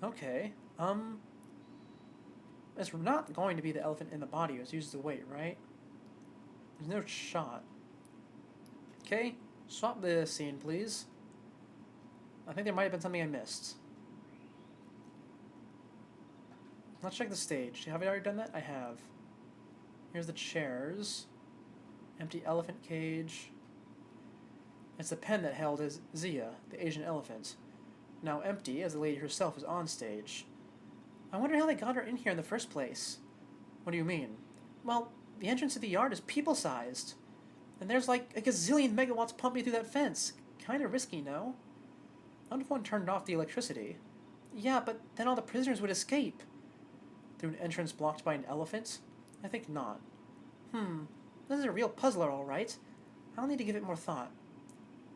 A: Okay. It's not going to be the elephant in the body who's used the weight, right? There's no shot. Okay, swap the scene, please. I think there might have been something I missed. Let's check the stage. Have I already done that? I have. Here's the chairs. Empty elephant cage. It's the pen that held as Zia, the Asian elephant. Now empty, as the lady herself is on stage. I wonder how they got her in here in the first place. What do you mean? Well, the entrance to the yard is people-sized. And there's like a gazillion megawatts pumping through that fence. Kinda risky, no? I wonder if one turned off the electricity. Yeah, but then all the prisoners would escape. Through an entrance blocked by an elephant? I think not. This is a real puzzler, all right. I'll need to give it more thought.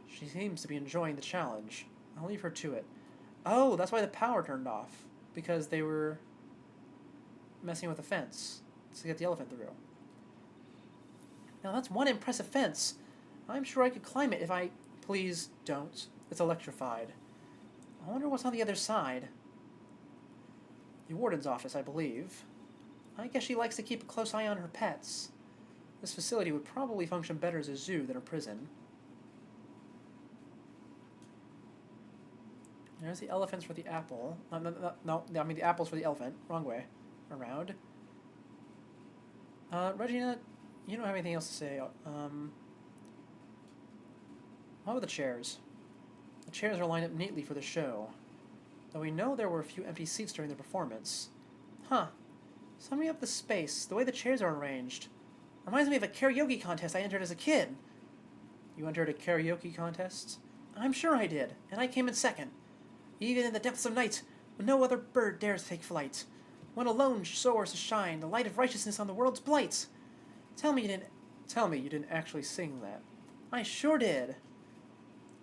A: She seems to be enjoying the challenge. I'll leave her to it. Oh, that's why the power turned off. Because they were messing with the fence to get the elephant through. Now that's one impressive fence. I'm sure I could climb it if I... Please don't. It's electrified. I wonder what's on the other side. The warden's office, I believe. I guess she likes to keep a close eye on her pets. This facility would probably function better as a zoo than a prison. There's the elephants for the apple. No, I mean the apples for the elephant. Wrong way. Around. Regina, you don't have anything else to say. What about the chairs? The chairs are lined up neatly for the show. Though we know there were a few empty seats during the performance. Huh. Summing up the space, the way the chairs are arranged. Reminds me of a karaoke contest I entered as a kid. You entered a karaoke contest? I'm sure I did, and I came in second. Even in the depths of night, when no other bird dares take flight, when alone soars to shine the light of righteousness on the world's blight. Tell me you didn't actually sing that. I sure did.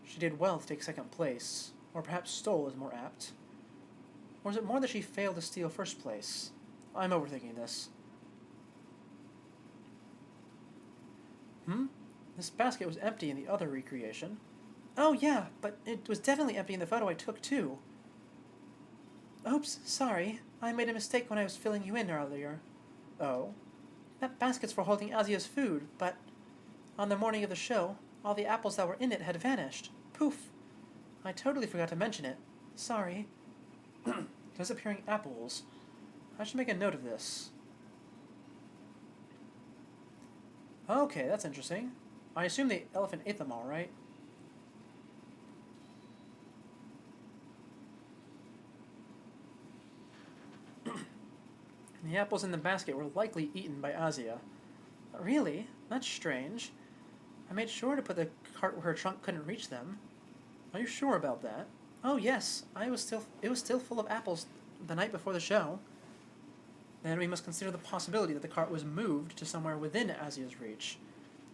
A: She did well to take second place, or perhaps stole is more apt. Or is it more that she failed to steal first place? I'm overthinking this. This basket was empty in the other recreation. Oh yeah, but it was definitely empty in the photo I took too. Oops, sorry. I made a mistake when I was filling you in earlier. Oh? That basket's for holding Asia's food, but on the morning of the show, all the apples that were in it had vanished. Poof. I totally forgot to mention it. Sorry. Disappearing apples. I should make a note of this. Okay, that's interesting. I assume the elephant ate them all, right? The apples in the basket were likely eaten by Asia. Really? That's strange. I made sure to put the cart where her trunk couldn't reach them. Are you sure about that? Oh yes, it was still full of apples the night before the show. Then we must consider the possibility that the cart was moved to somewhere within Asia's reach.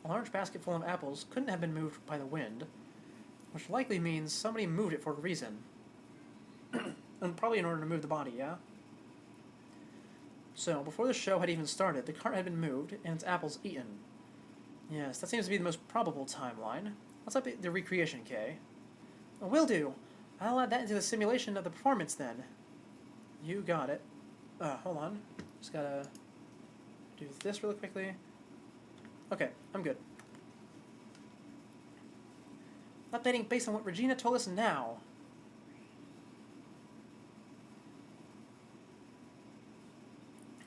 A: A large basket full of apples couldn't have been moved by the wind, which likely means somebody moved it for a reason. And probably in order to move the body, yeah? So, before the show had even started, the cart had been moved and its apples eaten. Yes, that seems to be the most probable timeline. Let's update the recreation, Kay. Will do. I'll add that into the simulation of the performance then. You got it. Hold on. Just gotta do this really quickly. Okay, I'm good. Updating based on what Regina told us now.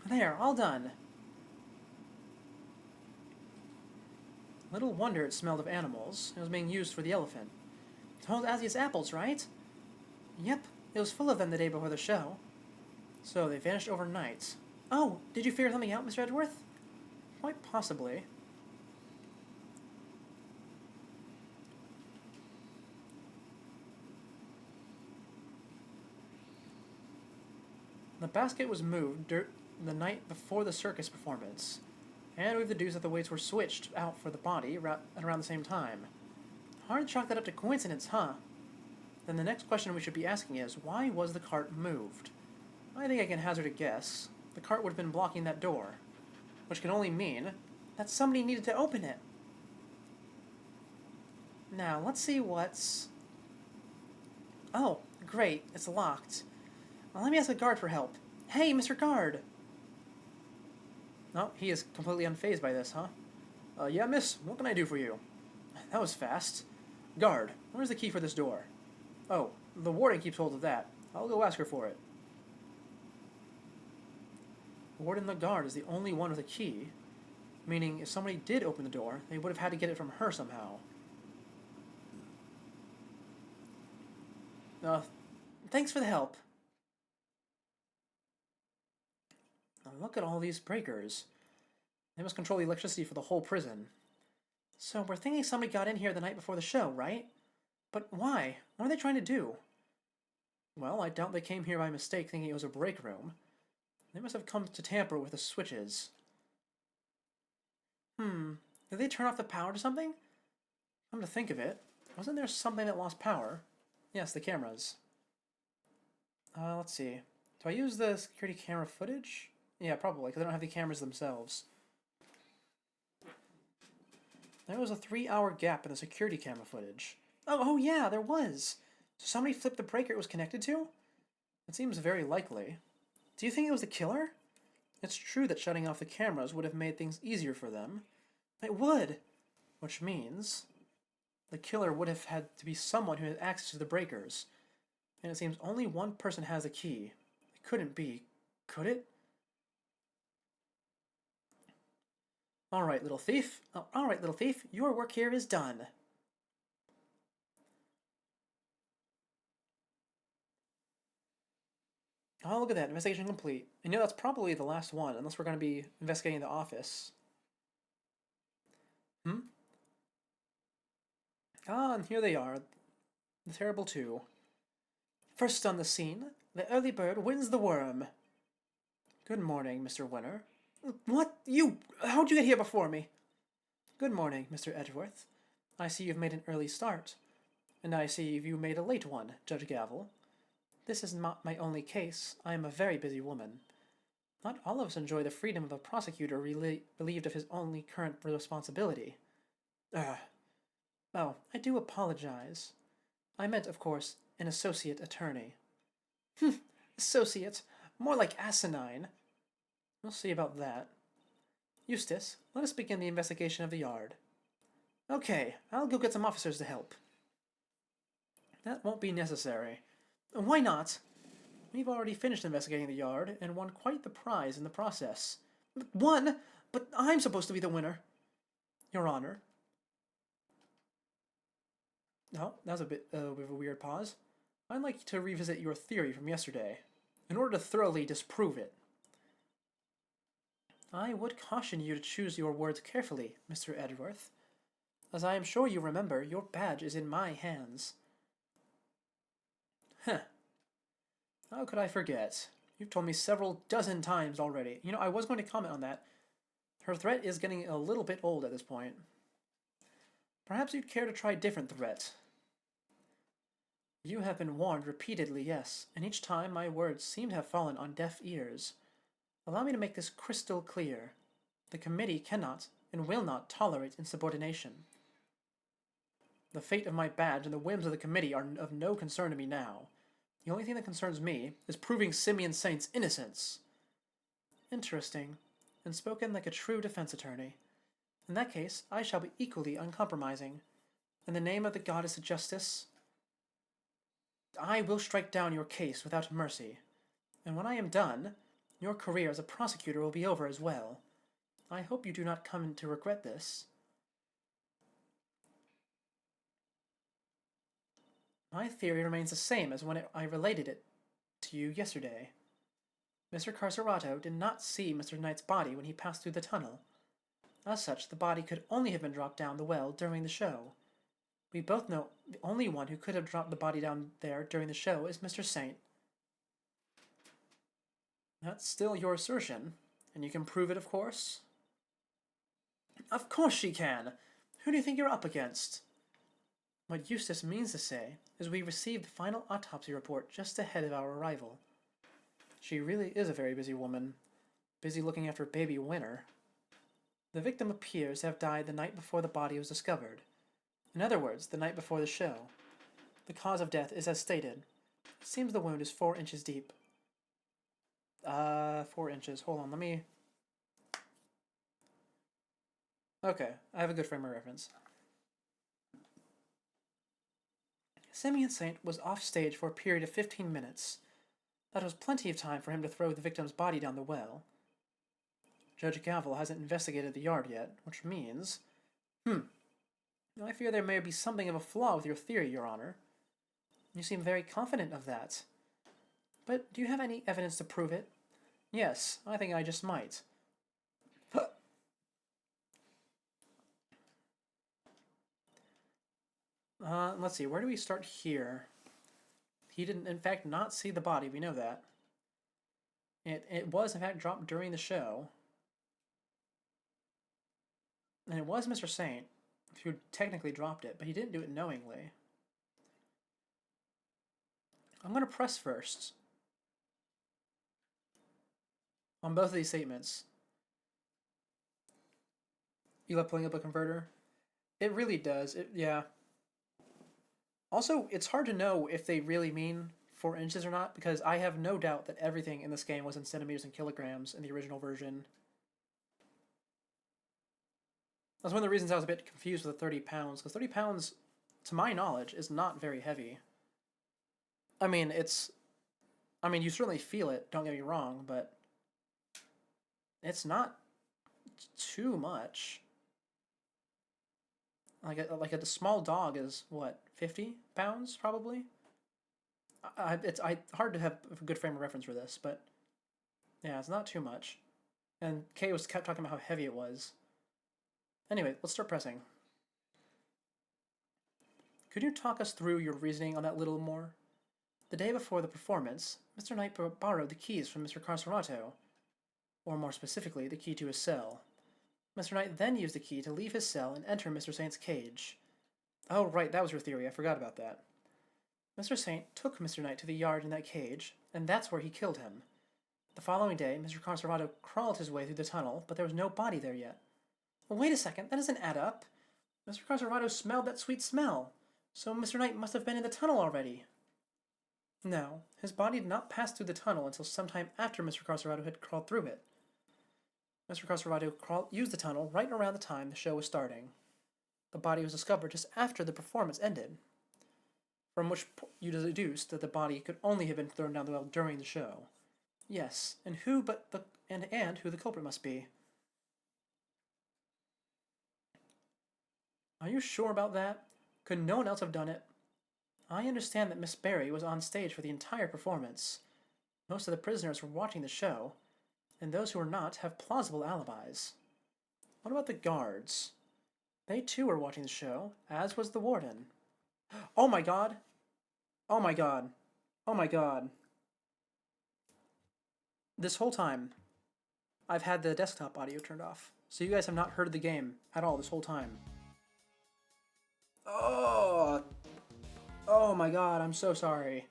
A: There, all done. Little wonder it smelled of animals. It was being used for the elephant. To hold Asia's apples, right? Yep, it was full of them the day before the show. So they vanished overnight. Oh, did you figure something out, Mr. Edgeworth? Quite possibly. The basket was moved the night before the circus performance, and we've deduced that the weights were switched out for the body at around the same time. Hard to chalk that up to coincidence, huh? Then the next question we should be asking is, why was the cart moved? I think I can hazard a guess. The cart would have been blocking that door, which can only mean that somebody needed to open it. Now, let's see what's Oh, great, it's locked. Well, let me ask the guard for help. Hey, Mr. Guard! Oh, he is completely unfazed by this, huh? Yeah, miss, what can I do for you? That was fast. Guard, where's the key for this door? Oh, the warden keeps hold of that. I'll go ask her for it. Warden the guard is the only one with a key, meaning if somebody did open the door, they would have had to get it from her somehow. Uh, thanks for the help. Now look at all these breakers. They must control the electricity for the whole prison. So we're thinking somebody got in here the night before the show, right? But why? What are they trying to do? Well, I doubt they came here by mistake thinking it was a break room. They must have come to tamper with the switches. Did they turn off the power to something? Come to think of it, wasn't there something that lost power? Yes, the cameras. Let's see. Do I use the security camera footage? Yeah, probably, because I don't have the cameras themselves. There was a 3-hour gap in the security camera footage. Oh yeah, there was. So somebody flipped the breaker it was connected to? It seems very likely. Do you think it was the killer? It's true that shutting off the cameras would have made things easier for them. It would! Which means the killer would have had to be someone who had access to the breakers. And it seems only one person has the key. It couldn't be, could it? Alright, little thief. Oh, alright, little thief. Your work here is done. Oh, look at that. Investigation complete. And that's probably the last one, unless we're going to be investigating the office. Ah, and here they are. The Terrible Two. First on the scene, the early bird wins the worm. Good morning, Mr. Winner. What? You? How'd you get here before me? Good morning, Mr. Edgeworth. I see you've made an early start. And I see you've made a late one, Judge Gavel. This is not my only case. I am a very busy woman. Not all of us enjoy the freedom of a prosecutor relieved of his only current responsibility. Oh, I do apologize. I meant, of course, an associate attorney. Associate? More like asinine. We'll see about that. Eustace, let us begin the investigation of the yard. Okay, I'll go get some officers to help. That won't be necessary. Why not? We've already finished investigating the yard and won quite the prize in the process. Won? But I'm supposed to be the winner. Your Honor. Oh, that was a bit of a weird pause. I'd like to revisit your theory from yesterday, in order to thoroughly disprove it. I would caution you to choose your words carefully, Mr. Edgeworth. As I am sure you remember, your badge is in my hands. Huh. How could I forget? You've told me several dozen times already. I was going to comment on that. Her threat is getting a little bit old at this point. Perhaps you'd care to try a different threat. You have been warned repeatedly, yes, and each time my words seem to have fallen on deaf ears. Allow me to make this crystal clear. The committee cannot and will not tolerate insubordination. The fate of my badge and the whims of the committee are of no concern to me now. The only thing that concerns me is proving Simeon Saint's innocence. Interesting, and spoken like a true defense attorney. In that case, I shall be equally uncompromising. In the name of the goddess of justice, I will strike down your case without mercy. And when I am done, your career as a prosecutor will be over as well. I hope you do not come to regret this. My theory remains the same as when I related it to you yesterday. Mr. Carcerato did not see Mr. Knight's body when he passed through the tunnel. As such, the body could only have been dropped down the well during the show. We both know the only one who could have dropped the body down there during the show is Mr. Saint. That's still your assertion, and you can prove it, of course? Of course she can! Who do you think you're up against? What Eustace means to say is we received the final autopsy report just ahead of our arrival. She really is a very busy woman, busy looking after baby Winner. The victim appears to have died the night before the body was discovered. In other words, the night before the show. The cause of death is as stated. It seems the wound is 4 inches deep. 4 inches. Hold on, let me... Okay, I have a good frame of reference. Simeon Saint was off stage for a period of 15 minutes. That was plenty of time for him to throw the victim's body down the well. Judge Gavel hasn't investigated the yard yet, which means... I fear there may be something of a flaw with your theory, Your Honor. You seem very confident of that. But do you have any evidence to prove it? Yes, I think I just might. Let's see, where do we start here? He didn't, in fact, not see the body, we know that. It was, in fact, dropped during the show. And it was Mr. Saint who technically dropped it, but he didn't do it knowingly. I'm going to press first on both of these statements. You love pulling up a converter? It really does. Yeah. Also, it's hard to know if they really mean 4 inches or not, because I have no doubt that everything in this game was in centimeters and kilograms in the original version. That's one of the reasons I was a bit confused with the 30 pounds, because 30 pounds, to my knowledge, is not very heavy. I mean, you certainly feel it, don't get me wrong, but it's not too much. Like a small dog is, what, 50 pounds, probably? It's hard to have a good frame of reference for this, but yeah, it's not too much. And Kay kept talking about how heavy it was. Anyway, let's start pressing. Could you talk us through your reasoning on that a little more? The day before the performance, Mr. Knight borrowed the keys from Mr. Carcerato, or more specifically, the key to his cell. Mr. Knight then used the key to leave his cell and enter Mr. Saint's cage. Oh, right, that was your theory. I forgot about that. Mr. Saint took Mr. Knight to the yard in that cage, and that's where he killed him. The following day, Mr. Carcerato crawled his way through the tunnel, but there was no body there yet. Well, wait a second, that doesn't add up. Mr. Carcerato smelled that sweet smell, so Mr. Knight must have been in the tunnel already. No, his body did not pass through the tunnel until sometime after Mr. Carcerato had crawled through it. Mr. Carcerato used the tunnel right around the time the show was starting. The body was discovered just after the performance ended, from which you deduced that the body could only have been thrown down the well during the show. Yes, and who the culprit must be. Are you sure about that? Could no one else have done it? I understand that Miss Barry was on stage for the entire performance. Most of the prisoners were watching the show, and those who were not have plausible alibis. What about the guards? They too were watching the show, as was the warden. Oh my god! Oh my god! Oh my god! This whole time, I've had the desktop audio turned off, so you guys have not heard the game at all this whole time. Oh my god, I'm so sorry.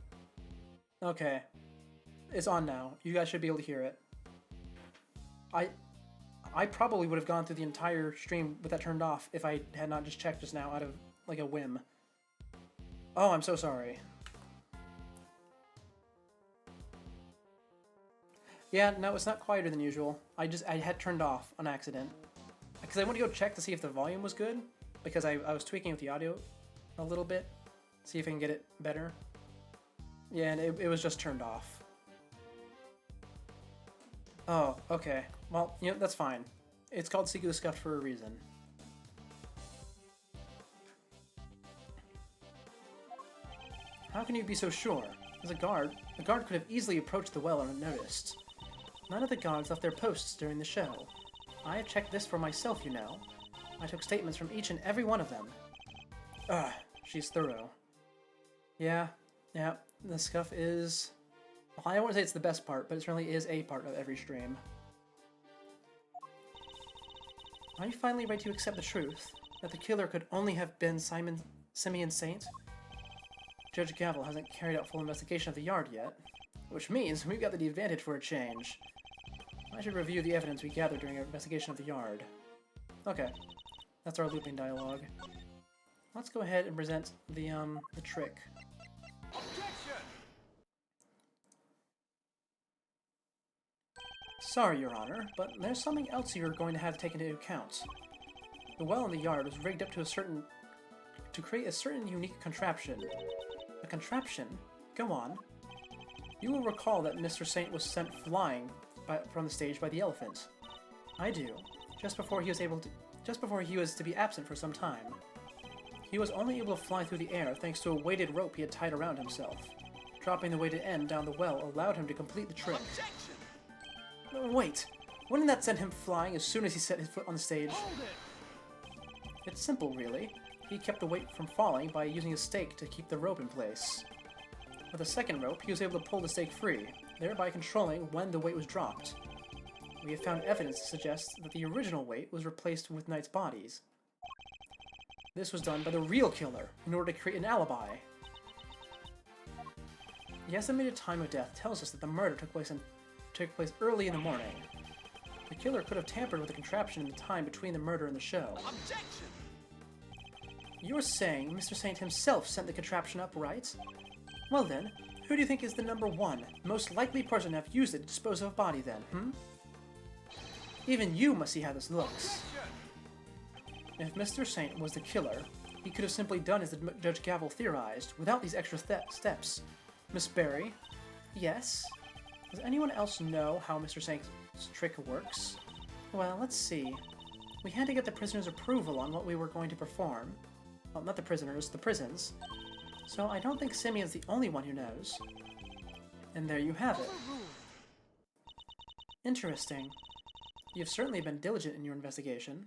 A: Okay. It's on now. You guys should be able to hear it. I probably would have gone through the entire stream with that turned off if I had not just checked just now out of, like, a whim. Oh, I'm so sorry. Yeah, no, it's not quieter than usual. I had turned off on accident. Because I went to go check to see if the volume was good, because I was tweaking with the audio a little bit, see if I can get it better. Yeah, and it was just turned off. Oh, okay. Well, that's fine. It's called Seek of the Scuffed for a reason. How can you be so sure? As a guard, the guard could have easily approached the well unnoticed. None of the guards left their posts during the show. I have checked this for myself, you know. I took statements from each and every one of them. She's thorough. Yeah, the scuff is... Well, I don't want to say it's the best part, but it certainly is a part of every stream. Are you finally ready to accept the truth? That the killer could only have been Simeon Saint? Judge Gavel hasn't carried out full investigation of the yard yet, which means we've got the advantage for a change. I should review the evidence we gathered during our investigation of the yard. Okay, that's our looping dialogue. Let's go ahead and present the trick. Sorry, Your Honor, but there's something else you're going to have to take into account. The well in the yard was rigged up to create a certain unique contraption. A contraption? Go on. You will recall that Mr. Saint was sent flying from the stage by the elephant. I do. Just before he was to be absent for some time. He was only able to fly through the air thanks to a weighted rope he had tied around himself. Dropping the weighted end down the well allowed him to complete the trick. Wait, wouldn't that send him flying as soon as he set his foot on the stage? It's simple, really. He kept the weight from falling by using a stake to keep the rope in place. With a second rope, he was able to pull the stake free, thereby controlling when the weight was dropped. We have found evidence to suggest that the original weight was replaced with Knight's bodies. This was done by the real killer, in order to create an alibi. The estimated time of death tells us that the murder took place early in the morning. The killer could have tampered with the contraption in the time between the murder and the show.
B: Objection!
A: You're saying Mr. Saint himself sent the contraption up, right? Well then, who do you think is the number one, most likely person to have used it to dispose of a body then, Even you must see how this looks. If Mr. Saint was the killer, he could have simply done as Judge Gavel theorized, without these extra steps. Miss Berry? Yes? Does anyone else know how Mr. Saint's trick works? Well, let's see. We had to get the prisoner's approval on what we were going to perform. Well, not the prisoners, the prisons. So I don't think Simeon's the only one who knows. And there you have it. Interesting. You've certainly been diligent in your investigation.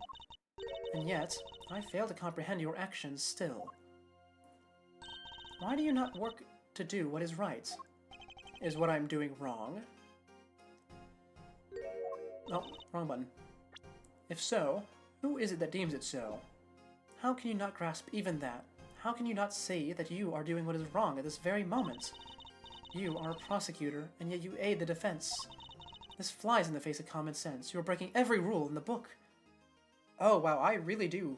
A: And yet, I fail to comprehend your actions still. Why do you not work to do what is right? Is what I'm doing wrong? Oh, wrong button. If so, who is it that deems it so? How can you not grasp even that? How can you not see that you are doing what is wrong at this very moment? You are a prosecutor, and yet you aid the defense. This flies in the face of common sense. You are breaking every rule in the book. Oh, wow, I really do.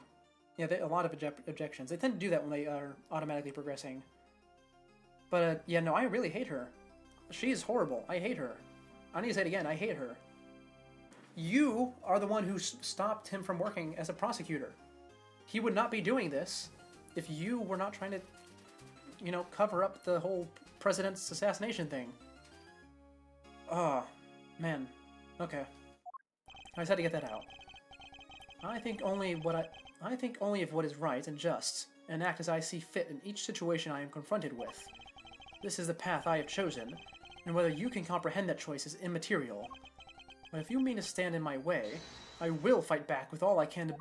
A: Yeah, a lot of objections. They tend to do that when they are automatically progressing. But, yeah, no, I really hate her. She is horrible. I hate her. I need to say it again. I hate her. You are the one who stopped him from working as a prosecutor. He would not be doing this if you were not trying to, cover up the whole president's assassination thing. Oh, man. Okay. I just had to get that out. I think only of what is right and just, and act as I see fit in each situation I am confronted with. This is the path I have chosen, and whether you can comprehend that choice is immaterial. But if you mean to stand in my way, I will fight back with all I can to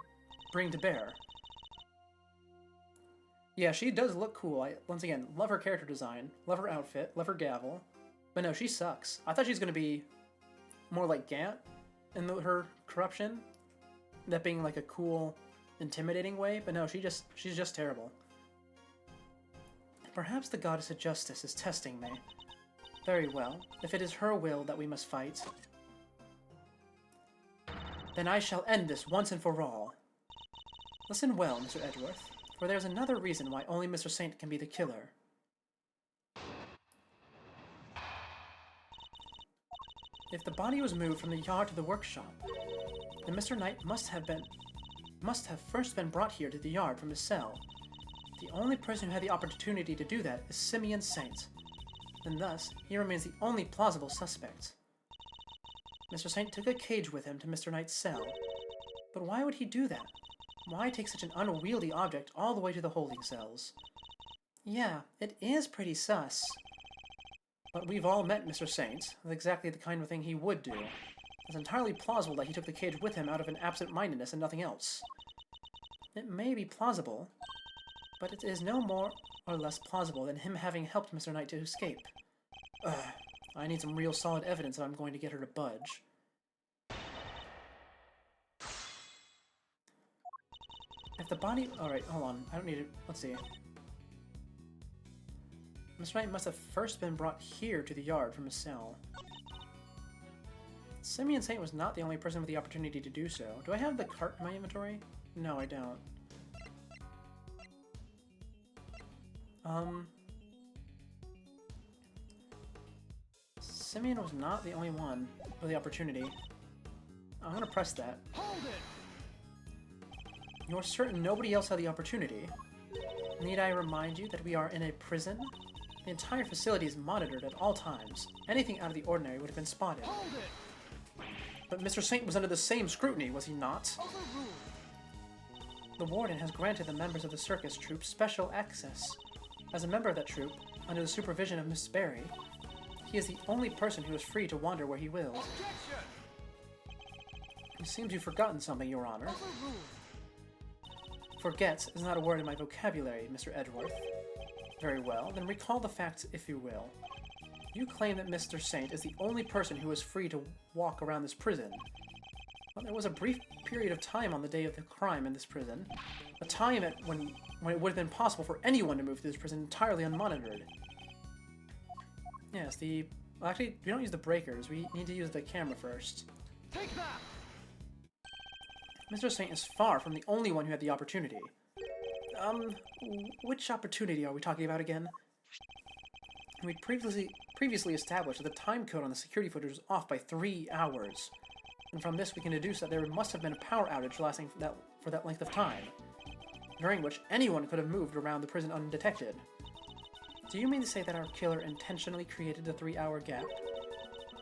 A: bring to bear. Yeah, she does look cool. Once again, love her character design, love her outfit, love her gavel. But no, she sucks. I thought she was going to be more like Gant in her corruption. That being like a cool, intimidating way. But no, she's just terrible. Perhaps the goddess of justice is testing me. Very well. If it is her will that we must fight, then I shall end this once and for all. Listen well, Mr. Edgeworth, for there's another reason why only Mr. Saint can be the killer. If the body was moved from the yard to the workshop, then Mr. Knight must have first been brought here to the yard from his cell. The only person who had the opportunity to do that is Simeon Saint, and thus he remains the only plausible suspect. Mr. Saint took a cage with him to Mr. Knight's cell. But why would he do that? Why take such an unwieldy object all the way to the holding cells? Yeah, it is pretty sus. But we've all met Mr. Saint. That's exactly the kind of thing he would do. It's entirely plausible that he took the cage with him out of an absent-mindedness and nothing else. It may be plausible, but it is no more or less plausible than him having helped Mr. Knight to escape. Ugh, I need some real solid evidence if I'm going to get her to budge. If the body... Alright, hold on. I don't need it. Let's see. Mr. Knight must have first been brought here to the yard from his cell. Simeon Saint was not the only person with the opportunity to do so. Do I have the cart in my inventory? No, I don't. Simeon was not the only one with the opportunity. I'm gonna press that.
B: Hold it!
A: You're certain nobody else had the opportunity? Need I remind you that we are in a prison? The entire facility is monitored at all times. Anything out of the ordinary would have been spotted.
B: Hold it!
A: But Mr. Saint was under the same scrutiny, was he not?
B: Overruled!
A: The warden has granted the members of the circus troupe special access. As a member of that troupe, under the supervision of Miss Barry, he is the only person who is free to wander where he wills.
B: Objection!
A: It seems you've forgotten something, Your Honor.
B: Overruled!
A: Forget is not a word in my vocabulary, Mr. Edgeworth. Very well, then recall the facts if you will. You claim that Mr. Saint is the only person who is free to walk around this prison. Well, there was a brief period of time on the day of the crime in this prison. A time when it would have been possible for anyone to move through this prison entirely unmonitored. Yes, well, actually, we don't use the breakers. We need to use the camera first.
B: Take that!
A: Mr. Saint is far from the only one who had the opportunity. Which opportunity are we talking about again? We previously established that the time code on the security footage was off by 3 hours. And from this we can deduce that there must have been a power outage lasting for that length of time, during which anyone could have moved around the prison undetected. Do you mean to say that our killer intentionally created the 3-hour gap?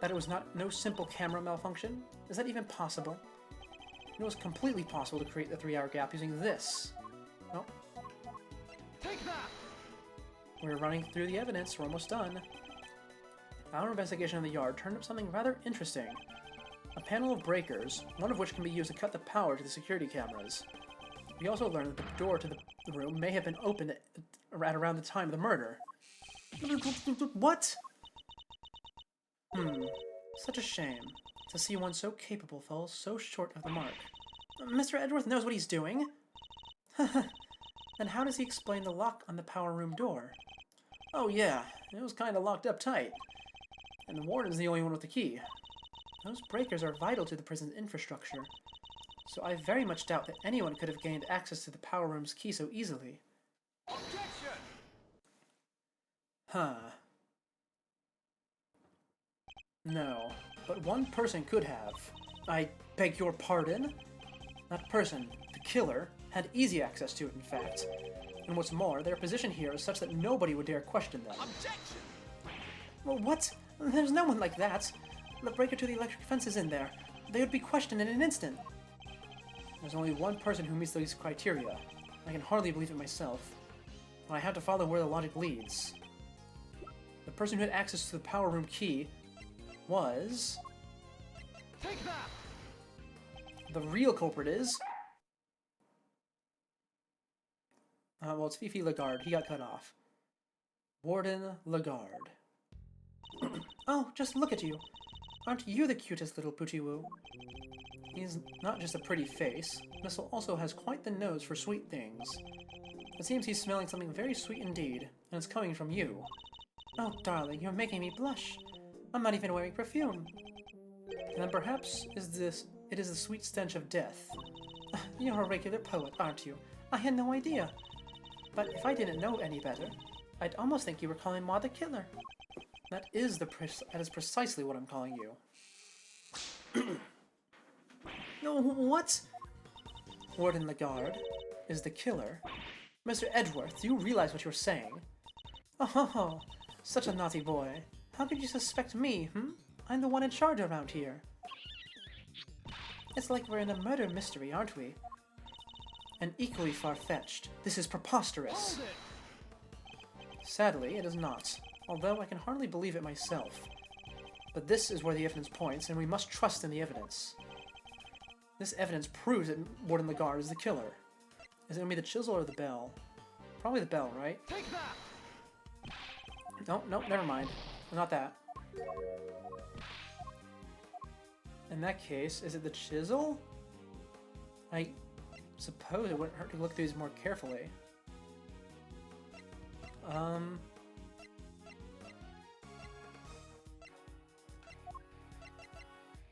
A: That it was no simple camera malfunction? Is that even possible? It was completely possible to create the 3-hour gap using this. Well,
B: Take that!
A: we're running through the evidence. We're almost done. Our investigation in the yard turned up something rather interesting. A panel of breakers, one of which can be used to cut the power to the security cameras. We also learned that the door to the room may have been opened at around the time of the murder. What? Such a shame to see one so capable fall so short of the mark. Mr. Edgeworth knows what he's doing. Then how does he explain the lock on the power room door? Oh yeah, it was kind of locked up tight. And the warden's the only one with the key. Those breakers are vital to the prison's infrastructure, so I very much doubt that anyone could have gained access to the power room's key so easily.
B: Objection!
A: Huh. No, but one person could have. I beg your pardon? That person, the killer, had easy access to it, in fact. And what's more, their position here is such that nobody would dare question them.
B: Objection!
A: Well, what? There's no one like that. The breaker to the electric fence is in there. They would be questioned in an instant. There's only one person who meets these criteria. I can hardly believe it myself. But I have to follow where the logic leads. The person who had access to the power room key was...
B: Take that!
A: The real culprit is... well, it's Fifi Lagarde. He got cut off. Warden Lagarde. Oh, just look at you. Aren't you the cutest little Poochie-woo? He's not just a pretty face. Missile also has quite the nose for sweet things. It seems he's smelling something very sweet indeed, and it's coming from you. Oh, darling, you're making me blush. I'm not even wearing perfume. And then perhaps it is the sweet stench of death. You're a regular poet, aren't you? I had no idea. But if I didn't know any better, I'd almost think you were calling Maud the killer. That is precisely what I'm calling you. No, what? Warden Lagarde is the killer. Mr. Edgeworth, do you realize what you're saying? Oh, such a naughty boy. How could you suspect me, I'm the one in charge around here. It's like we're in a murder mystery, aren't we? And equally far-fetched. This is preposterous.
B: Hold it!
A: Sadly, it is not, although I can hardly believe it myself. But this is where the evidence points, and we must trust in the evidence. This evidence proves that Warden Lagarde is the killer. Is it going to be the chisel or the bell? Probably the bell, right?
B: Take that!
A: No, never mind. Not that. In that case, is it the chisel? I suppose it wouldn't hurt to look through these more carefully.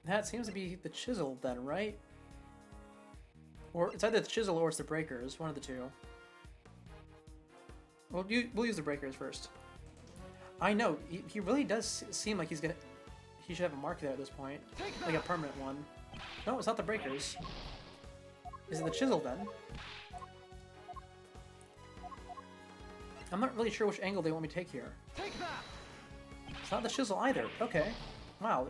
A: That seems to be the chisel then, right? Or it's either the chisel or it's the breakers, one of the two. We'll use the breakers first. I know, he really does seem like he's gonna... he should have a mark there at this point.
B: Take
A: Like a
B: that!
A: permanent one. No, it's not the breakers. Is it the chisel then? I'm not really sure which angle they want me to take here.
B: Take that!
A: It's not the chisel either. Okay. Wow.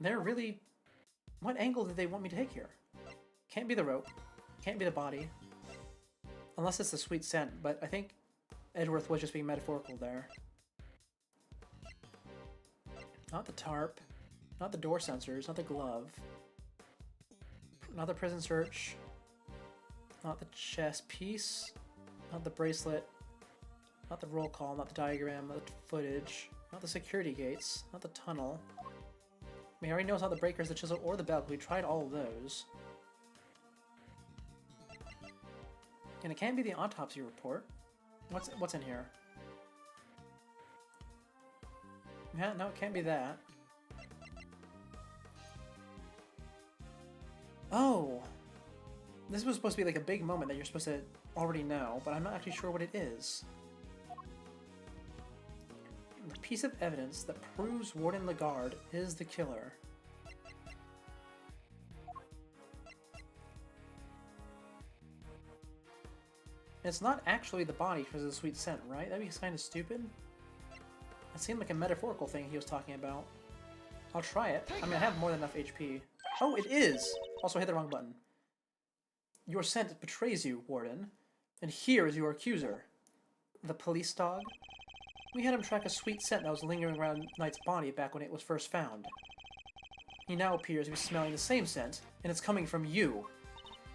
A: They're really... What angle did they want me to take here? Can't be the rope. Can't be the body. Unless it's the sweet scent, but I think Edgeworth was just being metaphorical there. Not the tarp. Not the door sensors. Not the glove. Not the prison search. Not the chess piece. Not the bracelet. Not the roll call. Not the diagram. Not the footage. Not the security gates. Not the tunnel. I mean, I already know it's not the breakers, the chisel, or the bell. We tried all of those. And it can't be the autopsy report. What's in here? Yeah, no, it can't be that. Oh! This was supposed to be like a big moment that you're supposed to already know, but I'm not actually sure what it is. The piece of evidence that proves Warden Lagarde is the killer. It's not actually the body because of the sweet scent, right? That'd be kind of stupid. It seemed like a metaphorical thing he was talking about. I'll try it. I mean, I have more than enough HP. Oh, it is! Also, I hit the wrong button. Your scent betrays you, Warden. And here is your accuser. The police dog? We had him track a sweet scent that was lingering around Knight's body back when it was first found. He now appears to be smelling the same scent, and it's coming from you.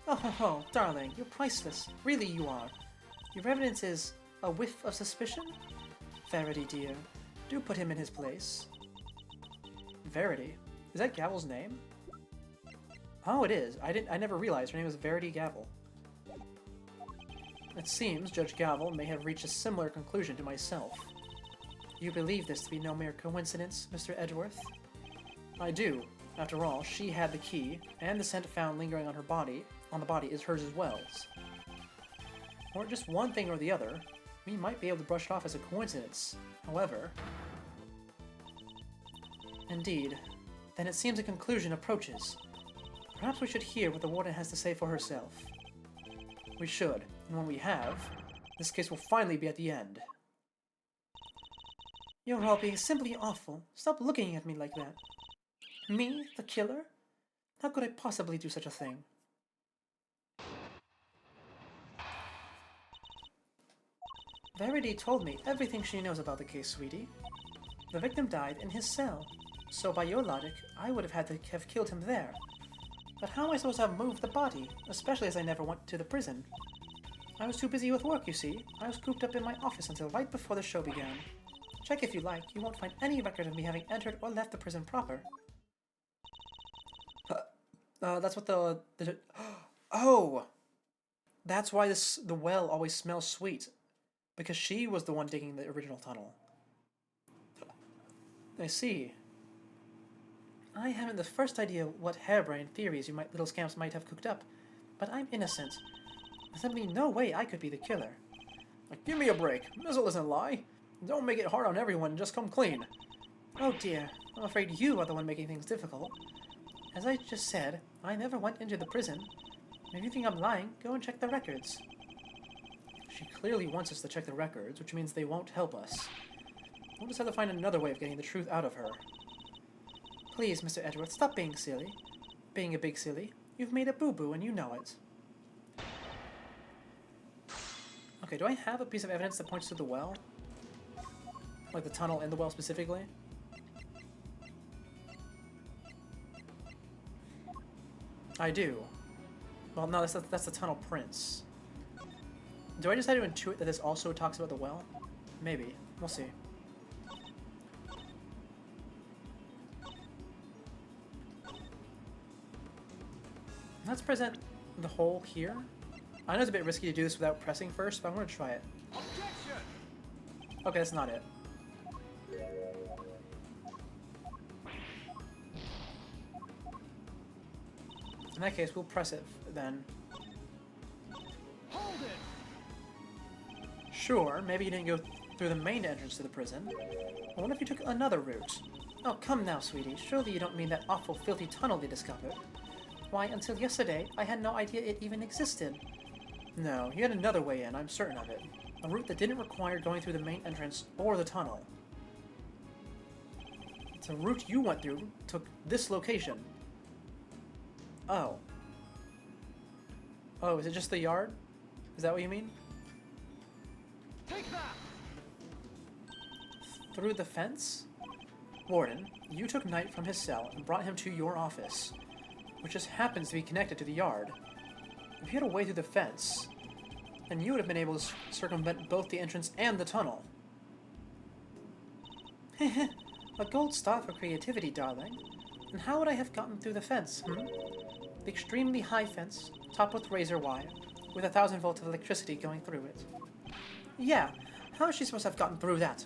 A: Oh ho ho, darling, you're priceless. Really you are. Your evidence is a whiff of suspicion? Verity, dear, do put him in his place. Verity? Is that Gavel's name? Oh, it is. I never realized her name was Verity Gavel. It seems Judge Gavel may have reached a similar conclusion to myself. You believe this to be no mere coincidence, Mr. Edgeworth? I do. After all, she had the key, and the scent found lingering on the body is hers as well. Or just one thing or the other, we might be able to brush it off as a coincidence. However... Indeed. Then it seems a conclusion approaches. Perhaps we should hear what the Warden has to say for herself. We should, and when we have, this case will finally be at the end. You're all being simply awful. Stop looking at me like that. Me, the killer? How could I possibly do such a thing? Verity told me everything she knows about the case, sweetie. The victim died in his cell, so by your logic, I would have had to have killed him there. But how am I supposed to have moved the body, especially as I never went to the prison? I was too busy with work, you see. I was cooped up in my office until right before the show began. Check if you like, you won't find any record of me having entered or left the prison proper. That's what the oh! That's why the well always smells sweet. Because she was the one digging the original tunnel. I see. I haven't the first idea what harebrained theories you little scamps might have cooked up, but I'm innocent. There's simply no way I could be the killer. Like, give me a break. Mizzle isn't lie. Don't make it hard on everyone, just come clean.
B: Oh dear, I'm afraid you are the one making things difficult. As I just said, I never went into the prison. If you think I'm lying, go and check the records.
A: She clearly wants us to check the records, which means they won't help us. We'll just have to find another way of getting the truth out of her.
B: Please, Mr. Edgeworth, stop being silly. Being a big silly. You've made a boo-boo and you know it.
A: Okay, do I have a piece of evidence that points to the well? Like the tunnel and the well specifically? I do. Well, no, that's the tunnel prints. Do I just have to intuit that this also talks about the well? Maybe. We'll see. Let's present the hole here. I know it's a bit risky to do this without pressing first, but I'm going to try it.
B: Objection!
A: Okay, that's not it. In that case, we'll press it then.
B: Hold it!
A: Sure, maybe you didn't go
B: through the main entrance to the prison. But what if you took another route? Oh, come now, sweetie. Surely you don't mean that awful, filthy tunnel they discovered. Why, until yesterday, I had no idea it even existed. No, you had another way in, I'm certain of it. A route that didn't require going through the main entrance or the tunnel. The route you went through took this location. Oh. Oh, is it just the yard? Is that what you mean?
C: Take that!
B: Through the fence? Warden, you took Knight from his cell and brought him to your office, which just happens to be connected to the yard. If you had a way through the fence, then you would have been able to circumvent both the entrance and the tunnel. Heh. A gold star for creativity, darling. And how would I have gotten through the fence, The extremely high fence, topped with razor wire, with 1,000 volts of electricity going through it. Yeah, how is she supposed to have gotten through that,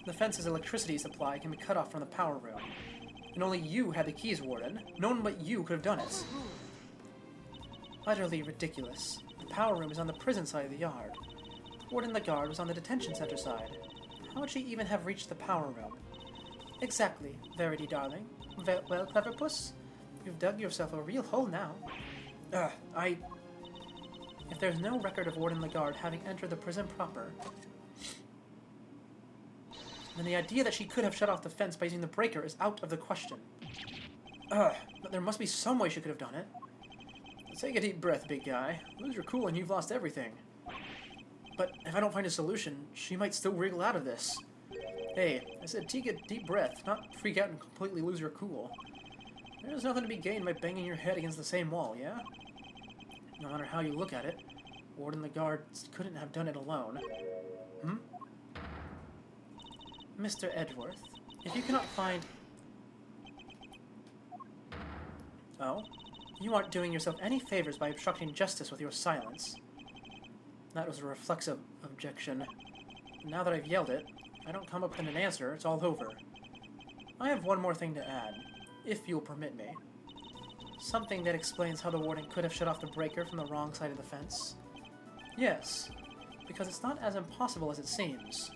B: The fence's electricity supply can be cut off from the power room. And only you had the keys, Warden. No one but you could have done it. Utterly ridiculous. The power room is on the prison side of the yard. Warden the guard was on the detention center side. How would she even have reached the power room? Exactly, Verity darling. Well, clever puss, you've dug yourself a real hole now. If there's no record of Warden the guard having entered the prison proper, then the idea that she could have shut off the fence by using the breaker is out of the question. But there must be some way she could have done it. Take a deep breath, big guy. Lose your cool and you've lost everything. But if I don't find a solution, she might still wriggle out of this. Hey, I said take a deep breath, not freak out and completely lose your cool. There's nothing to be gained by banging your head against the same wall, yeah? No matter how you look at it, Warden the guard couldn't have done it alone. Mr. Edgeworth, if you cannot find... Oh? You aren't doing yourself any favors by obstructing justice with your silence. That was a reflexive objection. Now that I've yelled it, if I don't come up with an answer, it's all over. I have one more thing to add, if you'll permit me. Something that explains how the warden could have shut off the breaker from the wrong side of the fence. Yes, because it's not as impossible as it seems.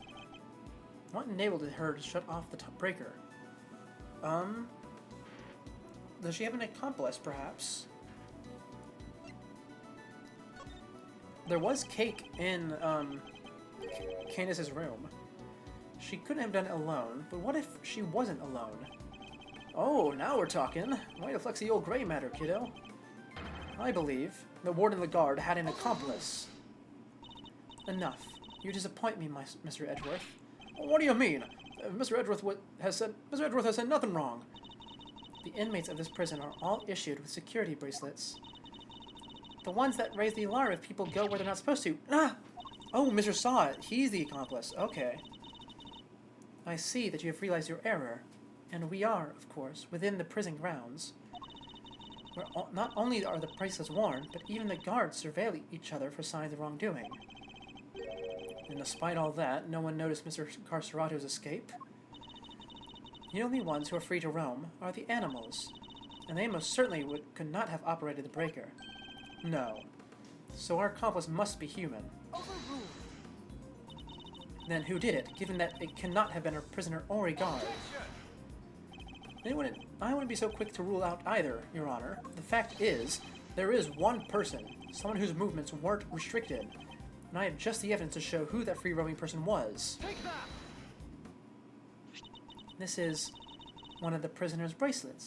B: What enabled her to shut off the breaker? Does she have an accomplice, perhaps? There was cake in, Candace's room. She couldn't have done it alone, but what if she wasn't alone? Oh, now we're talking. Way to flex the old gray matter, kiddo. I believe the warden of the guard had an accomplice. Enough. You disappoint me, Mr. Edgeworth. What do you mean? Mr. Edgeworth has said nothing wrong. The inmates of this prison are all issued with security bracelets. The ones that raise the alarm if people go where they're not supposed to. Ah! Oh, Mr. Saw, he's the accomplice. Okay. I see that you have realized your error. And we are, of course, within the prison grounds, where not only are the bracelets worn, but even the guards surveil each other for signs of wrongdoing. And despite all that, no one noticed Mr. Carcerato's escape. The only ones who are free to roam are the animals, and they most certainly could not have operated the breaker. No. So our accomplice must be human. Then who did it, given that it cannot have been a prisoner or a guard? I wouldn't be so quick to rule out either, Your Honor. The fact is, there is one person, someone whose movements weren't restricted, and I have just the evidence to show who that free-roaming person was.
C: Take that!
B: This is one of the prisoner's bracelets.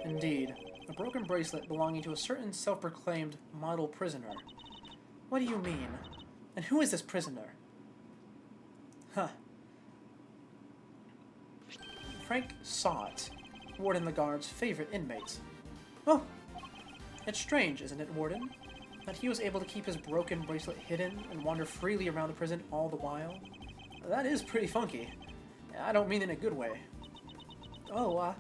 B: Indeed, a broken bracelet belonging to a certain self-proclaimed model prisoner. What do you mean? And who is this prisoner? Huh. Frank Sott, Warden the Guard's favorite inmate. Oh, it's strange, isn't it, Warden? That he was able to keep his broken bracelet hidden and wander freely around the prison all the while? That is pretty funky. I don't mean in a good way. Oh,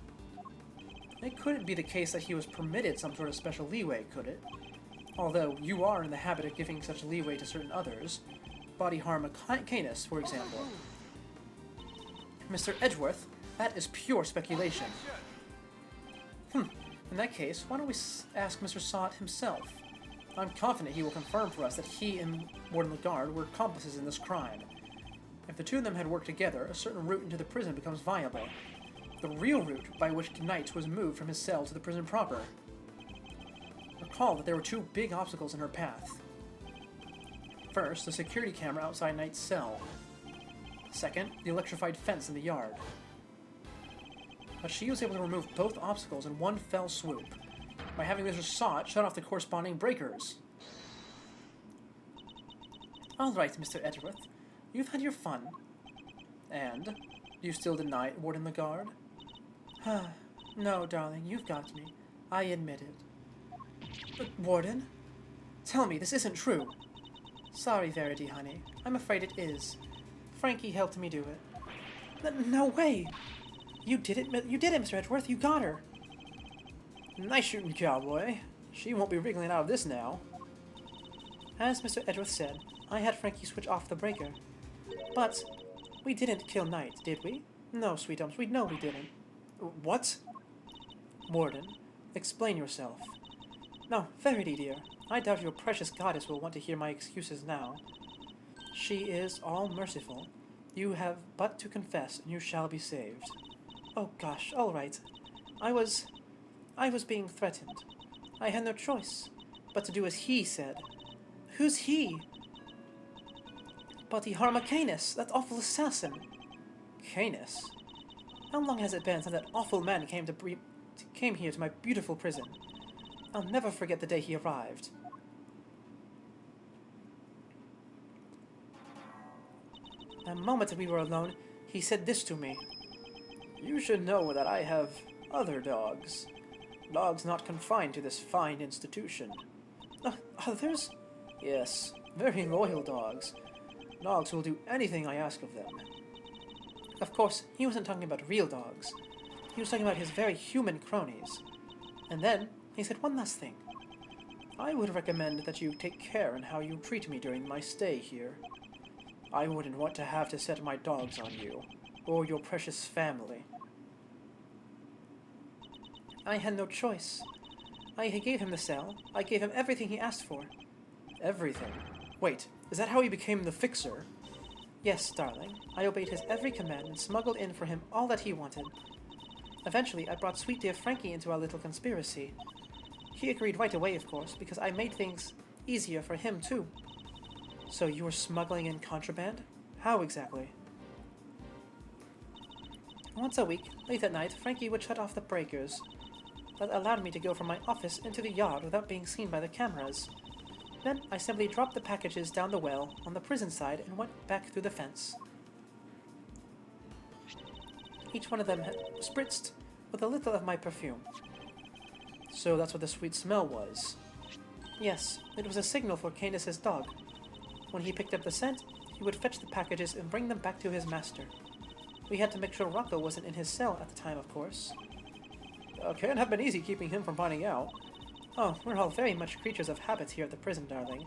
B: it couldn't be the case that he was permitted some sort of special leeway, could it? Although you are in the habit of giving such leeway to certain others. Body harm Canis, for example. Mr. Edgeworth, that is pure speculation. In that case, why don't we ask Mr. Sott himself? I'm confident he will confirm for us that he and Warden the Guard were accomplices in this crime.
A: If the two of them had worked together, a certain route into the prison becomes viable. The real route by which Knight was moved from his cell to the prison proper. Recall that there were two big obstacles in her path. First, the security camera outside Knight's cell. Second, the electrified fence in the yard. But she was able to remove both obstacles in one fell swoop, by having Mr. Sot shut off the corresponding breakers. Alright, Mr. Edgeworth. You've had your fun. And? Do you still deny it, Warden Lagarde? No, darling, you've got me. I admit it. But, Warden? Tell me, this isn't true. Sorry, Verity, honey. I'm afraid it is. Frankie helped me do it. No way! You did it, Mr. Edgeworth. You got her. Nice shooting, cowboy. She won't be wriggling out of this now. As Mr. Edgeworth said, I had Frankie switch off the breaker. But we didn't kill Knight, did we? No, sweetums, we know we didn't. What? Warden, explain yourself. No, Verity, dear. I doubt your precious goddess will want to hear my excuses now. She is all-merciful. You have but to confess, and you shall be saved. Oh gosh, all right. I was being threatened. I had no choice but to do as he said. Who's he? But Harma Canis, that awful assassin. Canis? How long has it been since that awful man came here to my beautiful prison? I'll never forget the day he arrived. The moment that we were alone, he said this to me. You should know that I have other dogs. Dogs not confined to this fine institution. Others? Yes, very loyal dogs. Dogs who will do anything I ask of them. Of course, he wasn't talking about real dogs. He was talking about his very human cronies. And then, he said one last thing. I would recommend that you take care in how you treat me during my stay here. I wouldn't want to have to set my dogs on you, or your precious family. I had no choice. I gave him the cell. I gave him everything he asked for. Everything? Wait, is that how he became the Fixer? Yes, darling. I obeyed his every command and smuggled in for him all that he wanted. Eventually, I brought sweet dear Frankie into our little conspiracy. He agreed right away, of course, because I made things easier for him, too. So you were smuggling in contraband? How exactly? Once a week, late at night, Frankie would shut off the breakers. That allowed me to go from my office into the yard without being seen by the cameras. Then I simply dropped the packages down the well on the prison side and went back through the fence. Each one of them had spritzed with a little of my perfume. So that's what the sweet smell was. Yes, it was a signal for Canis's dog. When he picked up the scent, he would fetch the packages and bring them back to his master. We had to make sure Rocco wasn't in his cell at the time, of course. Can't have been easy keeping him from finding out. Oh, we're all very much creatures of habits here at the prison, darling.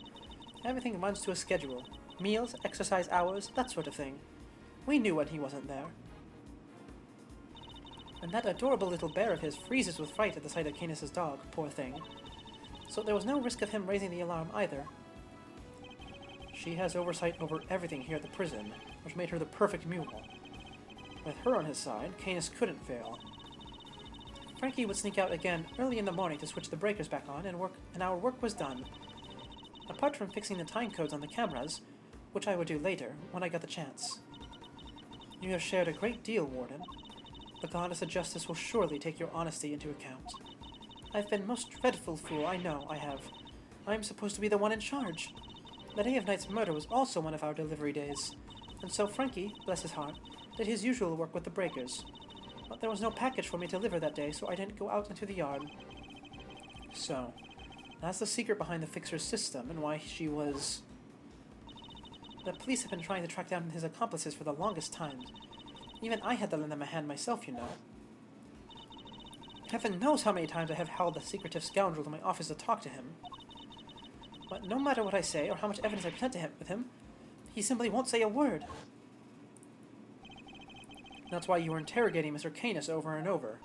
A: Everything runs to a schedule. Meals, exercise hours, that sort of thing. We knew when he wasn't there. And that adorable little bear of his freezes with fright at the sight of Canis's dog, poor thing. So there was no risk of him raising the alarm either. She has oversight over everything here at the prison, which made her the perfect mule. With her on his side, Canis couldn't fail. Frankie would sneak out again early in the morning to switch the breakers back on, and our work was done. Apart from fixing the time codes on the cameras, which I would do later, when I got the chance. You have shared a great deal, Warden. The Goddess of Justice will surely take your honesty into account. I've been most dreadful fool, I know, I have. I'm supposed to be the one in charge. The day of Knight's murder was also one of our delivery days, and so Frankie, bless his heart, did his usual work with the breakers. But there was no package for me to deliver that day, so I didn't go out into the yard. So, that's the secret behind the Fixer's system, and why she was... The police have been trying to track down his accomplices for the longest time. Even I had to lend them a hand myself, you know. Heaven knows how many times I have held the secretive scoundrel to my office to talk to him. But no matter what I say, or how much evidence I present to him with him, he simply won't say a word. That's why you were interrogating Mr. Canis over and over.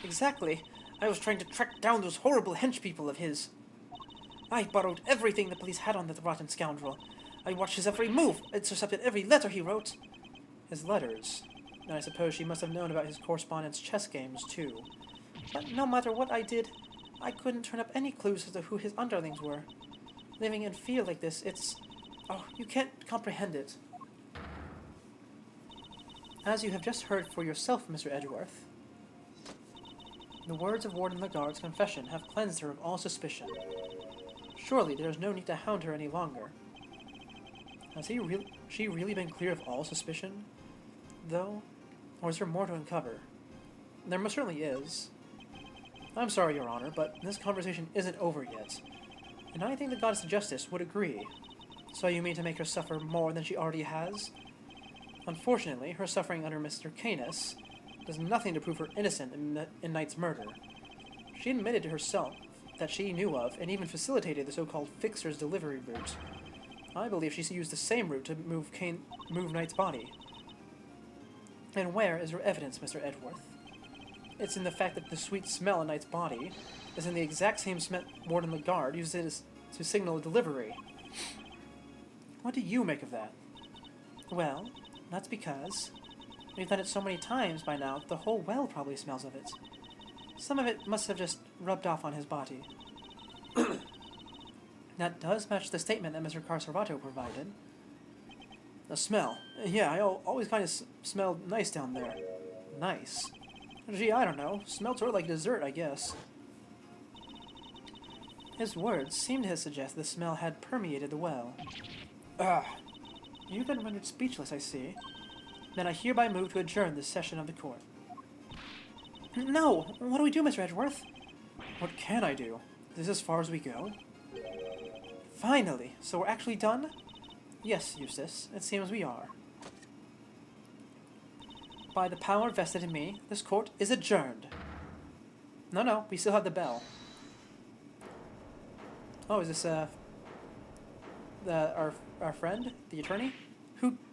A: Exactly. I was trying to track down those horrible henchpeople of his. I borrowed everything the police had on that rotten scoundrel.
B: I watched his every move, intercepted every letter he wrote. His letters. And I suppose she must have known about his correspondence chess games, too. But no matter what I did, I couldn't turn up any clues as to who his underlings were. Living in fear like this, it's... Oh, you can't comprehend it. As you have just heard for yourself, Mr. Edgeworth, the words of Warden Lagarde's confession have cleansed her of all suspicion. Surely there is no need to hound her any longer. Has she really been clear of all suspicion, though? Or is there more to uncover? There most certainly is. I'm sorry, Your Honor, but this conversation isn't over yet, and I think the Goddess of Justice would agree. So you mean to make her suffer more than she already has? Unfortunately, her suffering under Mr. Canis does nothing to prove her innocent in Knight's murder. She admitted to herself that she knew of and even facilitated the so-called Fixer's delivery route. I believe she used the same route to move Knight's body. And where is her evidence, Mr. Edgeworth? It's in the fact that the sweet smell in Knight's body is in the exact same smell Warden Lagarde uses to signal a delivery. What do you make of that? Well, that's because we've done it so many times by now that the whole well probably smells of it. Some of it must have just rubbed off on his body. That does match the statement that Mr. Carcervato provided. The smell. Yeah, I always kind of smelled nice down there. Nice. Gee, I don't know. Smelled sort of like dessert, I guess. His words seemed to suggest the smell had permeated the well. You've been rendered speechless, I see. Then I hereby move to adjourn this session of the court. No! What do we do, Mr. Edgeworth? What can I do? Is this as far as we go? Finally! So we're actually done? Yes, Eustace. It seems we are. By the power vested in me, this court is adjourned. No, we still have the bell. Oh, is this, our friend? The attorney?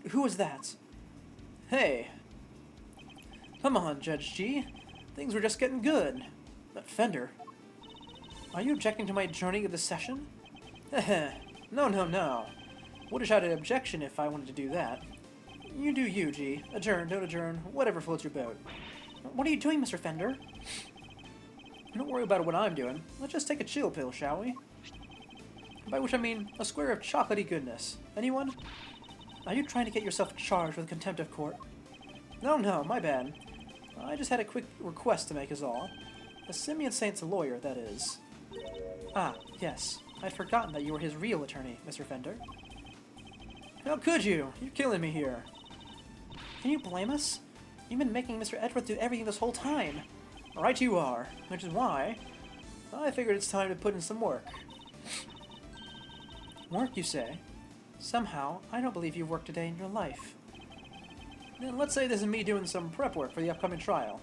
B: Who is that? Hey. Come on, Judge G. Things were just getting good. But Fender, are you objecting to my adjourning of the session? No. Would have shouted objection if I wanted to do that. You do you, G. Adjourn, don't adjourn, whatever floats your boat. What are you doing, Mr. Fender? Don't worry about what I'm doing. Let's just take a chill pill, shall we? By which I mean a square of chocolatey goodness. Anyone? Are you trying to get yourself charged with contempt of court? No, my bad. I just had a quick request to make is all. A Simeon Saint's lawyer, that is. Ah, yes. I'd forgotten that you were his real attorney, Mr. Fender. How could you? You're killing me here. Can you blame us? You've been making Mr. Edgeworth do everything this whole time. Right you are. Which is why I figured it's time to put in some work. Work, you say? Somehow, I don't believe you've worked a day in your life. Then let's say this is me doing some prep work for the upcoming trial.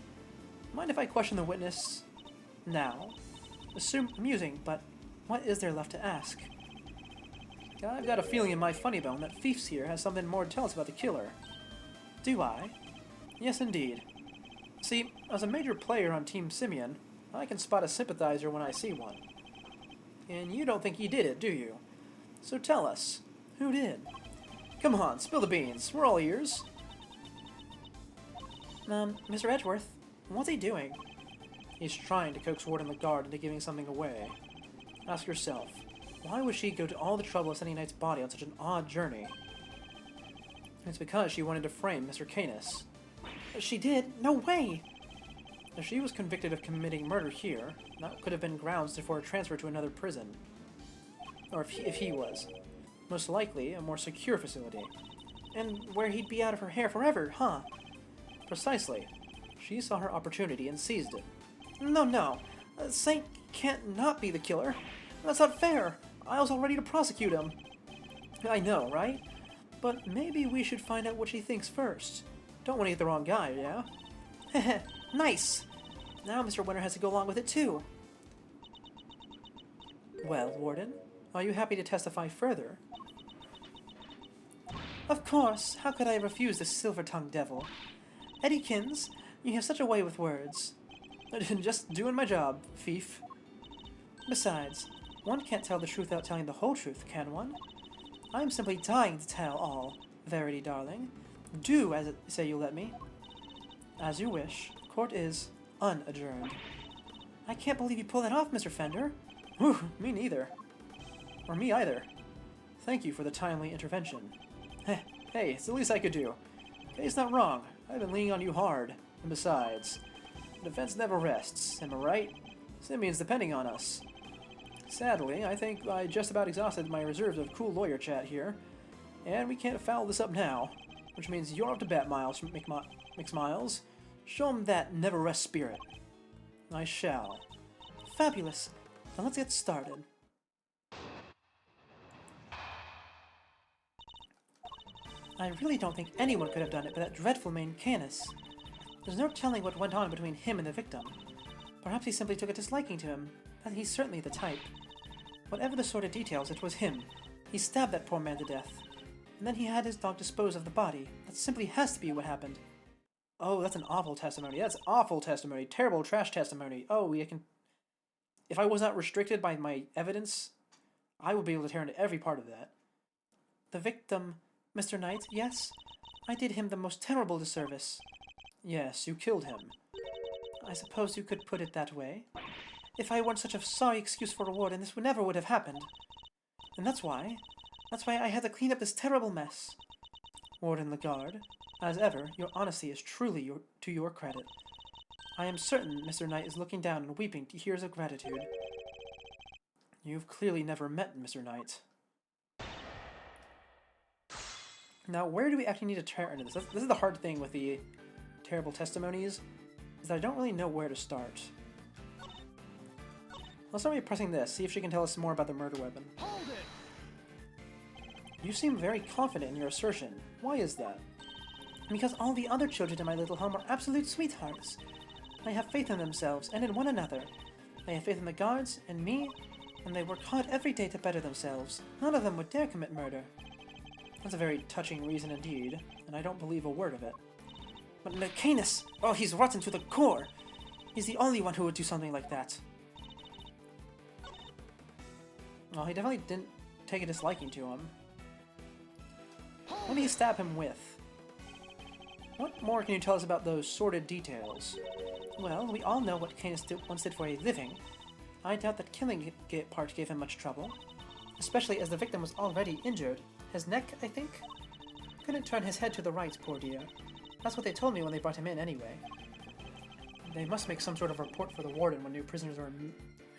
B: Mind if I question the witness now? Amusing, but what is there left to ask? I've got a feeling in my funny bone that Fiefs here has something more to tell us about the killer. Do I? Yes, indeed. See, as a major player on Team Simeon, I can spot a sympathizer when I see one. And you don't think he did it, do you? So tell us, who did? Come on, spill the beans. We're all ears. Mr. Edgeworth, what's he doing? He's trying to coax Warden Lagarde into giving something away. Ask yourself, why would she go to all the trouble of sending Knight's body on such an odd journey? It's because she wanted to frame Mr. Canis. She did? No way! If she was convicted of committing murder here, that could have been grounds for a transfer to another prison. Or if he was. Most likely, a more secure facility. And where he'd be out of her hair forever, huh? Precisely. She saw her opportunity and seized it. No. Saint can't not be the killer. That's not fair. I was all ready to prosecute him. I know, right? But maybe we should find out what she thinks first. Don't want to get the wrong guy, yeah? Heh, nice! Now Mr. Winter has to go along with it too. Well, Warden, are you happy to testify further? Of course, how could I refuse this silver-tongued devil? Eddykins, you have such a way with words. Just doing my job, thief. Besides, one can't tell the truth without telling the whole truth, can one? I'm simply dying to tell all. Verity, darling. Do as it say you let me. As you wish. Court is unadjourned. I can't believe you pulled that off, Mr. Fender. Whew, me neither. Or me either. Thank you for the timely intervention. Hey, it's the least I could do. Kay's not wrong. I've been leaning on you hard. And besides, the defense never rests, am I right? Simeon's depending on us. Sadly, I think I just about exhausted my reserves of cool lawyer chat here, and we can't foul this up now, which means you're up to bat, Miles, McSmiles. Show him that never rest spirit. I shall. Fabulous. Then let's get started. I really don't think anyone could have done it but that dreadful main Canis. There's no telling what went on between him and the victim. Perhaps he simply took a disliking to him, but he's certainly the type. Whatever the sordid details, it was him. He stabbed that poor man to death. And then he had his dog dispose of the body. That simply has to be what happened. Oh, that's an awful testimony. That's awful testimony. Terrible trash testimony. Oh, I can... If I was not restricted by my evidence, I would be able to tear into every part of that. The victim, Mr. Knight, yes? I did him the most terrible disservice. Yes, you killed him. I suppose you could put it that way. If I weren't such a sorry excuse for a warden, this never would have happened. And that's why I had to clean up this terrible mess. Warden Lagarde, as ever, your honesty is truly to your credit. I am certain Mr. Knight is looking down and weeping tears of gratitude. You've clearly never met Mr. Knight. Now, where do we actually need to tear into this? This is the hard thing with the terrible testimonies, is that I don't really know where to start. Let's start by pressing this, see if she can tell us more about the murder weapon.
C: Hold it!
B: You seem very confident in your assertion. Why is that? Because all the other children in my little home are absolute sweethearts. They have faith in themselves and in one another. They have faith in the guards and me, and they work hard every day to better themselves. None of them would dare commit murder. That's a very touching reason indeed, and I don't believe a word of it. But Canis! Oh, he's rotten to the core! He's the only one who would do something like that. Well, he definitely didn't take a disliking to him. What did he stab him with? What more can you tell us about those sordid details? Well, we all know what Canis once did for a living. I doubt that killing part gave him much trouble. Especially as the victim was already injured. His neck, I think? Couldn't turn his head to the right, poor dear. That's what they told me when they brought him in, anyway. They must make some sort of report for the warden when new prisoners are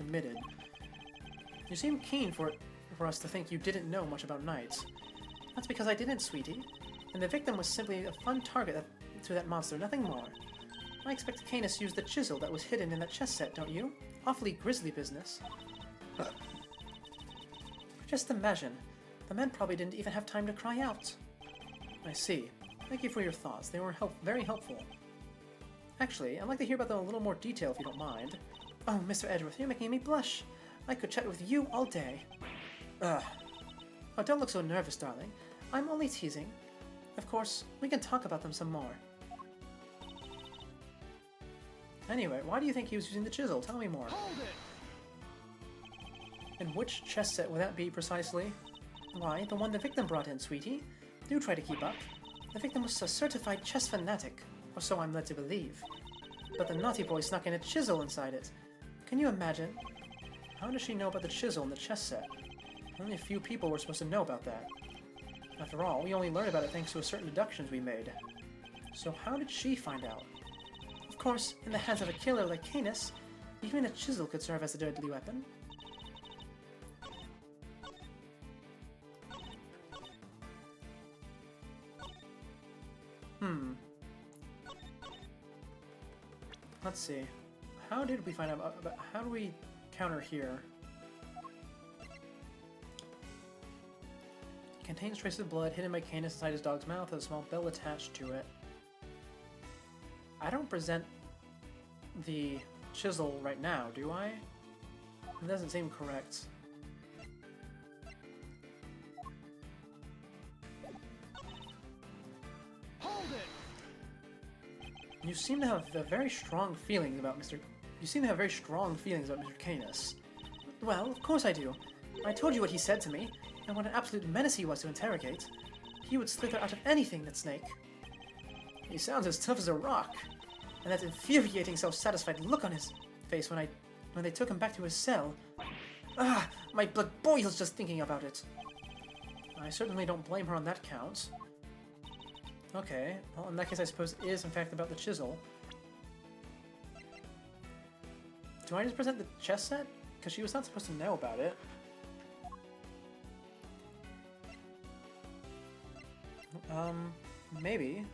B: admitted. You seem keen for us to think you didn't know much about knights. That's because I didn't, sweetie. And the victim was simply a fun target to that monster, nothing more. I expect Canis used the chisel that was hidden in that chess set, don't you? Awfully grisly business. Just imagine. The men probably didn't even have time to cry out. I see. Thank you for your thoughts. They were very helpful. Actually, I'd like to hear about them in a little more detail if you don't mind. Oh, Mr. Edgeworth, you're making me blush. I could chat with you all day. Ugh. Oh, don't look so nervous, darling. I'm only teasing. Of course, we can talk about them some more. Anyway, why do you think he was using the chisel? Tell me more.
C: Hold it!
B: And which chess set would that be precisely? Why, the one the victim brought in, sweetie. Do try to keep up. The victim was a certified chess fanatic, or so I'm led to believe. But the naughty boy snuck in a chisel inside it. Can you imagine? How does she know about the chisel in the chess set? Only a few people were supposed to know about that. After all, we only learned about it thanks to certain deductions we made. So how did she find out? Of course, in the hands of a killer like Canis, even a chisel could serve as a deadly weapon. Let's see. How did we find out about how do we counter here? Contains traces of blood hidden by Canis inside his dog's mouth with a small bell attached to it. I don't present the chisel right now, do I? It doesn't seem correct.
C: Hold it!
B: You seem to have a very strong feelings about Mr. Canis. Well, of course I do. I told you what he said to me, and what an absolute menace he was to interrogate. He would slither out of anything, that snake. He sounds as tough as a rock, and that infuriating self-satisfied look on his face when they took him back to his cell. Ah, my blood boils just thinking about it. I certainly don't blame her on that count. Okay, well in that case I suppose it is in fact about the chisel. Do I just present the chess set? Because she was not supposed to know about it. Maybe.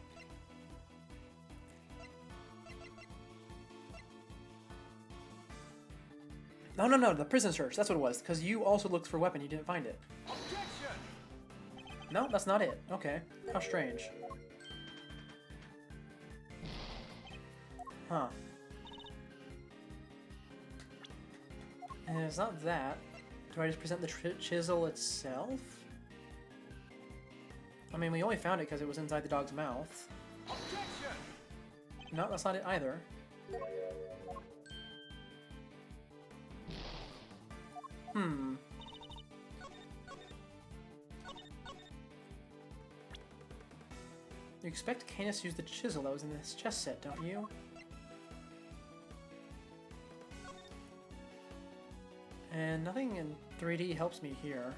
B: No, the prison search, that's what it was, because you also looked for a weapon, you didn't find it.
C: Objection!
B: No, that's not it. Okay, how strange. Huh. And it's not that. Do I just present the chisel itself? I mean, we only found it because it was inside the dog's mouth.
C: Objection!
B: No, that's not it either. Hmm. You expect Canis to use the chisel that was in this chess set, don't you? And nothing in 3D helps me here.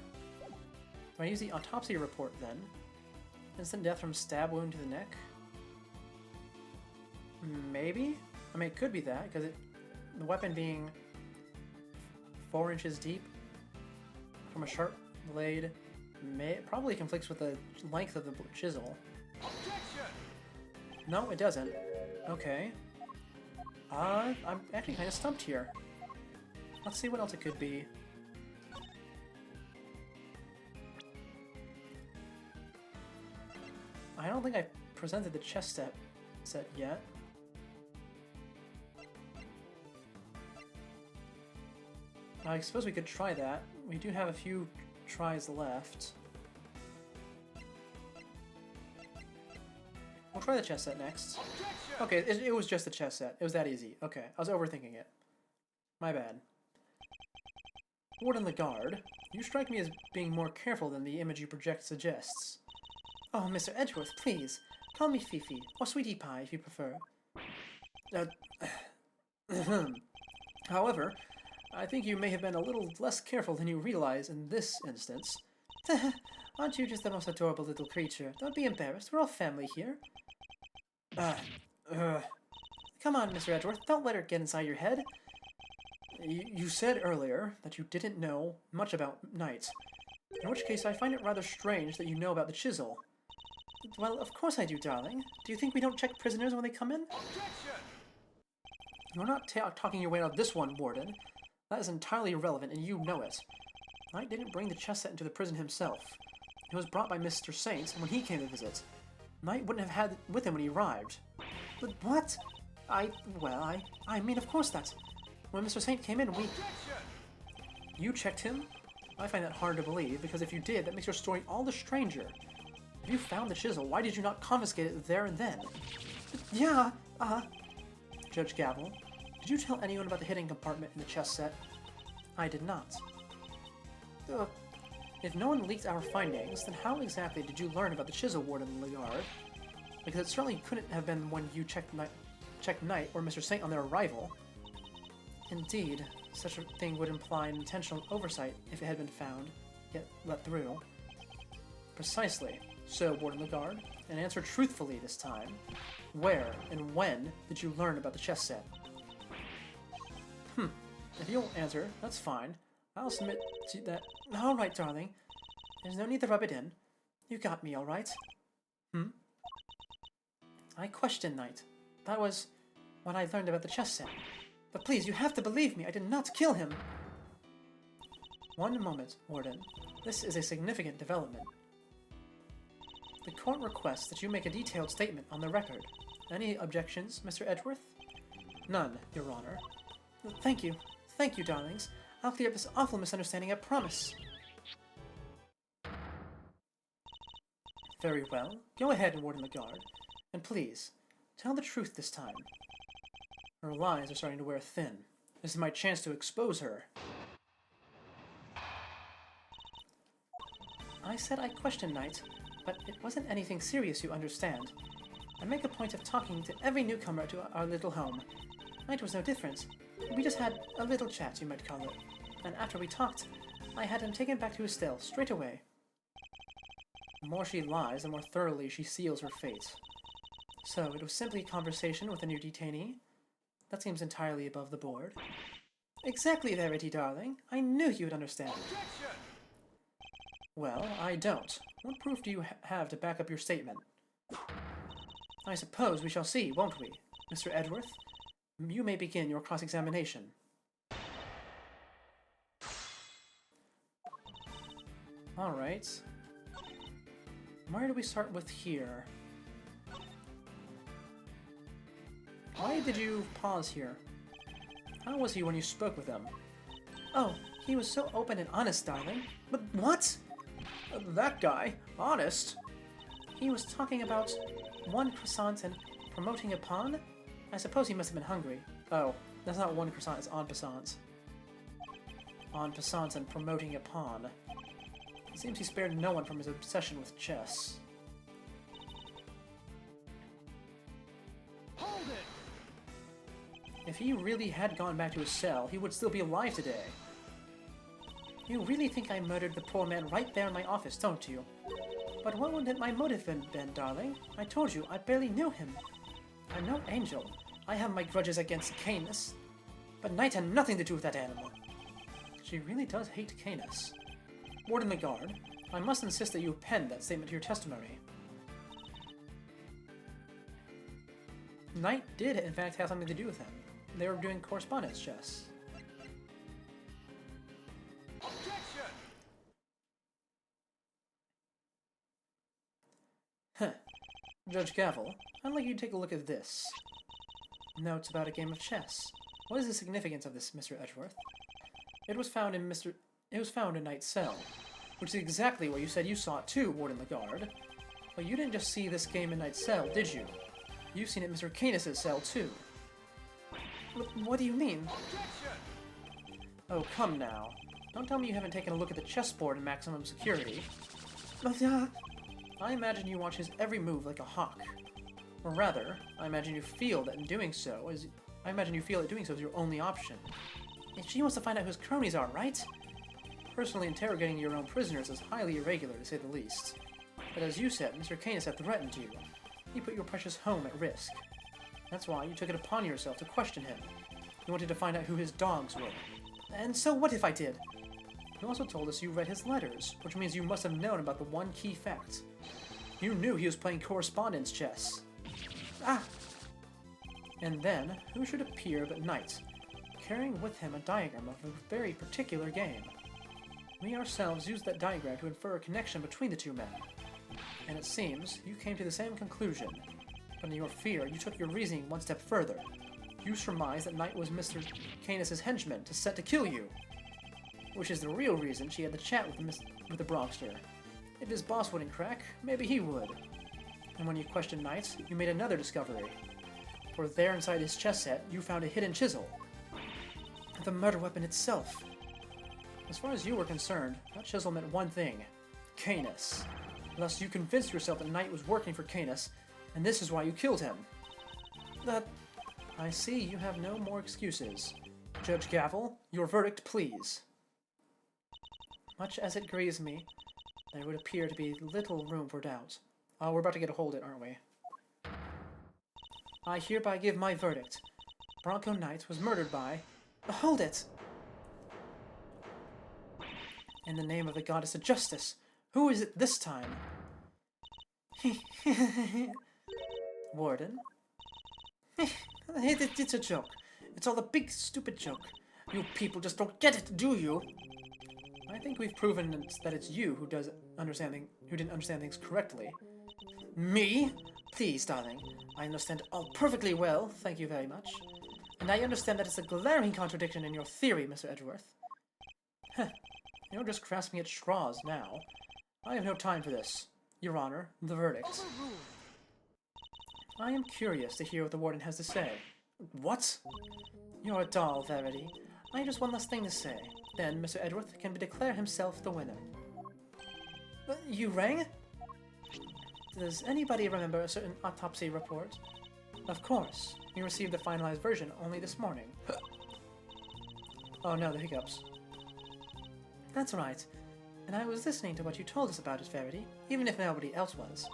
B: Do I use the autopsy report then? Instant death from stab wound to the neck? Maybe? I mean, it could be that, because the weapon being 4 inches deep from a sharp blade probably conflicts with the length of the chisel.
C: Objection!
B: No, it doesn't. Okay. I'm actually kind of stumped here. Let's see what else it could be. I don't think I presented the chess set yet. I suppose we could try that. We do have a few tries left. We'll try the chess set next.
C: Objection!
B: Okay, it was just the chess set. It was that easy. Okay, I was overthinking it. My bad. Warden Legarde, you strike me as being more careful than the image you project suggests. Oh, Mr. Edgeworth, please. Call me Fifi, or Sweetie Pie if you prefer. However, I think you may have been a little less careful than you realize in this instance. Aren't you just the most adorable little creature? Don't be embarrassed, we're all family here. Come on, Mr. Edgeworth, don't let her get inside your head. You said earlier that you didn't know much about Knight, in which case I find it rather strange that you know about the chisel. Well, of course I do, darling. Do you think we don't check prisoners when they come in?
C: Objection!
B: You're not talking your way out of this one, Warden. That is entirely irrelevant, and you know it. Knight didn't bring the chess set into the prison himself. It was brought by Mr. Saint when he came to visit. Knight wouldn't have had it with him when he arrived. But what? I mean, of course that's... When Mr. Saint came in,
C: Objection!
B: You checked him? I find that hard to believe, because if you did, that makes your story all the stranger. If you found the chisel, why did you not confiscate it there and then? But yeah, Judge Gavel, did you tell anyone about the hidden compartment in the chess set? I did not. If no one leaked our findings, then how exactly did you learn about the chisel, Warden Legarde? Because it certainly couldn't have been when you checked Knight or Mr. Saint on their arrival. Indeed, such a thing would imply an intentional oversight if it had been found, yet let through. Precisely. So, Warden Legarde, and answer truthfully this time. Where and when did you learn about the chess set? If you won't answer, that's fine. I'll submit to that. Alright, darling. There's no need to rub it in. You got me, alright? I questioned Knight. That was what I learned about the chess set. But please, you have to believe me, I did not kill him! One moment, Warden. This is a significant development. The court requests that you make a detailed statement on the record. Any objections, Mr. Edgeworth? None, Your Honor. Thank you. Thank you, darlings. I'll clear up this awful misunderstanding, I promise. Very well. Go ahead, Warden Legarde. And please, tell the truth this time. Her lies are starting to wear thin. This is my chance to expose her. I said I questioned Knight, but it wasn't anything serious, you understand. I make a point of talking to every newcomer to our little home. Knight was no different. We just had a little chat, you might call it. And after we talked, I had him taken back to his cell straight away. The more she lies, the more thoroughly she seals her fate. So, it was simply a conversation with a new detainee? That seems entirely above the board. Exactly, Verity, darling. I knew you would understand.
C: Objection!
B: Well, I don't. What proof do you have to back up your statement? I suppose we shall see, won't we? Mr. Edgeworth, you may begin your cross-examination. Alright. Where do we start with here? Why did you pause here? How was he when you spoke with him? Oh, he was so open and honest, darling. But what? That guy? Honest? He was talking about one croissant and promoting a pawn? I suppose he must have been hungry. Oh, that's not one croissant, it's en passant. En passant and promoting a pawn. It seems he spared no one from his obsession with chess.
C: Hold it!
B: If he really had gone back to his cell, he would still be alive today. You really think I murdered the poor man right there in my office, don't you? But what would my motive been, darling? I told you, I barely knew him. I'm no angel. I have my grudges against Canis. But Knight had nothing to do with that animal. She really does hate Canis. Warden the guard, I must insist that you append that statement to your testimony. Knight did, in fact, have something to do with him. They were doing correspondence chess.
C: Objection!
B: Huh. Judge Gavel, I'd like you to take a look at this. Notes about a game of chess. What is the significance of this, Mr. Edgeworth? It was found in Knight's cell, which is exactly where you said you saw it too, Warden Lagarde. But you didn't just see this game in Knight's cell, did you? You've seen it in Mr. Canis' cell too. What do you mean?
C: Objection!
B: Oh, come now. Don't tell me you haven't taken a look at the chessboard in maximum security. I imagine you watch his every move like a hawk. Or rather, I imagine you feel that doing so is your only option. And she wants to find out who his cronies are, right? Personally interrogating your own prisoners is highly irregular, to say the least. But as you said, Mr. Canis had threatened you. He put your precious home at risk. That's why you took it upon yourself to question him. You wanted to find out who his dogs were. And so what if I did? You also told us you read his letters, which means you must have known about the one key fact. You knew he was playing correspondence chess. Ah! And then, who should appear but Knight, carrying with him a diagram of a very particular game. We ourselves used that diagram to infer a connection between the two men. And it seems you came to the same conclusion, but in your fear you took your reasoning one step further. You surmised that Knight was Mr. Canis' henchman set to kill you, which is the real reason she had the chat with the Bronxter. If his boss wouldn't crack, maybe he would. And when you questioned Knight, you made another discovery. For there inside his chess set, you found a hidden chisel. The murder weapon itself. As far as you were concerned, that chisel meant one thing. Canis. Thus you convinced yourself that Knight was working for Canis, and this is why you killed him. I see you have no more excuses. Judge Gavel, your verdict, please. Much as it grieves me, there would appear to be little room for doubt. Oh, we're about to get a hold it, aren't we? I hereby give my verdict. Bronco Knight was murdered by... Hold it! In the name of the goddess of justice, who is it this time? Warden? It's a joke. It's all a big stupid joke. You people just don't get it, do you? I think we've proven that it's you who didn't understand things correctly. Me? Please, darling. I understand all perfectly well, thank you very much. And I understand that it's a glaring contradiction in your theory, Mr. Edgeworth. Heh. You're just grasping at straws now. I have no time for this. Your Honor, the verdict.
C: Overruled.
B: I am curious to hear what the warden has to say. What? You're a doll, Verity. I have just one last thing to say. Then Mr. Edgeworth can declare himself the winner. You rang? Does anybody remember a certain autopsy report? Of course. We received the finalized version only this morning. Oh no, the hiccups. That's right. And I was listening to what you told us about it, Verity, even if nobody else was.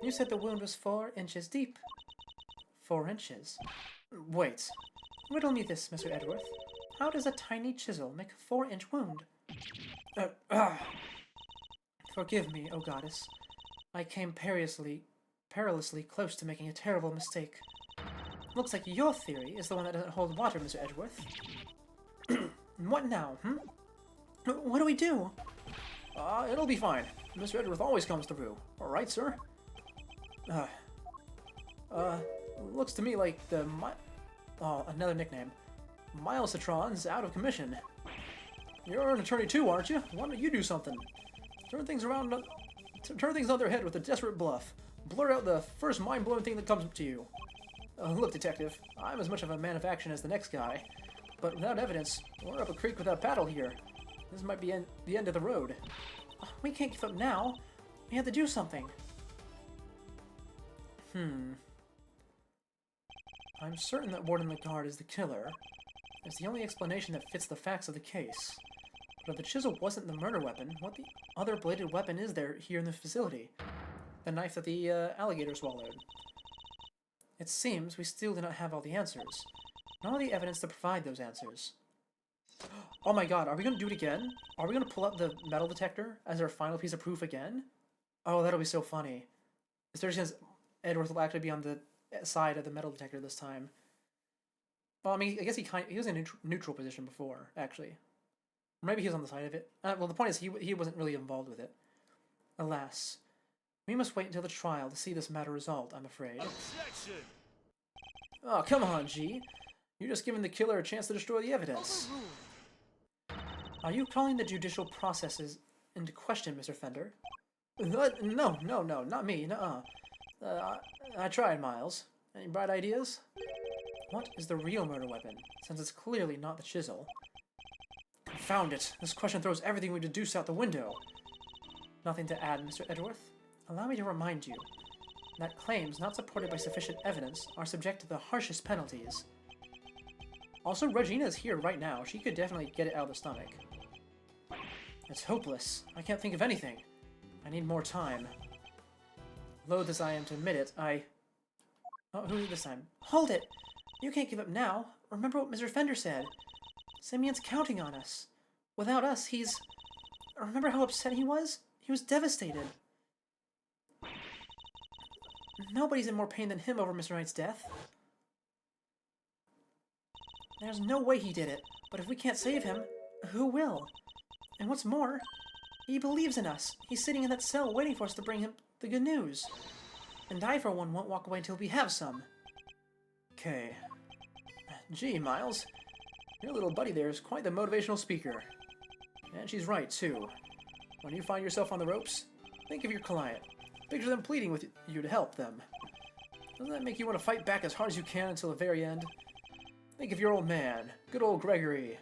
B: You said the wound was 4 inches deep. 4 inches? Wait. Riddle me this, Mr. Edgeworth. How does a tiny chisel make a 4-inch wound? Forgive me, O goddess. I came perilously close to making a terrible mistake. Looks like your theory is the one that doesn't hold water, Mr. Edgeworth. What now, What do we do?
A: It'll be fine. Mr. Edgeworth always comes through. All right, sir? Looks to me like the another nickname. Miles Citron's out of commission. You're an attorney too, aren't you? Why don't you do something? Turn things around, turn things on their head with a desperate bluff. Blur out the first mind-blowing thing that comes to you. Look, detective, I'm as much of a man of action as the next guy, but without evidence, we're up a creek without a paddle here. This might be the end of the road.
B: We can't give up now. We have to do something.
A: I'm certain that Warden Legard is the killer. It's the only explanation that fits the facts of the case. But if the chisel wasn't the murder weapon, what the other bladed weapon is there here in the facility? The knife that the alligator swallowed. It seems we still do not have all the answers, nor the evidence to provide those answers. Oh my god, are we going to do it again? Are we going to pull up the metal detector as our final piece of proof again? Oh, that'll be so funny. Especially since Edgeworth will actually be on the side of the metal detector this time. Well, I mean, I guess he was in a neutral position before, actually. Or maybe he was on the side of it. Well, the point is he wasn't really involved with it. Alas, we must wait until the trial to see this matter resolved, I'm afraid.
C: Objection!
A: Oh, come on, G. You're just giving the killer a chance to destroy the evidence. Are you calling the judicial processes into question, Mr. Fender? No, not me, nuh-uh. I tried, Miles. Any bright ideas? What is the real murder weapon, since it's clearly not the chisel? Confound it! This question throws everything we deduce out the window. Nothing to add, Mr. Edgeworth? Allow me to remind you that claims not supported by sufficient evidence are subject to the harshest penalties. Also, Regina's here right now. She could definitely get it out of the stomach. It's hopeless. I can't think of anything. I need more time. Loath as I am to admit it, Oh, who is it this time?
B: Hold it! You can't give up now. Remember what Mr. Fender said. Simeon's counting on us. Without us, he's... Remember how upset he was? He was devastated. Nobody's in more pain than him over Mr. Knight's death. There's no way he did it, but if we can't save him, who will? And what's more, he believes in us. He's sitting in that cell waiting for us to bring him the good news. And I, for one, won't walk away until we have some.
A: Okay. Gee, Miles. Your little buddy there is quite the motivational speaker. And she's right, too. When you find yourself on the ropes, think of your client. Picture them pleading with you to help them. Doesn't that make you want to fight back as hard as you can until the very end? Think of your old man, good old Gregory.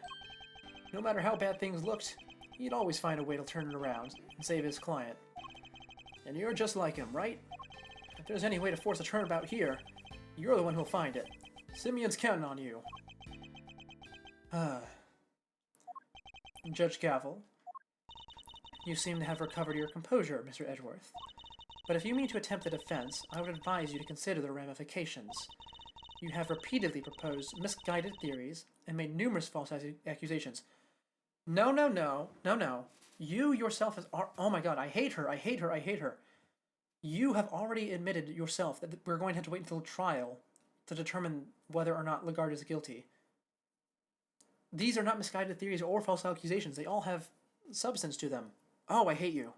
A: No matter how bad things looked, he'd always find a way to turn it around and save his client. And you're just like him, right? If there's any way to force a turnabout here, you're the one who'll find it. Simeon's counting on you. Judge Gavel, you seem to have recovered your composure, Mr. Edgeworth. But if you mean to attempt the defense, I would advise you to consider the ramifications. You have repeatedly proposed misguided theories and made numerous false accusations. No. You yourself oh my god, I hate her. You have already admitted yourself that we're going to have to wait until trial to determine whether or not Legard is guilty. These are not misguided theories or false accusations. They all have substance to them. Oh, I hate you.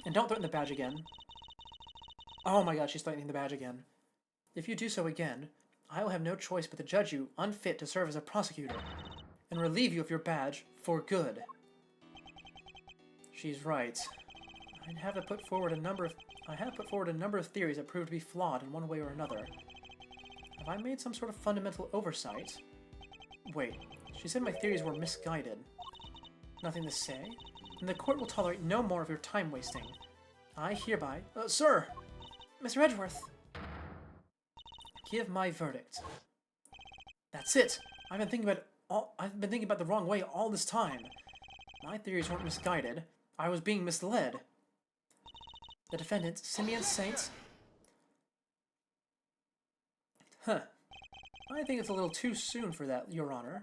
A: And don't threaten the badge again. Oh my god, she's threatening the badge again. If you do so again, I will have no choice but to judge you unfit to serve as a prosecutor, and relieve you of your badge for good. She's right. I have put forward a number of theories that proved to be flawed in one way or another. Have I made some sort of fundamental oversight? Wait, she said my theories were misguided. Nothing to say?
B: and the court will tolerate no more of your time wasting. I hereby... sir! Mr. Edgeworth! Give my verdict. That's it! I've been thinking about the wrong way all this time. My theories weren't misguided. I was being misled. The defendant, Simeon Saint... Huh. I think it's a little too soon for that, Your Honor.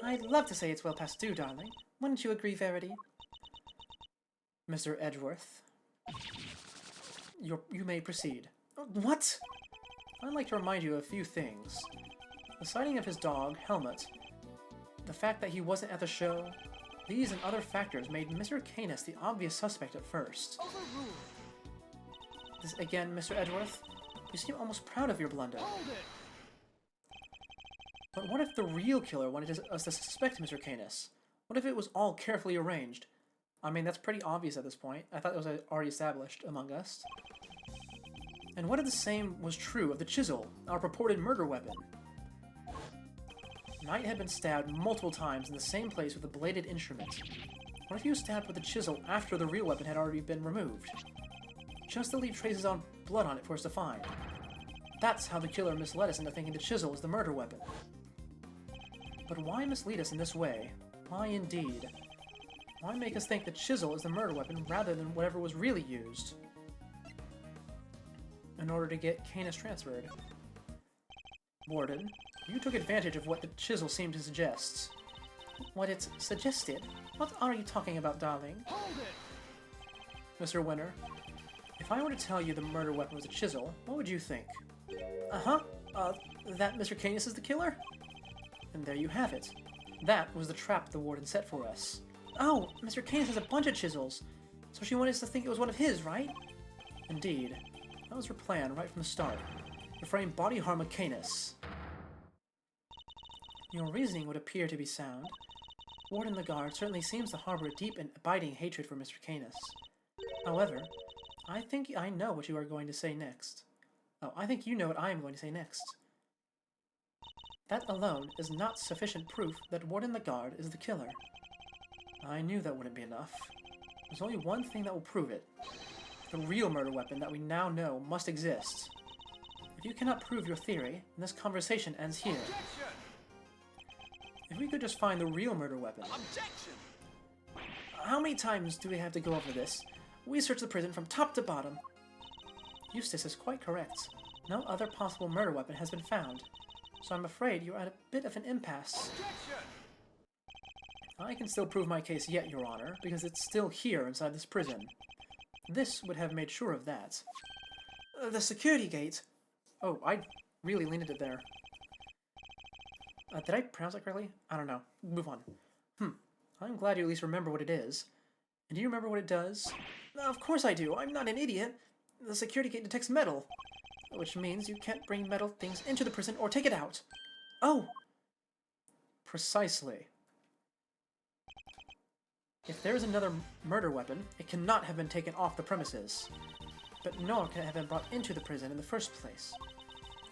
B: I'd love to say it's well past due, darling. Wouldn't you agree, Verity? Mr. Edgeworth. You may proceed. What? I'd like to remind you of a few things. The sighting of his dog, Helmut, the fact that he wasn't at the show, these and other factors made Mr. Canis the obvious suspect at first. This again, Mr. Edgeworth? You seem almost proud of your blunder. But what if the real killer wanted us to suspect Mr. Canis? What if it was all carefully arranged? I mean, that's pretty obvious at this point. I thought it was already established among us. And what if the same was true of the chisel, our purported murder weapon? Knight had been stabbed multiple times in the same place with a bladed instrument. What if he was stabbed with a chisel after the real weapon had already been removed? Just to leave traces on blood on it for us to find. That's how the killer misled us into thinking the chisel was the murder weapon. But why mislead us in this way? Why indeed? Why make us think the chisel is the murder weapon rather than whatever was really used? In order to get Canis transferred. Warden, you took advantage of what the chisel seemed to suggest. What it suggested? What are you talking about, darling?
C: Hold it!
B: Mr. Winter, if I were to tell you the murder weapon was a chisel, what would you think? That Mr. Canis is the killer? And there you have it. That was the trap the warden set for us. Oh, Mr. Canis has a bunch of chisels, so she wanted us to think it was one of his, right? Indeed. That was her plan right from the start. To frame body harm of Canis. Your reasoning would appear to be sound. Warden Legarde certainly seems to harbor a deep and abiding hatred for Mr. Canis. However, I think I know what you are going to say next. Oh, I think you know what I am going to say next. That alone is not sufficient proof that Warden Legarde is the killer. I knew that wouldn't be enough. There's only one thing that will prove it. The real murder weapon that we now know must exist. If you cannot prove your theory, then this conversation ends here.
C: Objection!
B: If we could just find the real murder weapon.
C: Objection!
B: How many times do we have to go over this? We searched the prison from top to bottom. Eustace is quite correct. No other possible murder weapon has been found. So I'm afraid you're at a bit of an impasse.
C: Objection!
B: I can still prove my case yet, Your Honor, because it's still here inside this prison. This would have made sure of that. The security gate. Oh, I really leaned it there. Did I pronounce that correctly? I don't know. Move on. I'm glad you at least remember what it is. And do you remember what it does? Of course I do. I'm not an idiot. The security gate detects metal. Which means you can't bring metal things into the prison or take it out. Oh! Precisely. If there is another murder weapon, it cannot have been taken off the premises. But nor can it have been brought into the prison in the first place.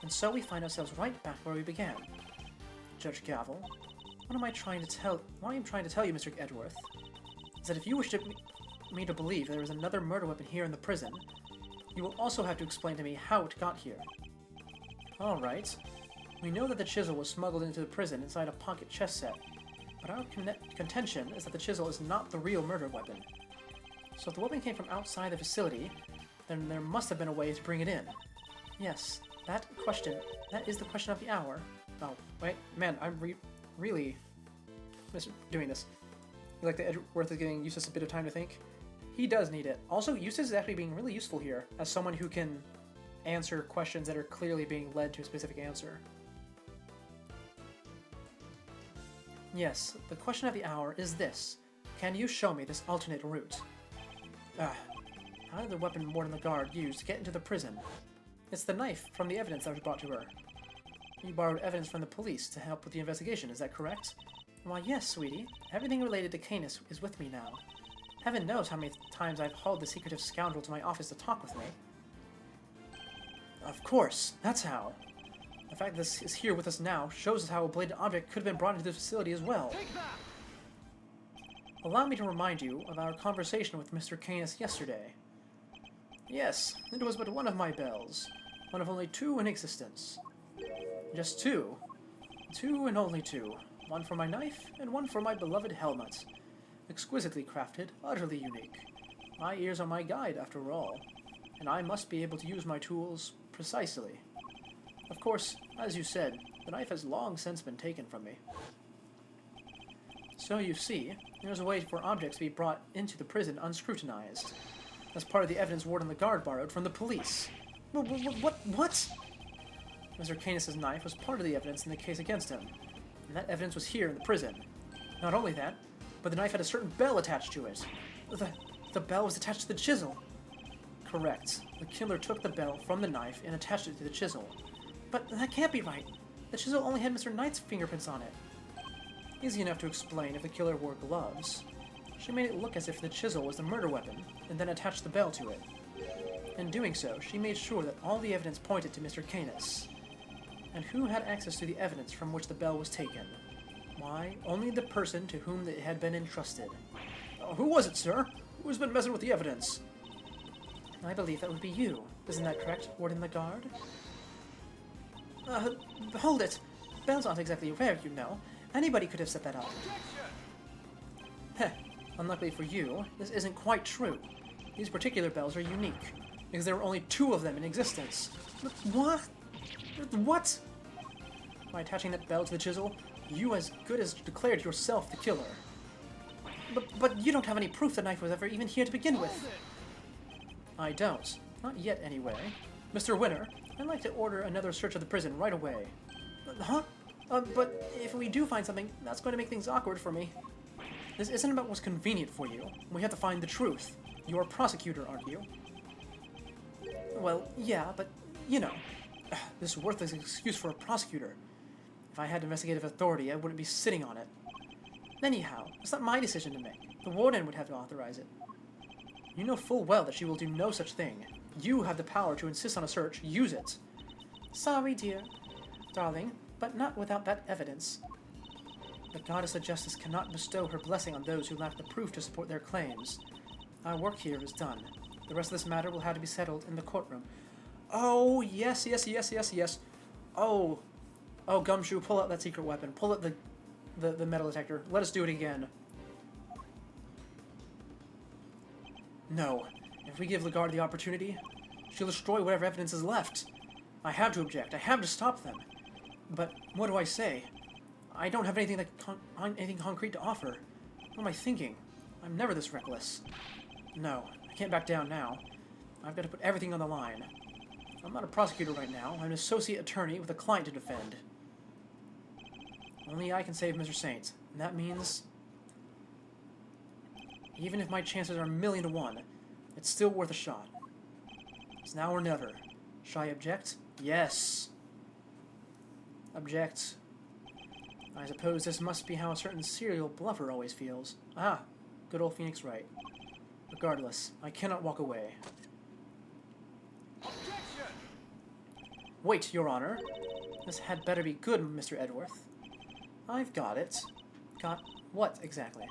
B: And so we find ourselves right back where we began. Judge Gavel, what am I trying to tell you, Mr. Edgeworth, is that if you wish me to believe there is another murder weapon here in the prison, you will also have to explain to me how it got here. Alright. We know that the chisel was smuggled into the prison inside a pocket chess set, but our contention is that the chisel is not the real murder weapon. So if the weapon came from outside the facility, then there must have been a way to bring it in. Yes, that is the question of the hour. Oh, wait, man, I'm really doing this. You like that Edgeworth is giving Eustace a bit of time to think? He does need it. Also, Eustace is actually being really useful here, as someone who can answer questions that are clearly being led to a specific answer. Yes, the question of the hour is this. Can you show me this alternate route? How did the weapon Warden Legarde use to get into the prison? It's the knife from the evidence that was brought to her. You borrowed evidence from the police to help with the investigation, is that correct? Why, yes, sweetie. Everything related to Canis is with me now. Heaven knows how many times I've hauled the secretive scoundrel to my office to talk with me. Of course, that's how. The fact that this is here with us now shows us how a bladed object could have been brought into the facility as well.
C: Take that!
B: Allow me to remind you of our conversation with Mr. Canis yesterday. Yes, it was but one of my bells. One of only two in existence. Just two. Two and only two. One for my knife, and one for my beloved helmet. Exquisitely crafted, utterly unique. My ears are my guide, after all, and I must be able to use my tools precisely. Of course, as you said, the knife has long since been taken from me. So you see, there's a way for objects to be brought into the prison unscrutinized. That's part of the evidence Warden the guard borrowed from the police. What? Mr. Canis' knife was part of the evidence in the case against him, and that evidence was here in the prison. Not only that, but the knife had a certain bell attached to it. The bell was attached to the chisel. Correct. The killer took the bell from the knife and attached it to the chisel. But that can't be right. The chisel only had Mr. Knight's fingerprints on it. Easy enough to explain if the killer wore gloves. She made it look as if the chisel was the murder weapon, and then attached the bell to it. In doing so, she made sure that all the evidence pointed to Mr. Canis. And who had access to the evidence from which the bell was taken? Why, only the person to whom it had been entrusted. Who was it, sir? Who's been messing with the evidence? I believe that would be you. Isn't that correct, Warden the guard? Hold it! Bells aren't exactly rare, you know. Anybody could have set that up. Heh, unluckily for you, this isn't quite true. These particular bells are unique, because there were only two of them in existence. What? What? By attaching that bell to the chisel, you as good as declared yourself the killer. But you don't have any proof the knife was ever even here to begin with. I don't. Not yet, anyway. Mr. Winner, I'd like to order another search of the prison right away. Huh? But if we do find something, that's going to make things awkward for me. This isn't about what's convenient for you. We have to find the truth. You're a prosecutor, aren't you? Well, yeah, but, you know, this worthless excuse for a prosecutor. If I had investigative authority, I wouldn't be sitting on it. Anyhow, it's not my decision to make. The warden would have to authorize it. You know full well that she will do no such thing. You have the power to insist on a search. Use it. Sorry, dear. Darling, but not without that evidence. The goddess of justice cannot bestow her blessing on those who lack the proof to support their claims. Our work here is done. The rest of this matter will have to be settled in the courtroom. Oh, yes. Oh, Gumshoe, pull out that secret weapon. Pull out the metal detector. Let us do it again. No. If we give Lagarde the opportunity, she'll destroy whatever evidence is left. I have to object. I have to stop them. But what do I say? I don't have anything anything concrete to offer. What am I thinking? I'm never this reckless. No, I can't back down now. I've got to put everything on the line. I'm not a prosecutor right now. I'm an associate attorney with a client to defend. Only I can save Mr. Saint, and that means... even if my chances are 1,000,000 to 1, it's still worth a shot. It's now or never. Shall I object? Yes. Object. I suppose this must be how a certain serial bluffer always feels. Ah, good old Phoenix Wright. Regardless, I cannot walk away.
C: Objection!
B: Wait, Your Honor. This had better be good, Mr. Edgeworth. I've got it. Got what, exactly?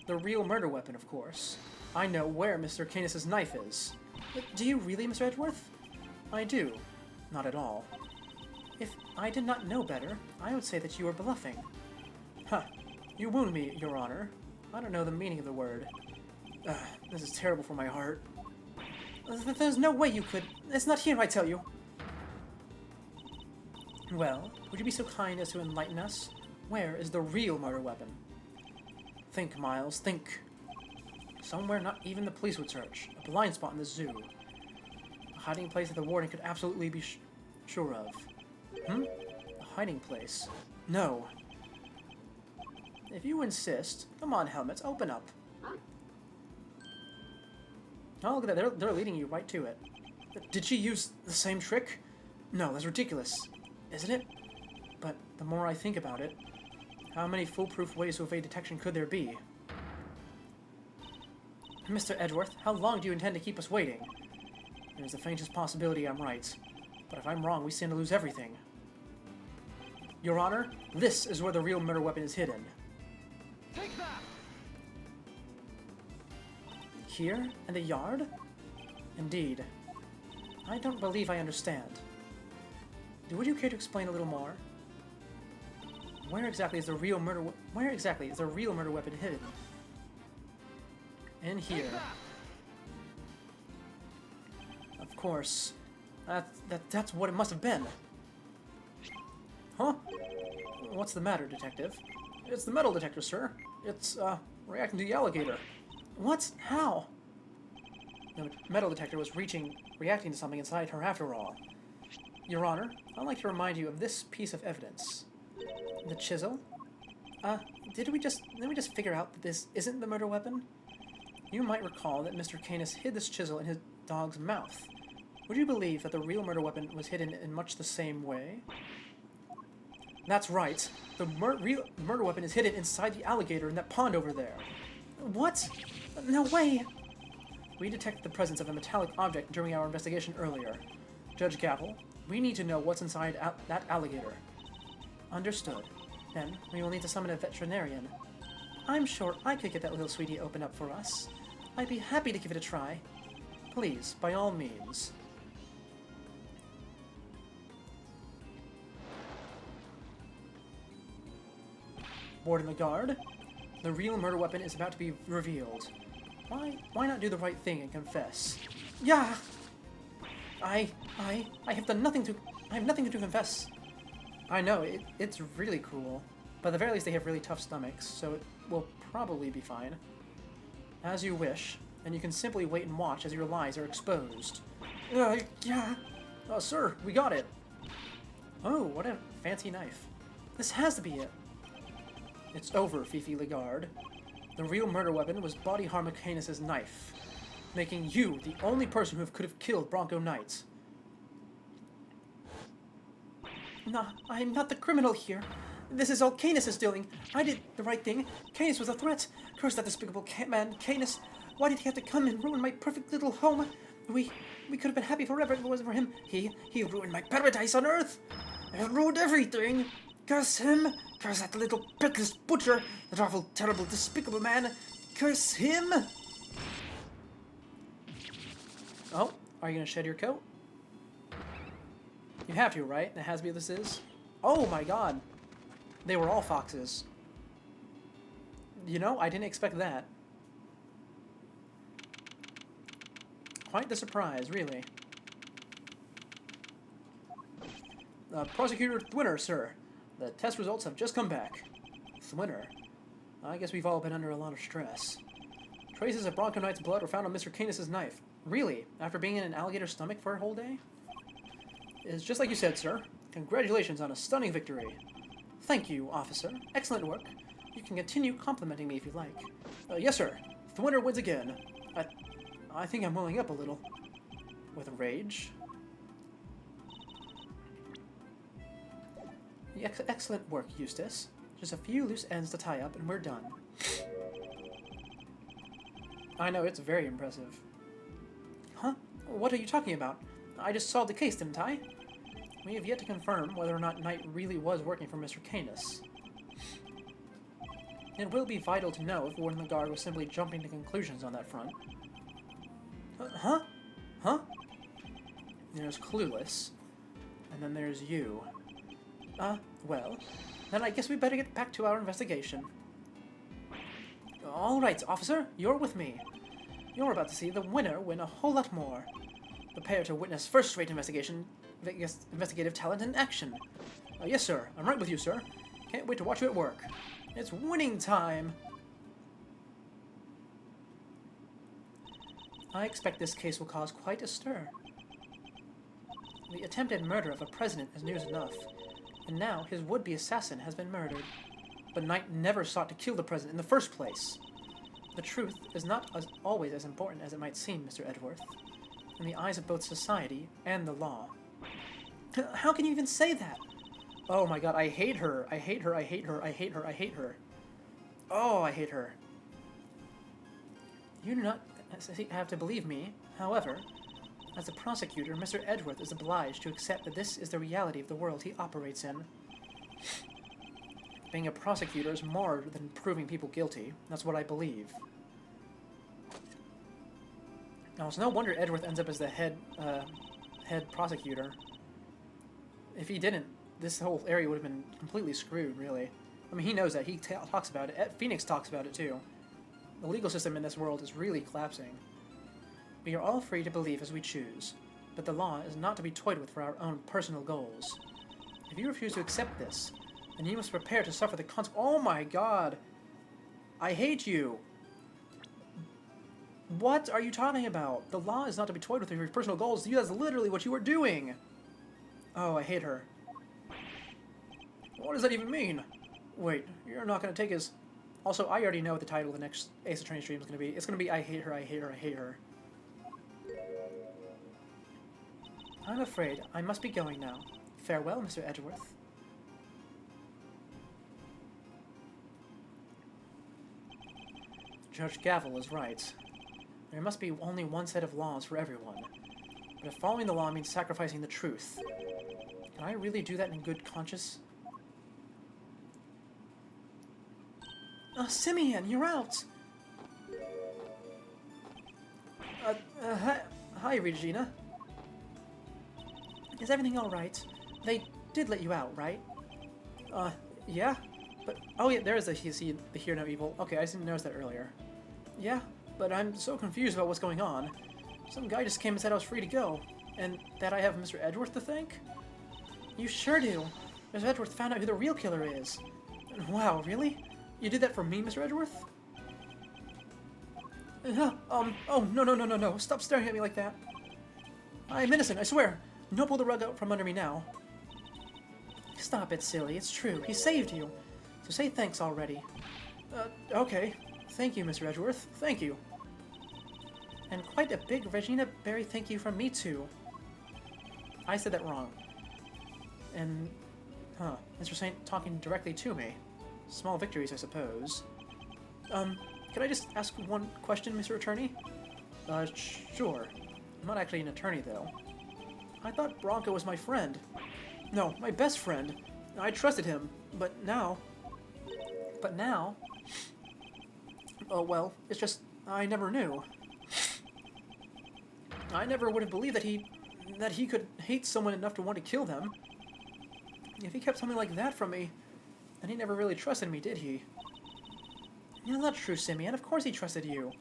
B: The real murder weapon, of course. I know where Mr. Canis' knife is. But do you really, Mr. Edgeworth? I do. Not at all. If I did not know better, I would say that you are bluffing. Huh. You wound me, Your Honor. I don't know the meaning of the word. This is terrible for my heart. There's no way you could... It's not here, I tell you. Well, would you be so kind as to enlighten us? Where is the real murder weapon? Think, Miles, think. Somewhere not even the police would search. A blind spot in the zoo. A hiding place that the warden could absolutely be sure of. A hiding place? No. If you insist, come on, Helmets, open up. Oh, look at that, they're leading you right to it. Did she use the same trick? No, that's ridiculous. Isn't it? But the more I think about it, how many foolproof ways to evade detection could there be? Mr. Edgeworth, how long do you intend to keep us waiting? There's the faintest possibility I'm right. But if I'm wrong, we stand to lose everything. Your Honor, this is where the real murder weapon is hidden.
C: Take that!
B: Here? In the yard? Indeed. I don't believe I understand. Would you care to explain a little more? Where exactly is the real murder weapon hidden? In here. Of course. That's what it must have been. Huh? What's the matter, detective? It's the metal detector, sir. It's, reacting to the alligator. What? How? The metal detector was reacting to something inside her after all. Your Honor, I'd like to remind you of this piece of evidence. The chisel? Didn't we just figure out that this isn't the murder weapon? You might recall that Mr. Canis hid this chisel in his dog's mouth. Would you believe that the real murder weapon was hidden in much the same way? That's right. The real murder weapon is hidden inside the alligator in that pond over there. What? No way! We detected the presence of a metallic object during our investigation earlier. Judge Gavel, we need to know what's inside that alligator. Understood. Then, we will need to summon a veterinarian. I'm sure I could get that little sweetie open up for us. I'd be happy to give it a try. Please, by all means. Warden the guard. The real murder weapon is about to be revealed. Why not do the right thing and confess? Yeah! I have done nothing to... I have nothing to confess. I know, it's really cruel. But at the very least they have really tough stomachs, so it will probably be fine. As you wish, and you can simply wait and watch as your lies are exposed. Yeah. Sir, we got it. Oh, what a fancy knife. This has to be it. It's over, Fifi Lagarde. The real murder weapon was Body Harm Canis' knife, making you the only person who could have killed Bronco Knight. Nah, I'm not the criminal here. This is all Canis' doing. I did the right thing. Canis was a threat. Curse that despicable man, Canis. Why did he have to come and ruin my perfect little home? We could have been happy forever if it wasn't for him. He ruined my paradise on Earth. He ruined everything. Curse him. Curse that little pitless butcher. That awful, terrible, despicable man. Curse him. Oh, are you gonna shed your coat? You have to, right? It has to be this is. Oh my god. They were all foxes. You know, I didn't expect that. Quite the surprise, really. Prosecutor Thwinner, sir. The test results have just come back. Thwinner. I guess we've all been under a lot of stress. Traces of Bronco Knight's blood were found on Mr. Canis' knife. Really? After being in an alligator's stomach for a whole day? It's just like you said, sir. Congratulations on a stunning victory. Thank you, officer. Excellent work. You can continue complimenting me if you like. Yes, sir. Thwinner wins again. I think I'm welling up a little. With rage. Excellent work, Eustace. Just a few loose ends to tie up and we're done. I know, it's very impressive. Huh? What are you talking about? I just solved the case, didn't I? We have yet to confirm whether or not Knight really was working for Mr. Canis. It will be vital to know if Warden Lagarde was simply jumping to conclusions on that front. Huh? There's Clueless. And then there's you. Well, then I guess we better get back to our investigation. Alright, officer, you're with me. You're about to see the winner win a whole lot more. Prepare to witness first-rate investigative talent in action. Yes, sir. I'm right with you, sir. Can't wait to watch you at work. It's winning time! I expect this case will cause quite a stir. The attempted murder of a president is news enough, and now his would-be assassin has been murdered. But Knight never sought to kill the president in the first place. The truth is not always as important as it might seem, Mr. Edgeworth, in the eyes of both society and the law. How can you even say that? Oh my god, I hate her. I hate her, I hate her, I hate her, I hate her. Oh, I hate her. You do not have to believe me. However, as a prosecutor, Mr. Edgeworth is obliged to accept that this is the reality of the world he operates in. Being a prosecutor is more than proving people guilty. That's what I believe. Now, it's no wonder Edgeworth ends up as the head prosecutor. If he didn't, this whole area would have been completely screwed, really. I mean, he knows that. He talks about it. Phoenix talks about it, too. The legal system in this world is really collapsing. We are all free to believe as we choose, but the law is not to be toyed with for our own personal goals. If you refuse to accept this, then you must prepare to suffer the consequences. Oh my god! I hate you! What are you talking about? The law is not to be toyed with for your personal goals. That's literally what you are doing! Oh, I hate her. What does that even mean? Wait, you're not going to take his... Also, I already know what the title of the next Ace Attorney stream is going to be. It's going to be I hate her, I hate her, I hate her. I'm afraid I must be going now. Farewell, Mr. Edgeworth. Judge Gavel is right. There must be only one set of laws for everyone. But if following the law means sacrificing the truth, can I really do that in good conscience? Simeon, you're out! Hi, Regina. Is everything alright? They did let you out, right? Yeah? But, oh yeah, there is the Hear No Evil. Okay, I didn't notice that earlier. Yeah, but I'm so confused about what's going on. Some guy just came and said I was free to go, and that I have Mr. Edgeworth to thank? You sure do. Mr. Edgeworth found out who the real killer is. Wow, really? You did that for me, Mr. Edgeworth? Oh, no. Stop staring at me like that. I'm innocent, I swear. Don't pull the rug out from under me now. Stop it, silly. It's true. He saved you. So say thanks already. Okay. Thank you, Mr. Edgeworth. Thank you. And quite a big Regina Berry thank you from me, too. I said that wrong. And, Mr. Saint talking directly to me. Small victories, I suppose. Can I just ask one question, Mr. Attorney? Sure. I'm not actually an attorney, though. I thought Bronco was my friend. No, my best friend. I trusted him, but now... Oh, well, it's just... I never knew. I never would have believed that he could hate someone enough to want to kill them. If he kept something like that from me, then he never really trusted me, did he? Yeah, that's true, Simeon. Of course he trusted you.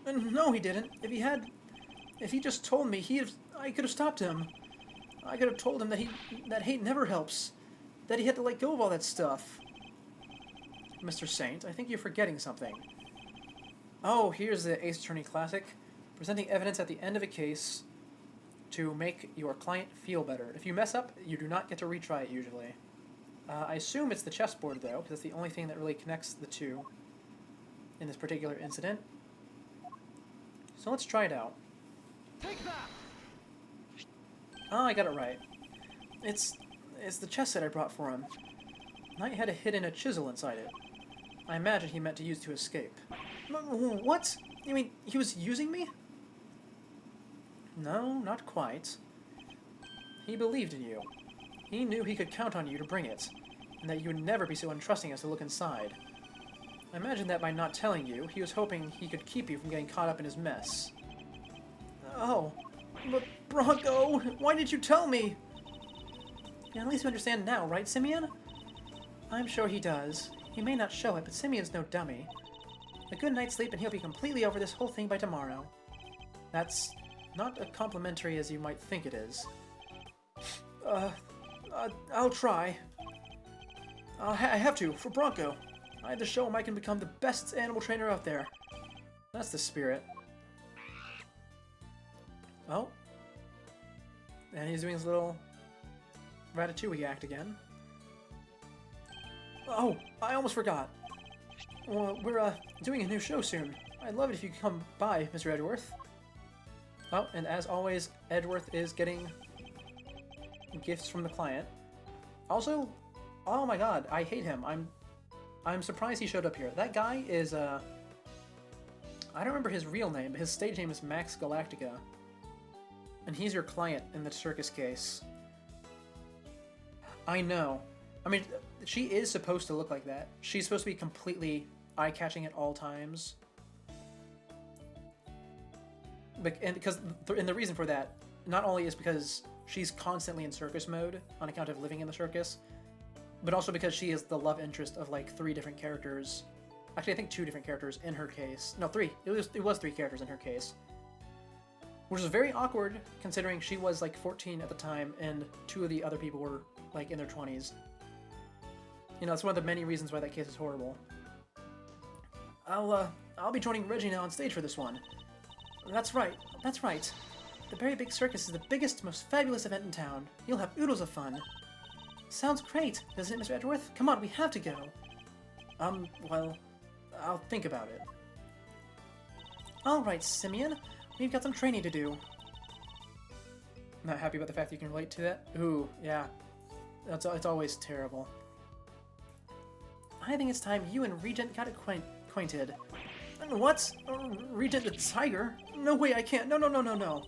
B: No, he didn't. If he just told me, I could have stopped him. I could have told him that hate never helps. That he had to let go of all that stuff. Mr. Saint, I think you're forgetting something. Oh, here's the Ace Attorney Classic. Presenting evidence at the end of a case to make your client feel better. If you mess up, you do not get to retry it usually. I assume it's the chessboard, though, because that's the only thing that really connects the two in this particular incident. So let's try it out.
C: Take that!
B: Oh, I got it right. It's the chess set I brought for him. Knight had hidden a chisel inside it. I imagine he meant to use to escape. What? You mean he was using me? No, not quite. He believed in you. He knew he could count on you to bring it, and that you would never be so untrusting as to look inside. I imagine that by not telling you, he was hoping he could keep you from getting caught up in his mess. Oh, but Bronco, why didn't you tell me? Yeah, at least you understand now, right, Simeon? I'm sure he does. He may not show it, but Simeon's no dummy. A good night's sleep and he'll be completely over this whole thing by tomorrow. That's not as complimentary as you might think it is. I'll try. I have to, for Bronco. I have to show him I can become the best animal trainer out there. That's the spirit. Oh. And he's doing his little Ratatouille act again. Oh, I almost forgot. Well, we're doing a new show soon. I'd love it if you could come by, Mr. Edgeworth. Oh, and as always, Edgeworth is getting gifts from the client. Also, oh my god, I hate him. I'm surprised he showed up here. That guy is, I don't remember his real name, but his stage name is Max Galactica. And he's your client in the circus case. I know. I mean, she is supposed to look like that. She's supposed to be completely eye-catching at all times.
A: And the reason for that not only is because she's constantly in circus mode on account of living in the circus, but also because she is the love interest of like 3 different characters. Actually, I think 2 different characters in her case. No, 3. It was 3 characters in her case, which was very awkward considering she was like 14 at the time and 2 of the other people were like in their 20s. You know, it's one of the many reasons why that case is horrible. I'll be joining Regina on stage for this one. That's right. That's right. The Berry Big Circus is the biggest, most fabulous event in town. You'll have oodles of fun. Sounds great, doesn't it, Mr. Edgeworth? Come on, we have to go. Well, I'll think about it. Alright, Simeon. We've got some training to do. Not happy about the fact that you can relate to that? Ooh, yeah. It's always terrible. I think it's time you and Regent got acquainted. What? Regent the Tiger? No way, I can't. No.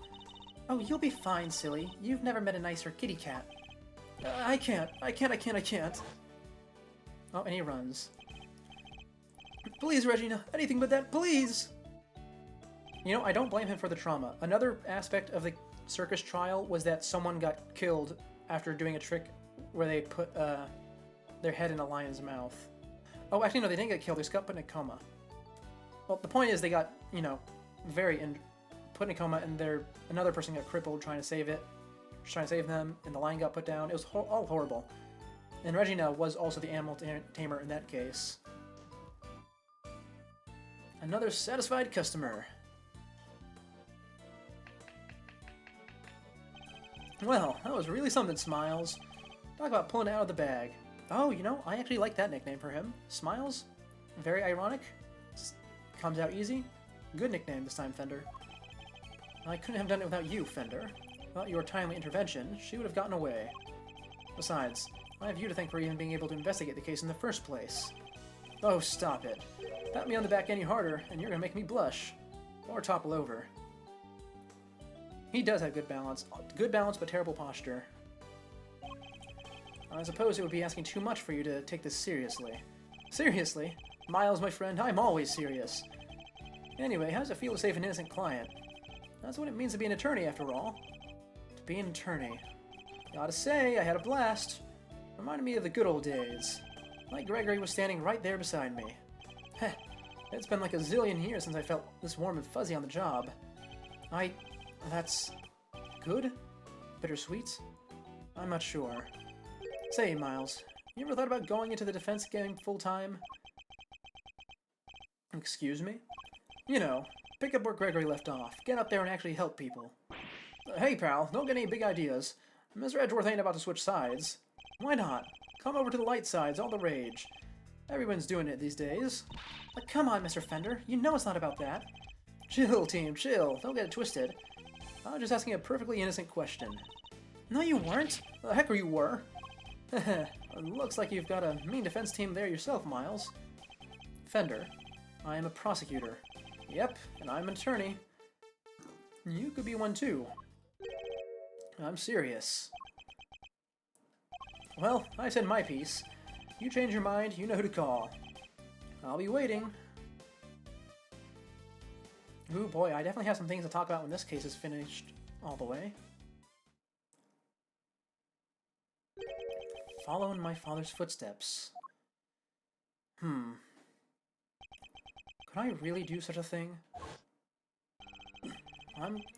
A: Oh, you'll be fine, silly. You've never met a nicer kitty cat. I can't. Oh, and he runs. Please, Regina, anything but that, please! You know, I don't blame him for the trauma. Another aspect of the circus trial was that someone got killed after doing a trick where they put their head in a lion's mouth. Oh, actually, no, they didn't get killed. They just got put in a coma. Well, the point is they got, you know, put in a coma, and another person got crippled trying to save them, and the lion got put down. It was all horrible. And Regina was also the animal tamer in that case. Another satisfied customer. Well, that was really something, Smiles. Talk about pulling it out of the bag. Oh, you know, I actually like that nickname for him. Smiles? Very ironic. Comes out easy. Good nickname this time, Fender. I couldn't have done it without you, Fender. Without your timely intervention, she would have gotten away. Besides, I have you to thank for even being able to investigate the case in the first place. Oh, stop it. Pat me on the back any harder, and you're gonna make me blush. Or topple over. He does have good balance. Good balance, but terrible posture. I suppose it would be asking too much for you to take this seriously. Seriously? Miles, my friend, I'm always serious. Anyway, how does it feel to save an innocent client? That's what it means to be an attorney, after all. To be an attorney. Gotta say, I had a blast. Reminded me of the good old days. Like Gregory was standing right there beside me. Heh, it's been like a zillion years since I felt this warm and fuzzy on the job. That's... good? Bittersweet? I'm not sure. Say, Miles, you ever thought about going into the defense game full-time? Excuse me? You know, pick up where Gregory left off. Get up there and actually help people. Hey, pal, don't get any big ideas. Mr. Edgeworth ain't about to switch sides. Why not? Come over to the light side's all the rage. Everyone's doing it these days. But come on, Mr. Fender, you know it's not about that. Chill, team, chill. Don't get it twisted. I was just asking a perfectly innocent question. No, you weren't. The heck you were. Looks like you've got a mean defense team there yourself, Miles. Fender, I am a prosecutor. Yep, and I'm an attorney. You could be one too. I'm serious. Well, I said my piece. You change your mind, you know who to call. I'll be waiting. Ooh boy, I definitely have some things to talk about when this case is finished all the way. Follow in my father's footsteps. Could I really do such a thing?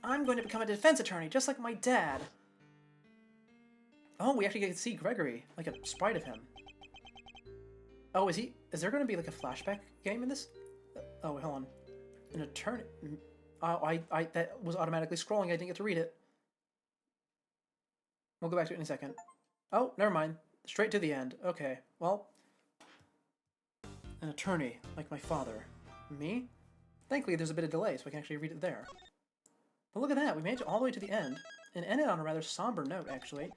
A: I'm going to become a defense attorney, just like my dad. Oh, we actually get to see Gregory, like a sprite of him. Oh, is there going to be like a flashback game in this? Oh, wait, hold on. An attorney. Oh, that was automatically scrolling. I didn't get to read it. We'll go back to it in a second. Oh, never mind. Straight to the end. Okay, well. An attorney, like my father. Me? Thankfully, there's a bit of delay, so I can actually read it there. But look at that, we made it all the way to the end, and ended on a rather somber note, actually.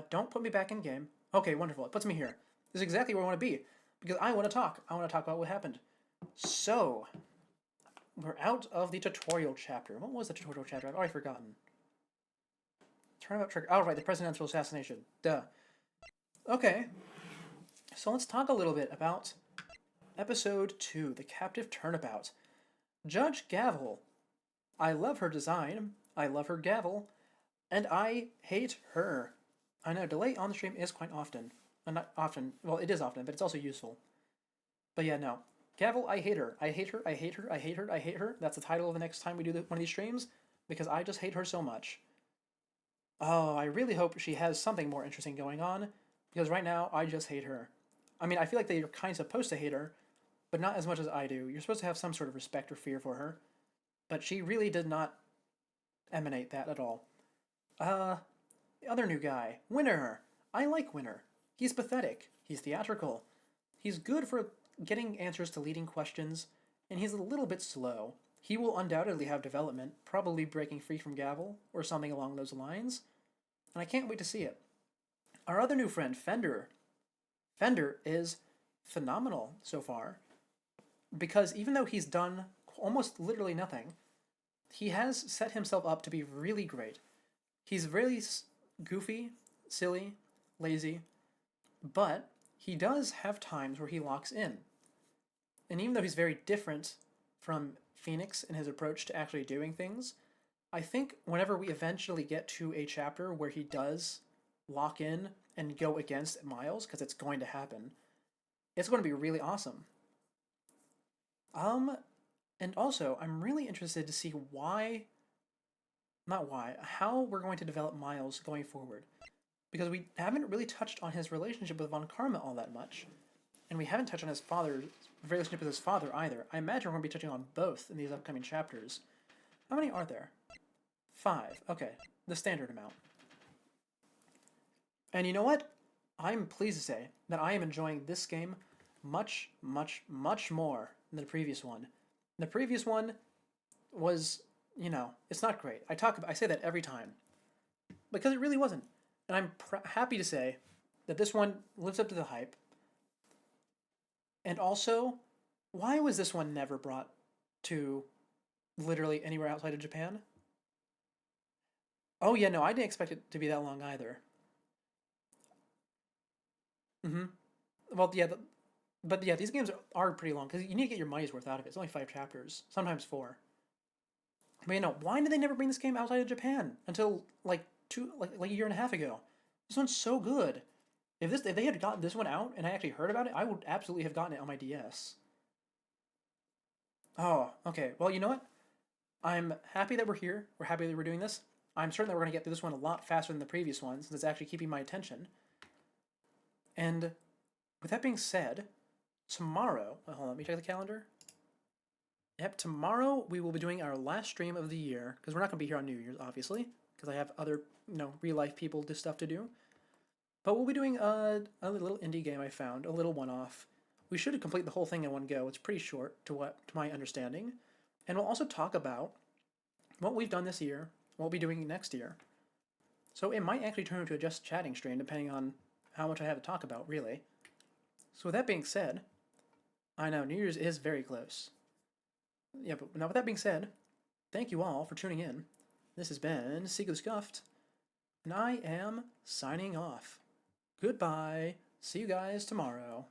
A: Don't put me back in game. Okay, wonderful. It puts me here. This is exactly where I want to be, because I want to talk. I want to talk about what happened. So, we're out of the tutorial chapter. What was the tutorial chapter? I've already forgotten. Turnabout trick. Oh, right, the presidential assassination. Duh. Okay, so let's talk a little bit about Episode 2, The Captive Turnabout. Judge Gavel I love her design. I love her gavel. And I hate her. I know, delay on the stream is quite often. Not often. Well, it is often, but it's also useful. But yeah, no. Gavel, I hate her. I hate her. I hate her. I hate her. I hate her. That's the title of the next time we do one of these streams, because I just hate her so much. Oh, I really hope she has something more interesting going on, because right now I just hate her. I mean, I feel like they're kind of supposed to hate her, but not as much as I do. You're supposed to have some sort of respect or fear for her, but she really did not emanate that at all. The other new guy, Winner. I like Winner. He's pathetic. He's theatrical. He's good for getting answers to leading questions, and he's a little bit slow. He will undoubtedly have development, probably breaking free from Gavel, or something along those lines, and I can't wait to see it. Our other new friend, Fender. Fender is phenomenal so far, because even though he's done almost literally nothing, he has set himself up to be really great. He's really goofy, silly, lazy, but he does have times where he locks in. And even though he's very different from Phoenix in his approach to actually doing things, I think whenever we eventually get to a chapter where he does lock in and go against Miles, because it's going to happen, it's going to be really awesome. And also, I'm really interested to see how we're going to develop Miles going forward. Because we haven't really touched on his relationship with Von Karma all that much. And we haven't touched on his relationship with his father either. I imagine we're going to be touching on both in these upcoming chapters. How many are there? 5. Okay, the standard amount. And you know what? I'm pleased to say that I am enjoying this game much, much, much more than the previous one. The previous one was, it's not great. I say that every time. Because it really wasn't. And I'm happy to say that this one lives up to the hype. And also, why was this one never brought to literally anywhere outside of Japan? Oh yeah, no, I didn't expect it to be that long either. Well, yeah, but yeah, these games are pretty long because you need to get your money's worth out of it. It's only 5 chapters, sometimes 4. But why did they never bring this game outside of Japan until like a year and a half ago? This one's so good. If they had gotten this one out and I actually heard about it, I would absolutely have gotten it on my DS. Oh, okay. Well, you know what? I'm happy that we're here. We're happy that we're doing this. I'm certain that we're going to get through this one a lot faster than the previous one, since it's actually keeping my attention. And with that being said, tomorrow... hold on, let me check the calendar. Yep, tomorrow we will be doing our last stream of the year, because we're not going to be here on New Year's, obviously, because I have other, real-life people stuff to do. But we'll be doing a little indie game I found, a little one-off. We should complete the whole thing in one go. It's pretty short, to my understanding. And we'll also talk about what we've done this year, what we'll be doing next year. So it might actually turn into a just chatting stream, depending on how much I have to talk about, really. So with that being said, I know, New Year's is very close. Yeah, but now with that being said, thank you all for tuning in. This has been Seek the Scuffed, and I am signing off. Goodbye. See you guys tomorrow.